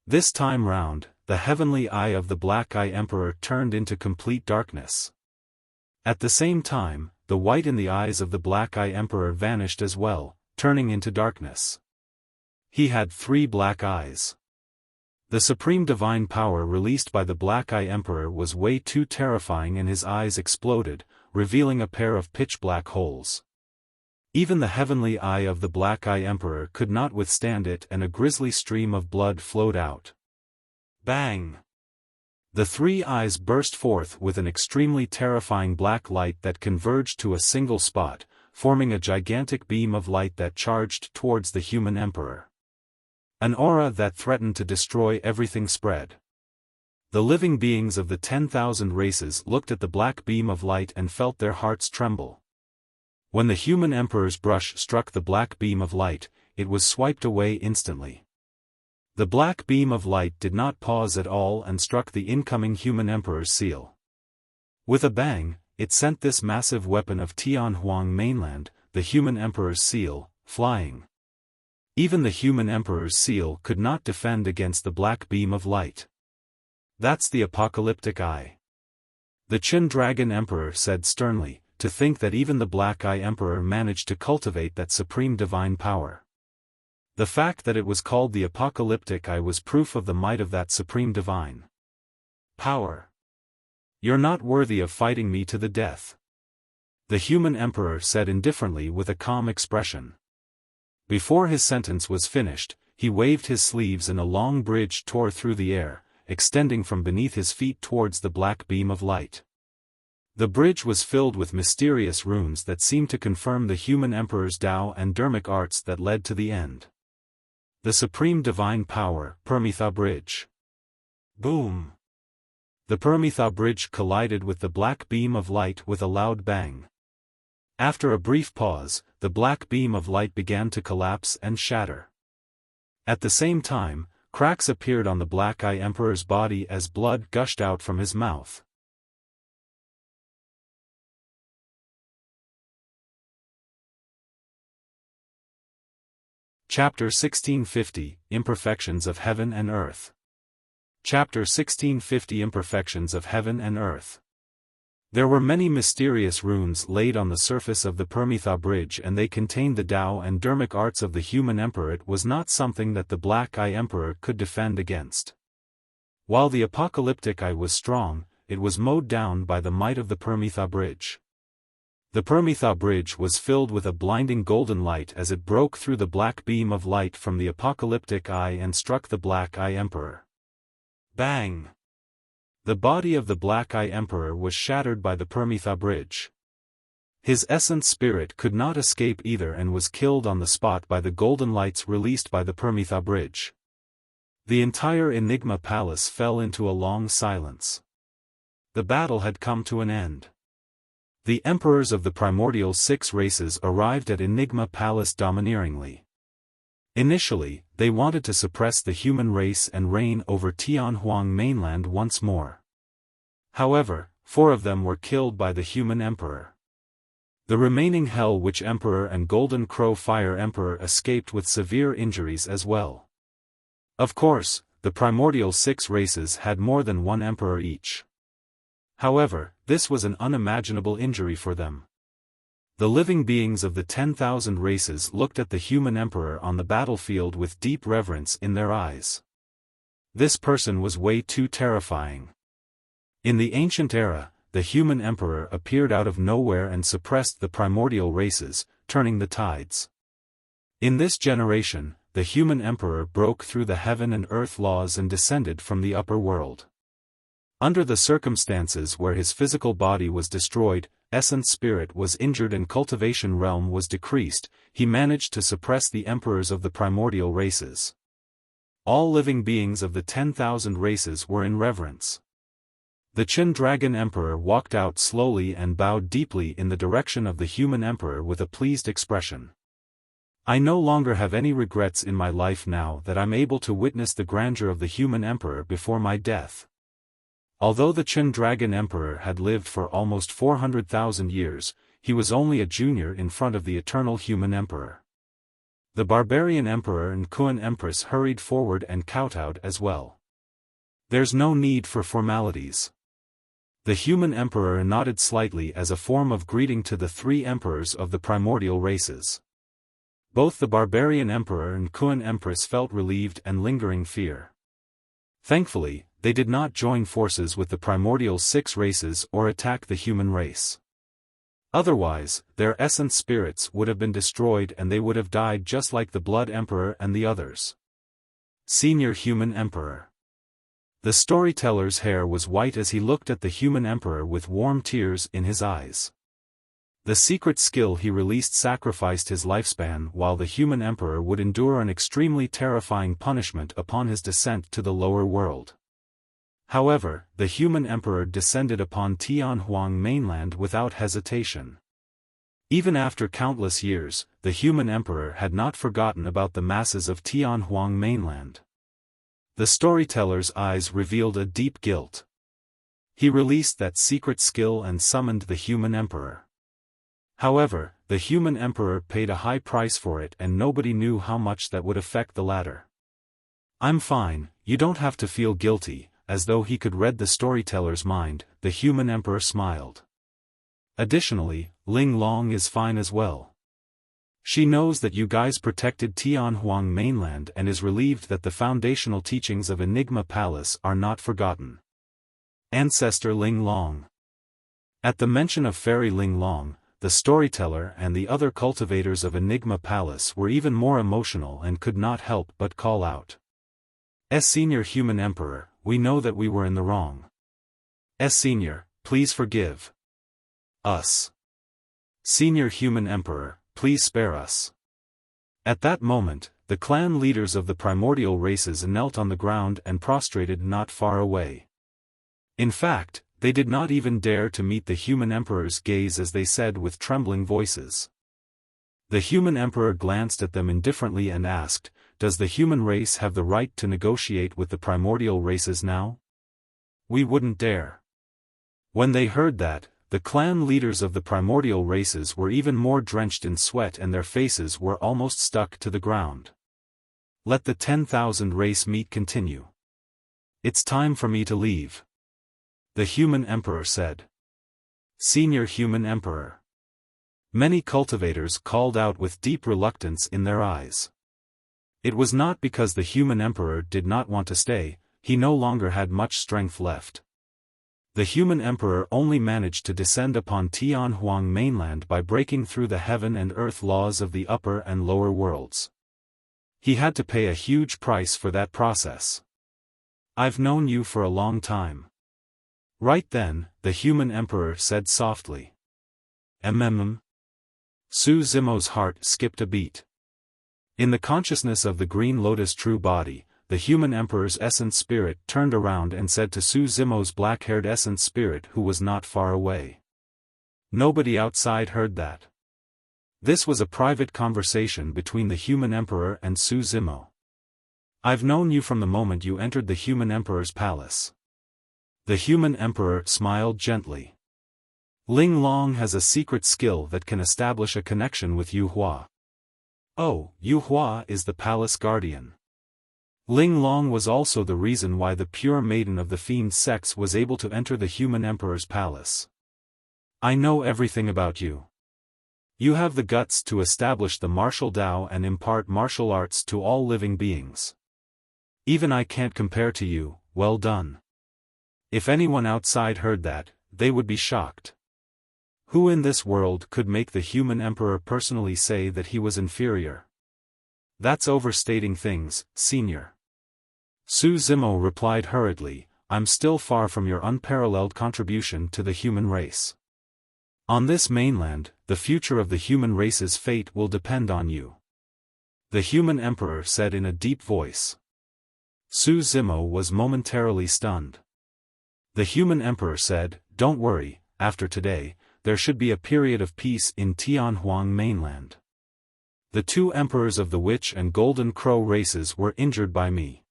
A: This time round, the heavenly eye of the Black Eye Emperor turned into complete darkness. At the same time, the white in the eyes of the Black Eye Emperor vanished as well, turning into darkness. He had 3 black eyes. The supreme divine power released by the Black Eye Emperor was way too terrifying and his eyes exploded, revealing a pair of pitch-black holes. Even the heavenly eye of the Black Eye Emperor could not withstand it and a grisly stream of blood flowed out. Bang! The 3 eyes burst forth with an extremely terrifying black light that converged to a single spot, forming a gigantic beam of light that charged towards the human emperor. An aura that threatened to destroy everything spread. The living beings of the 10,000 races looked at the black beam of light and felt their hearts tremble. When the human emperor's brush struck the black beam of light, it was swiped away instantly. The black beam of light did not pause at all and struck the incoming human emperor's seal. With a bang, it sent this massive weapon of Tianhuang mainland, the human emperor's seal, flying. Even the human emperor's seal could not defend against the black beam of light. "That's the apocalyptic eye." The Chen Dragon Emperor said sternly, to think that even the Black Eye Emperor managed to cultivate that supreme divine power. The fact that it was called the Apocalyptic Eye was proof of the might of that supreme divine power. "You're not worthy of fighting me to the death," the human emperor said indifferently with a calm expression. Before his sentence was finished, he waved his sleeves and a long bridge tore through the air, extending from beneath his feet towards the black beam of light. The bridge was filled with mysterious runes that seemed to confirm the human emperor's Tao and Dharmic arts that led to the end. The supreme divine power, Paramita Bridge. Boom! The Paramita Bridge collided with the black beam of light with a loud bang. After a brief pause, the black beam of light began to collapse and shatter. At the same time, cracks appeared on the Black Eye Emperor's body as blood gushed out from his mouth. Chapter 1650, Imperfections of Heaven and Earth. Chapter 1650, Imperfections of Heaven and Earth. There were many mysterious runes laid on the surface of the Paramita Bridge, and they contained the Tao and Dharmic arts of the human emperor. It was not something that the Black Eye Emperor could defend against. While the Apocalyptic Eye was strong, it was mowed down by the might of the Paramita Bridge. The Paramita Bridge was filled with a blinding golden light as it broke through the black beam of light from the Apocalyptic Eye and struck the Black Eye Emperor. Bang! The body of the Black Eye Emperor was shattered by the Paramita Bridge. His essence spirit could not escape either and was killed on the spot by the golden lights released by the Paramita Bridge. The entire Enigma Palace fell into a long silence. The battle had come to an end. The emperors of the primordial 6 races arrived at Enigma Palace domineeringly. Initially, they wanted to suppress the human race and reign over Tianhuang mainland once more. However, 4 of them were killed by the human emperor. The remaining Hell Witch Emperor and Golden Crow Fire Emperor escaped with severe injuries as well. Of course, the primordial 6 races had more than 1 emperor each. However, this was an unimaginable injury for them. The living beings of the 10,000 races looked at the human emperor on the battlefield with deep reverence in their eyes. This person was way too terrifying. In the ancient era, the human emperor appeared out of nowhere and suppressed the primordial races, turning the tides. In this generation, the human emperor broke through the heaven and earth laws and descended from the upper world. Under the circumstances where his physical body was destroyed, essence spirit was injured and cultivation realm was decreased, he managed to suppress the emperors of the primordial races. All living beings of the 10,000 races were in reverence. The Chen Dragon Emperor walked out slowly and bowed deeply in the direction of the human emperor with a pleased expression. "I no longer have any regrets in my life now that I'm able to witness the grandeur of the human emperor before my death." Although the Chen Dragon Emperor had lived for almost 400,000 years, he was only a junior in front of the eternal human emperor. The Barbarian Emperor and Kuan Empress hurried forward and kowtowed as well. "There's no need for formalities." The human emperor nodded slightly as a form of greeting to the 3 emperors of the primordial races. Both the Barbarian Emperor and Kuan Empress felt relieved and lingering fear. Thankfully, they did not join forces with the primordial 6 races or attack the human race. Otherwise, their essence spirits would have been destroyed and they would have died just like the Blood Emperor and the others. Senior Human Emperor. The storyteller's hair was white as he looked at the human emperor with warm tears in his eyes. The secret skill he released sacrificed his lifespan while the human emperor would endure an extremely terrifying punishment upon his descent to the lower world. However, the human emperor descended upon Tianhuang mainland without hesitation. Even after countless years, the human emperor had not forgotten about the masses of Tianhuang mainland. The storyteller's eyes revealed a deep guilt. He released that secret skill and summoned the human emperor. However, the human emperor paid a high price for it and nobody knew how much that would affect the latter. "I'm fine, you don't have to feel guilty." As though he could read the storyteller's mind, the human emperor smiled. Additionally, Ling Long is fine as well. She knows that you guys protected Tianhuang mainland and is relieved that the foundational teachings of Enigma Palace are not forgotten. Ancestor Ling Long. At the mention of Fairy Ling Long, the storyteller and the other cultivators of Enigma Palace were even more emotional and could not help but call out. Senior Human Emperor, we know that we were in the wrong. Senior, please forgive us. Senior Human Emperor, please spare us. At that moment, the clan leaders of the primordial races knelt on the ground and prostrated not far away. In fact, they did not even dare to meet the human emperor's gaze as they said with trembling voices. The human emperor glanced at them indifferently and asked, "Does the human race have the right to negotiate with the primordial races now? We wouldn't dare." When they heard that, the clan leaders of the primordial races were even more drenched in sweat and their faces were almost stuck to the ground. Let the 10,000 race meet continue. It's time for me to leave. The human emperor said. Senior Human Emperor. Many cultivators called out with deep reluctance in their eyes. It was not because the human emperor did not want to stay, he no longer had much strength left. The human emperor only managed to descend upon Tianhuang mainland by breaking through the heaven and earth laws of the upper and lower worlds. He had to pay a huge price for that process. I've known you for a long time. Right then, the human emperor said softly. Su Zimo's heart skipped a beat. In the consciousness of the Green Lotus true body, the human emperor's essence spirit turned around and said to Su Zimo's black-haired essence spirit who was not far away. Nobody outside heard that. This was a private conversation between the human emperor and Su Zimo. I've known you from the moment you entered the human emperor's palace. The human emperor smiled gently. Ling Long has a secret skill that can establish a connection with Yu Hua. Oh, Yu Hua is the palace guardian. Ling Long was also the reason why the pure maiden of the fiend sex was able to enter the human emperor's palace. I know everything about you. You have the guts to establish the martial Tao and impart martial arts to all living beings. Even I can't compare to you, well done. If anyone outside heard that, they would be shocked. Who in this world could make the human emperor personally say that he was inferior? That's overstating things, senior. Su Zimo replied hurriedly, I'm still far from your unparalleled contribution to the human race. On this mainland, the future of the human race's fate will depend on you. The human emperor said in a deep voice. Su Zimo was momentarily stunned. The human emperor said, don't worry, after today, there should be a period of peace in Tianhuang mainland. The two emperors of the Witch and Golden Crow races were injured by me.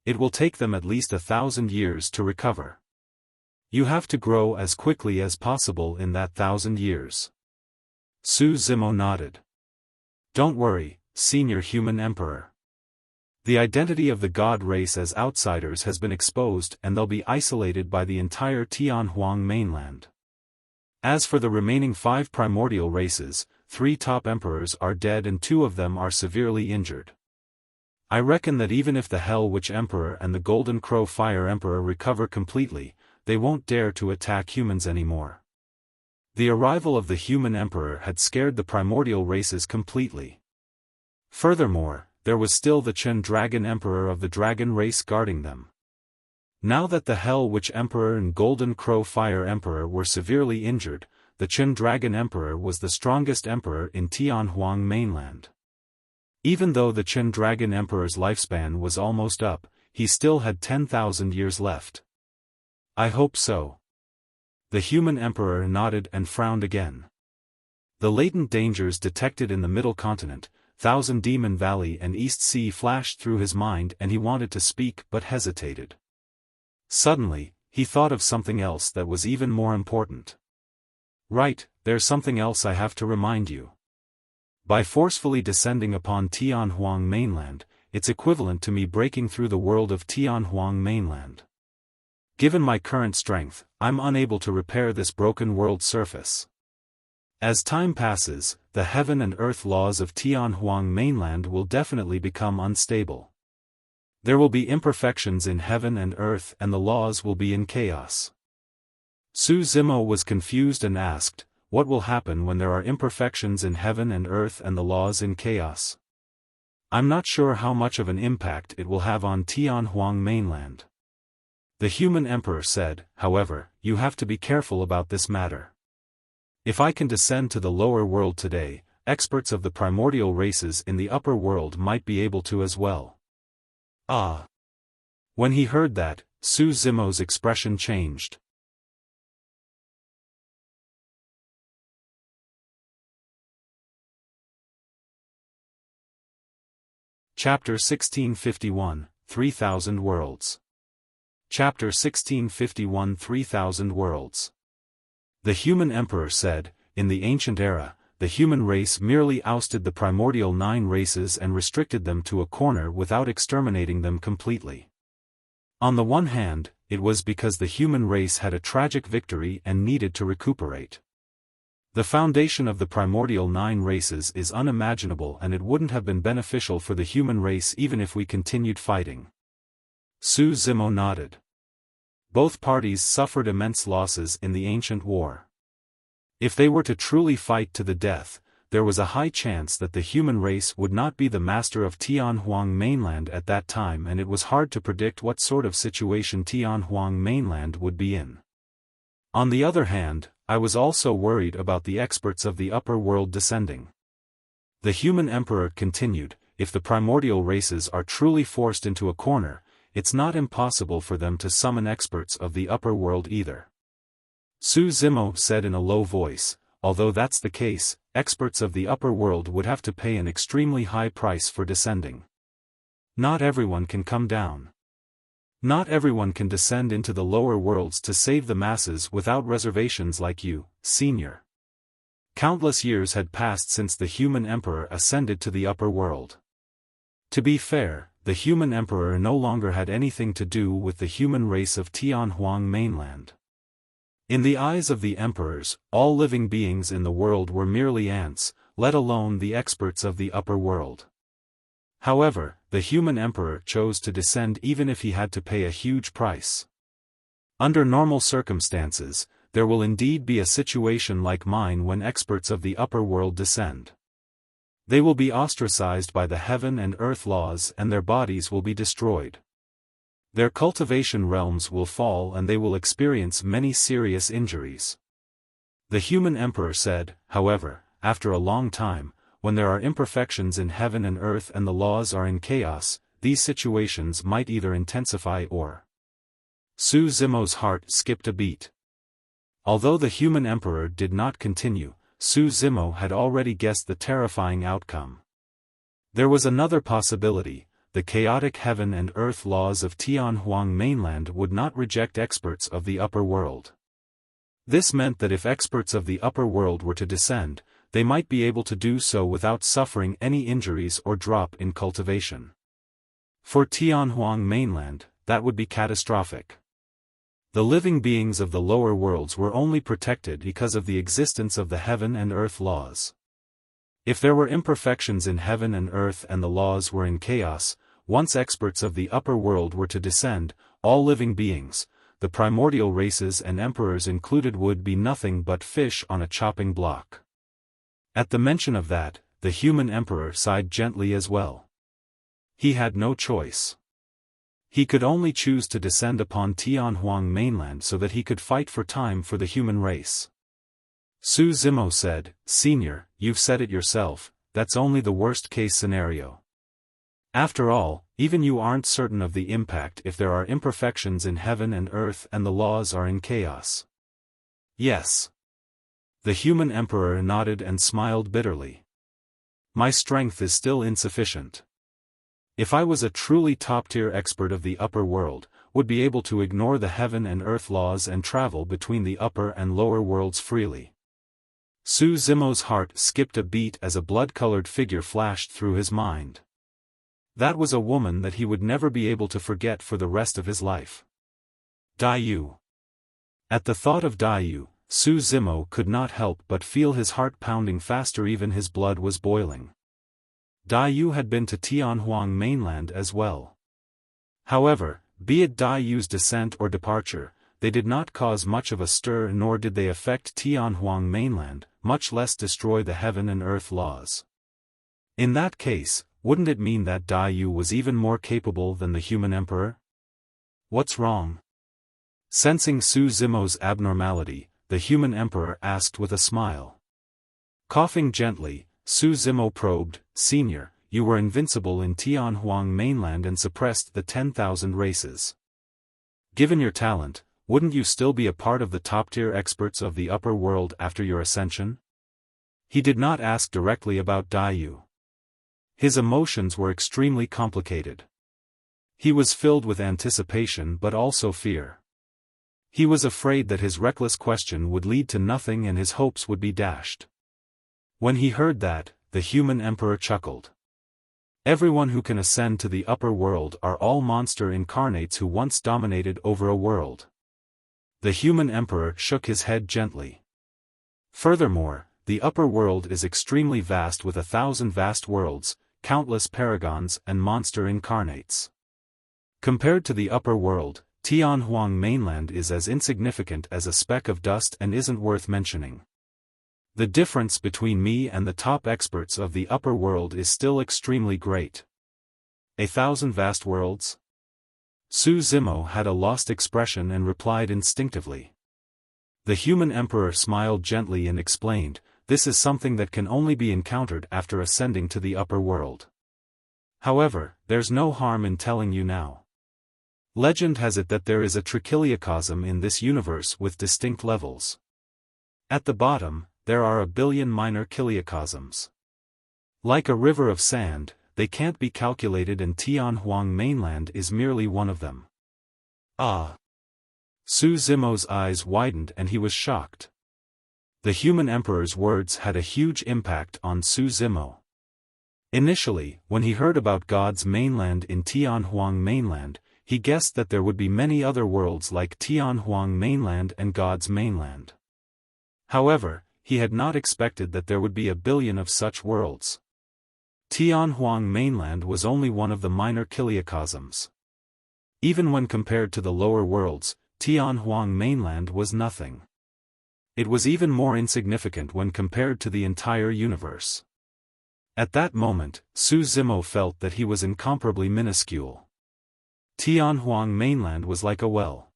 A: It will take them at least 1,000 years to recover. You have to grow as quickly as possible in that 1,000 years. Su Zimo nodded. Don't worry, Senior Human Emperor. The identity of the god race as outsiders has been exposed and they'll be isolated by the entire Tianhuang mainland. As for the remaining 5 primordial races, 3 top emperors are dead and 2 of them are severely injured. I reckon that even if the Hell Witch Emperor and the Golden Crow Fire Emperor recover completely, they won't dare to attack humans anymore. The arrival of the human emperor had scared the primordial races completely. Furthermore, there was still the Chen Dragon Emperor of the dragon race guarding them. Now that the Hell Witch Emperor and Golden Crow Fire Emperor were severely injured, the Chen Dragon Emperor was the strongest emperor in Tianhuang mainland. Even though the Chen Dragon Emperor's lifespan was almost up, he still had 10,000 years left. I hope so. The human emperor nodded and frowned again. The latent dangers detected in the Middle Continent, Thousand Demon Valley and East Sea flashed through his mind and he wanted to speak but hesitated. Suddenly, he thought of something else that was even more important. Right, there's something else I have to remind you. By forcefully descending upon Tianhuang mainland, it's equivalent to me breaking through the world of Tianhuang mainland. Given my current strength, I'm unable to repair this broken world surface. As time passes, the heaven and earth laws of Tianhuang mainland will definitely become unstable. There will be imperfections in heaven and earth and the laws will be in chaos. Su Zimo was confused and asked, what will happen when there are imperfections in heaven and earth and the laws in chaos? I'm not sure how much of an impact it will have on Tianhuang mainland. The human emperor said, however, you have to be careful about this matter. If I can descend to the lower world today, experts of the primordial races in the upper world might be able to as well. Ah! When he heard that, Su Zimo's expression changed. Chapter 1651, 3000 Worlds. Chapter 1651 3000 Worlds. The human emperor said, in the ancient era, the human race merely ousted the primordial 9 races and restricted them to a corner without exterminating them completely. On the one hand, it was because the human race had a tragic victory and needed to recuperate. The foundation of the primordial 9 races is unimaginable and it wouldn't have been beneficial for the human race even if we continued fighting. Su Zimo nodded. Both parties suffered immense losses in the ancient war. If they were to truly fight to the death, there was a high chance that the human race would not be the master of Tianhuang mainland at that time and it was hard to predict what sort of situation Tianhuang mainland would be in. On the other hand, I was also worried about the experts of the upper world descending. The human emperor continued, if the primordial races are truly forced into a corner, it's not impossible for them to summon experts of the upper world either. Su Zimo said in a low voice, although that's the case, experts of the upper world would have to pay an extremely high price for descending. Not everyone can come down. Not everyone can descend into the lower worlds to save the masses without reservations like you, senior. Countless years had passed since the human emperor ascended to the upper world. To be fair, the human emperor no longer had anything to do with the human race of Tianhuang mainland. In the eyes of the emperors, all living beings in the world were merely ants, let alone the experts of the upper world. However, the human emperor chose to descend even if he had to pay a huge price. Under normal circumstances, there will indeed be a situation like mine when experts of the upper world descend. They will be ostracized by the heaven and earth laws and their bodies will be destroyed. Their cultivation realms will fall and they will experience many serious injuries. The human emperor said, however, after a long time, when there are imperfections in heaven and earth and the laws are in chaos, these situations might either intensify or... Su Zimo's heart skipped a beat. Although the human emperor did not continue, Su Zimo had already guessed the terrifying outcome. There was another possibility, the chaotic heaven and earth laws of Tianhuang mainland would not reject experts of the upper world. This meant that if experts of the upper world were to descend, they might be able to do so without suffering any injuries or drop in cultivation. For Tianhuang mainland, that would be catastrophic. The living beings of the lower worlds were only protected because of the existence of the heaven and earth laws. If there were imperfections in heaven and earth and the laws were in chaos, once experts of the upper world were to descend, all living beings, the primordial races and emperors included, would be nothing but fish on a chopping block. At the mention of that, the human emperor sighed gently as well. He had no choice. He could only choose to descend upon Tianhuang mainland so that he could fight for time for the human race. Su Zimo said, Senior, you've said it yourself, that's only the worst-case scenario. After all, even you aren't certain of the impact if there are imperfections in heaven and earth and the laws are in chaos. Yes. The human emperor nodded and smiled bitterly. My strength is still insufficient. If I was a truly top-tier expert of the upper world, would be able to ignore the heaven and earth laws and travel between the upper and lower worlds freely. Su Zimo's heart skipped a beat as a blood-colored figure flashed through his mind. That was a woman that he would never be able to forget for the rest of his life. Dai Yu. At the thought of Daiyu, Su Zimo could not help but feel his heart pounding faster, even his blood was boiling. Daiyu had been to Tianhuang mainland as well. However, be it Daiyu's descent or departure, they did not cause much of a stir, nor did they affect Tianhuang mainland, much less destroy the heaven and earth laws. In that case, wouldn't it mean that Daiyu was even more capable than the human emperor? What's wrong? Sensing Su Zimo's abnormality, the human emperor asked with a smile. Coughing gently, Su Zimo probed, "Senior, you were invincible in Tianhuang mainland and suppressed the 10,000 races. Given your talent, wouldn't you still be a part of the top-tier experts of the upper world after your ascension?" He did not ask directly about Daiyu. His emotions were extremely complicated. He was filled with anticipation but also fear. He was afraid that his reckless question would lead to nothing and his hopes would be dashed. When he heard that, the human emperor chuckled. Everyone who can ascend to the upper world are all monster incarnates who once dominated over a world. The human emperor shook his head gently. Furthermore, the upper world is extremely vast with 1,000 vast worlds, countless paragons and monster incarnates. Compared to the upper world, Tianhuang mainland is as insignificant as a speck of dust and isn't worth mentioning. The difference between me and the top experts of the upper world is still extremely great. 1,000 vast worlds? Su Zimo had a lost expression and replied instinctively. The human emperor smiled gently and explained, "This is something that can only be encountered after ascending to the upper world. However, there's no harm in telling you now. Legend has it that there is a trichiliocosm in this universe with distinct levels. At the bottom, there are 1 billion minor chiliocosms. Like a river of sand, they can't be calculated, and Tianhuang mainland is merely one of them." Ah! Su Zimo's eyes widened and he was shocked. The human emperor's words had a huge impact on Su Zimo. Initially, when he heard about God's mainland in Tianhuang mainland, he guessed that there would be many other worlds like Tianhuang mainland and God's mainland. However, he had not expected that there would be 1 billion of such worlds. Tianhuang mainland was only one of the minor chiliocosms. Even when compared to the lower worlds, Tianhuang mainland was nothing. It was even more insignificant when compared to the entire universe. At that moment, Su Zimo felt that he was incomparably minuscule. Tianhuang mainland was like a well.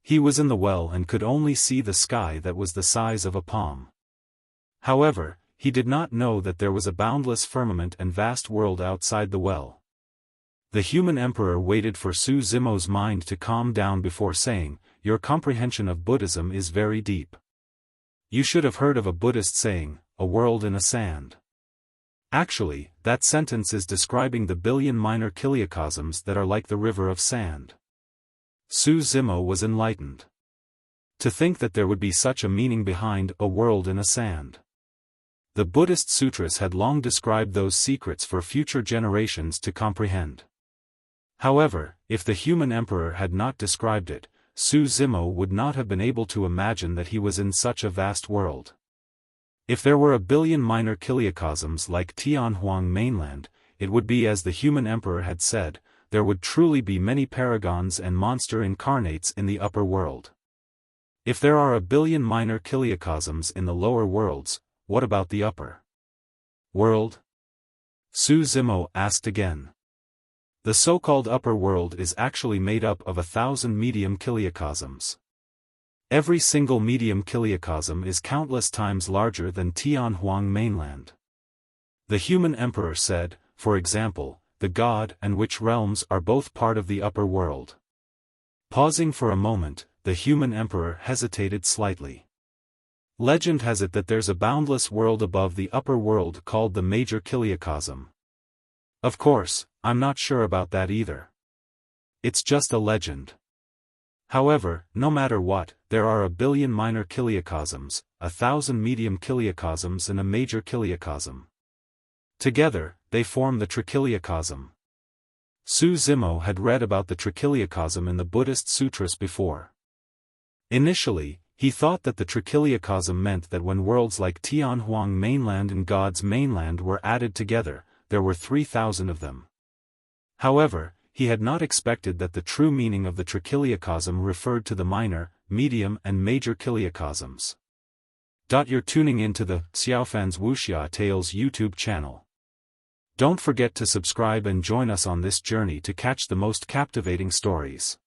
A: He was in the well and could only see the sky that was the size of a palm. However, he did not know that there was a boundless firmament and vast world outside the well. The human emperor waited for Su Zimo's mind to calm down before saying, "Your comprehension of Buddhism is very deep. You should have heard of a Buddhist saying, 'a world in a sand.' Actually, that sentence is describing the billion minor chiliocosms that are like the river of sand." Su Zimo was enlightened. To think that there would be such a meaning behind "a world in a sand." The Buddhist sutras had long described those secrets for future generations to comprehend. However, if the human emperor had not described it, Su Zimo would not have been able to imagine that he was in such a vast world. If there were 1 billion minor chiliocosms like Tianhuang mainland, it would be as the human emperor had said, there would truly be many paragons and monster incarnates in the upper world. If there are 1 billion minor chiliocosms in the lower worlds, what about the upper world? Su Zimo asked again. The so-called upper world is actually made up of 1,000 medium chiliocosms. Every single medium chiliocosm is countless times larger than Tianhuang mainland. The human emperor said, for example, the god and witch realms are both part of the upper world. Pausing for a moment, the human emperor hesitated slightly. Legend has it that there's a boundless world above the upper world called the major chiliocosm. Of course, I'm not sure about that either. It's just a legend. However, no matter what, there are 1 billion minor chiliocosms, 1,000 medium chiliocosms and a major chiliocosm. Together, they form the trichiliocosm. Su Zimo had read about the trichiliocosm in the Buddhist sutras before. Initially, he thought that the trichiliocosm meant that when worlds like Tianhuang Mainland and God's Mainland were added together, there were 3,000 of them. However, he had not expected that the true meaning of the trichiliocosm referred to the minor, medium and major chiliocosms. You're tuning into the Xiaofan's Wuxia Tales YouTube channel. Don't forget to subscribe and join us on this journey to catch the most captivating stories.